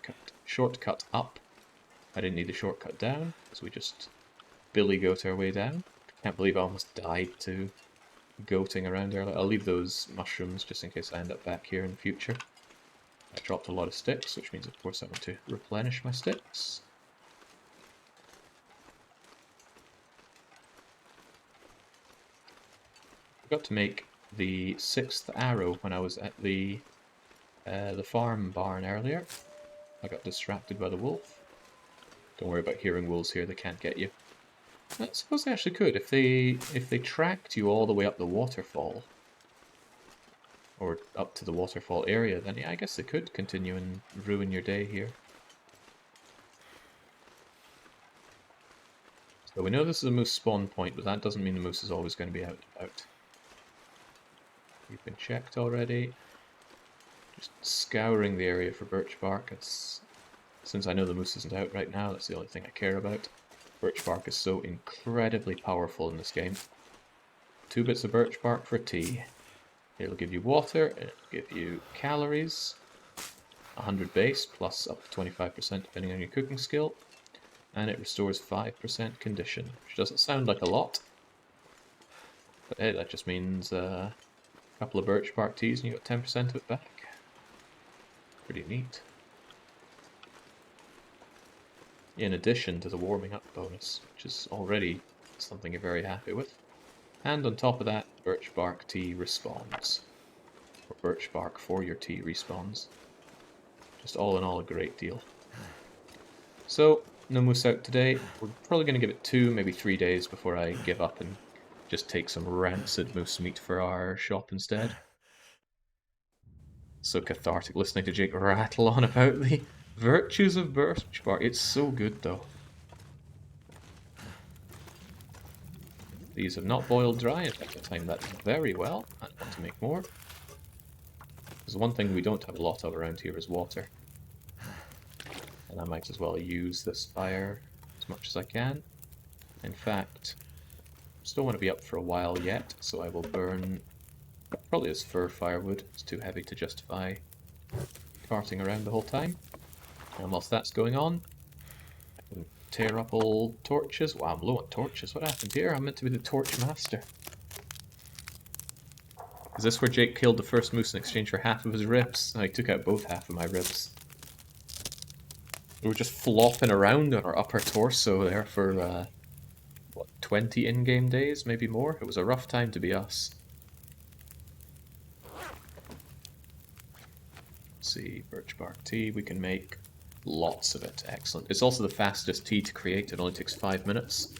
shortcut up. I didn't need the shortcut down, so we just billy goat our way down. Can't believe I almost died to goating around earlier. I'll leave those mushrooms just in case I end up back here in the future. I dropped a lot of sticks, which means of course I want to replenish my sticks. I forgot to make the 6th arrow when I was at the farm barn earlier. I got distracted by the wolf. Don't worry about hearing wolves here, they can't get you. I suppose they actually could, if they tracked you all the way up the waterfall, or up to the waterfall area, then yeah, I guess they could continue and ruin your day here. So we know this is a moose spawn point, but that doesn't mean the moose is always going to be out and about. You've been checked already. Just scouring the area for birch bark. Since I know the moose isn't out right now, that's the only thing I care about. Birch bark is so incredibly powerful in this game. 2 bits of birch bark for tea. It'll give you water, it'll give you calories, 100 base plus up to 25% depending on your cooking skill, and it restores 5% condition, which doesn't sound like a lot, but hey, that just means a couple of birch bark teas and you got 10% of it back. Pretty neat. In addition to the warming up bonus, which is already something you're very happy with. And on top of that, birch bark tea respawns. Or birch bark for your tea respawns. Just all in all a great deal. So, no moose out today. We're probably going to give it 2, maybe 3 days before I give up and just take some rancid moose meat for our shop instead. So cathartic listening to Jake rattle on about the virtues of birch bark. It's so good though. These have not boiled dry. In fact, I timed that very well. I want to make more. There's one thing we don't have a lot of around here is water. And I might as well use this fire as much as I can. In fact, still want to be up for a while yet, so I will burn probably as fur firewood. It's too heavy to justify carting around the whole time. And whilst that's going on, I can tear up old torches. Wow, I'm low on torches. What happened here? I'm meant to be the torch master. Is this where Jake killed the first moose in exchange for half of his ribs? I took out both half of my ribs. We were just flopping around on our upper torso there for, what, 20 in-game days? Maybe more? It was a rough time to be us. Let's see, birch bark tea. We can make lots of it. Excellent. It's also the fastest tea to create. It only takes 5 minutes.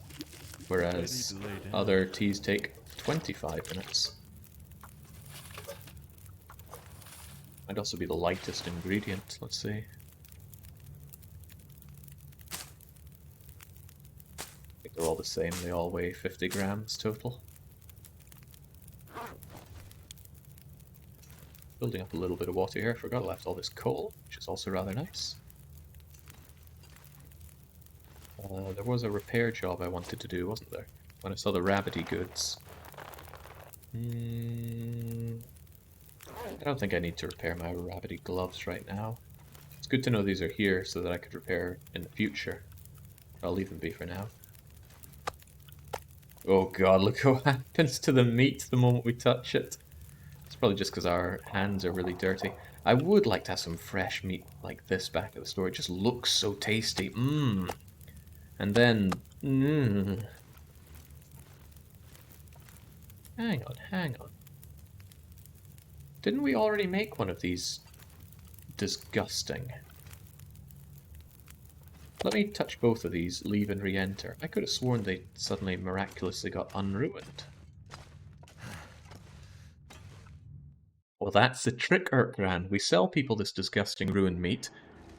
Whereas other teas take 25 minutes. Might also be the lightest ingredient. Let's see. I think they're all the same. They all weigh 50 grams total. Building up a little bit of water here. I forgot I left all this coal, which is also rather nice. There was a repair job I wanted to do, wasn't there? When I saw the rabbity goods. I don't think I need to repair my rabbity gloves right now. It's good to know these are here so that I could repair in the future. I'll leave them be for now. Oh god, look what happens to the meat the moment we touch it. It's probably just because our hands are really dirty. I would like to have some fresh meat like this back at the store. It just looks so tasty. Mmm. And then... Mmm. Hang on, hang on. Didn't we already make one of these? Disgusting. Let me touch both of these, leave and re-enter. I could have sworn they suddenly miraculously got unruined. Well, that's the trick, Urkran. We sell people this disgusting ruined meat,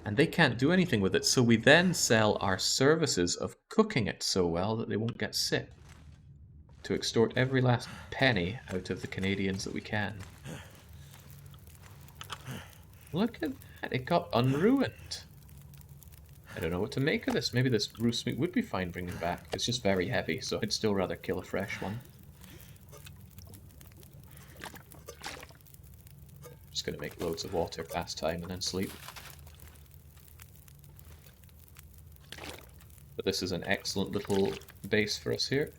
and they can't do anything with it, so we then sell our services of cooking it so well that they won't get sick. To extort every last penny out of the Canadians that we can. Look at that, it got unruined. I don't know what to make of this. Maybe this roast meat would be fine bringing back. It's just very heavy, so I'd still rather kill a fresh one. going to make loads of water, pass time, and then sleep. But this is an excellent little base for us here.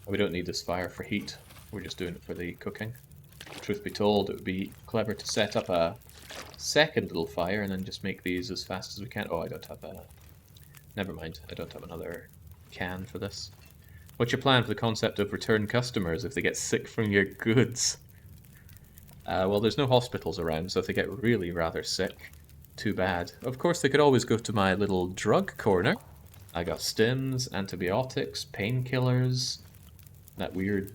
We don't need this fire for heat, we're just doing it for the cooking. Truth be told, it would be clever to set up a second little fire and then just make these as fast as we can. Oh, I don't have a... Never mind, I don't have another can for this. What's your plan for the concept of return customers if they get sick from your goods? Well, there's no hospitals around, so if they get really rather sick, too bad. Of course, they could always go to my little drug corner. I got stims, antibiotics, painkillers, that weird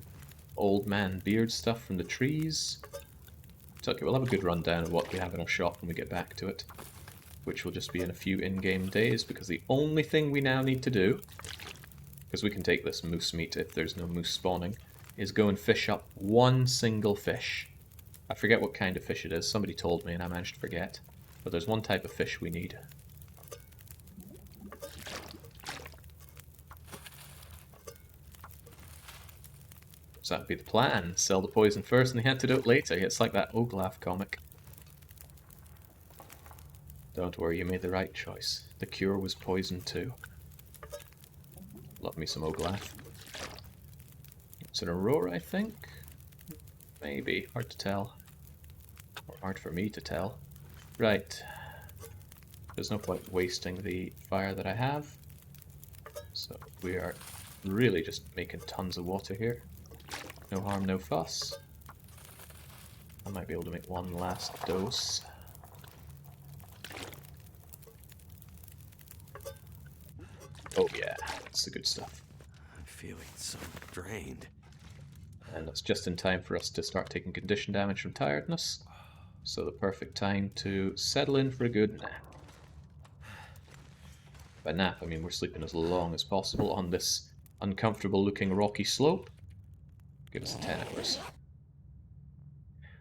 old man beard stuff from the trees. It's okay, we'll have a good rundown of what we have in our shop when we get back to it, which will just be in a few in-game days, because the only thing we now need to do, because we can take this moose meat if there's no moose spawning, is go and fish up one single fish. I forget what kind of fish it is, somebody told me and I managed to forget, but there's one type of fish we need. So that'd be the plan. Sell the poison first and the antidote later. It's like that Outerloper comic. Don't worry, you made the right choice. The cure was poison too. Love me some Outerloper. It's an Aurora, I think? Maybe. Hard to tell. Or hard for me to tell. Right. There's no point wasting the fire that I have. So we are really just making tons of water here. No harm, no fuss. I might be able to make one last dose. Oh yeah, that's the good stuff. I'm feeling so drained. And that's just in time for us to start taking condition damage from tiredness. So the perfect time to settle in for a good nap. By nap, I mean we're sleeping as long as possible on this uncomfortable looking rocky slope. Give us 10 hours.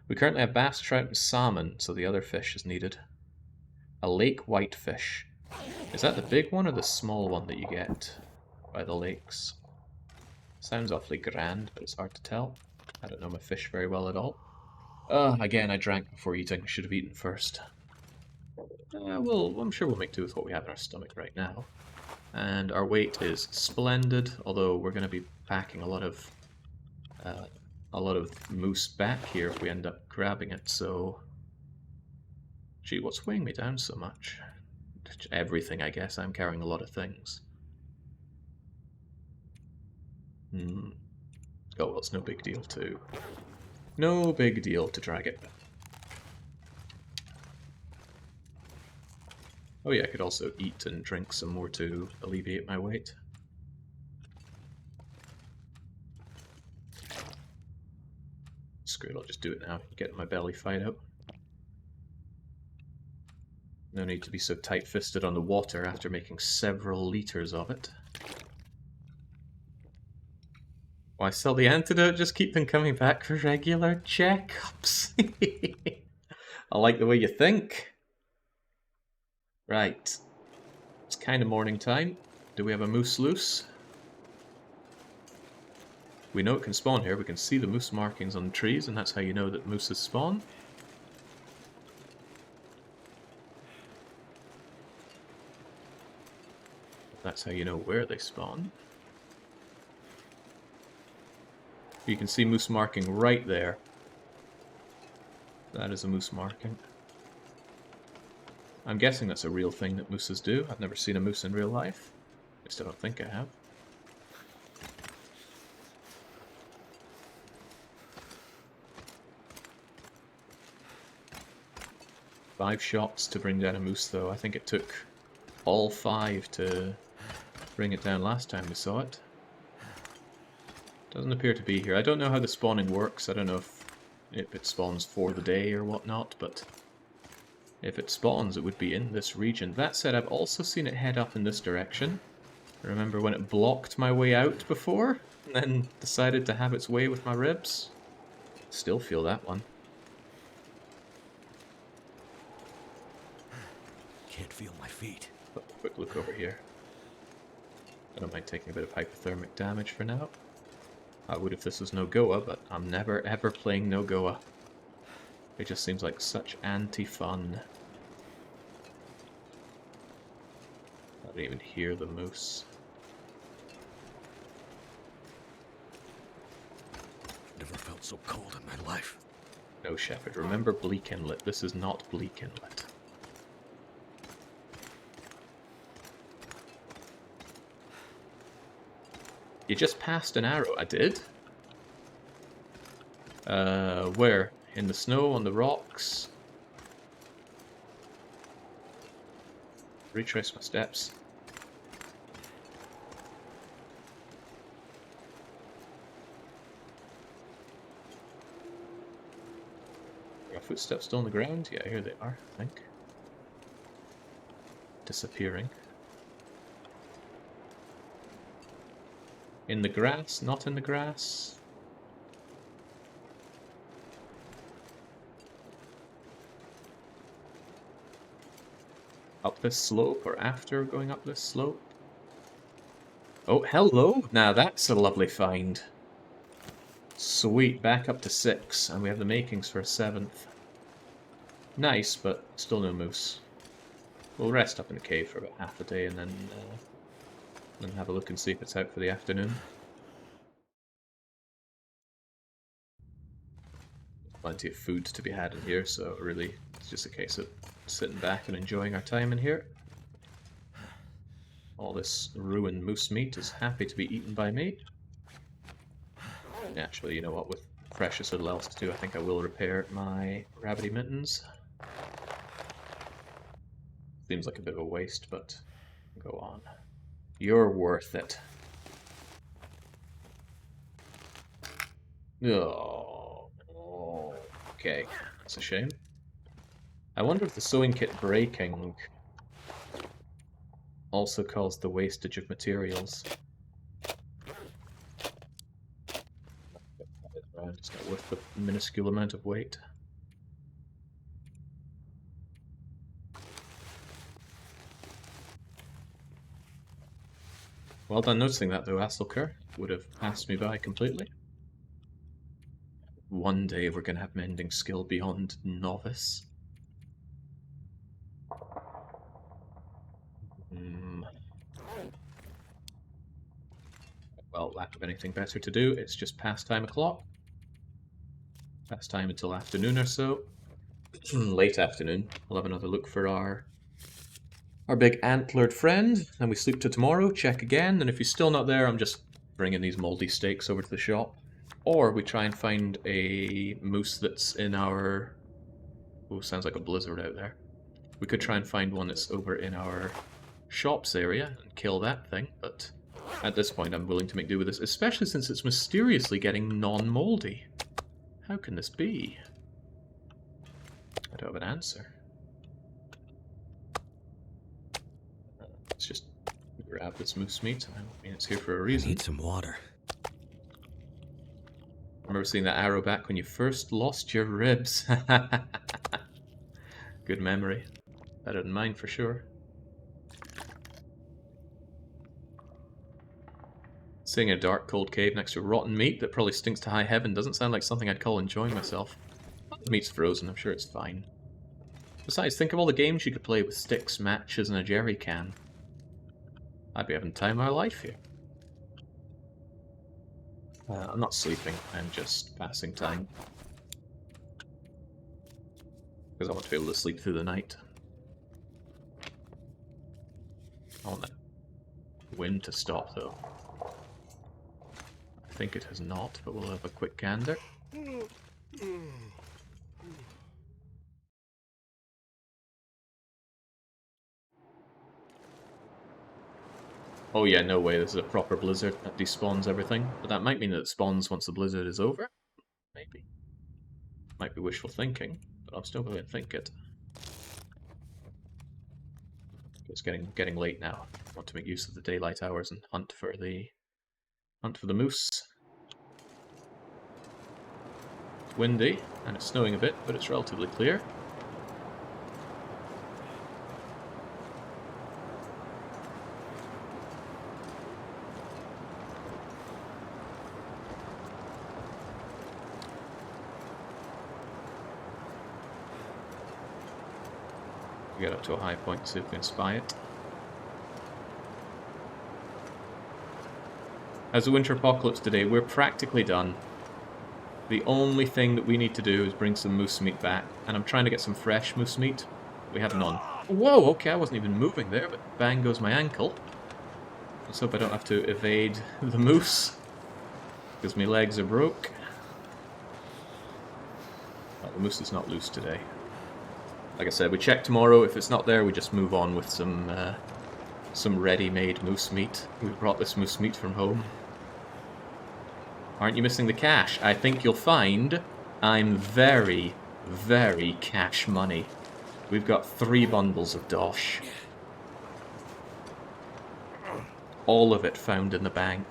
We currently have bass, trout, and salmon, so the other fish is needed. A lake whitefish. Is that the big one or the small one that you get by the lakes? Sounds awfully grand, but it's hard to tell. I don't know my fish very well at all. Again, I drank before eating. I should have eaten first. Well, I'm sure we'll make do with what we have in our stomach right now. And our weight is splendid, although we're going to be packing a lot of moose back here if we end up grabbing it, so... Gee, what's weighing me down so much? Everything, I guess. I'm carrying a lot of things. Oh, well, it's no big deal to... No big deal to drag it. Oh yeah, I could also eat and drink some more to alleviate my weight. Screw it, I'll just do it now. Get my belly fight out. No need to be so tight-fisted on the water after making several liters of it. Why sell the antidote? Just keep them coming back for regular checkups. I like the way you think. Right. It's kind of morning time. Do we have a moose loose? We know it can spawn here. We can see the moose markings on the trees, and that's how you know that mooses spawn. That's how you know where they spawn. You can see moose marking right there. That is a moose marking. I'm guessing that's a real thing that mooses do. I've never seen a moose in real life. At least I don't think I have. Five shots to bring down a moose, though. I think it took all 5 to bring it down last time we saw it. Doesn't appear to be here. I don't know how the spawning works. I don't know if it spawns for the day or whatnot, but if it spawns, it would be in this region. That said, I've also seen it head up in this direction. I remember when it blocked my way out before, and then decided to have its way with my ribs. Still feel that one. Can't feel my feet. But quick look over here. I don't mind taking a bit of hypothermic damage for now. I would if this was no Goa, but I'm never ever playing no Goa. It just seems like such anti-fun. I don't even hear the moose. Never felt so cold in my life. No, Shepard, remember Bleak Inlet. This is not Bleak Inlet. You just passed an arrow. I did? Where? In the snow, on the rocks? Retrace my steps. Are footsteps still on the ground? Yeah, here they are, I think. Disappearing. In the grass? Not in the grass? Up this slope, or after going up this slope? Oh, hello! Now that's a lovely find. Sweet, back up to 6, and we have the makings for a 7th. Nice, but still no moose. We'll rest up in the cave for about half a day and then have a look and see if it's out for the afternoon. Plenty of food to be had in here, so really it's just a case of sitting back and enjoying our time in here. All this ruined moose meat is happy to be eaten by me. Naturally, you know what, with precious little else to do, I think I will repair my rabbity mittens. Seems like a bit of a waste, but go on. You're worth it. Oh, okay, that's a shame. I wonder if the sewing kit breaking also caused the wastage of materials. It's not worth the minuscule amount of weight. Well done noticing that though, Asselker. Would have passed me by completely. One day we're gonna have mending skill beyond novice. Well, lack of anything better to do, it's just past time o'clock. Past time until afternoon or so. Late afternoon. We'll have another look for our big antlered friend. Then we sleep to tomorrow, check again, and if he's still not there, I'm just bringing these moldy steaks over to the shop. Or we try and find a moose that's in our... Oh, sounds like a blizzard out there. We could try and find one that's over in our shops area and kill that thing, but at this point I'm willing to make do with this, especially since it's mysteriously getting non-moldy. How can this be? I don't have an answer. Let's just grab this moose meat. I mean, it's here for a reason. I need some water. I remember seeing that arrow back when you first lost your ribs. Good memory. Better than mine for sure. Seeing a dark, cold cave next to rotten meat that probably stinks to high heaven doesn't sound like something I'd call enjoying myself. The meat's frozen, I'm sure it's fine. Besides, think of all the games you could play with sticks, matches, and a jerry can. I'd be having the time of my life here. I'm not sleeping, I'm just passing time. Because I want to be able to sleep through the night. I want that wind to stop, though. I think it has not, but we'll have a quick gander. Oh yeah, no way, this is a proper blizzard that despawns everything. But that might mean that it spawns once the blizzard is over. Maybe. Might be wishful thinking, but I'm still going to think it. It's getting late now. I want to make use of the daylight hours and hunt for the moose. It's windy, and it's snowing a bit, but it's relatively clear. Get up to a high point, see if we can spy it. As a winter apocalypse today, we're practically done. The only thing that we need to do is bring some moose meat back, and I'm trying to get some fresh moose meat. We have none. Whoa, okay, I wasn't even moving there, but bang goes my ankle. Let's hope I don't have to evade the moose, because my legs are broke. Well, the moose is not loose today. Like I said, we check tomorrow. If it's not there, we just move on with some ready-made moose meat. We brought this moose meat from home. Aren't you missing the cash? I think you'll find I'm very, very cash money. We've got 3 bundles of dosh. All of it found in the bank.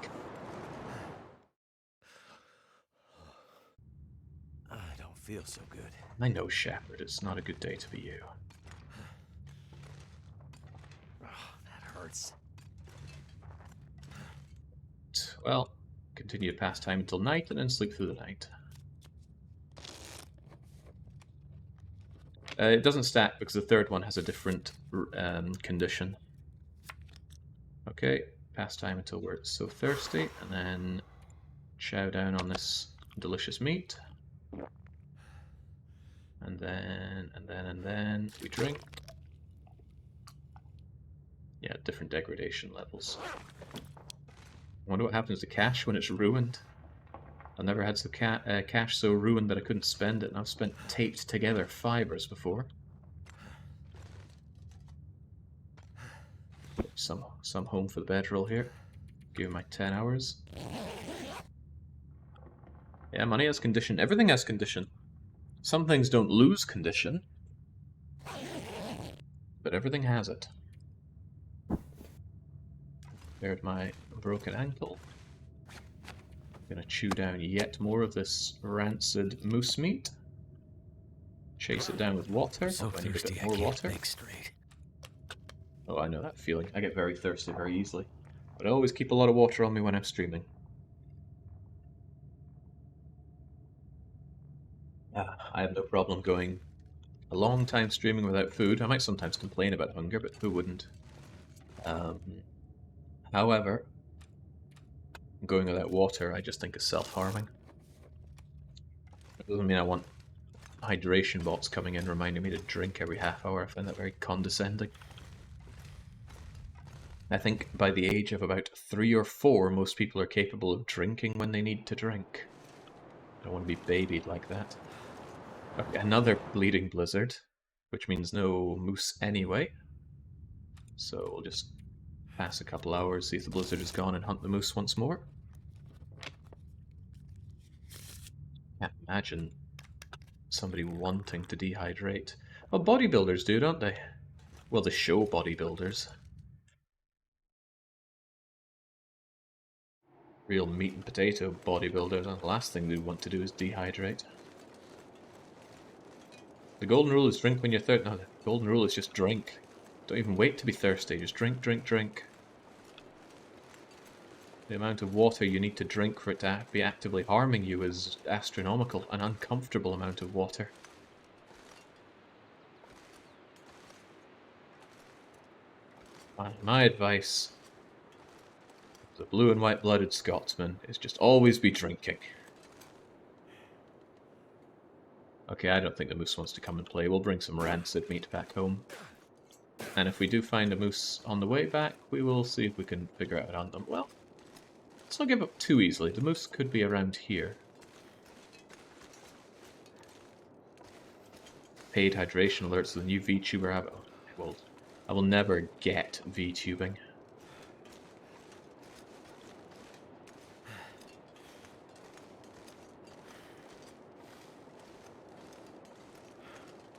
I don't feel so good. I know, Shepard, it's not a good day to be you. Oh, that hurts. Well, continue to pass time until night and then sleep through the night. It doesn't stack because the third one has a different condition. Okay, pass time until we're so thirsty, and then chow down on this delicious meat. And then we drink. Yeah, different degradation levels. I wonder what happens to cash when it's ruined. I've never had some cash so ruined that I couldn't spend it, and I've spent taped together fibers before. Some home for the bedroll here. Give me my 10 hours. Yeah, money has condition. Everything has condition. Some things don't lose condition, but everything has it. There's my broken ankle. Gonna chew down yet more of this rancid moose meat. Chase it down with water. So I need a thirsty, bit I more can't water. think straight. Oh, I know that feeling. I get very thirsty very easily. But I always keep a lot of water on me when I'm streaming. I have no problem going a long time streaming without food. I might sometimes complain about hunger, but who wouldn't? However, going without water I just think is self-harming. It doesn't mean I want hydration bots coming in reminding me to drink every half hour. I find that very condescending. I think by the age of about 3 or 4, most people are capable of drinking when they need to drink. I don't want to be babied like that. Okay, another bleeding blizzard, which means no moose anyway. So we'll just pass a couple hours, see if the blizzard is gone, and hunt the moose once more. Can't imagine somebody wanting to dehydrate. Well, bodybuilders do, don't they? Well, they show bodybuilders. Real meat and potato bodybuilders, and the last thing they want to do is dehydrate. The golden rule is drink when you're thirsty. No, the golden rule is just drink. Don't even wait to be thirsty, just drink, drink, drink. The amount of water you need to drink for it to be actively harming you is astronomical, an uncomfortable amount of water. My advice as a blue and white blooded Scotsman is just always be drinking. Okay, I don't think the moose wants to come and play. We'll bring some rancid meat back home. And if we do find a moose on the way back, we will see if we can figure out how to hunt them. Well, let's not give up too easily. The moose could be around here. Paid hydration alerts to the new VTuber app. Well, I will never get VTubing.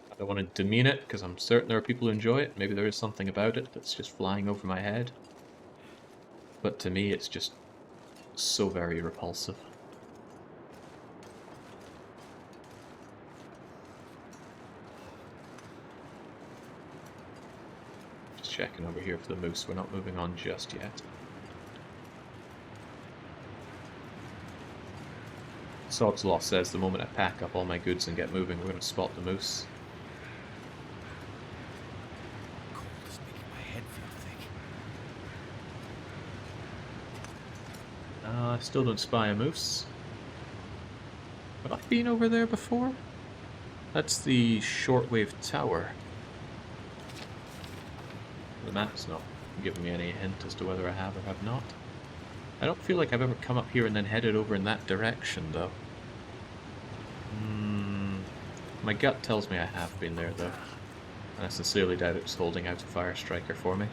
I don't want to demean it, because I'm certain there are people who enjoy it. Maybe there is something about it that's just flying over my head. But to me, it's just so very repulsive. Just checking over here for the moose. We're not moving on just yet. Sod's Law says the moment I pack up all my goods and get moving, we're going to spot the moose. Still don't spy a moose. Have I been over there before? That's the shortwave tower. The map's not giving me any hint as to whether I have or have not. I don't feel like I've ever come up here and then headed over in that direction, though. My gut tells me I have been there, though. And I sincerely doubt it was holding out a fire striker for me.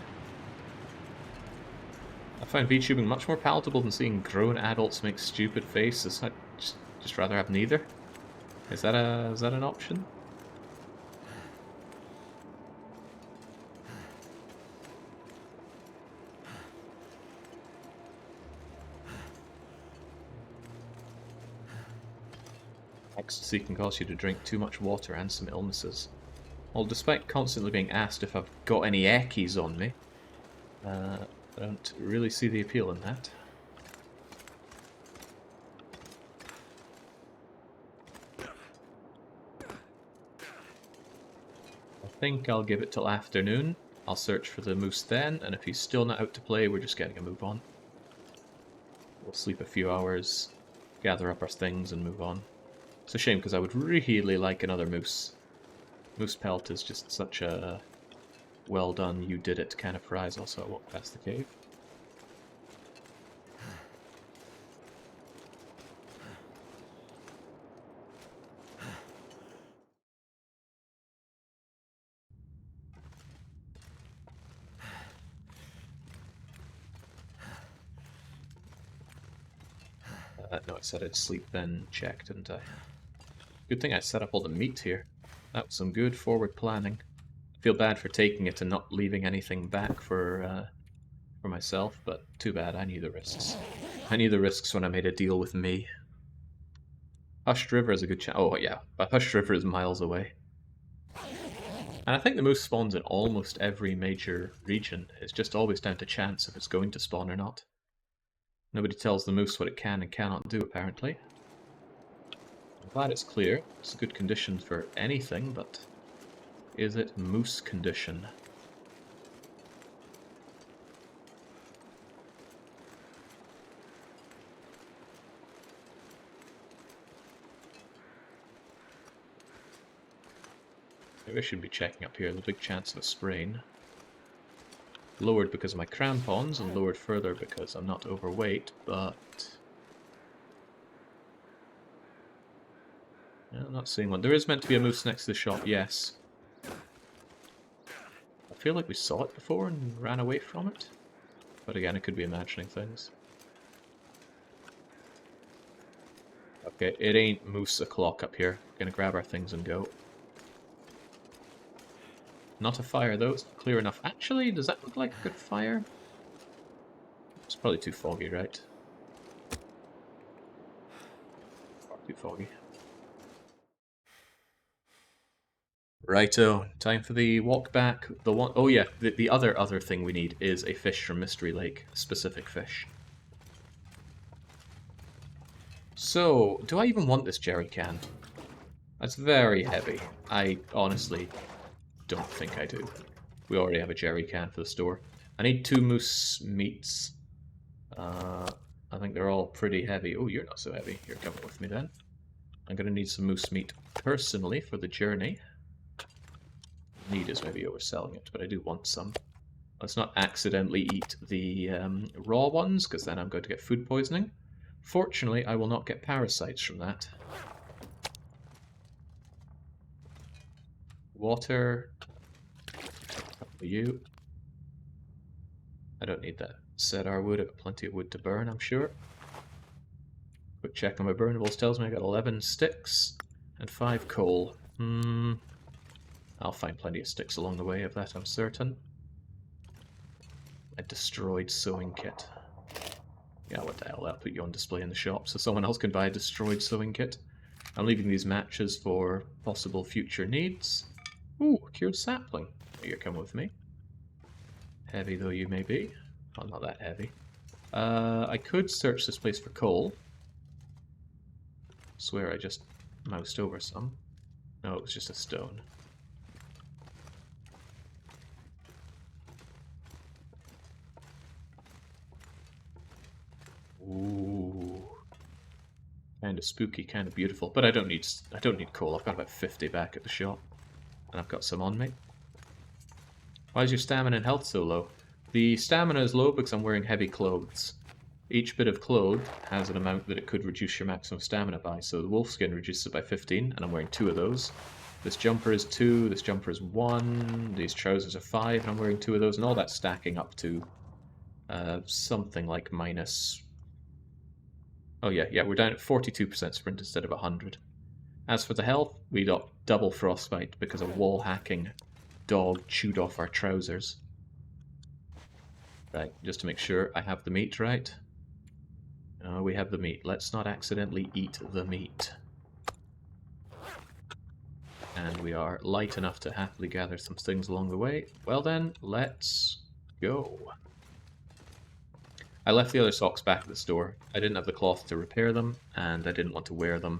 I find VTubing much more palatable than seeing grown adults make stupid faces. I'd just rather have neither. Is that an option? Ecstasy can cause you to drink too much water and some illnesses. Well, despite constantly being asked if I've got any eckies on me, I don't really see the appeal in that. I think I'll give it till afternoon. I'll search for the moose then, and if he's still not out to play, we're just getting a move on. We'll sleep a few hours, gather up our things, and move on. It's a shame, because I would really like another moose. Moose pelt is just such a well done, you did it kind of prize. Also, I walk past the cave. No, I said I'd sleep then, check, didn't I? Good thing I set up all the meat here. That was some good forward planning. I feel bad for taking it and not leaving anything back for myself, but too bad, I knew the risks. I knew the risks when I made a deal with me. Hushed River is a good chance. Oh yeah, but Hushed River is miles away. And I think the moose spawns in almost every major region. It's just always down to chance if it's going to spawn or not. Nobody tells the moose what it can and cannot do, apparently. I'm glad it's clear. It's a good condition for anything, but is it moose condition? Maybe I should be checking up here. There's a big chance of a sprain. Lowered because of my crampons, and lowered further because I'm not overweight, but... Yeah, I'm not seeing one. There is meant to be a moose next to the shop, yes. I feel like we saw it before and ran away from it. But again, I could be imagining things. Okay, it ain't moose o'clock up here. Gonna grab our things and go. Not a fire though, it's clear enough. Actually, does that look like a good fire? It's probably too foggy, right? Far too foggy. Righto, time for the walk back. The one, oh yeah, the other thing we need is a fish from Mystery Lake, a specific fish. So, do I even want this jerry can? That's very heavy. I honestly don't think I do. We already have a jerry can for the store. I need 2 moose meats. I think they're all pretty heavy. Oh, you're not so heavy. You're coming with me then. I'm going to need some moose meat personally for the journey. Need is maybe overselling it, but I do want some. Let's not accidentally eat the raw ones, because then I'm going to get food poisoning. Fortunately, I will not get parasites from that. Water. For you. I don't need that. Cedar wood. I've got plenty of wood to burn, I'm sure. Quick check on my burnables tells me I got 11 sticks and 5 coal. I'll find plenty of sticks along the way, of that I'm certain. A destroyed sewing kit. Yeah, what the hell, I'll put you on display in the shop so someone else can buy a destroyed sewing kit. I'm leaving these matches for possible future needs. Ooh, cured sapling. You're coming with me. Heavy though you may be. Well, not that heavy. I could search this place for coal. Swear I just moused over some. No, it was just a stone. Ooh. Kind of spooky, kind of beautiful. But I don't need coal. I've got about 50 back at the shop. And I've got some on me. Why is your stamina and health so low? The stamina is low because I'm wearing heavy clothes. Each bit of cloth has an amount that it could reduce your maximum stamina by. So the wolfskin reduces it by 15, and I'm wearing 2 of those. This jumper is 2, this jumper is 1, these trousers are 5, and I'm wearing 2 of those, and all that's stacking up to something like minus... Oh yeah, we're down at 42% sprint instead of 100. As for the health, we got double frostbite because a wall hacking dog chewed off our trousers. Right, just to make sure I have the meat right. We have the meat. Let's not accidentally eat the meat. And we are light enough to happily gather some things along the way. Well then, let's go. I left the other socks back at the store. I didn't have the cloth to repair them, and I didn't want to wear them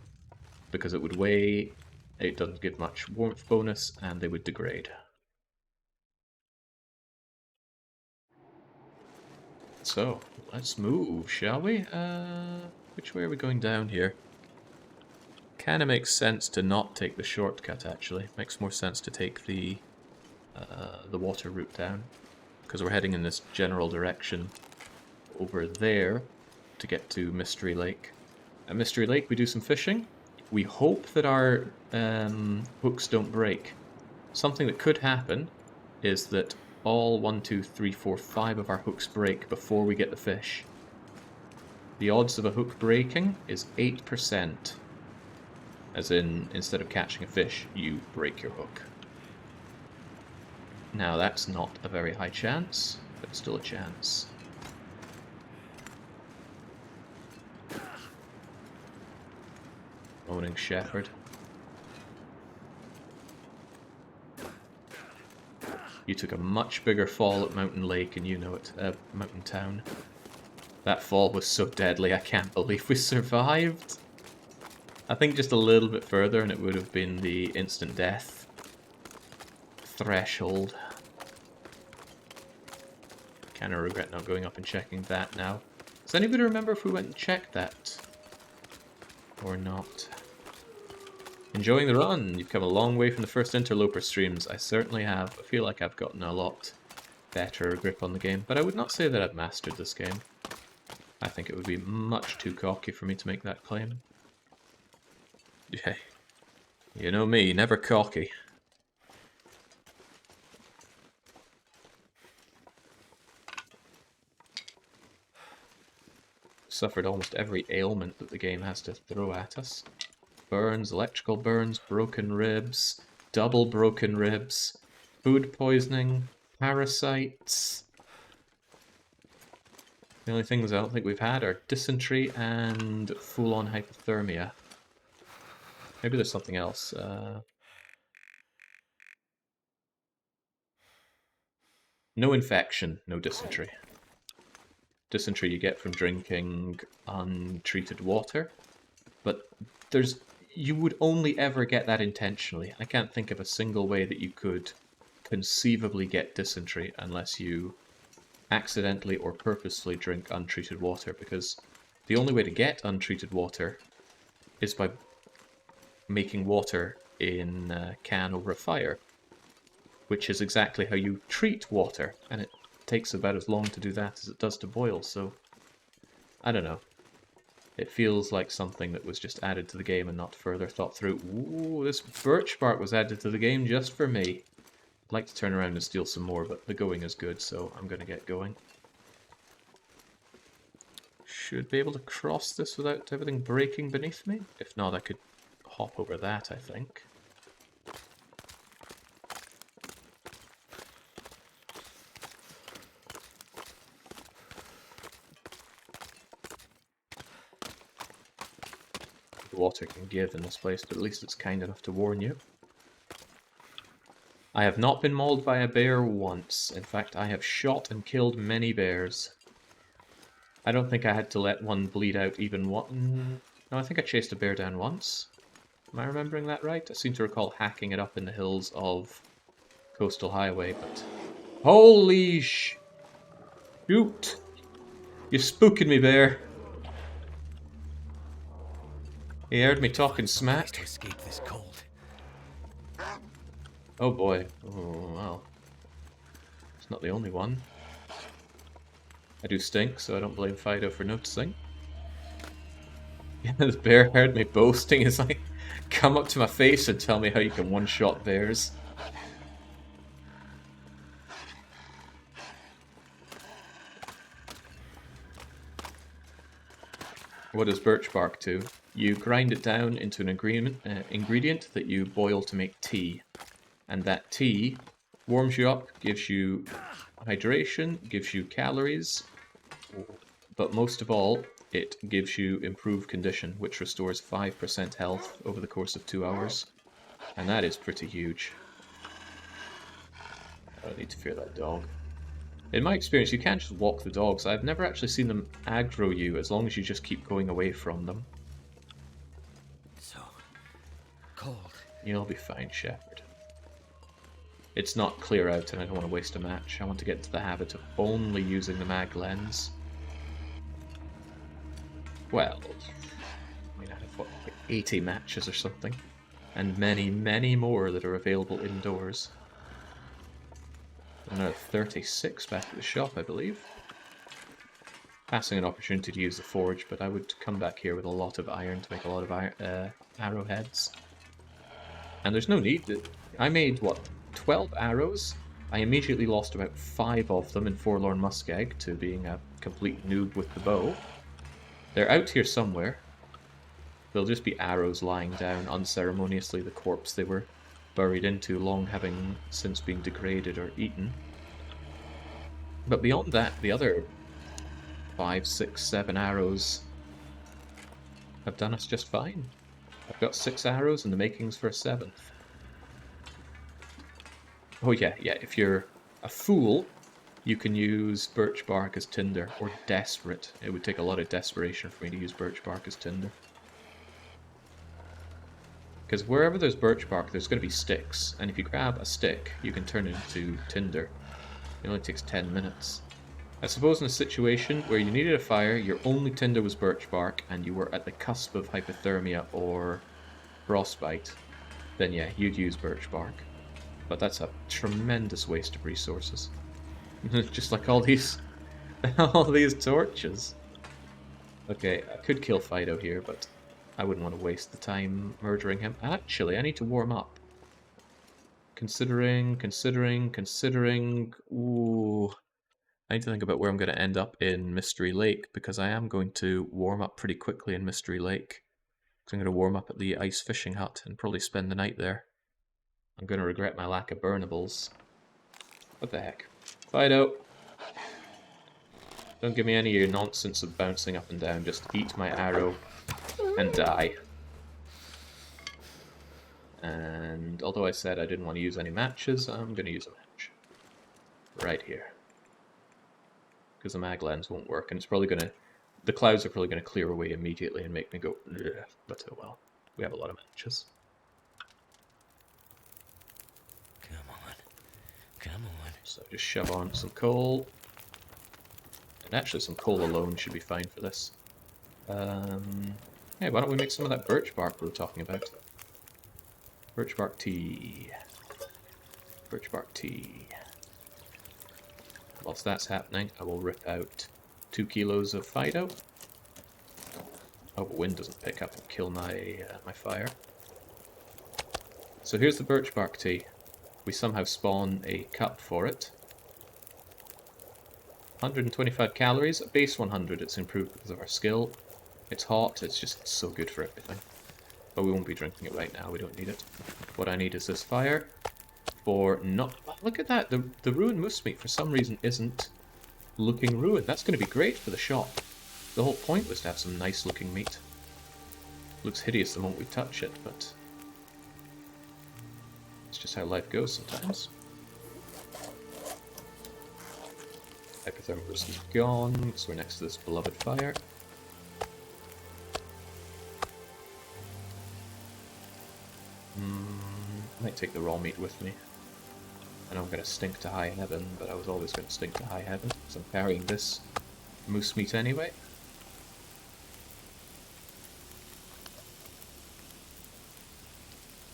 because it would weigh, it doesn't give much warmth bonus, and they would degrade. So, let's move, shall we? Which way are we going down here? Kinda makes sense to not take the shortcut, actually. Makes more sense to take the water route down, because we're heading in this general direction over there to get to Mystery Lake. At Mystery Lake we do some fishing. We hope that our hooks don't break. Something that could happen is that all 1, 2, 3, 4, 5 of our hooks break before we get the fish. The odds of a hook breaking is 8%. As in, instead of catching a fish, you break your hook. Now that's not a very high chance, but it's still a chance. Owning Shepard. You took a much bigger fall at Mountain Lake, and you know it, Mountain Town. That fall was so deadly, I can't believe we survived. I think just a little bit further and it would have been the instant death threshold. Kinda regret not going up and checking that now. Does anybody remember if we went and checked that? Or not? Enjoying the run! You've come a long way from the first Interloper streams. I certainly have. I feel like I've gotten a lot better grip on the game, but I would not say that I've mastered this game. I think it would be much too cocky for me to make that claim. Yeah, you know me, never cocky. Suffered almost every ailment that the game has to throw at us. Burns, electrical burns, broken ribs, double broken ribs, food poisoning, parasites. The only things I don't think we've had are dysentery and full-on hypothermia. Maybe there's something else. No infection, no dysentery. Dysentery you get from drinking untreated water, but you would only ever get that intentionally. I can't think of a single way that you could conceivably get dysentery unless you accidentally or purposefully drink untreated water, because the only way to get untreated water is by making water in a can over a fire, which is exactly how you treat water, and it takes about as long to do that as it does to boil, so I don't know. It feels like something that was just added to the game and not further thought through. Ooh, this birch bark was added to the game just for me. I'd like to turn around and steal some more, but the going is good, so I'm going to get going. Should be able to cross this without everything breaking beneath me. If not, I could hop over that, I think. The water can give in this place, but at least it's kind enough to warn you. I have not been mauled by a bear once. In fact, I have shot and killed many bears. I don't think I had to let one bleed out even one. No, I think I chased a bear down once. Am I remembering that right? I seem to recall hacking it up in the hills of Coastal Highway, but... Holy sh... Shoot! You're spooking me, bear! He heard me talking To smack. escape this cold. Oh boy. Oh, wow. It's not the only one. I do stink, so I don't blame Fido for noticing. Yeah, the bear heard me boasting. It's like, come up to my face and tell me how you can one-shot bears. What does birch bark do? You grind it down into an ingredient that you boil to make tea. And that tea warms you up, gives you hydration, gives you calories, but most of all, it gives you improved condition, which restores 5% health over the course of 2 hours. And that is pretty huge. I don't need to fear that dog. In my experience, you can't just walk the dogs. I've never actually seen them aggro you as long as you just keep going away from them. So cold. You'll be fine, Shepard. It's not clear out and I don't want to waste a match. I want to get into the habit of only using the mag lens. Well, I mean, I have, what, like 80 matches or something. And many, many more that are available indoors. Another 36 back at the shop, I believe. Passing an opportunity to use the forge, but I would come back here with a lot of iron to make a lot of arrowheads. And there's no need. I made, what, 12 arrows? I immediately lost about 5 of them in Forlorn Muskeg to being a complete noob with the bow. They're out here somewhere. They'll just be arrows lying down unceremoniously, the corpse they were buried into, long having since been degraded or eaten. But beyond that, the other 5, 6, 7 arrows have done us just fine. I've got 6 arrows and the makings for a 7th. Oh yeah, if you're a fool, you can use birch bark as tinder, or desperate. It would take a lot of desperation for me to use birch bark as tinder. Because wherever there's birch bark, there's going to be sticks, and if you grab a stick, you can turn it into tinder. It only takes 10 minutes. I suppose in a situation where you needed a fire, your only tinder was birch bark, and you were at the cusp of hypothermia or frostbite, then yeah, you'd use birch bark. But that's a tremendous waste of resources. Just like all these torches. Okay, I could kill Fido here, but I wouldn't want to waste the time murdering him. Actually, I need to warm up. Considering... Ooh... I need to think about where I'm going to end up in Mystery Lake, because I am going to warm up pretty quickly in Mystery Lake. So I'm going to warm up at the ice fishing hut and probably spend the night there. I'm going to regret my lack of burnables. What the heck? Fido! Don't give me any of your nonsense of bouncing up and down. Just eat my arrow and die. And although I said I didn't want to use any matches, I'm going to use a match. Right here. Because the mag lens won't work, and it's probably going to... The clouds are probably going to clear away immediately and make me go, ugh. But oh well. We have a lot of matches. Come on. So just shove on some coal. And actually some coal alone should be fine for this. Hey, why don't we make some of that birch bark we were talking about? Birch bark tea. Birch bark tea. Whilst that's happening, I will rip out 2 kilos of Fido. Oh, the wind doesn't pick up and kill my my fire. So here's the birch bark tea. We somehow spawn a cup for it. 125 calories, base 100. It's improved because of our skill. It's hot, it's just so good for everything. But we won't be drinking it right now, we don't need it. What I need is this fire for not... Look at that, the ruined moose meat for some reason isn't looking ruined. That's going to be great for the shop. The whole point was to have some nice looking meat. Looks hideous the moment we touch it, but... It's just how life goes sometimes. Hypothermic risk is gone, because we're next to this beloved fire. Might take the raw meat with me. I know I'm going to stink to high heaven, but I was always going to stink to high heaven, because I'm carrying this moose meat anyway.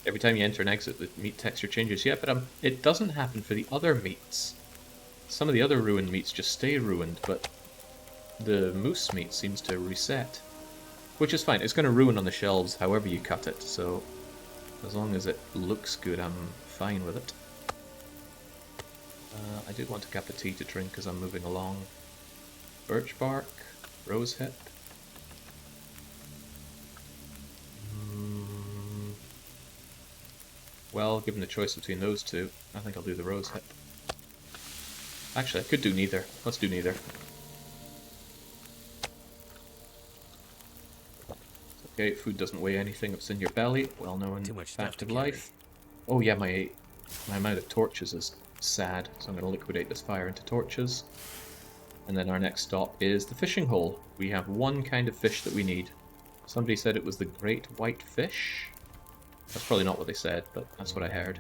Every time you enter and exit, the meat texture changes. Yeah, but it doesn't happen for the other meats. Some of the other ruined meats just stay ruined, but the moose meat seems to reset. Which is fine. It's going to ruin on the shelves however you cut it, so as long as it looks good, I'm fine with it. I did want a cup of tea to drink as I'm moving along. Birch bark, rose hip. Well, given the choice between those two, I think I'll do the rose hip. Actually, I could do neither. Let's do neither. Okay, food doesn't weigh anything, it's in your belly. Well-known fact of life. Oh yeah, my amount of torches is sad, so I'm going to liquidate this fire into torches. And then our next stop is the fishing hole. We have one kind of fish that we need. Somebody said it was the great white fish. That's probably not what they said, but that's what I heard.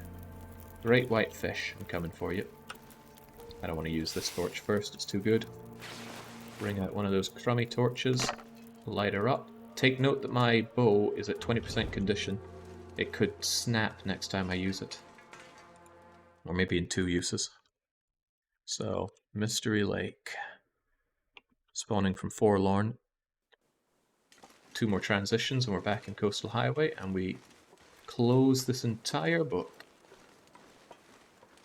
Great white fish, I'm coming for you. I don't want to use this torch first, it's too good. Bring out one of those crummy torches, light her up. Take note that my bow is at 20% condition. It could snap next time I use it. Or maybe in 2 uses. So, Mystery Lake. Spawning from Forlorn. 2 more transitions and we're back in Coastal Highway and we close this entire book.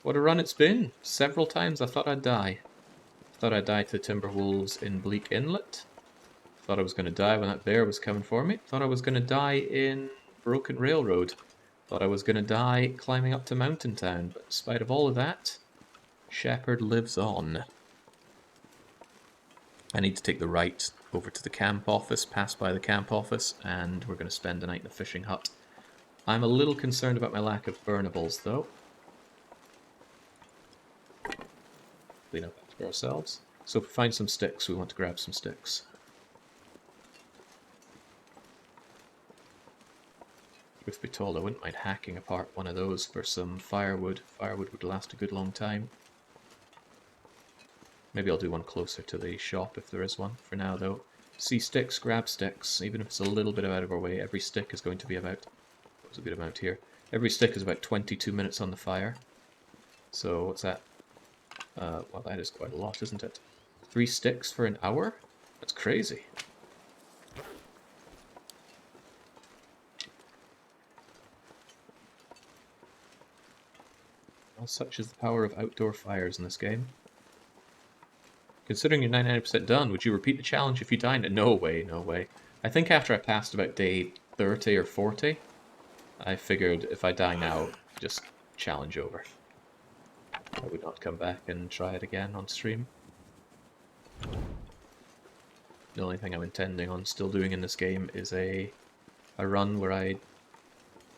What a run it's been! Several times I thought I'd die. Thought I'd die to Timberwolves in Bleak Inlet. Thought I was going to die when that bear was coming for me. Thought I was going to die in Broken Railroad. Thought I was going to die climbing up to Mountain Town. But in spite of all of that, Shepard lives on. I need to take the right over to the camp office, pass by the camp office, and we're going to spend the night in the fishing hut. I'm a little concerned about my lack of burnables, though. Clean up after ourselves. So if we find some sticks, we want to grab some sticks. Truth be told, I wouldn't mind hacking apart one of those for some firewood. Firewood would last a good long time. Maybe I'll do one closer to the shop if there is one. For now, though, see sticks, grab sticks. Even if it's a little bit out of our way, every stick is going to be about... What's a good amount here? Every stick is about 22 minutes on the fire. So, what's that? Well, that is quite a lot, isn't it? 3 sticks for an hour? That's crazy. Well, such is the power of outdoor fires in this game. Considering you're 99% done, would you repeat the challenge if you died? No way, no way. I think after I passed about day 30 or 40, I figured if I die now, just challenge over. I would not come back and try it again on stream. The only thing I'm intending on still doing in this game is a run where I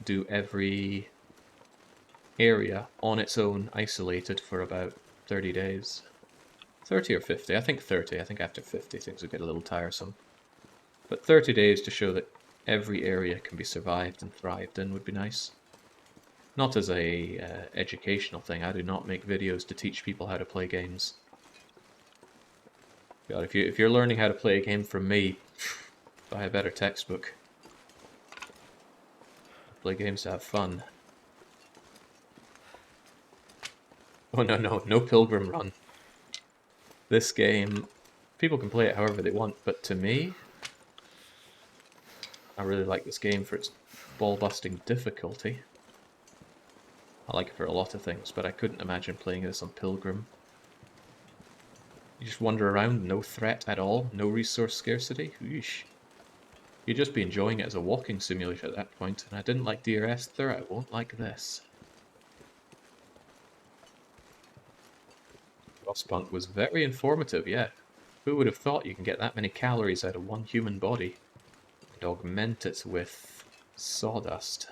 do every area on its own, isolated, for about 30 days. 30 or 50? I think 30. I think after 50 things will get a little tiresome. But 30 days to show that every area can be survived and thrived in would be nice. Not as a educational thing. I do not make videos to teach people how to play games. God, if you're learning how to play a game from me, buy a better textbook. Play games to have fun. Oh no Pilgrim Run. This game, people can play it however they want, but to me, I really like this game for its ball-busting difficulty. I like it for a lot of things, but I couldn't imagine playing this on Pilgrim. You just wander around, no threat at all, no resource scarcity. Eesh. You'd just be enjoying it as a walking simulator at that point, and I didn't like Dear Esther, I won't like this. Frostpunk was very informative, yeah. Who would have thought you can get that many calories out of one human body and augment it with sawdust?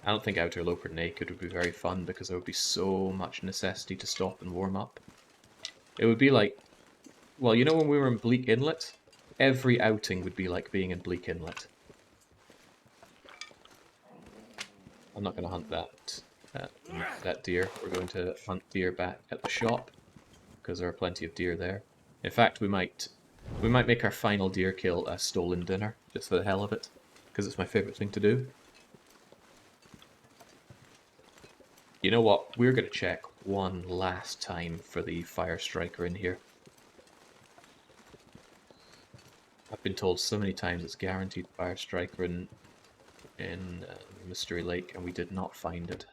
I don't think Outerloper naked would be very fun because there would be so much necessity to stop and warm up. It would be like, well, you know when we were in Bleak Inlet? Every outing would be like being in Bleak Inlet. I'm not going to hunt that deer. We're going to hunt deer back at the shop because there are plenty of deer there. In fact, we might make our final deer kill a stolen dinner just for the hell of it. because it's my favourite thing to do. You know what? We're going to check one last time for the fire striker in here. I've been told so many times it's guaranteed fire striker in Mystery Lake, and we did not find it.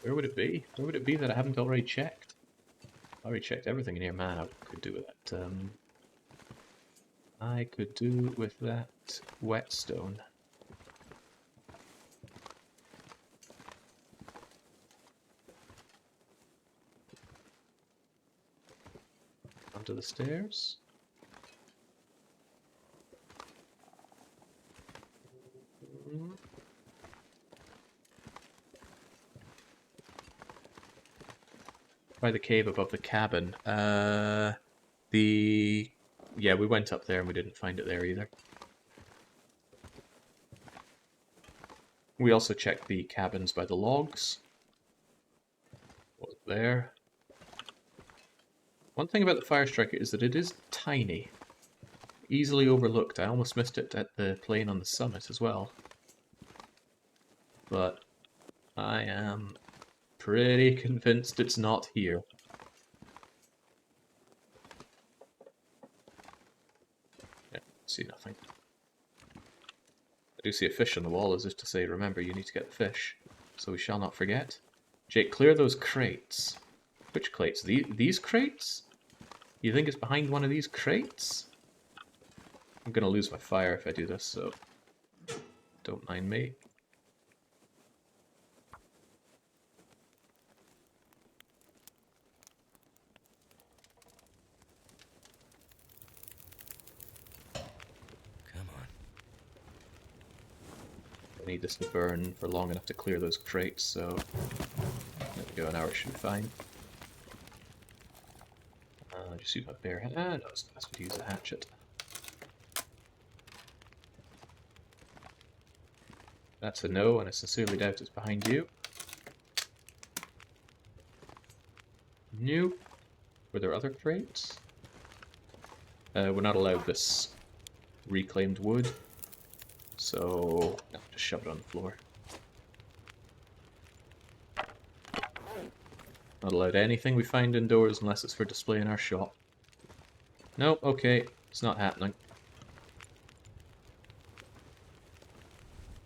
Where would it be? Where would it be that I haven't already checked? I already checked everything in here. Man, I could do with that. I could do with that whetstone. Onto the stairs. By the cave above the cabin. Yeah, we went up there and we didn't find it there either. We also checked the cabins by the logs. What's there? One thing about the fire striker is that it is tiny. Easily overlooked. I almost missed it at the plane on the summit as well. But I am pretty convinced it's not here. Yeah, see nothing. I do see a fish on the wall, as if to say, remember, you need to get the fish. So we shall not forget. Jake, clear those crates. Which crates? These crates? You think it's behind one of these crates? I'm gonna lose my fire if I do this, so don't mind me. Come on. I need this to burn for long enough to clear those crates, so there we go, an hour should be fine. Just use my bare hand. No, it's best to use a hatchet. That's a no, and I sincerely doubt it's behind you. Nope. Were there other crates? We're not allowed this reclaimed wood, so no, just shove it on the floor. Not allowed anything we find indoors unless it's for display in our shop. Nope, okay, it's not happening.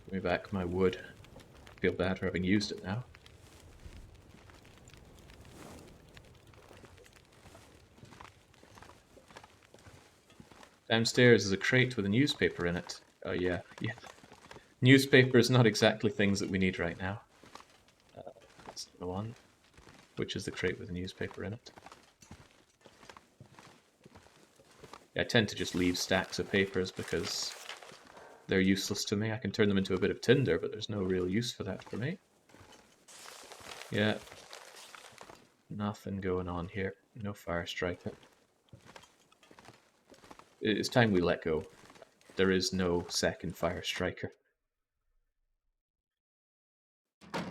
Give me back my wood. I feel bad for having used it now. Downstairs is a crate with a newspaper in it. Oh yeah. Newspaper is not exactly things that we need right now. That's the one. Which is the crate with the newspaper in it. Yeah, I tend to just leave stacks of papers because they're useless to me. I can turn them into a bit of tinder, but there's no real use for that for me. Yeah. Nothing going on here. No fire striker. It's time we let go. There is no second fire striker.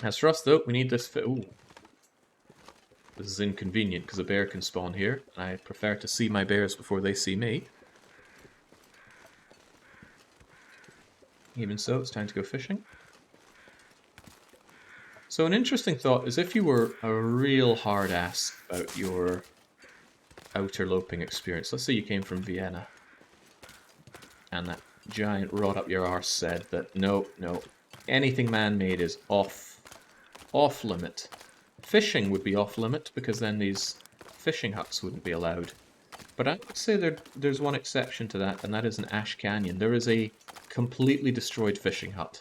As for us, though, we need this. Ooh. This is inconvenient because a bear can spawn here, and I prefer to see my bears before they see me. Even so, it's time to go fishing. So an interesting thought is if you were a real hard ass about your outerloping experience, let's say you came from Vienna, and that giant rod up your arse said that no, anything man-made is off limit. Fishing would be off limit because then these fishing huts wouldn't be allowed. But I would say there's one exception to that, and that is in Ash Canyon. There is a completely destroyed fishing hut.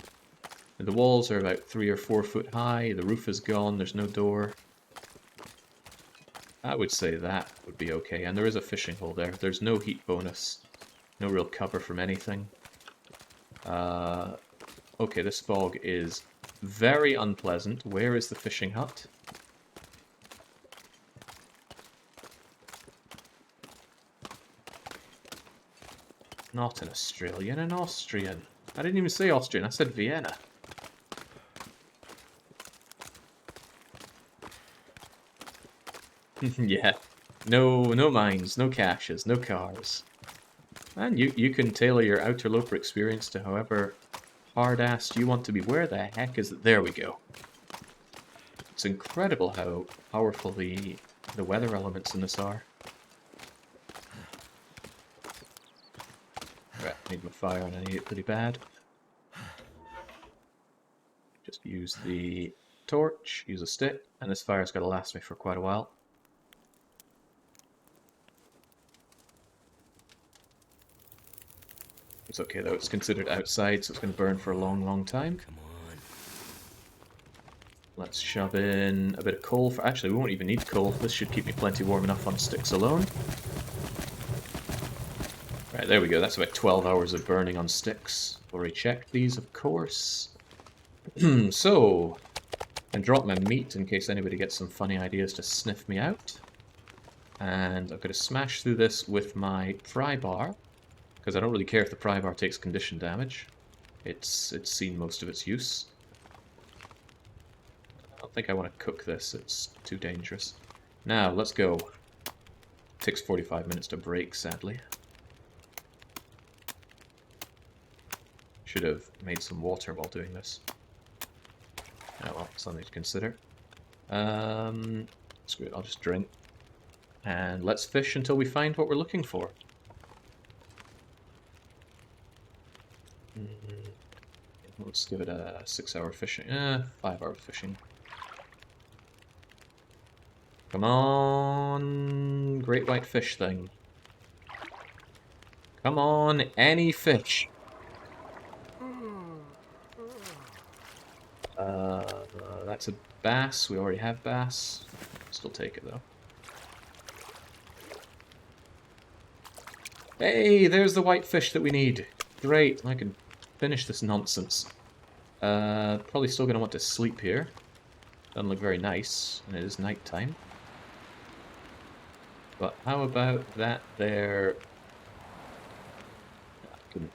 And the walls are about 3 or 4 foot high, the roof is gone, there's no door. I would say that would be okay, and there is a fishing hole there. There's no heat bonus, no real cover from anything. Okay, this fog is very unpleasant. Where is the fishing hut? Not an Australian, an Austrian. I didn't even say Austrian, I said Vienna. Yeah, No mines, no caches, no cars. And you can tailor your Outerloper experience to however hard-assed you want to be. Where the heck is it? There we go. It's incredible how powerful the weather elements in this are. Right, I need my fire and I need it pretty bad. Just use the torch, use a stick, and this fire's got to last me for quite a while. It's okay though, it's considered outside, so it's going to burn for a long time. Come on. Let's shove in a bit of coal. Actually, we won't even need coal. This should keep me plenty warm enough on sticks alone. Right, there we go. That's about 12 hours of burning on sticks. Already checked these, of course. So, and drop my meat in case anybody gets some funny ideas to sniff me out. And I'm going to smash through this with my pry bar, because I don't really care if the pry bar takes condition damage. It's seen most of its use. I don't think I want to cook this, it's too dangerous. Now, let's go. Takes 45 minutes to break, sadly. Should have made some water while doing this. Oh well, something to consider. Screw it, I'll just drink. And let's fish until we find what we're looking for. Let's give it a 6-hour fishing. 5-hour fishing. Come on, great white fish thing. Come on, any fish. That's a bass. We already have bass. Still take it though. Hey, there's the white fish that we need. Great, I can finish this nonsense. Probably still gonna want to sleep here. Doesn't look very nice, and it is night time. But how about that there?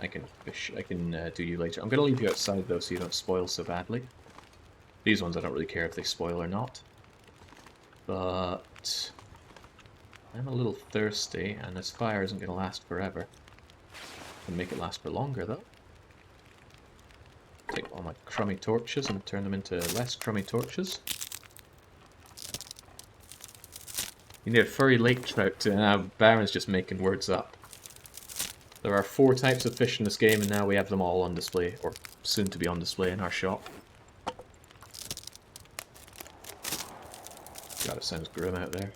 I can fish. I can do you later. I'm gonna leave you outside though, so you don't spoil so badly. These ones I don't really care if they spoil or not. But I'm a little thirsty, and this fire isn't gonna last forever. Can make it last for longer though. Take all my crummy torches and turn them into less crummy torches. You need a furry lake trout to... Baron's just making words up. There are 4 types of fish in this game, and now we have them all on display, or soon to be on display in our shop. God, it sounds grim out there.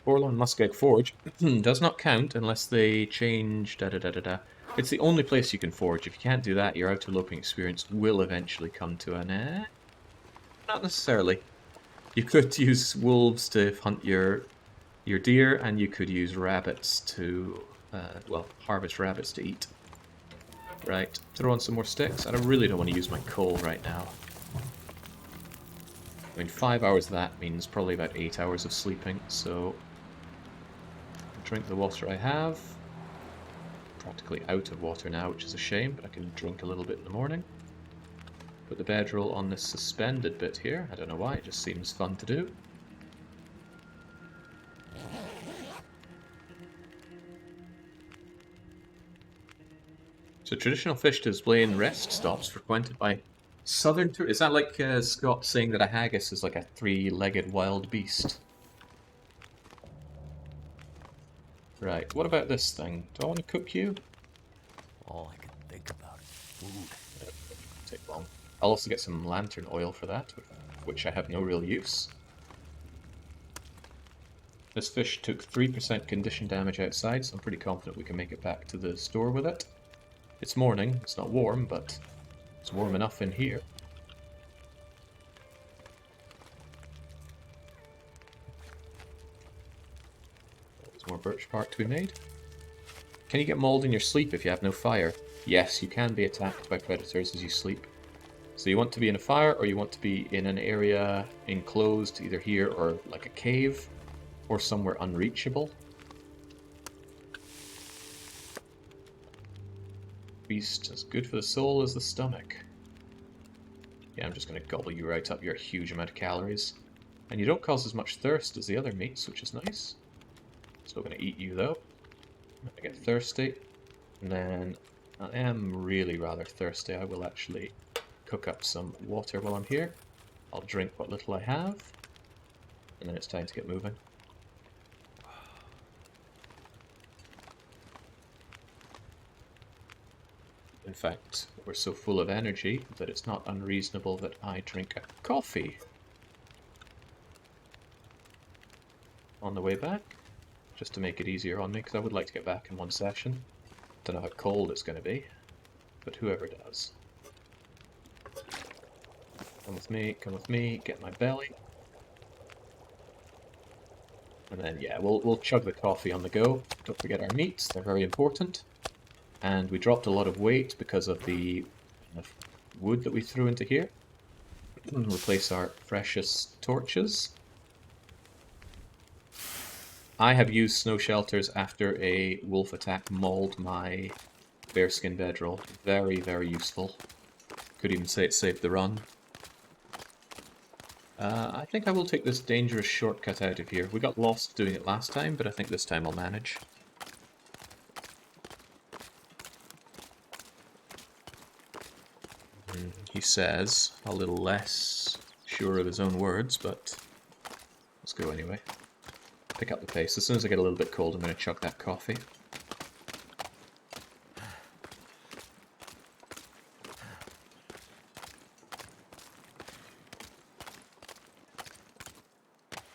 Forlorn Muskeg Forge does not count unless they change da-da-da-da-da. It's the only place you can forge. If you can't do that, your outerloping experience will eventually come to an end. Not necessarily. You could use wolves to hunt your deer, and you could use rabbits to, well, harvest rabbits to eat. Right, throw on some more sticks. I really don't want to use my coal right now. I mean, 5 hours of that means probably about 8 hours of sleeping, so... Drink the water I have. Practically out of water now, which is a shame, but I can drink a little bit in the morning. Put the bedroll on this suspended bit here. I don't know why, it just seems fun to do. So traditional fish display in rest stops frequented by southern tourists. Is that like Scott saying that a haggis is like a 3-legged wild beast? Right, what about this thing? Do I want to cook you? All I can think about is food. Take long. I'll also get some lantern oil for that, which I have no real use. This fish took 3% condition damage outside, so I'm pretty confident we can make it back to the store with it. It's morning, it's not warm, but it's warm enough in here. There's more birch bark to be made. Can you get mold in your sleep if you have no fire? Yes, you can be attacked by predators as you sleep. So you want to be in a fire, or you want to be in an area enclosed, either here or like a cave, or somewhere unreachable. Beast as good for the soul as the stomach. Yeah, I'm just going to gobble you right up your huge amount of calories. And you don't cause as much thirst as the other meats, which is nice. Still going to eat you though. I get thirsty. And then I am really rather thirsty. I will actually cook up some water while I'm here. I'll drink what little I have. And then it's time to get moving. In fact, we're so full of energy that it's not unreasonable that I drink a coffee on the way back, just to make it easier on me, because I would like to get back in one session. Don't know how cold it's going to be, but whoever does. Come with me, get my belly. And then, yeah, we'll chug the coffee on the go. Don't forget our meats, they're very important. And we dropped a lot of weight because of the wood that we threw into here. Replace our precious torches. I have used snow shelters after a wolf attack mauled my bearskin bedroll. Very, very useful. Could even say it saved the run. I think I will take this dangerous shortcut out of here. We got lost doing it last time, but I think this time I'll manage. He says, a little less sure of his own words, but let's go anyway. Pick up the pace. As soon as I get a little bit cold, I'm going to chug that coffee.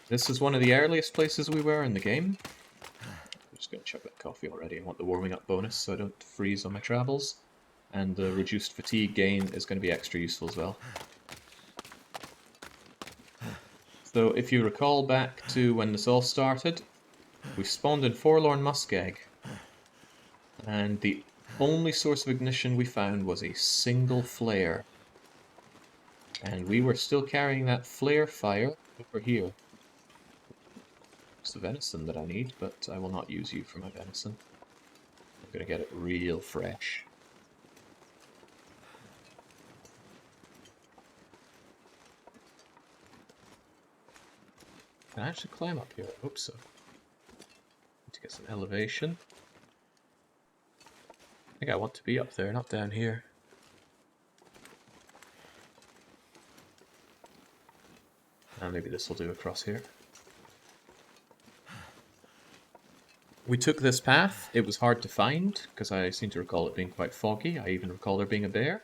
This is one of the earliest places we were in the game. I'm just going to chug that coffee already. I want the warming up bonus so I don't freeze on my travels. And the reduced fatigue gain is going to be extra useful as well. So if you recall back to when this all started, we spawned in Forlorn Muskeg. And the only source of ignition we found was a single flare. And we were still carrying that flare fire over here. It's the venison that I need, but I will not use you for my venison. I'm going to get it real fresh. Can I actually climb up here? I hope so. Need to get some elevation. I think I want to be up there, not down here. And maybe this will do across here. We took this path. It was hard to find, because I seem to recall it being quite foggy. I even recall there being a bear.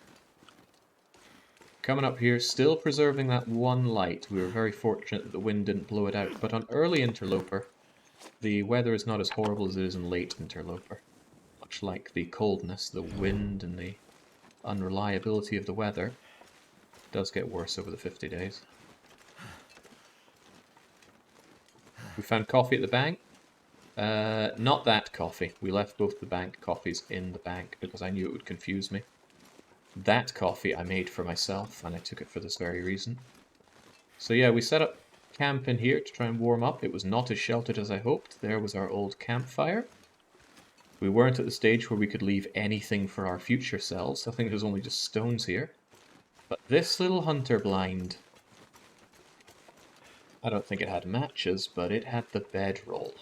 Coming up here, still preserving that one light. We were very fortunate that the wind didn't blow it out. But on early Interloper, the weather is not as horrible as it is in late Interloper. Much like the coldness, the wind, and the unreliability of the weather does get worse over the 50 days. We found coffee at the bank. Not that coffee. We left both the bank coffees in the bank because I knew it would confuse me. That coffee I made for myself, and I took it for this very reason. So yeah, we set up camp in here to try and warm up. It was not as sheltered as I hoped. There was our old campfire. We weren't at the stage where we could leave anything for our future selves. I think there's only just stones here. But this little hunter blind, I don't think it had matches, but it had the bedroll.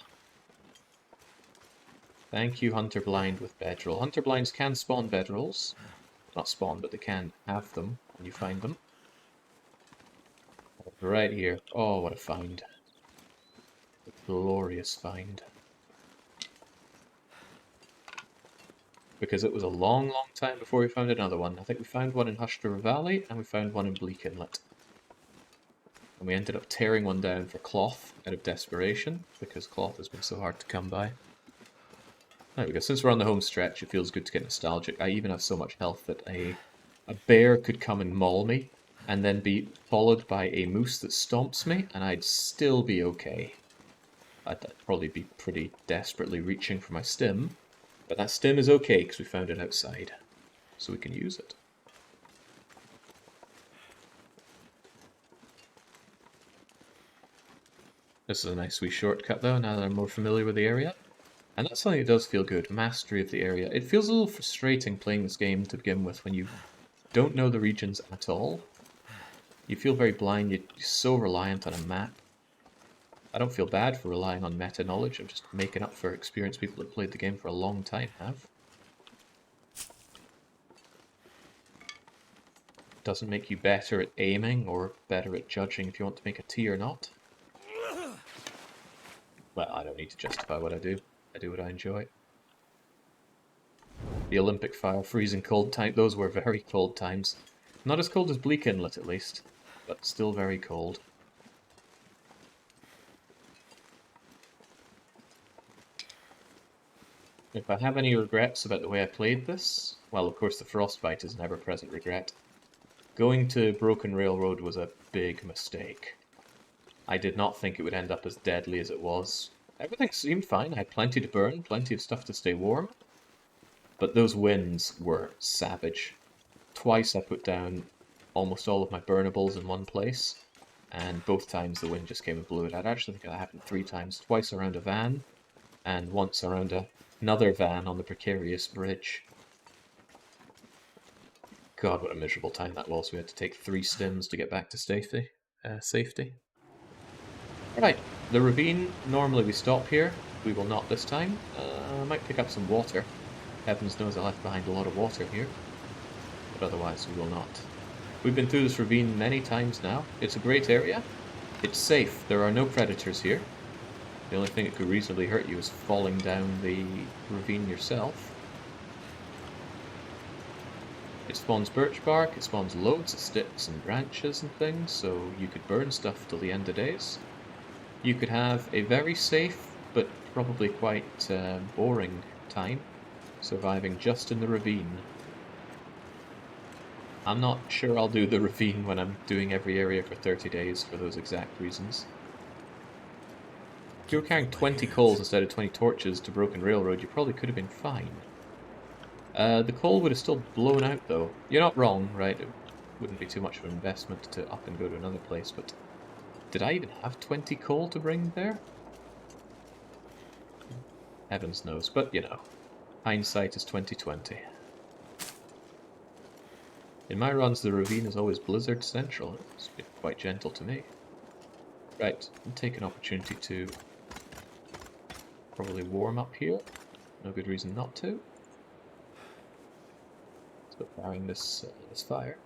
Thank you, Hunter Blind with bedroll. Hunter Blinds can spawn bedrolls. Not spawn, but they can have them when you find them. Right here. Oh, what a find. A glorious find. Because it was a long, long time before we found another one. I think we found one in Hush River Valley, and we found one in Bleak Inlet. And we ended up tearing one down for cloth out of desperation, because cloth has been so hard to come by. There we go. Since we're on the home stretch, it feels good to get nostalgic. I even have so much health that a bear could come and maul me, and then be followed by a moose that stomps me, and I'd still be okay. I'd probably be pretty desperately reaching for my stim, but that stim is okay because we found it outside, so we can use it. This is a nice wee shortcut though, now that I'm more familiar with the area. And that's something that does feel good, mastery of the area. It feels a little frustrating playing this game to begin with when you don't know the regions at all. You feel very blind, you're so reliant on a map. I don't feel bad for relying on meta knowledge, I'm just making up for experienced people that played the game for a long time have. Doesn't make you better at aiming or better at judging if you want to make a T or not. Well, I don't need to justify what I do. I do what I enjoy. The Olympic fire, freezing cold time, those were very cold times. Not as cold as Bleak Inlet, at least, but still very cold. If I have any regrets about the way I played this, well, of course the frostbite is an ever-present regret. Going to Broken Railroad was a big mistake. I did not think it would end up as deadly as it was. Everything seemed fine, I had plenty to burn, plenty of stuff to stay warm. But those winds were savage. Twice I put down almost all of my burnables in one place, and both times the wind just came and blew it. I'd actually think that happened 3 times, twice around a van, and once around another van on the precarious bridge. God, what a miserable time that was. We had to take 3 stims to get back to safety. Right, the ravine, normally we stop here. We will not this time. I might pick up some water. Heavens knows I left behind a lot of water here. But otherwise we will not. We've been through this ravine many times now. It's a great area. It's safe. There are no predators here. The only thing that could reasonably hurt you is falling down the ravine yourself. It spawns birch bark, it spawns loads of sticks and branches and things, so you could burn stuff till the end of days. You could have a very safe, but probably quite boring time, surviving just in the ravine. I'm not sure I'll do the ravine when I'm doing every area for 30 days for those exact reasons. If you were carrying 20 coals instead of 20 torches to Broken Railroad, you probably could have been fine. The coal would have still blown out, though. You're not wrong, right? It wouldn't be too much of an investment to up and go to another place, but did I even have 20 coal to bring there? Heavens knows, but you know, hindsight is 20/20. In my runs, the ravine is always Blizzard Central. It's been quite gentle to me. Right, I'll take an opportunity to probably warm up here. No good reason not to. Let's go firing this fire.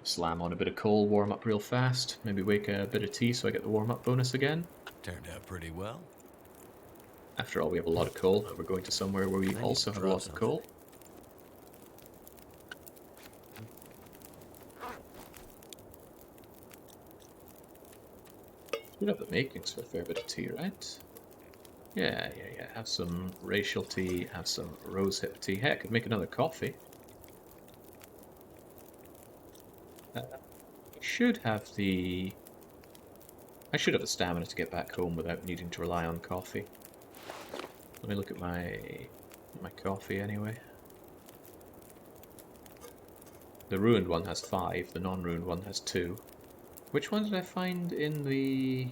Slam on a bit of coal, warm up real fast. Maybe wake a bit of tea so I get the warm up bonus again. Turned out pretty well. After all, we have a lot of coal, and we're going to somewhere where we also have a lot of coal. We'd have the makings for a fair bit of tea, right? Yeah. Have some racial tea, have some rosehip tea. Heck, I could make another coffee. I should have the stamina to get back home without needing to rely on coffee. Let me look at my coffee anyway. The ruined one has 5, the non-ruined one has 2. Which one did I find in the...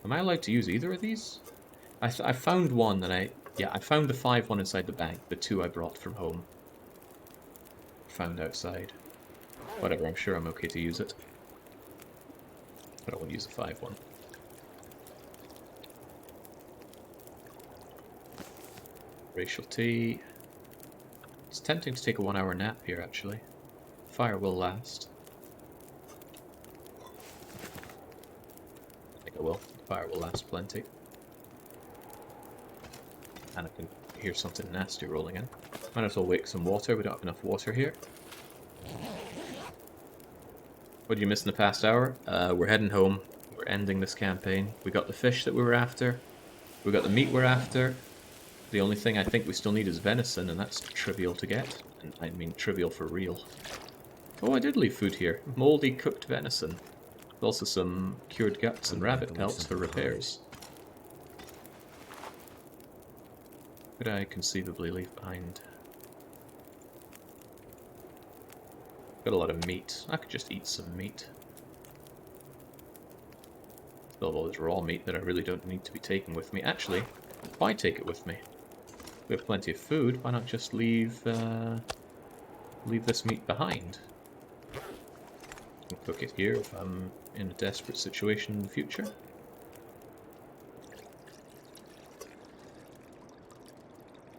Am I allowed to use either of these? I found one and I found the 5 one inside the bag, the 2 I brought from home. Found outside. Whatever, I'm sure I'm okay to use it. I don't want to use the 5 one. Racial tea. It's tempting to take a 1-hour nap here, actually. Fire will last. I think it will. The fire will last plenty. And I can hear something nasty rolling in. Might as well wake some water. We don't have enough water here. What did you miss in the past hour? We're heading home. We're ending this campaign. We got the fish that we were after. We got the meat we're after. The only thing I think we still need is venison, and that's trivial to get. And I mean trivial for real. Oh, I did leave food here. Moldy cooked venison. Also some cured guts and rabbit pelts for repairs. Could I conceivably leave behind? Got a lot of meat. I could just eat some meat. Well, there's raw meat that I really don't need to be taking with me. Actually, why take it with me? We have plenty of food. Why not just leave this meat behind? I'll cook it here if I'm in a desperate situation in the future.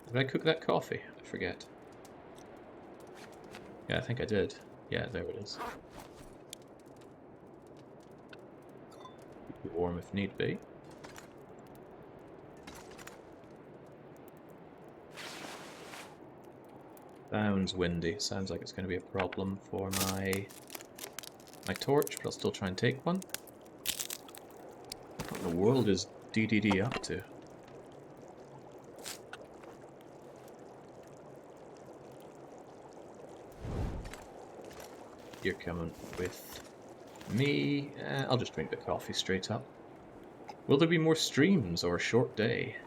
Did I cook that coffee? I forget. Yeah, I think I did. Yeah, there it is. Keep it warm if need be. Sounds windy. Sounds like it's going to be a problem for my torch, but I'll still try and take one. What in the world is DDD up to? You're coming with me. I'll just drink the coffee straight up. Will there be more streams or a short day?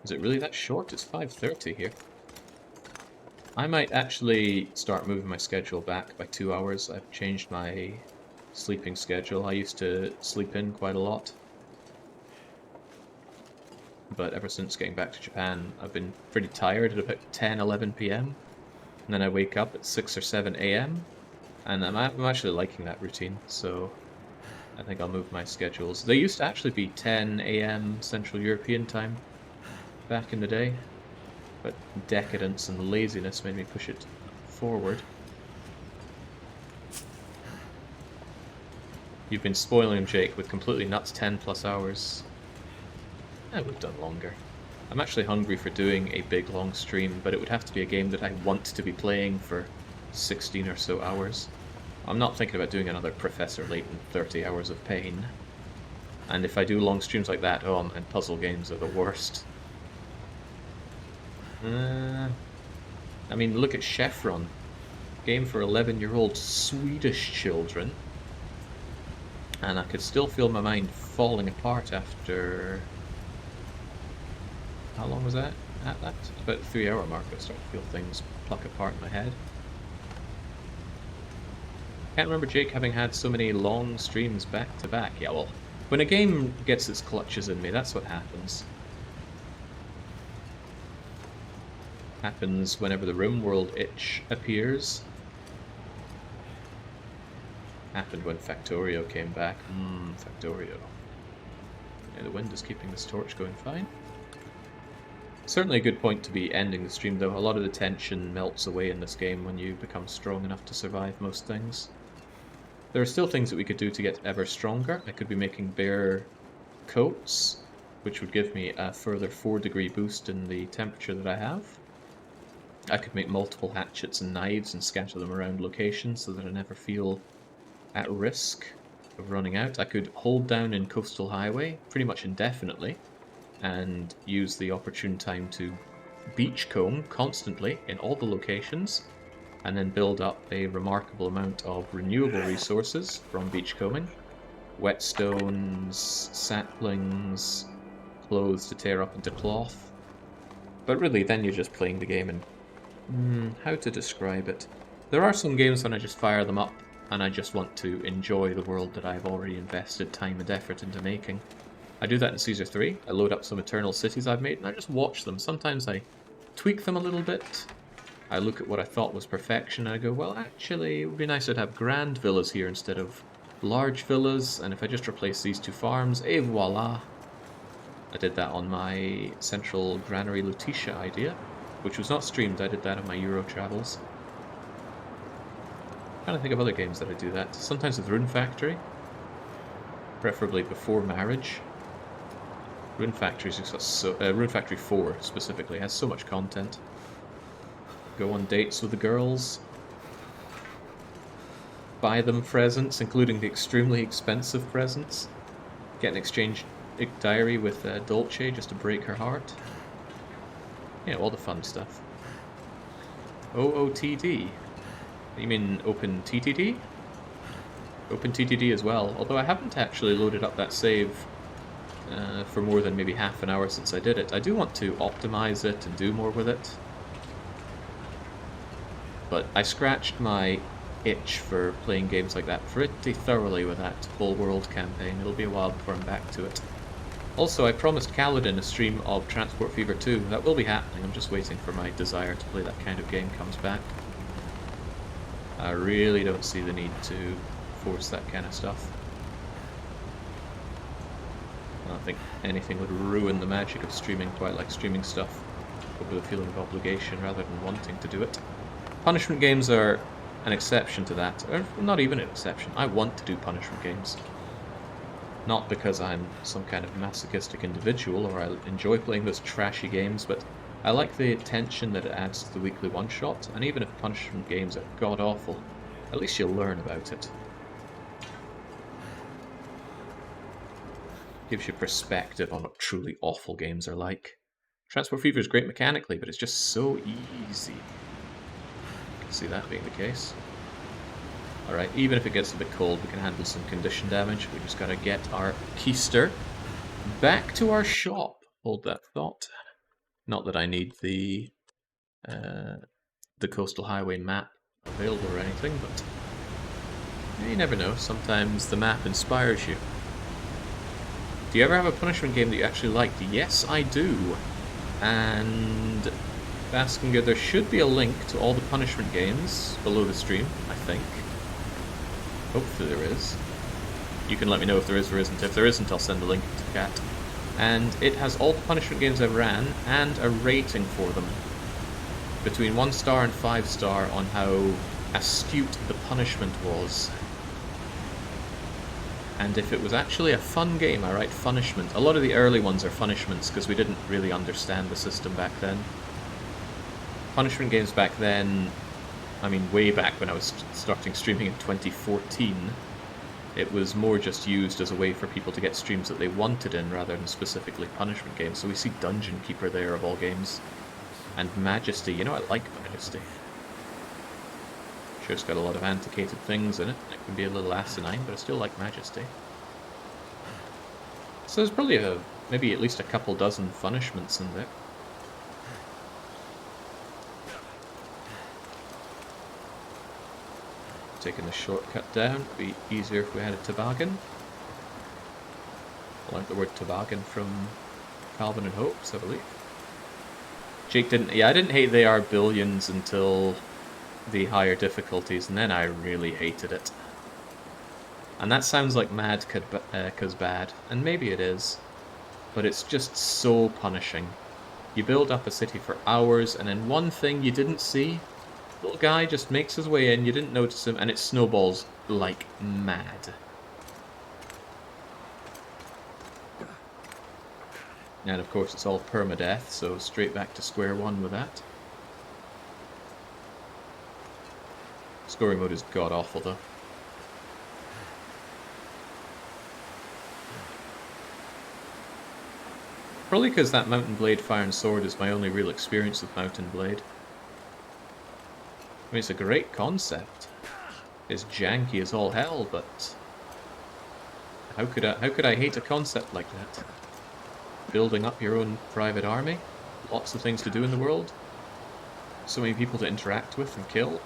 Is it really that short? It's 5:30 here. I might actually start moving my schedule back by 2 hours. I've changed my sleeping schedule. I used to sleep in quite a lot. But ever since getting back to Japan, I've been pretty tired at about 10, 11 p.m. And then I wake up at 6 or 7 a.m. And I'm actually liking that routine, so I think I'll move my schedules. They used to actually be 10 a.m. Central European time back in the day, but decadence and laziness made me push it forward. You've been spoiling him, Jake, with completely nuts 10 plus hours. I would have done longer. I'm actually hungry for doing a big long stream, but it would have to be a game that I want to be playing for 16 or so hours. I'm not thinking about doing another Professor Layton 30 hours of pain. And if I do long streams like that, oh man, puzzle games are the worst. I mean, look at Chevron. Game for 11-year-old Swedish children. And I could still feel my mind falling apart after... How long was that? At that? About the 3-hour mark, I started to feel things pluck apart in my head. Can't remember Jake having had so many long streams back to back. Yeah, well, when a game gets its clutches in me, that's what happens. Happens whenever the RimWorld itch appears. Happened when Factorio came back. Factorio. Yeah, the wind is keeping this torch going fine. Certainly a good point to be ending the stream, though. A lot of the tension melts away in this game when you become strong enough to survive most things. There are still things that we could do to get ever stronger. I could be making bear coats, which would give me a further 4-degree boost in the temperature that I have. I could make multiple hatchets and knives and scatter them around locations so that I never feel at risk of running out. I could hold down in Coastal Highway pretty much indefinitely and use the opportune time to beachcomb constantly in all the locations, and then build up a remarkable amount of renewable resources from beachcombing. Whetstones, saplings, clothes to tear up into cloth. But really, then you're just playing the game and... how to describe it? There are some games when I just fire them up, and I just want to enjoy the world that I've already invested time and effort into making. I do that in Caesar 3. I load up some Eternal Cities I've made, and I just watch them. Sometimes I tweak them a little bit. I look at what I thought was perfection, and I go, well, actually, it would be nice to have grand villas here instead of large villas, and if I just replace these two farms, et voila. I did that on my Central Granary Lutetia idea, which was not streamed. I did that on my Euro travels. I'm trying to think of other games that I do that. Sometimes with Rune Factory, preferably before marriage. Rune Factory's just got so... Rune Factory 4, specifically, has so much content. Go on dates with the girls. Buy them presents, including the extremely expensive presents. Get an exchange diary with Dolce just to break her heart. Yeah, all the fun stuff. OOTD. You mean Open TTD? Open TTD as well, although I haven't actually loaded up that save for more than maybe half an hour since I did it. I do want to optimize it and do more with it. But I scratched my itch for playing games like that pretty thoroughly with that whole world campaign. It'll be a while before I'm back to it. Also, I promised Kaladin a stream of Transport Fever 2. That will be happening. I'm just waiting for my desire to play that kind of game comes back. I really don't see the need to force that kind of stuff. I don't think anything would ruin the magic of streaming quite like streaming stuff, but with a feeling of obligation rather than wanting to do it. Punishment games are an exception to that, or not even an exception. I want to do punishment games. Not because I'm some kind of masochistic individual or I enjoy playing those trashy games, but I like the tension that it adds to the weekly one-shot, and even if punishment games are god-awful, at least you'll learn about it. Gives you perspective on what truly awful games are like. Transport Fever is great mechanically, but it's just so easy. I can see that being the case. Alright, even if it gets a bit cold, we can handle some condition damage. We just gotta get our keister back to our shop. Hold that thought. Not that I need the Coastal Highway map available or anything, but you never know. Sometimes the map inspires you. Do you ever have a punishment game that you actually liked? Yes, I do. And Baskinger, there should be a link to all the punishment games below the stream, I think. Hopefully there is. You can let me know if there is or isn't. If there isn't, I'll send the link to Kat. And it has all the punishment games I've ran and a rating for them. Between 1 star and 5 star on how astute the punishment was. And if it was actually a fun game, I write punishment. A lot of the early ones are punishments because we didn't really understand the system back then. Punishment games back then, I mean way back when I was starting streaming in 2014, it was more just used as a way for people to get streams that they wanted in rather than specifically punishment games. So we see Dungeon Keeper there of all games. And Majesty, you know, I like Majesty. Sure, it's got a lot of antiquated things in it. It can be a little asinine, but I still like Majesty. So there's probably maybe at least a couple dozen punishments in there. Taking the shortcut down, it'd be easier if we had a toboggan. I learned the word toboggan from Calvin and Hobbes, I believe. Jake didn't, yeah, I didn't hate They Are Billions until the higher difficulties, and then I really hated it. And that sounds like mad cause bad, and maybe it is, but it's just so punishing. You build up a city for hours, and then one thing you didn't see, little guy just makes his way in, you didn't notice him, and it snowballs like mad. And of course it's all permadeath, so straight back to square one with that. Scoring mode is god-awful though. Probably because that Mountain Blade Fire and Sword is my only real experience with Mountain Blade. I mean, it's a great concept. It's janky as all hell, but how could I hate a concept like that? Building up your own private army, lots of things to do in the world, so many people to interact with and kill.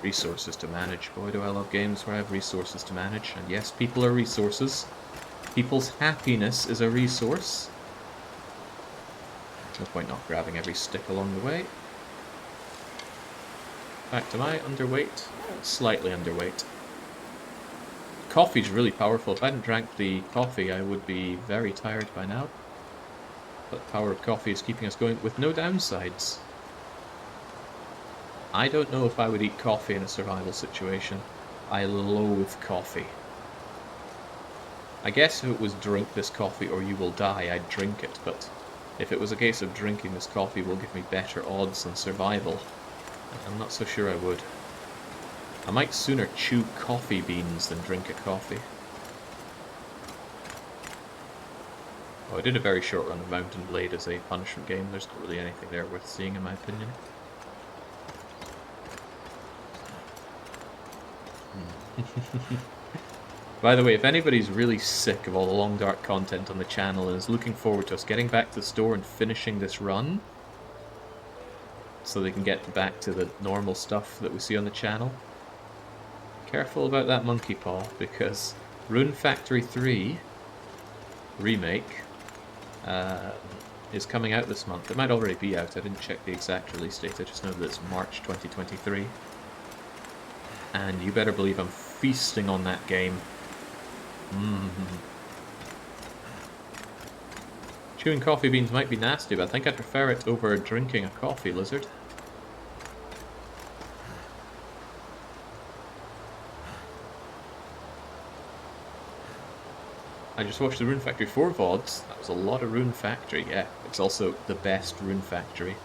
Resources to manage. Boy, do I love games where I have resources to manage. And yes, people are resources. People's happiness is a resource. No point not grabbing every stick along the way. Back to my underweight. Slightly underweight. Coffee's really powerful. If I hadn't drank the coffee, I would be very tired by now. But the power of coffee is keeping us going with no downsides. I don't know if I would eat coffee in a survival situation. I loathe coffee. I guess if it was drink this coffee or you will die, I'd drink it, but if it was a case of drinking this coffee will give me better odds on survival, I'm not so sure I would. I might sooner chew coffee beans than drink a coffee. Oh, I did a very short run of Mountain Blade as a punishment game. There's not really anything there worth seeing in my opinion. By the way, if anybody's really sick of all the Long Dark content on the channel and is looking forward to us getting back to the store and finishing this run, so they can get back to the normal stuff that we see on the channel. Careful about that monkey paw, because Rune Factory 3 Remake is coming out this month. It might already be out, I didn't check the exact release date, I just know that it's March 2023. And you better believe I'm feasting on that game. Chewing coffee beans might be nasty, but I think I'd prefer it over drinking a coffee, Lizard. I just watched the Rune Factory 4 VODs. That was a lot of Rune Factory, yeah. It's also the best Rune Factory.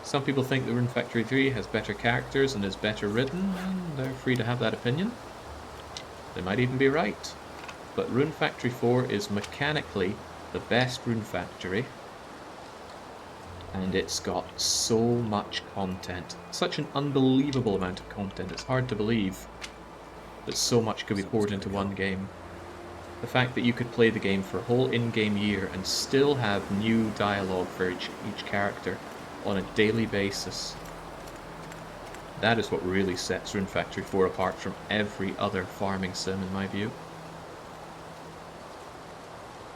Some people think the Rune Factory 3 has better characters and is better written, and they're free to have that opinion. They might even be right. But Rune Factory 4 is mechanically the best Rune Factory, and it's got so much content. Such an unbelievable amount of content. It's hard to believe that so much could be poured into one game. The fact that you could play the game for a whole in-game year and still have new dialogue for each character on a daily basis. That is what really sets Rune Factory 4 apart from every other farming sim in my view.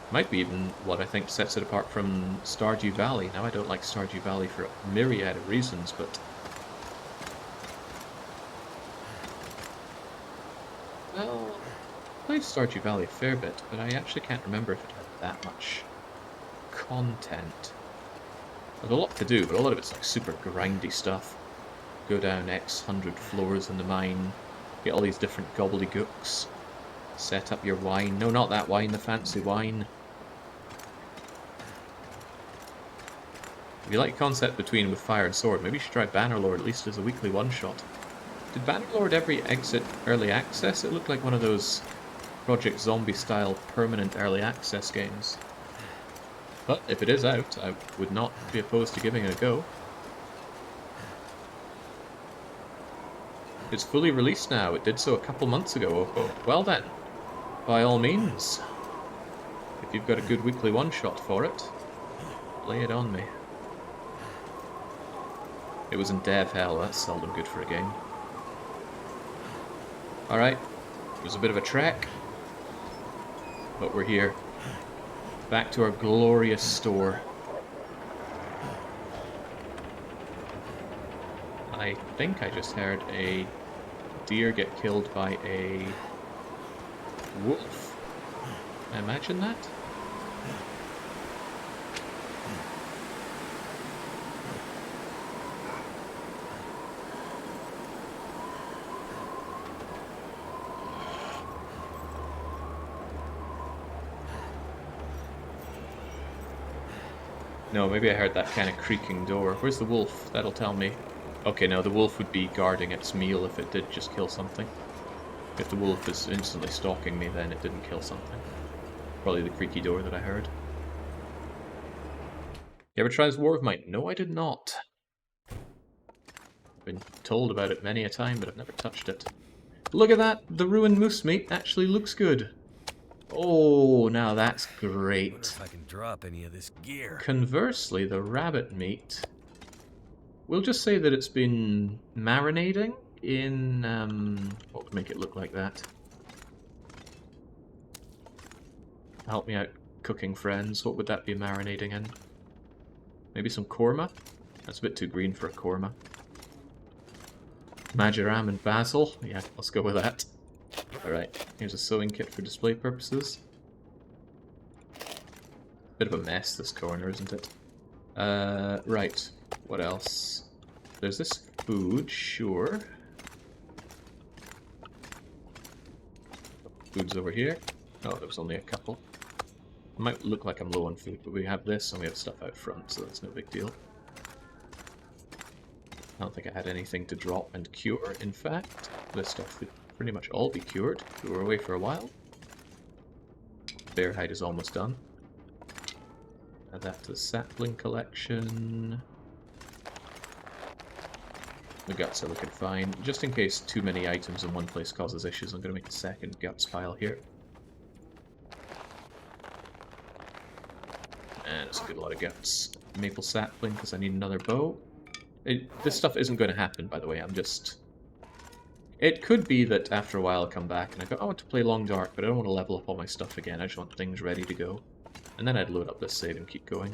Might be even what I think sets it apart from Stardew Valley. Now I don't like Stardew Valley for a myriad of reasons, but... well... I played Stardew Valley a fair bit, but I actually can't remember if it had that much content. There's a lot to do, but a lot of it's like super grindy stuff. Go down X hundred floors in the mine, get all these different gobbledygooks, set up your wine. No, not that wine, the fancy wine. If you like concept between with fire and sword, maybe you should try Bannerlord at least as a weekly one-shot. Did Bannerlord ever exit early access? It looked like one of those Project Zombie-style permanent early access games. But if it is out, I would not be opposed to giving it a go. It's fully released now. It did so a couple months ago. Well then, by all means, if you've got a good weekly one-shot for it, lay it on me. It was in dev hell. That's seldom good for a game. Alright, it was a bit of a trek, but we're here. Back to our glorious store. I think I just heard a deer get killed by a wolf. I imagine that? No, maybe I heard that kind of creaking door. Where's the wolf? That'll tell me. Okay, no, the wolf would be guarding its meal if it did just kill something. If the wolf is instantly stalking me, then it didn't kill something. Probably the creaky door that I heard. You ever try this War of Might? No, I did not. Been told about it many a time, but I've never touched it. Look at that! The ruined moose meat actually looks good. Oh, now that's great. Wonder if I can drop any of this gear. Conversely, the rabbit meat... we'll just say that it's been marinating in... what would make it look like that? Help me out, cooking friends. What would that be marinating in? Maybe some korma? That's a bit too green for a korma. Marjoram and basil? Yeah, let's go with that. Alright, here's a sewing kit for display purposes. Bit of a mess, this corner, isn't it? Right. What else? There's this food, sure. Food's over here. Oh, there was only a couple. It might look like I'm low on food, but we have this and we have stuff out front, so that's no big deal. I don't think I had anything to drop and cure, in fact. This stuff would pretty much all be cured. We were away for a while. Bear hide is almost done. Add that to the sapling collection. The guts are looking fine. Just in case too many items in one place causes issues, I'm going to make a second guts pile here. And it's a good lot of guts. Maple sapling, because I need another bow. This stuff isn't going to happen, by the way. I'm just... It could be that after a while I'll come back and I go, I want to play Long Dark, but I don't want to level up all my stuff again. I just want things ready to go. And then I'd load up this save and keep going.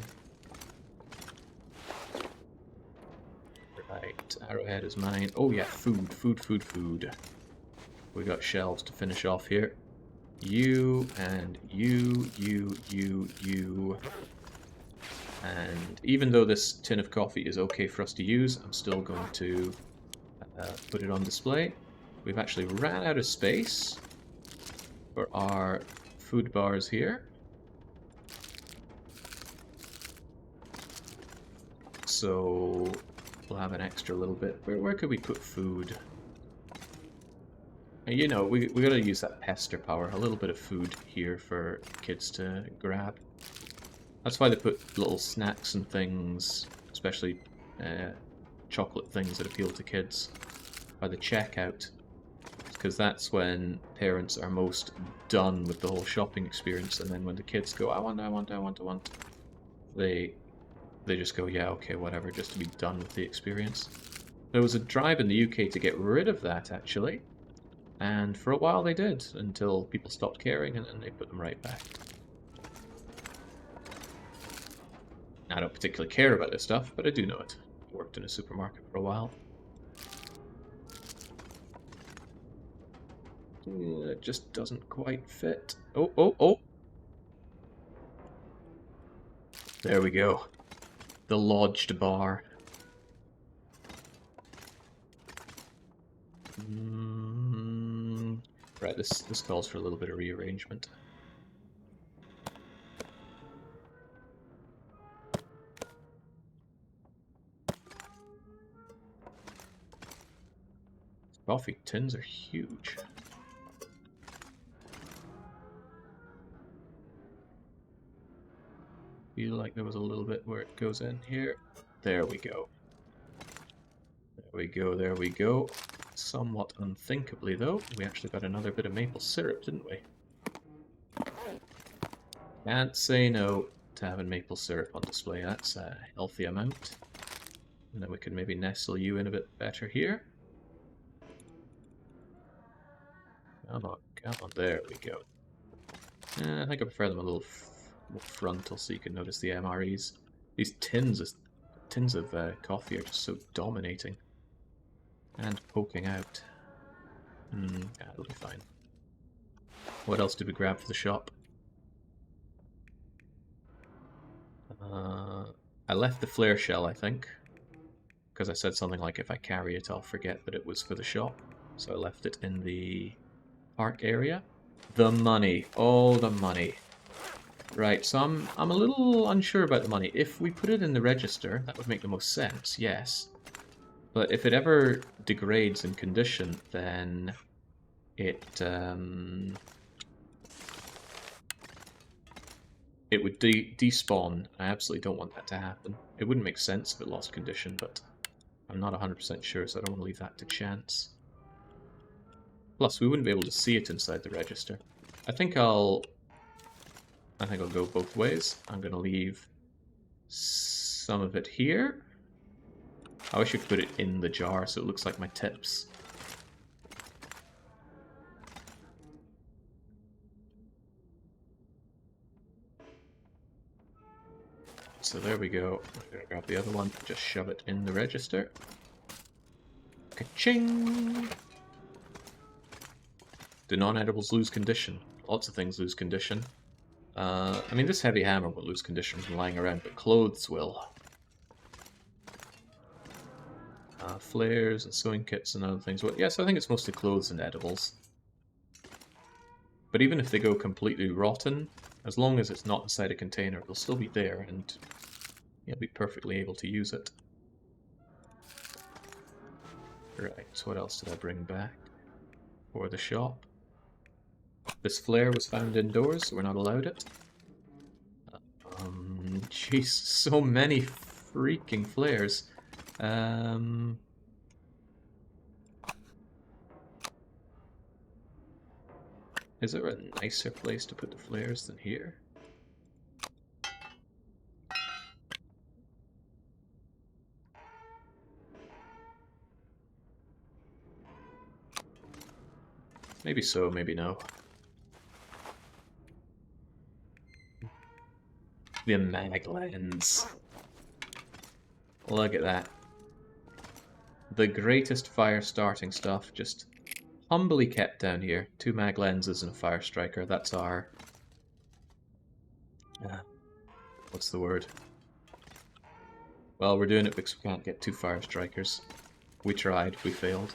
Right, arrowhead is mine. Oh yeah, food, food, food, food. We got shelves to finish off here. You, and you. And even though this tin of coffee is okay for us to use, I'm still going to put it on display. We've actually ran out of space for our food bars here. So we'll have an extra little bit. Where could we put food? And you know, we gotta use that pester power. A little bit of food here for kids to grab. That's why they put little snacks and things, especially chocolate things that appeal to kids, by the checkout. Because that's when parents are most done with the whole shopping experience, and then when the kids go, I want, they just go, yeah, okay, whatever, just to be done with the experience. There was a drive in the UK to get rid of that, actually, and for a while they did, until people stopped caring, and then they put them right back. I don't particularly care about this stuff, but I do know it. I worked in a supermarket for a while. It just doesn't quite fit. Oh, oh, oh! There we go. The lodged bar. Right, this calls for a little bit of rearrangement. Coffee tins are huge. Feel like there was a little bit where it goes in here. There we go. There we go, there we go. Somewhat unthinkably, though, we actually got another bit of maple syrup, didn't we? Can't say no to having maple syrup on display. That's a healthy amount. And then we could maybe nestle you in a bit better here. Come on, come on. There we go. I think I prefer them a little more frontal so you can notice the MREs. These tins of coffee are just so dominating. And poking out. Yeah, it'll be fine. What else did we grab for the shop? I left the flare shell, I think. Because I said something like, if I carry it, I'll forget that it was for the shop. So I left it in the park area. The money. Oh, the money. Right, so I'm a little unsure about the money. If we put it in the register, that would make the most sense, yes. But if it ever degrades in condition, then it would despawn. I absolutely don't want that to happen. It wouldn't make sense if it lost condition, but I'm not 100% sure, so I don't want to leave that to chance. Plus, we wouldn't be able to see it inside the register. I think I'll go both ways. I'm going to leave some of it here. I wish I could put it in the jar so it looks like my tips. So there we go. I'm going to grab the other one, just shove it in the register. Ka-ching! Do non-edibles lose condition? Lots of things lose condition. I mean, this heavy hammer will lose condition from lying around, but clothes will. Flares and sewing kits and other things. Well, yes, I think it's mostly clothes and edibles. But even if they go completely rotten, as long as it's not inside a container, they'll still be there, and you'll be perfectly able to use it. Right, so what else did I bring back for the shop? This flare was found indoors, so we're not allowed it. Jeez, so many freaking flares. Is there a nicer place to put the flares than here? Maybe so, maybe no. The mag lens. Look at that. The greatest fire starting stuff, just humbly kept down here. 2 mag lenses and a fire striker. That's our... what's the word? Well, we're doing it because we can't get 2 fire strikers. We tried, we failed.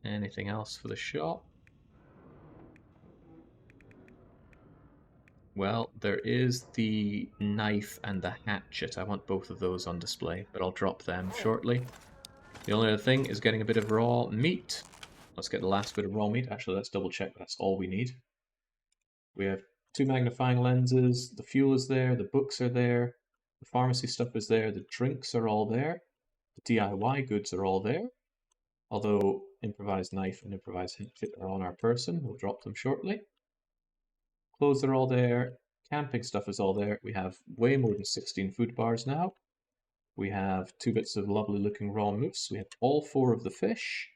Anything else for the shop? Well, there is the knife and the hatchet. I want both of those on display, but I'll drop them shortly. The only other thing is getting a bit of raw meat. Let's get the last bit of raw meat. Actually, let's double check that's all we need. We have 2 magnifying lenses, the fuel is there, the books are there, the pharmacy stuff is there, the drinks are all there, the DIY goods are all there. Although improvised knife and improvised hatchet are on our person, we'll drop them shortly. Clothes are all there, camping stuff is all there. We have way more than 16 food bars now. We have 2 bits of lovely looking raw moose. We have all 4 of the fish.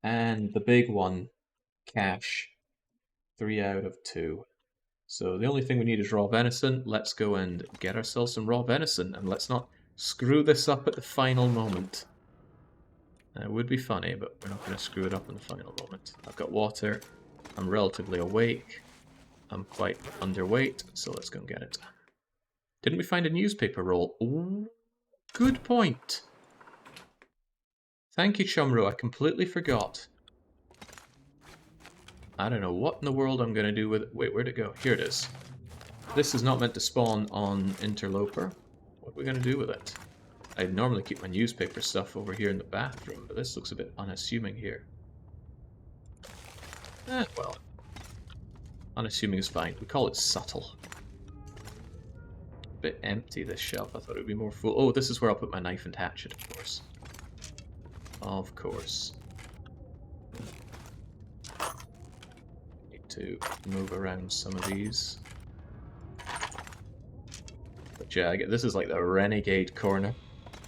And the big one, cash, 3 out of 2. So the only thing we need is raw venison. Let's go and get ourselves some raw venison, and let's not screw this up at the final moment. It would be funny, but we're not going to screw it up in the final moment. I've got water. I'm relatively awake. I'm quite underweight, so let's go and get it. Didn't we find a newspaper roll? Ooh, good point. Thank you, Chumro. I completely forgot. I don't know what in the world I'm going to do with it. Wait, where'd it go? Here it is. This is not meant to spawn on Outerloper. What are we going to do with it? I'd normally keep my newspaper stuff over here in the bathroom, but this looks a bit unassuming here. Well. Unassuming is fine. We call it subtle. Bit empty, this shelf. I thought it would be more full. Oh, this is where I'll put my knife and hatchet, of course. Of course. Need to move around some of these. But yeah, this is like the renegade corner.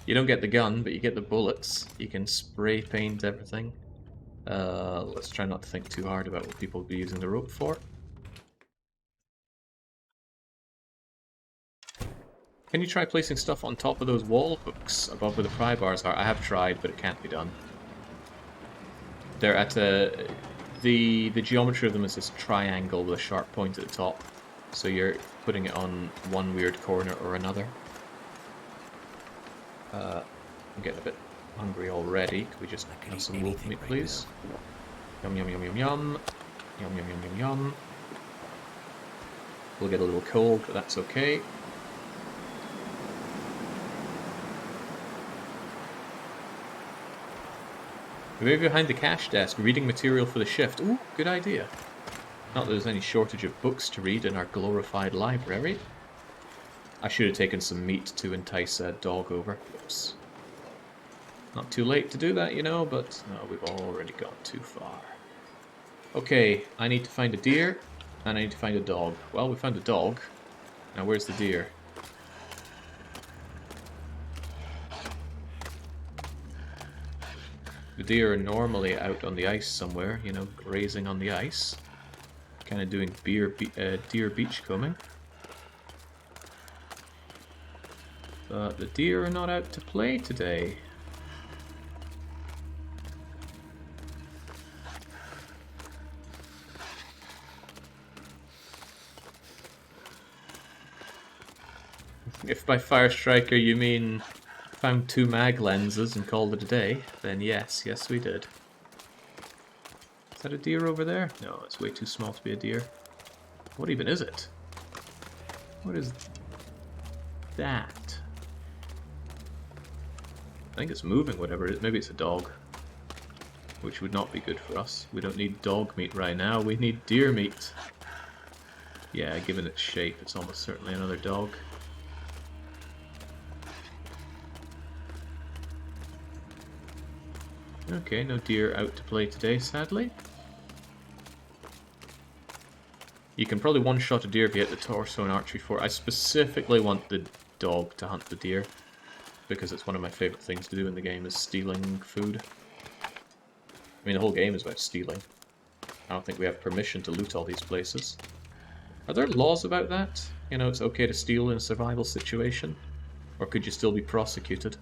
You don't get the gun, but you get the bullets. You can spray paint everything. Let's try not to think too hard about what people will be using the rope for. Can you try placing stuff on top of those wall hooks above where the pry bars are? I have tried, but it can't be done. They're at a... The geometry of them is this triangle with a sharp point at the top. So you're putting it on one weird corner or another. I'm getting a bit hungry already. Could we just have some wolf meat, please? Yum, yum, yum, yum, yum. Yum, yum, yum, yum, yum. We'll get a little cold, but that's okay. Maybe behind the cash desk, reading material for the shift. Ooh, good idea. Not that there's any shortage of books to read in our glorified library. I should have taken some meat to entice a dog over. Oops. Not too late to do that, you know, but no, we've already gone too far. Okay, I need to find a deer, and I need to find a dog. Well, we found a dog. Now, where's the deer? The deer are normally out on the ice somewhere, you know, grazing on the ice. Kind of doing deer beachcombing. But the deer are not out to play today. If by Fire Striker you mean found 2 mag lenses and called it a day, then yes, yes we did. Is that a deer over there? No, it's way too small to be a deer. What even is it? What is that? I think it's moving, whatever it is. Maybe it's a dog. Which would not be good for us. We don't need dog meat right now, we need deer meat. Yeah, given its shape, it's almost certainly another dog. Okay, no deer out to play today, sadly. You can probably one-shot a deer if you hit the torso in archery 4. I specifically want the dog to hunt the deer, because it's one of my favourite things to do in the game, is stealing food. I mean, the whole game is about stealing. I don't think we have permission to loot all these places. Are there laws about that? You know, it's okay to steal in a survival situation? Or could you still be prosecuted?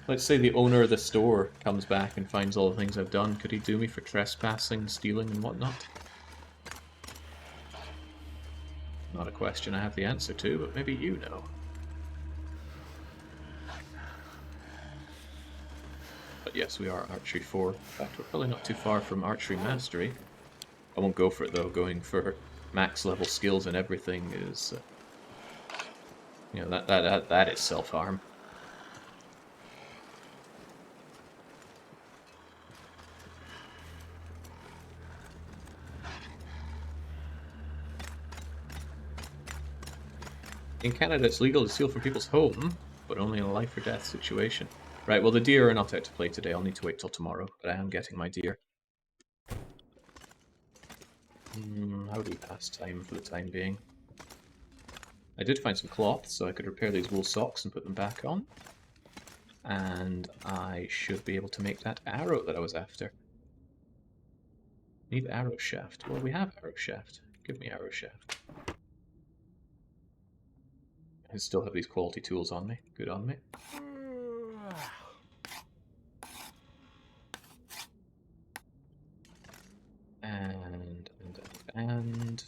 Let's say the owner of the store comes back and finds all the things I've done. Could he do me for trespassing, stealing, and whatnot? Not a question I have the answer to, but maybe you know. But yes, we are Archery 4. In fact, we're probably not too far from Archery Mastery. I won't go for it though. Going for max level skills and everything is, you know, that is self-harm. In Canada, it's legal to steal from people's home, but only in a life or death situation. Right, well, the deer are not out to play today. I'll need to wait till tomorrow, but I am getting my deer. How do we pass time for the time being? I did find some cloth, so I could repair these wool socks and put them back on. And I should be able to make that arrow that I was after. Need arrow shaft. Well, we have arrow shaft. Give me arrow shaft. I still have these quality tools on me. Good on me. And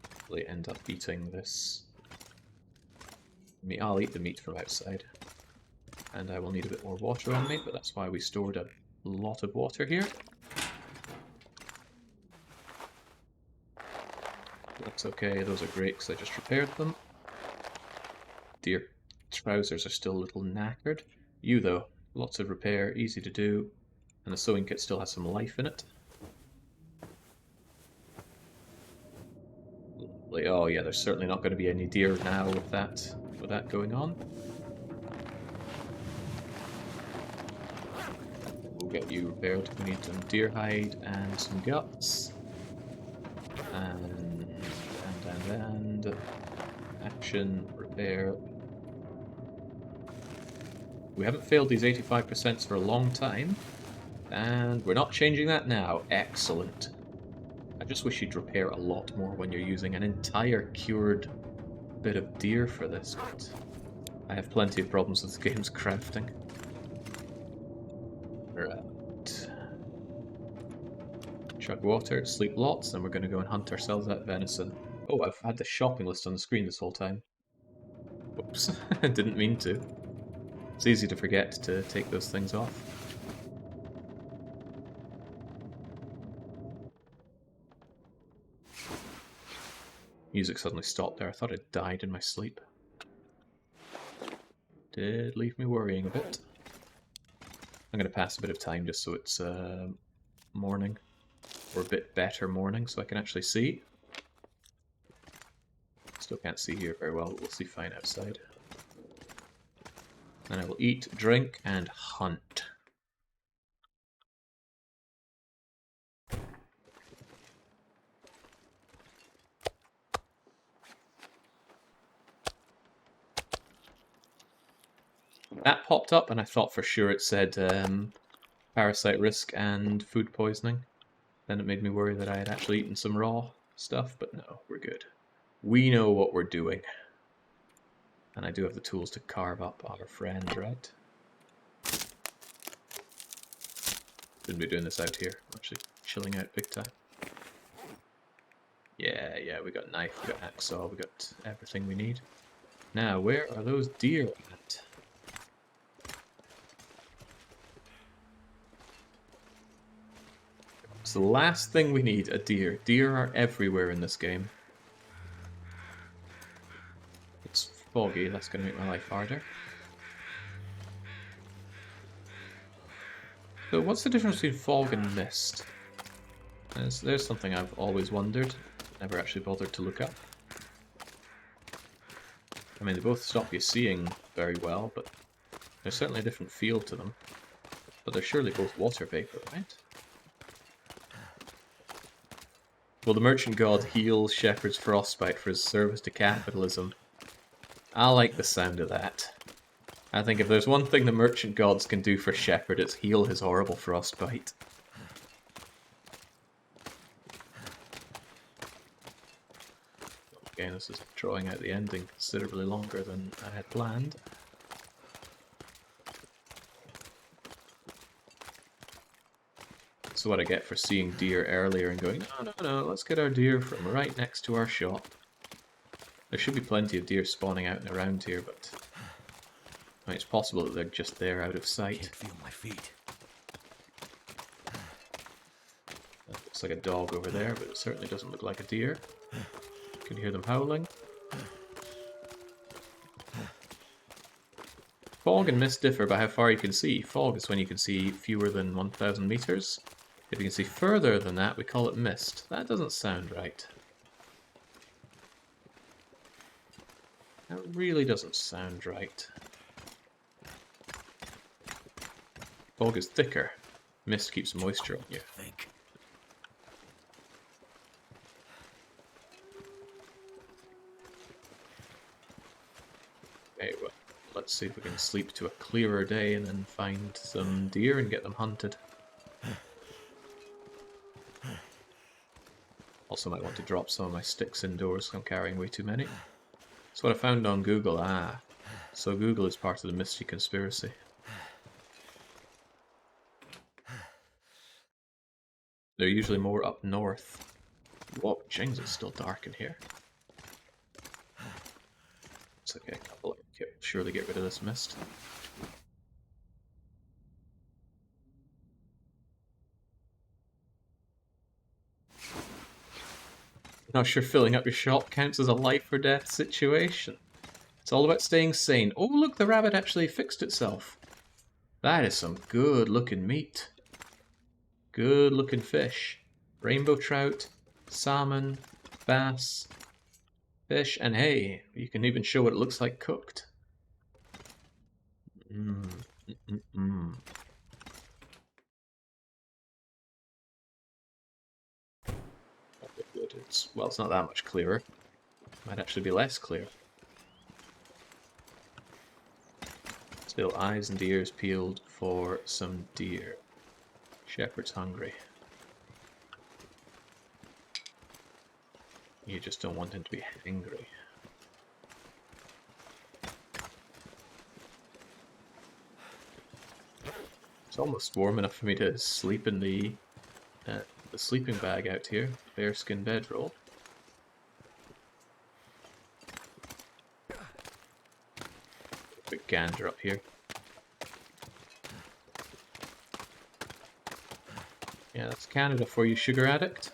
probably end up eating this meat. I'll eat the meat from outside. And I will need a bit more water on me, but that's why we stored a lot of water here. That's okay, those are great because I just repaired them. Dear trousers are still a little knackered. You though, lots of repair, easy to do, and the sewing kit still has some life in it. Lovely. Oh yeah, there's certainly not going to be any deer now with that going on. We'll get you repaired. We need some deer hide and some guts. And action, repair. We haven't failed these 85% for a long time, and we're not changing that now. Excellent. I just wish you'd repair a lot more when you're using an entire cured bit of deer for this, but I have plenty of problems with the game's crafting. Right. Chug water, sleep lots, and we're going to go and hunt ourselves that venison. Oh, I've had the shopping list on the screen this whole time. Whoops, I didn't mean to. It's easy to forget to take those things off. Music suddenly stopped there. I thought it died in my sleep. Did leave me worrying a bit. I'm going to pass a bit of time just so it's morning. Or a bit better morning so I can actually see. Still can't see here very well, but we'll see fine outside. And I will eat, drink, and hunt. That popped up and I thought for sure it said parasite risk and food poisoning. Then it made me worry that I had actually eaten some raw stuff, but no, we're good. We know what we're doing. And I do have the tools to carve up our friend, right? Shouldn't be doing this out here. I'm actually chilling out big time. Yeah, we got knife, we got hacksaw, we got everything we need. Now, where are those deer at? It's the last thing we need, a deer. Deer are everywhere in this game. It's foggy, that's going to make my life harder. So what's the difference between fog and mist? There's something I've always wondered, never actually bothered to look up. I mean, they both stop you seeing very well, but there's certainly a different feel to them. But they're surely both water vapor, right? Will the merchant god heal Shepard's frostbite for his service to capitalism? I like the sound of that. I think if there's one thing the merchant gods can do for Shepard, it's heal his horrible frostbite. Again, this is drawing out the ending considerably longer than I had planned. That's what I get for seeing deer earlier and going, no, let's get our deer from right next to our shop. There should be plenty of deer spawning out and around here, but I mean, it's possible that they're just there out of sight. Can't feel my feet. That looks like a dog over there, but it certainly doesn't look like a deer. You can hear them howling. Fog and mist differ by how far you can see. Fog is when you can see fewer than 1,000 meters. If you can see further than that, we call it mist. That doesn't sound right. That really doesn't sound right. Fog is thicker. Mist keeps moisture on you. Think. Okay, well, let's see if we can sleep to a clearer day and then find some deer and get them hunted. Also might want to drop some of my sticks indoors, I'm carrying way too many. That's what I found on Google. Ah, so Google is part of the Misty conspiracy. They're usually more up north. Whoa, jings, it's still dark in here. It's okay, I'll surely get rid of this mist. Not sure filling up your shop counts as a life or death situation. It's all about staying sane. Oh, look, the rabbit actually fixed itself. That is some good looking meat. Good looking fish. Rainbow trout, salmon, bass, fish, and hey, you can even show what it looks like cooked. Well, it's not that much clearer. Might actually be less clear. Still eyes and ears peeled for some deer. Shepard's hungry. You just don't want him to be angry. It's almost warm enough for me to sleep in the sleeping bag out here. Bearskin bedroll. Quick gander up here. Yeah, that's Canada for you, sugar addict.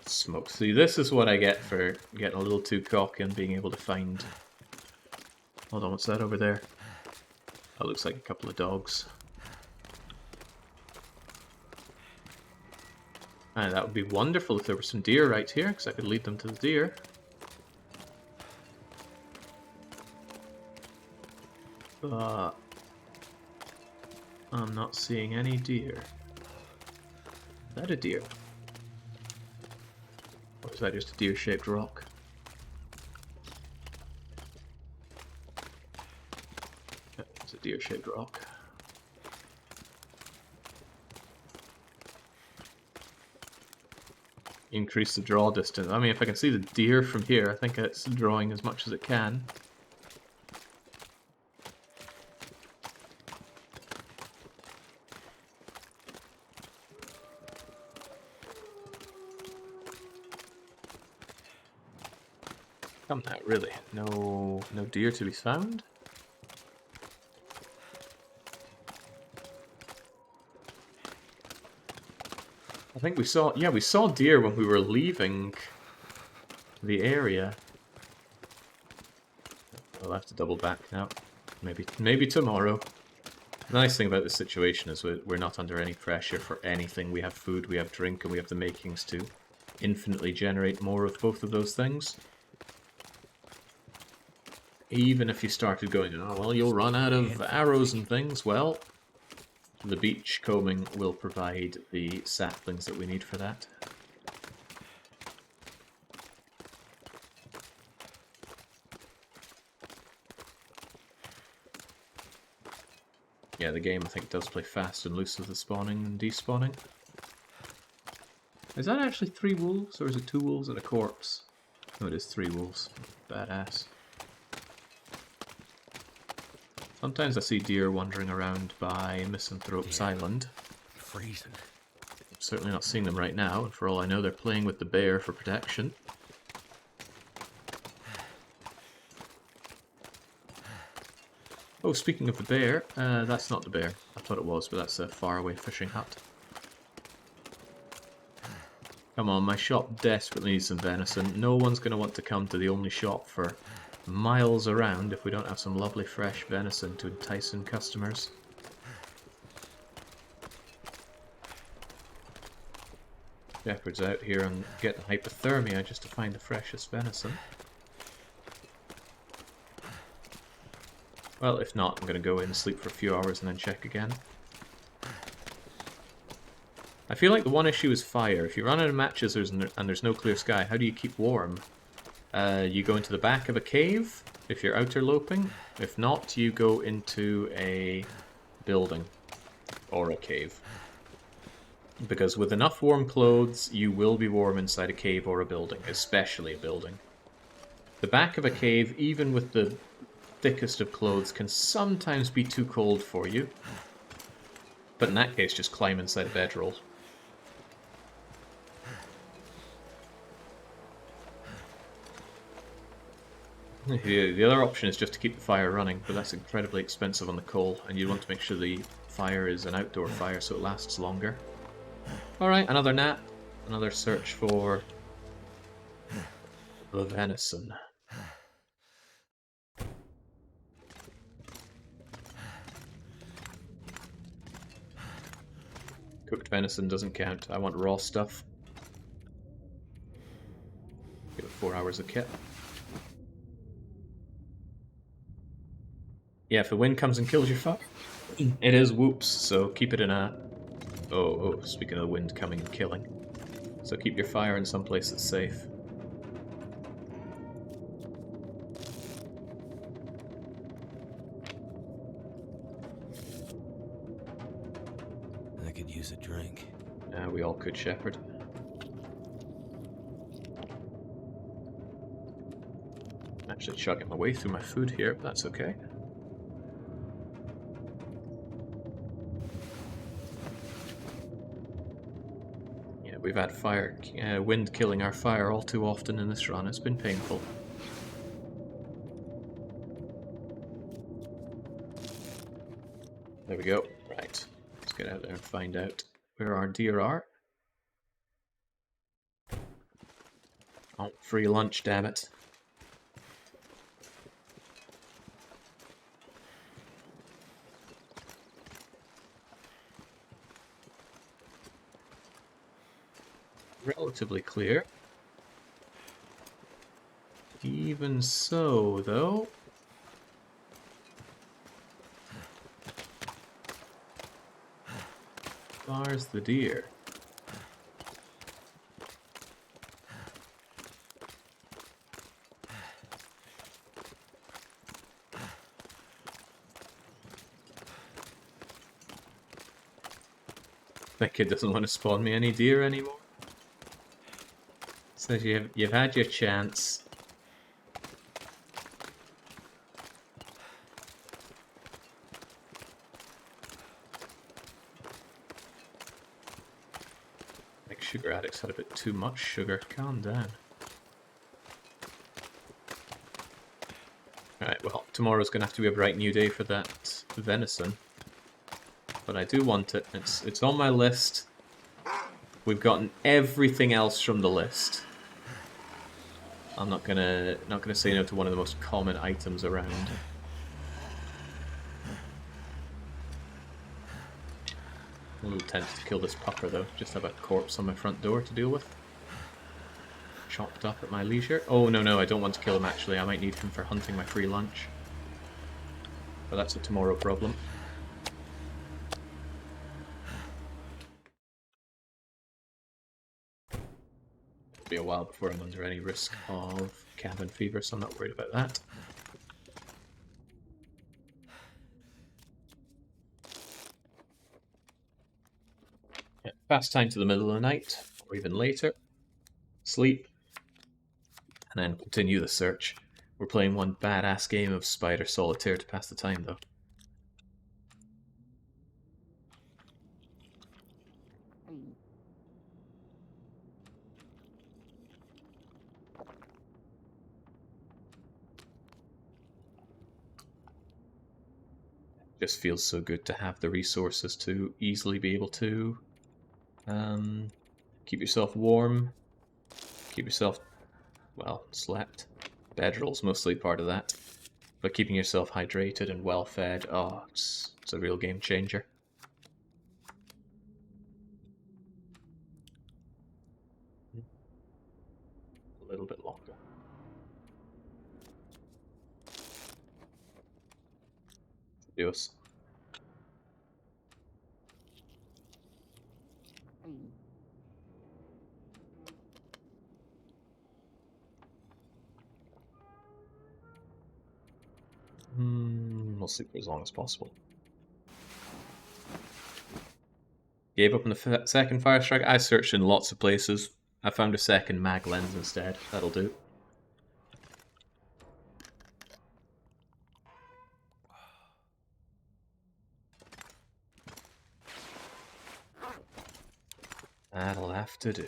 Smoke. See, this is what I get for getting a little too cocky and being able to find... Hold on, what's that over there? That looks like a couple of dogs. And that would be wonderful if there were some deer right here, because I could lead them to the deer. But I'm not seeing any deer. Is that a deer? Or is that just a deer-shaped rock? It's a deer-shaped rock. Increase the draw distance. I mean, if I can see the deer from here, I think it's drawing as much as it can. Come now, really? No deer to be found? I think we saw deer when we were leaving the area. I'll have to double back now. Maybe tomorrow. The nice thing about this situation is we're not under any pressure for anything. We have food, we have drink, and we have the makings to infinitely generate more of both of those things. Even if you started going, oh, well, you'll run out of arrows and things, well, the beach combing will provide the saplings that we need for that. Yeah, the game I think does play fast and loose with the spawning and despawning. Is that actually 3 wolves, or is it 2 wolves and a corpse? No, it is 3 wolves. Badass. Sometimes I see deer wandering around by Misanthrope's Island. I'm freezing. I'm certainly not seeing them right now, and for all I know they're playing with the bear for protection. Oh, speaking of the bear, that's not the bear. I thought it was, but that's a faraway fishing hut. Come on, my shop desperately needs some venison. No one's going to want to come to the only shop for miles around if we don't have some lovely fresh venison to entice in customers. Shepard's out here and getting hypothermia just to find the freshest venison. Well, if not, I'm going to go in, sleep for a few hours, and then check again. I feel like the one issue is fire. If you run out of matches and there's no clear sky, how do you keep warm? You go into the back of a cave if you're outerloping. If not, you go into a building or a cave. Because with enough warm clothes, you will be warm inside a cave or a building, especially a building. The back of a cave, even with the thickest of clothes, can sometimes be too cold for you. But in that case, just climb inside a bedroll. The other option is just to keep the fire running, but that's incredibly expensive on the coal, and you want to make sure the fire is an outdoor fire so it lasts longer. Alright, another nap. Another search for the venison. Cooked venison doesn't count. I want raw stuff. Give it 4 hours of kit. Yeah, if the wind comes and kills your fire, it is whoops, so keep it in a... Oh, speaking of the wind coming and killing. So keep your fire in some place that's safe. I could use a drink. We all could, Shepard. I'm actually chugging my way through my food here, but that's okay. Yeah, we've had wind killing our fire all too often in this run. It's been painful. There we go. Right. Let's get out there and find out where our deer are. Oh, free lunch, damn it. Relatively clear. Even so, though. There's the deer. That kid doesn't want to spawn me any deer anymore. So you've had your chance. Like sugar addicts had a bit too much sugar. Calm down. Alright, well, tomorrow's going to have to be a bright new day for that venison. But I do want it. It's on my list. We've gotten everything else from the list. I'm not gonna say no to one of the most common items around. I'm a little tempted to kill this pucker though. Just have a corpse on my front door to deal with. Chopped up at my leisure. Oh no, I don't want to kill him actually. I might need him for hunting my free lunch. But that's a tomorrow problem. It'll be a while before I'm under any risk of cabin fever, so I'm not worried about that. Fast time to the middle of the night, or even later. Sleep, and then continue the search. We're playing one badass game of Spider Solitaire to pass the time, though. Just feels so good to have the resources to easily be able to keep yourself warm, keep yourself, well, slept. Bedroll's mostly part of that. But keeping yourself hydrated and well fed, oh, it's a real game changer. A little bit longer. Adios. We'll sleep for as long as possible. Gave up on the second fire strike. I searched in lots of places. I found a second mag lens instead. That'll do. That'll have to do.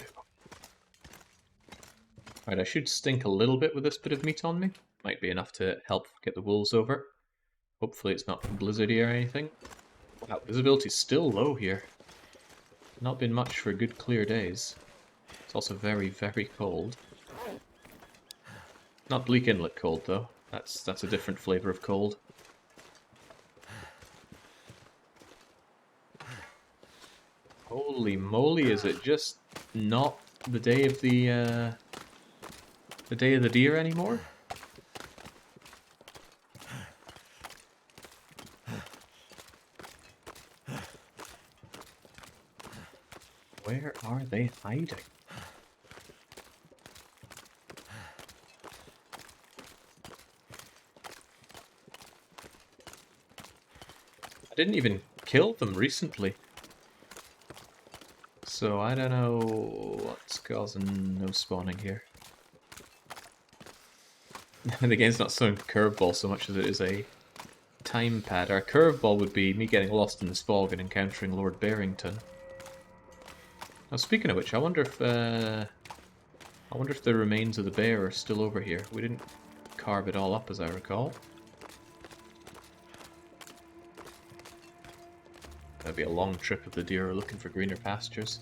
Right, I should stink a little bit with this bit of meat on me. Might be enough to help get the wolves over. Hopefully it's not blizzardy or anything. Wow, visibility's still low here. Not been much for good clear days. It's also very, very cold. Not Bleak Inlet cold though. That's a different flavour of cold. Holy moly, is it just not the day of the day of the deer anymore? Where are they hiding? I didn't even kill them recently. So I don't know what's causing no spawning here. The game's not showing curveball so much as it is a time pad. Our curveball would be me getting lost in this fog and encountering Lord Barrington. Now, speaking of which, I wonder if the remains of the bear are still over here. We didn't carve it all up, as I recall. That'd be a long trip if the deer are looking for greener pastures.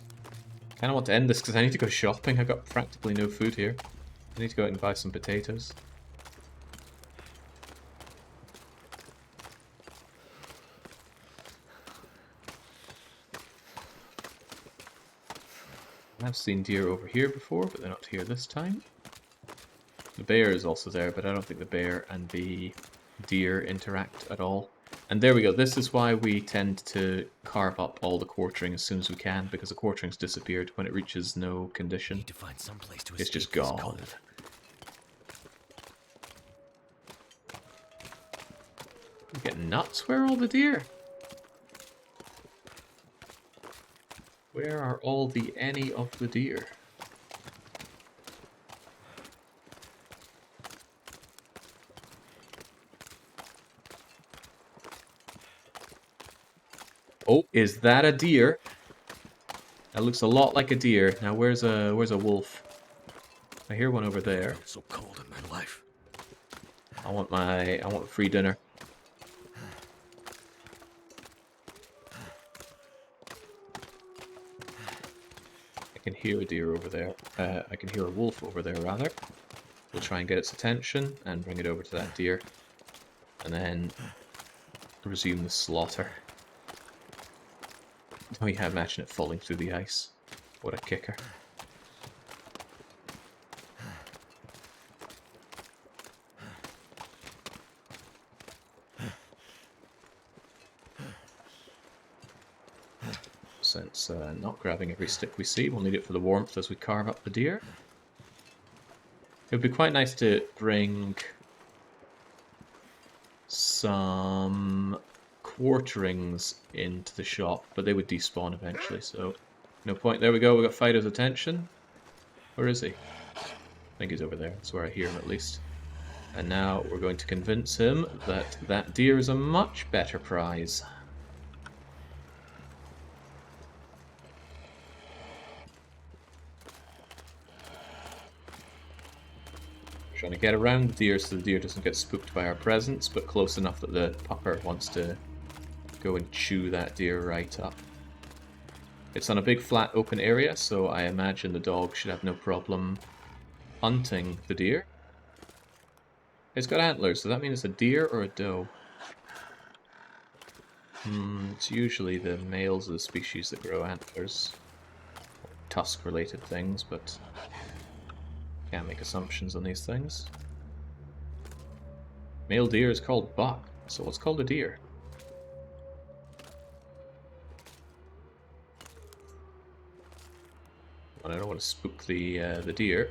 Kind of want to end this because I need to go shopping. I've got practically no food here. I need to go out and buy some potatoes. I've seen deer over here before, but they're not here this time. The bear is also there, but I don't think the bear and the deer interact at all. And there we go. This is why we tend to carve up all the quartering as soon as we can, because the quartering's disappeared when it reaches no condition. Need to find some place to It's just escape this gone. cold. You get nuts? Where are all the deer? Where are all the any of the deer? Oh, is that a deer? That looks a lot like a deer. Now where's a wolf? I hear one over there. It's so cold in my life. I want free dinner. I can hear a deer over there. I can hear a wolf over there, rather. We'll try and get its attention and bring it over to that deer. And then resume the slaughter. Oh yeah, imagine it falling through the ice. What a kicker. Since not grabbing every stick we see, we'll need it for the warmth as we carve up the deer. It would be quite nice to bring some quarterings into the shop, but they would despawn eventually, so No point. There we go. We got Fido's attention. Where is he? I think he's over there. That's where I hear him at least. And now we're going to convince him that that deer is a much better prize. Trying to get around the deer so the deer doesn't get spooked by our presence, but close enough that the pupper wants to go and chew that deer right up. It's on a big flat open area, so I imagine the dog should have no problem hunting the deer. It's got antlers, so that means it's a deer or a doe. It's usually the males of the species that grow antlers. Tusk-related things, but can't make assumptions on these things. Male deer is called buck, so what's called a deer? Well, I don't want to spook the deer.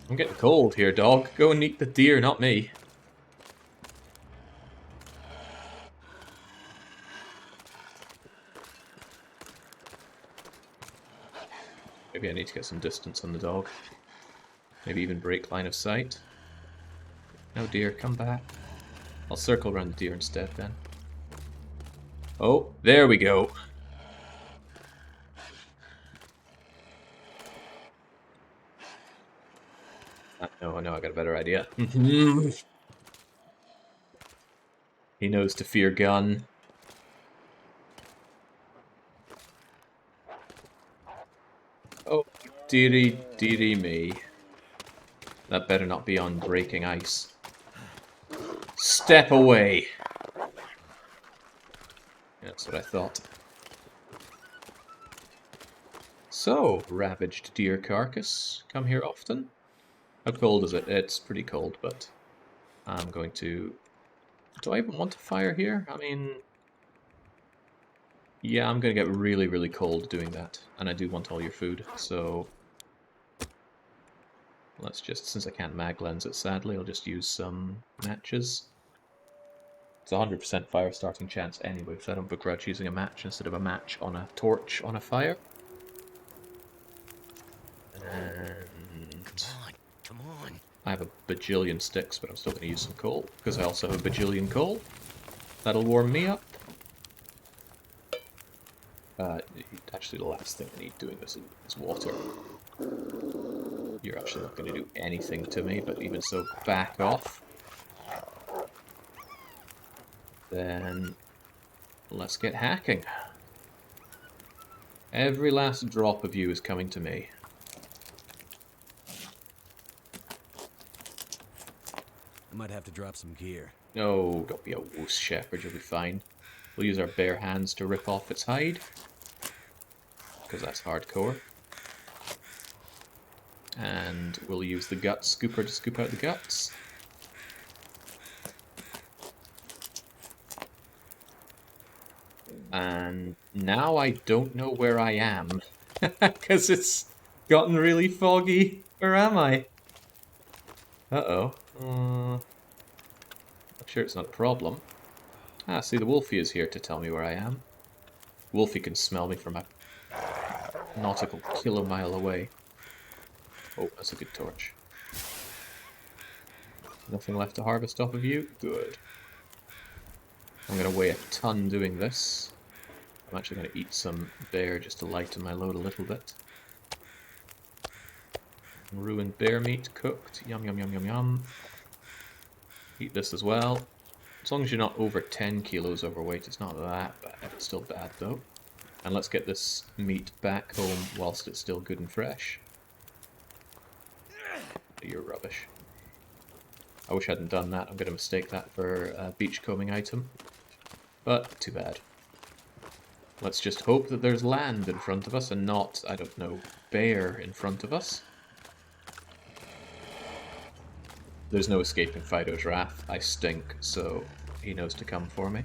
I'm getting cold here, dog. Go and eat the deer, not me. Maybe I need to get some distance on the dog. Maybe even break line of sight. No, deer, come back. I'll circle around the deer instead then. Oh, there we go. No, I got a better idea. He knows to fear gun. Oh, dearie, dearie me. That better not be on breaking ice. Step away! That's what I thought. So, ravaged deer carcass. Come here often? How cold is it? It's pretty cold, but I'm going to... Do I even want to fire here? I mean... Yeah, I'm going to get really, really cold doing that. And I do want all your food, so... Let's just... Since I can't mag lens it, sadly, I'll just use some matches. It's a 100% fire starting chance anyway, so I don't begrudge using a match instead of a match on a torch on a fire. And... Come on. I have a bajillion sticks, but I'm still going to use some coal, because I also have a bajillion coal. That'll warm me up. Actually, the last thing I need doing this is water. You're actually not going to do anything to me, but even so, back off. Then, let's get hacking. Every last drop of you is coming to me. I might have to drop some gear. No, don't be a wuss, Shepard, you'll be fine. We'll use our bare hands to rip off its hide. Because that's hardcore. And we'll use the gut scooper to scoop out the guts. And now I don't know where I am. Because it's gotten really foggy. Where am I? Uh-oh. I'm sure it's not a problem. Ah, see, the Wolfie is here to tell me where I am. Wolfie can smell me from a nautical kilomile away. Oh, that's a good torch. Nothing left to harvest off of you? Good. I'm going to weigh a ton doing this. I'm actually going to eat some bear just to lighten my load a little bit. Ruined bear meat cooked. Yum, yum, yum, yum, yum. Eat this as well. As long as you're not over 10 kilos overweight, it's not that bad. It's still bad, though. And let's get this meat back home whilst it's still good and fresh. You're rubbish. I wish I hadn't done that. I'm going to mistake that for a beachcombing item. But, too bad. Let's just hope that there's land in front of us and not, I don't know, bear in front of us. There's no escaping Fido's wrath. I stink, so he knows to come for me.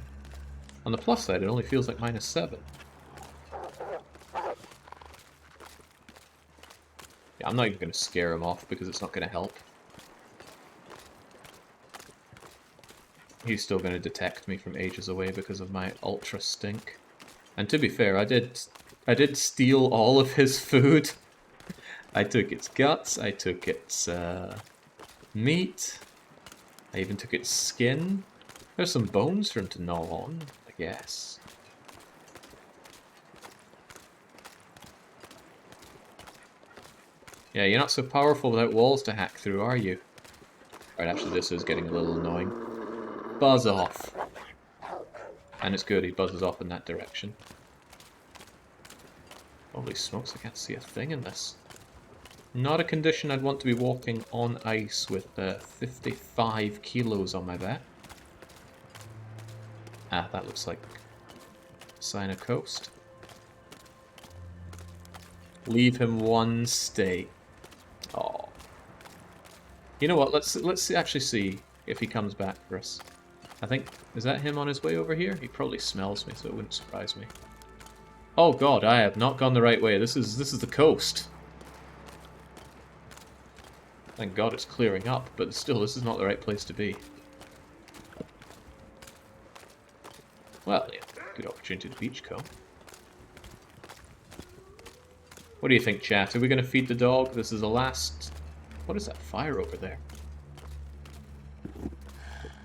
On the plus side, it only feels like -7. Yeah, I'm not even going to scare him off because it's not going to help. He's still going to detect me from ages away because of my ultra stink. And to be fair, I did steal all of his food. I took its guts, I took its meat, I even took its skin. There's some bones for him to gnaw on, I guess. Yeah, you're not so powerful without walls to hack through, are you? Right, actually this is getting a little annoying. Buzz off. And it's good, he buzzes off in that direction. Holy smokes, I can't see a thing in this. Not a condition I'd want to be walking on ice with 55 kilos on my back. Ah, that looks like a sign of coast. Leave him one stay. Oh. You know what? Let's actually see if he comes back for us. I think, is that him on his way over here? He probably smells me, so it wouldn't surprise me. Oh god, I have not gone the right way. This is the coast. Thank god it's clearing up, but still, this is not the right place to be. Well, yeah, good opportunity to beachcomb. What do you think, chat? Are we going to feed the dog? This is the last... What is that fire over there?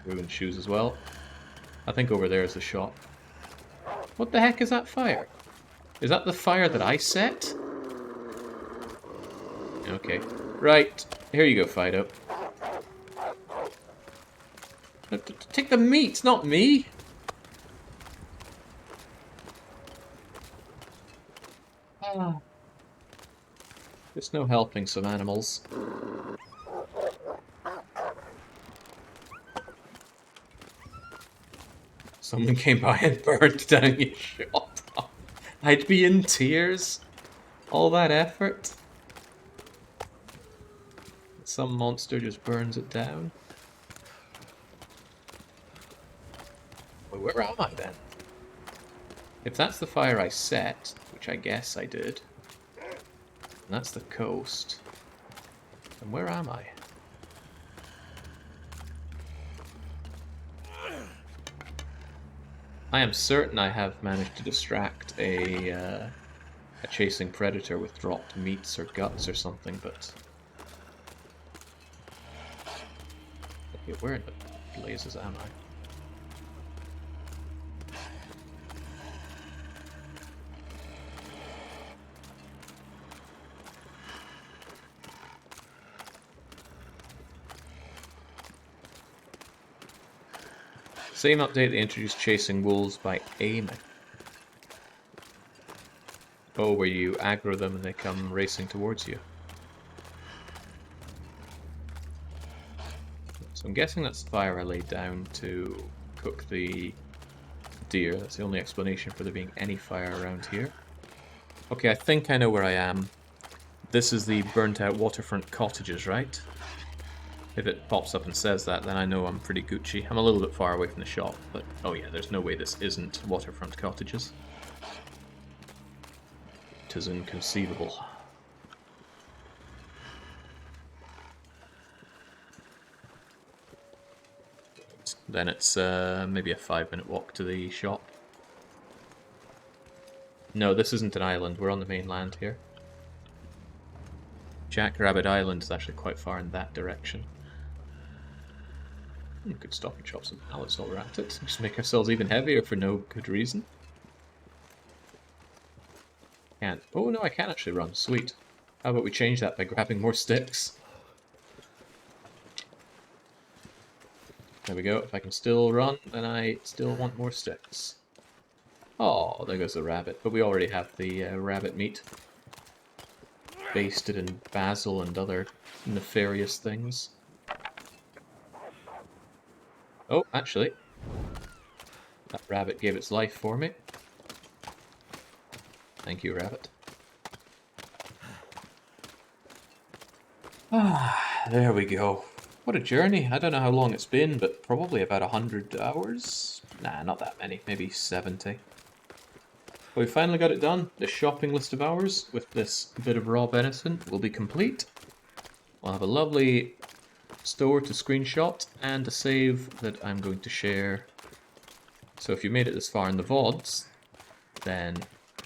Ruined shoes as well. I think over there is the shop. What the heck is that fire? Is that the fire that I set? Okay. Right. Here you go, Fido. Take the meat, not me! There's no helping some animals. Someone came by and burned down your shop. I'd be in tears. All that effort. Some monster just burns it down. Well, where am I then? If that's the fire I set, which I guess I did, and that's the coast, then where am I? I am certain I have managed to distract a chasing predator with dropped meats or guts or something, but... Okay, where in the blazes am I? Same update, they introduced chasing wolves by aiming. Oh, where you aggro them and they come racing towards you. So I'm guessing that's the fire I laid down to cook the deer. That's the only explanation for there being any fire around here. Okay, I think I know where I am. This is the burnt out waterfront cottages, right? If it pops up and says that, then I know I'm pretty Gucci. I'm a little bit far away from the shop, but oh yeah, there's no way this isn't waterfront cottages. 'Tis inconceivable. Then it's maybe a 5-minute walk to the shop. No, this isn't an island. We're on the mainland here. Jackrabbit Island is actually quite far in that direction. We could stop and chop some pallets while we're at it. Just make ourselves even heavier for no good reason. Can't. Oh no, I can actually run. Sweet. How about we change that by grabbing more sticks? There we go. If I can still run, then I still want more sticks. Oh, there goes the rabbit. But we already have the rabbit meat. Basted in basil and other nefarious things. Oh, actually, that rabbit gave its life for me. Thank you, rabbit. Ah, there we go. What a journey. I don't know how long it's been, but probably about 100 hours? Nah, not that many. Maybe 70. But we finally got it done. The shopping list of ours with this bit of raw venison will be complete. We'll have a lovely store to screenshot, and a save that I'm going to share. So if you made it this far in the VODs, then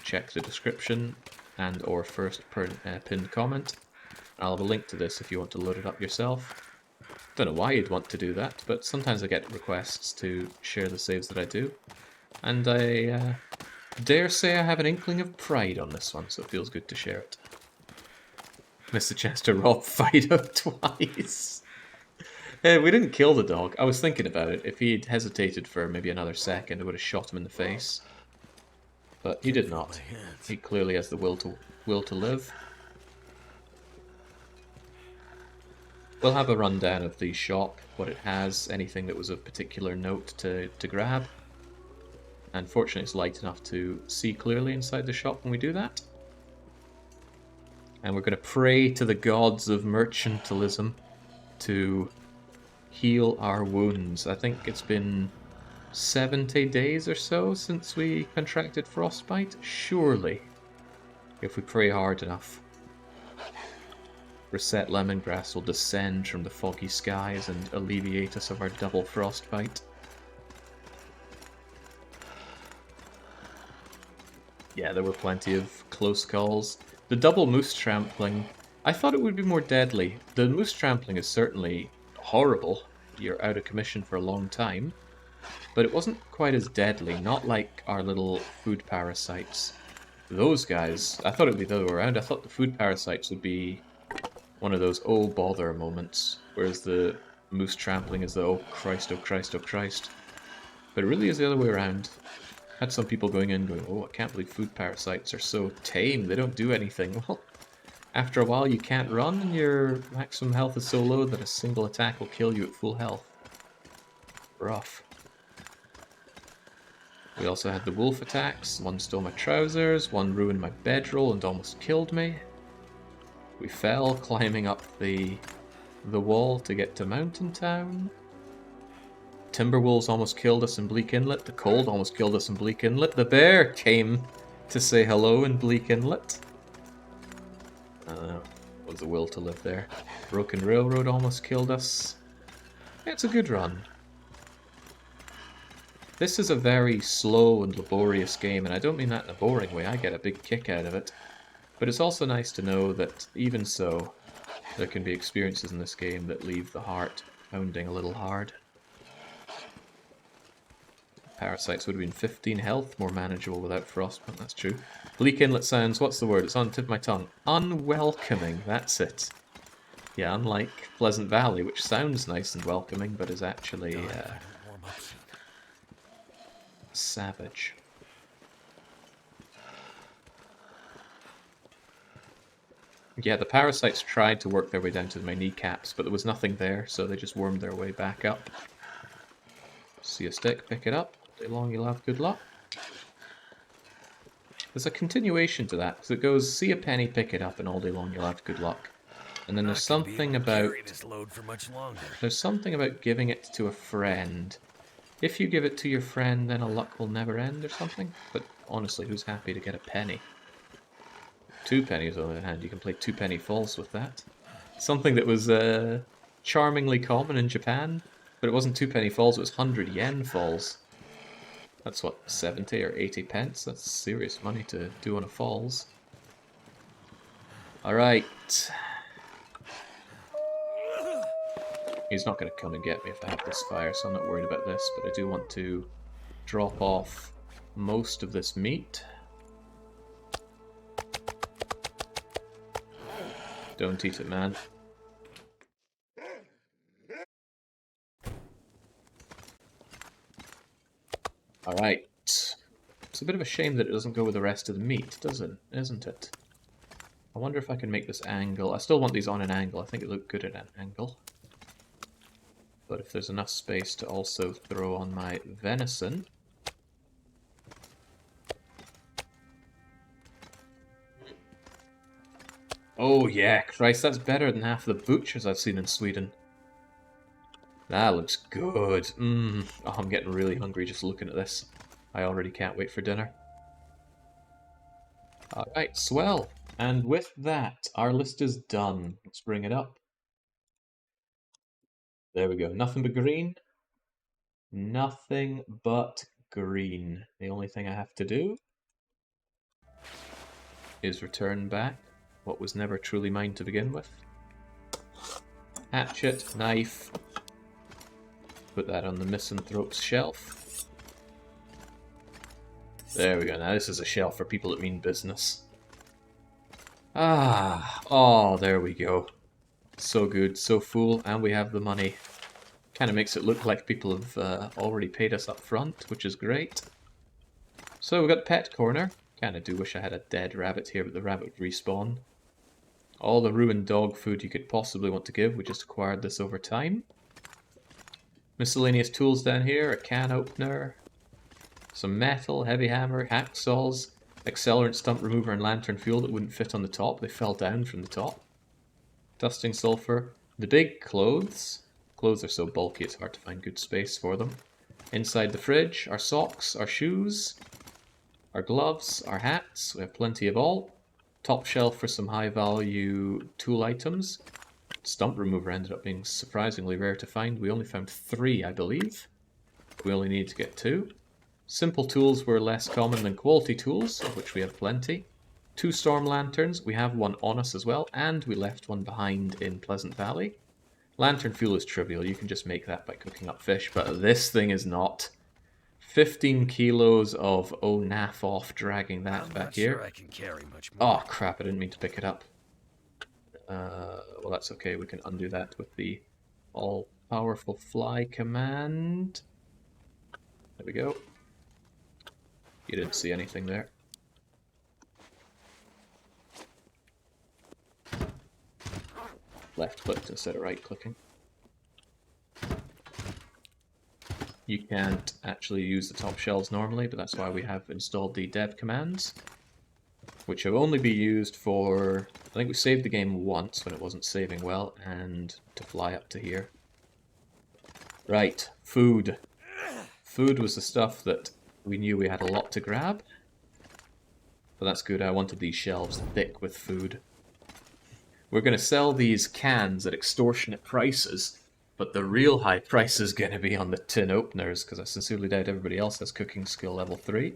check the description and or first pinned comment. I'll have a link to this if you want to load it up yourself. Don't know why you'd want to do that, but sometimes I get requests to share the saves that I do. And I dare say I have an inkling of pride on this one, so it feels good to share it. Missed the chance to rob Fido twice. Hey, we didn't kill the dog. I was thinking about it. If he'd hesitated for maybe another second, I would have shot him in the face. But he did not. He clearly has the will to live. We'll have a rundown of the shop, what it has, anything that was of particular note to grab. And fortunately it's light enough to see clearly inside the shop when we do that. And we're going to pray to the gods of mercantilism to heal our wounds. I think it's been 70 days or so since we contracted frostbite. Surely, if we pray hard enough, Reset Lemongrass will descend from the foggy skies and alleviate us of our double frostbite. Yeah, there were plenty of close calls. The double moose trampling, I thought it would be more deadly. The moose trampling is certainly horrible. You're out of commission for a long time. But it wasn't quite as deadly, not like our little food parasites. Those guys, I thought it would be the other way around. I thought the food parasites would be one of those oh bother moments, whereas the moose trampling is the oh Christ, oh Christ, oh Christ. But it really is the other way around. Had some people going in going, oh, I can't believe food parasites are so tame, they don't do anything. Well, after a while you can't run and your maximum health is so low that a single attack will kill you at full health. Rough. We also had the wolf attacks. One stole my trousers, one ruined my bedroll and almost killed me. We fell climbing up the wall to get to Mountain Town. Timberwolves almost killed us in Bleak Inlet. The cold almost killed us in Bleak Inlet. The bear came to say hello in Bleak Inlet. I don't know. Was the will to live there. Broken Railroad almost killed us. It's a good run. This is a very slow and laborious game, and I don't mean that in a boring way. I get a big kick out of it. But it's also nice to know that, even so, there can be experiences in this game that leave the heart pounding a little hard. Parasites would have been 15 health, more manageable without frostbite, that's true. Bleak Inlet sounds, what's the word? It's on the tip of my tongue. Unwelcoming, that's it. Yeah, unlike Pleasant Valley, which sounds nice and welcoming, but is actually savage. Yeah, the parasites tried to work their way down to my kneecaps, but there was nothing there, so they just wormed their way back up. See a stick, pick it up. Day long you'll have good luck. There's a continuation to that, because it goes, see a penny, pick it up, and all day long you'll have good luck. And then there's something about... There's something about giving it to a friend. If you give it to your friend, then a luck will never end or something. But honestly, who's happy to get a penny? 2 pennies on the other hand, you can play 2 penny falls with that. Something that was charmingly common in Japan, but it wasn't 2 penny falls, it was 100 yen falls. That's what, 70 or 80 pence? That's serious money to do on a falls. Alright. He's not going to come and get me if I have this fire, so I'm not worried about this, but I do want to drop off most of this meat. Don't eat it, man. Alright. It's a bit of a shame that it doesn't go with the rest of the meat, isn't it? I wonder if I can make this angle. I still want these on an angle. I think it looked good at an angle. But if there's enough space to also throw on my venison... Oh yeah, Christ, that's better than half the butchers I've seen in Sweden. That looks good. Oh, I'm getting really hungry just looking at this. I already can't wait for dinner. Alright, swell. And with that, our list is done. Let's bring it up. There we go. Nothing but green. Nothing but green. The only thing I have to do is return back what was never truly mine to begin with. Hatchet, knife. Put that on the misanthrope's shelf. There we go. Now this is a shelf for people that mean business. Ah, oh, there we go. So good, so full, and we have the money. Kind of makes it look like people have already paid us up front, which is great. So we've got pet corner. Kind of do wish I had a dead rabbit here, but the rabbit would respawn. All the ruined dog food you could possibly want to give. We just acquired this over time. Miscellaneous tools down here, a can opener, some metal, heavy hammer, hacksaws, accelerant, stump remover, and lantern fuel that wouldn't fit on the top. They fell down from the top. Dusting sulfur. The big clothes. Clothes are so bulky it's hard to find good space for them. Inside the fridge, our socks, our shoes, our gloves, our hats. We have plenty of all. Top shelf for some high value tool items. Stump remover ended up being surprisingly rare to find. We only found 3, I believe. We only need to get 2. Simple tools were less common than quality tools, of which we have plenty. 2 storm lanterns. We have one on us as well, and we left one behind in Pleasant Valley. Lantern fuel is trivial. You can just make that by cooking up fish, but this thing is not. 15 kilos of oh naff off dragging that back here. I'm not sure I can carry much more. Oh crap, I didn't mean to pick it up. Well, that's okay. We can undo that with the all-powerful fly command. There we go. You didn't see anything there. Left clicked instead of right clicking. You can't actually use the top shelves normally, but that's why we have installed the dev commands, which have only been used for, I think we saved the game once when it wasn't saving well, and to fly up to here. Right, food. Food was the stuff that we knew we had a lot to grab, but that's good. I wanted these shelves thick with food. We're going to sell these cans at extortionate prices, but the real high price is going to be on the tin openers, because I sincerely doubt everybody else has cooking skill level 3.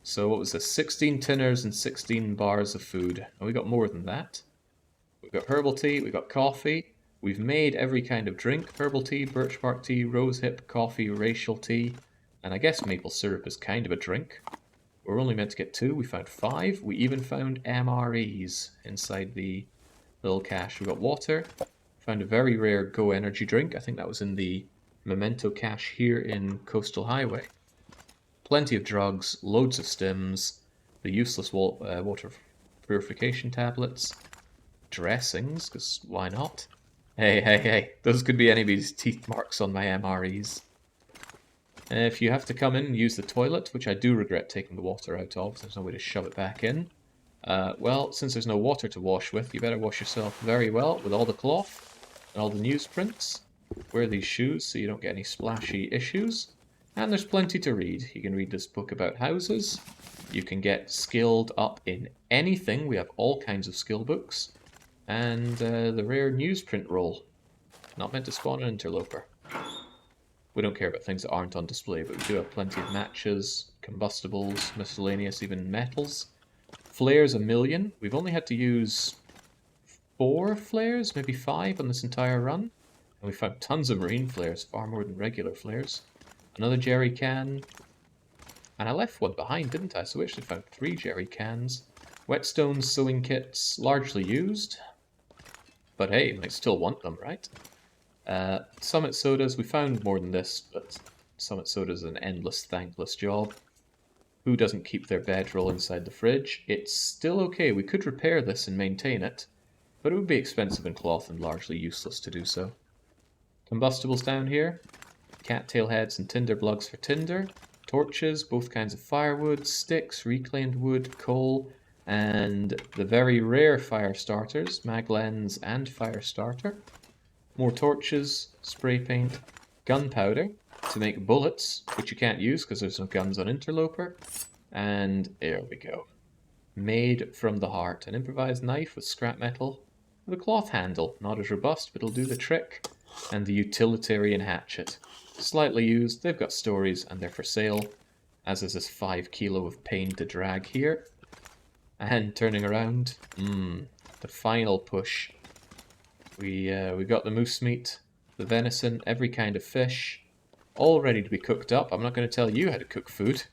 So what was this? 16 tinners and 16 bars of food. And we got more than that. We've got herbal tea, we've got coffee. We've made every kind of drink. Herbal tea, birch bark tea, rosehip, coffee, racial tea. And I guess maple syrup is kind of a drink. We're only meant to get 2. We found 5. We even found MREs inside the little cache. We got water. Found a very rare Go energy drink. I think that was in the Memento cache here in Coastal Highway. Plenty of drugs, loads of stims, the useless water purification tablets, dressings, because why not? Hey, those could be anybody's teeth marks on my MREs. If you have to come in and use the toilet, which I do regret taking the water out of, there's no way to shove it back in. Well, since there's no water to wash with, you better wash yourself very well with all the cloth and all the newsprints. Wear these shoes so you don't get any splashy issues. And there's plenty to read. You can read this book about houses. You can get skilled up in anything. We have all kinds of skill books. And the rare newsprint roll. Not meant to spawn an interloper. We don't care about things that aren't on display, but we do have plenty of matches, combustibles, miscellaneous, even metals. Flares 1,000,000. We've only had to use 4 flares, maybe 5 on this entire run. And we found tons of marine flares, far more than regular flares. Another jerry can. And I left one behind, didn't I? So we actually found 3 jerry cans. Whetstones, sewing kits, largely used. But hey, you might still want them, right? Summit sodas, we found more than this, but Summit sodas is an endless, thankless job. Who doesn't keep their bedroll inside the fridge? It's still okay, we could repair this and maintain it, but it would be expensive in cloth and largely useless to do so. Combustibles down here. Cattail heads and tinder plugs for tinder. Torches, both kinds of firewood, sticks, reclaimed wood, coal, and the very rare fire starters, maglens and fire starter. More torches, spray paint, gunpowder to make bullets, which you can't use because there's no guns on Interloper. And there we go. Made from the heart. An improvised knife with scrap metal with a cloth handle. Not as robust, but it'll do the trick. and the utilitarian hatchet. Slightly used, they've got stories, and they're for sale, as is this 5 kilo of pain to drag here. And turning around, the final push. We got the moose meat, the venison, every kind of fish, all ready to be cooked up. I'm not going to tell you how to cook food,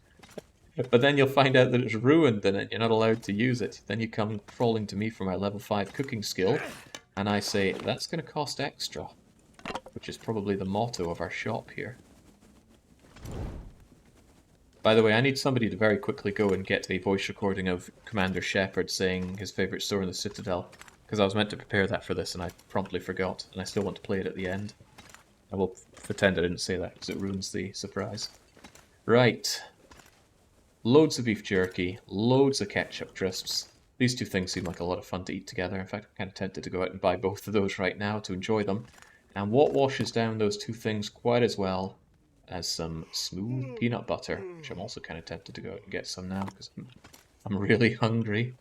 but then you'll find out that it's ruined and you're not allowed to use it. Then you come crawling to me for my level 5 cooking skill, and I say, that's going to cost extra, which is probably the motto of our shop here. By the way, I need somebody to very quickly go and get a voice recording of Commander Shepard saying his favourite store in the Citadel, because I was meant to prepare that for this and I promptly forgot, and I still want to play it at the end. I will pretend I didn't say that, because it ruins the surprise. Right. Loads of beef jerky, loads of ketchup crisps. These two things seem like a lot of fun to eat together. In fact, I'm kind of tempted to go out and buy both of those right now to enjoy them. And what washes down those two things quite as well as some smooth peanut butter, which I'm also kind of tempted to go out and get some now because I'm really hungry.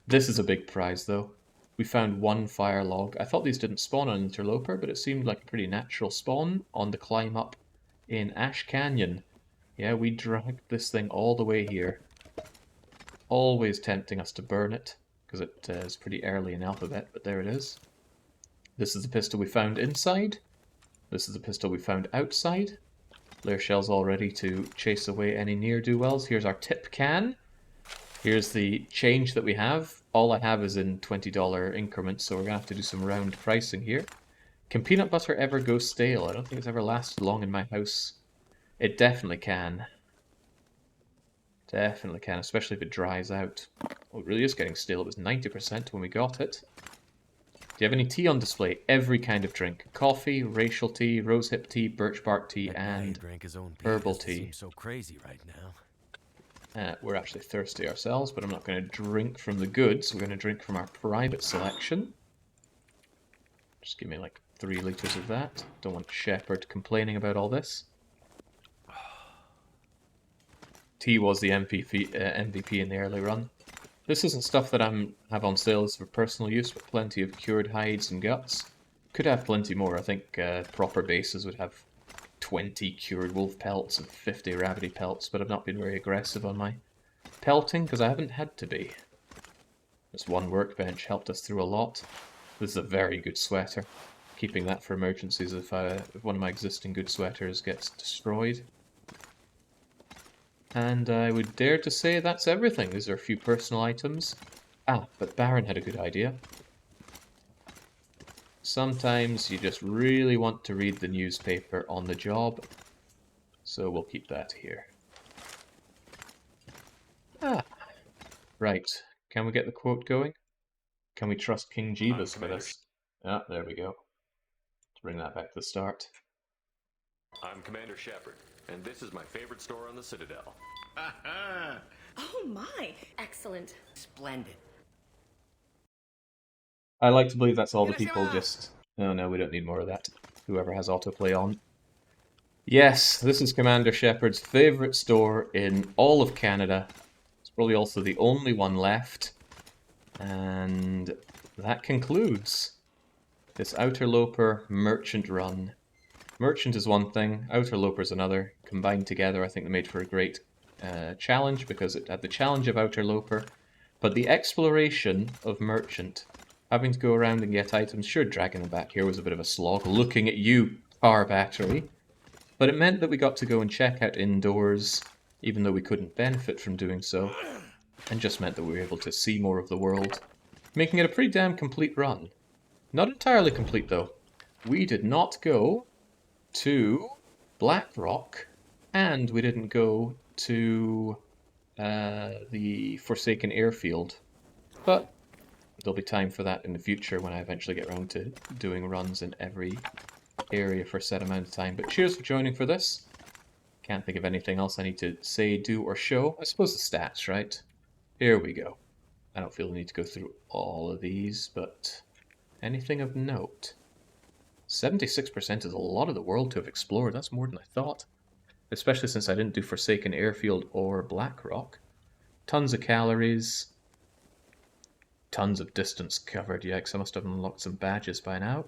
This is a big prize though. We found one fire log. I thought these didn't spawn on Interloper, but it seemed like a pretty natural spawn on the climb up in Ash Canyon. Yeah, we dragged this thing all the way here. Always tempting us to burn it, because it is pretty early in alphabet, but there it is. This is the pistol we found inside. This is the pistol we found outside. Lair shells all ready to chase away any ne'er-do-wells. Here's our tip can. Here's the change that we have. All I have is in $20 increments, so we're going to have to do some round pricing here. Can peanut butter ever go stale? I don't think it's ever lasted long in my house. It definitely can. Definitely can, especially if it dries out. Oh, it really is getting stale. It was 90% when we got it. Do you have any tea on display? Every kind of drink. Coffee, racial tea, rosehip tea, birch bark tea, and herbal tea. Seems so crazy right now. We're actually thirsty ourselves, but I'm not going to drink from the goods. We're going to drink from our private selection. Just give me like 3 liters of that. Don't want Shepard complaining about all this. Tea was the MVP in the early run. This isn't stuff that I have on sale for personal use, but plenty of cured hides and guts. Could have plenty more. I think proper bases would have 20 cured wolf pelts and 50 rabbity pelts, but I've not been very aggressive on my pelting because I haven't had to be. This one workbench helped us through a lot. This is a very good sweater. Keeping that for emergencies if one of my existing good sweaters gets destroyed. And I would dare to say that's everything. These are a few personal items. Ah, but Baron had a good idea. Sometimes you just really want to read the newspaper on the job. So we'll keep that here. Ah, right. Can we get the quote going? Can we trust King Jeeves for this? Ah, there we go. To bring that back to the start. I'm Commander Shepard, and this is my favorite store on the Citadel. Oh my! Excellent. Splendid. I like to believe that's all the people just... Oh no, we don't need more of that. Whoever has autoplay on. Yes, this is Commander Shepard's favourite store in all of Canada. It's probably also the only one left. And that concludes this Outerloper Merchant run. Merchant is one thing, Outerloper is another. Combined together, I think they made for a great challenge because it had the challenge of Outerloper, but the exploration of Merchant, having to go around and get items, sure, dragging them back here was a bit of a slog, looking at you, car battery, but it meant that we got to go and check out indoors, even though we couldn't benefit from doing so, and just meant that we were able to see more of the world, making it a pretty damn complete run. Not entirely complete, though. We did not go to Blackrock, and we didn't go to the Forsaken Airfield, but there'll be time for that in the future when I eventually get around to doing runs in every area for a set amount of time. But cheers for joining for this. Can't think of anything else I need to say, do, or show. I suppose the stats, right? Here we go. I don't feel the need to go through all of these, but anything of note? 76% is a lot of the world to have explored. That's more than I thought. Especially since I didn't do Forsaken Airfield or Blackrock. Tons of calories. Tons of distance covered. Yikes, I must have unlocked some badges by now.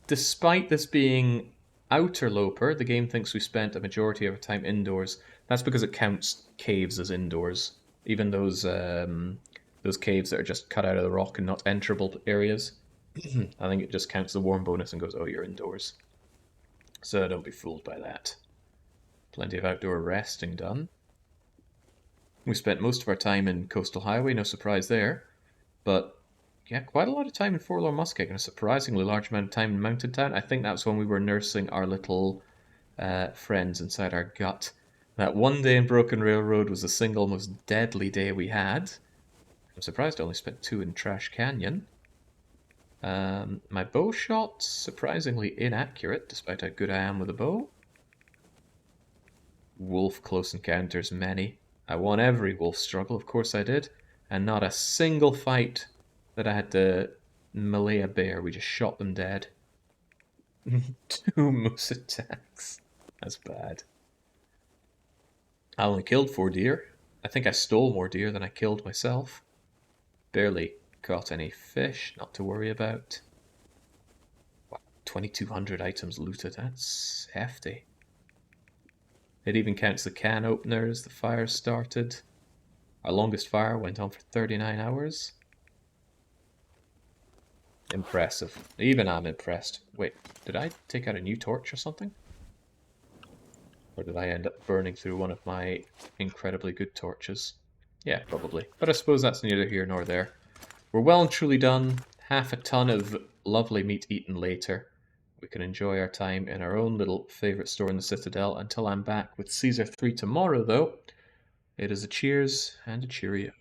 Despite this being Outerloper, the game thinks we spent a majority of our time indoors. That's because it counts caves as indoors, even those caves that are just cut out of the rock and not enterable areas. I think it just counts the warm bonus and goes, oh, you're indoors. So don't be fooled by that. Plenty of outdoor resting done. We spent most of our time in Coastal Highway, no surprise there. But yeah, quite a lot of time in Forlorn Muskeg and a surprisingly large amount of time in Mountain Town. I think that's when we were nursing our little friends inside our gut. That one day in Broken Railroad was the single most deadly day we had. I'm surprised I only spent 2 in Trash Canyon. My bow shot, surprisingly inaccurate, despite how good I am with a bow. Wolf close encounters, many. I won every wolf struggle, of course I did. And not a single fight that I had to melee a bear. We just shot them dead. 2 moose attacks. That's bad. I only killed 4 deer. I think I stole more deer than I killed myself. Barely caught any fish, not to worry about. Wow, 2,200 items looted, that's hefty. It even counts the can openers, the fire started. Our longest fire went on for 39 hours. Impressive. Even I'm impressed. Wait, did I take out a new torch or something? Or did I end up burning through one of my incredibly good torches? Yeah, probably. But I suppose that's neither here nor there. We're well and truly done. Half a ton of lovely meat eaten later. We can enjoy our time in our own little favourite store in the Citadel until I'm back with Caesar 3 tomorrow, though. It is a cheers and a cheerio.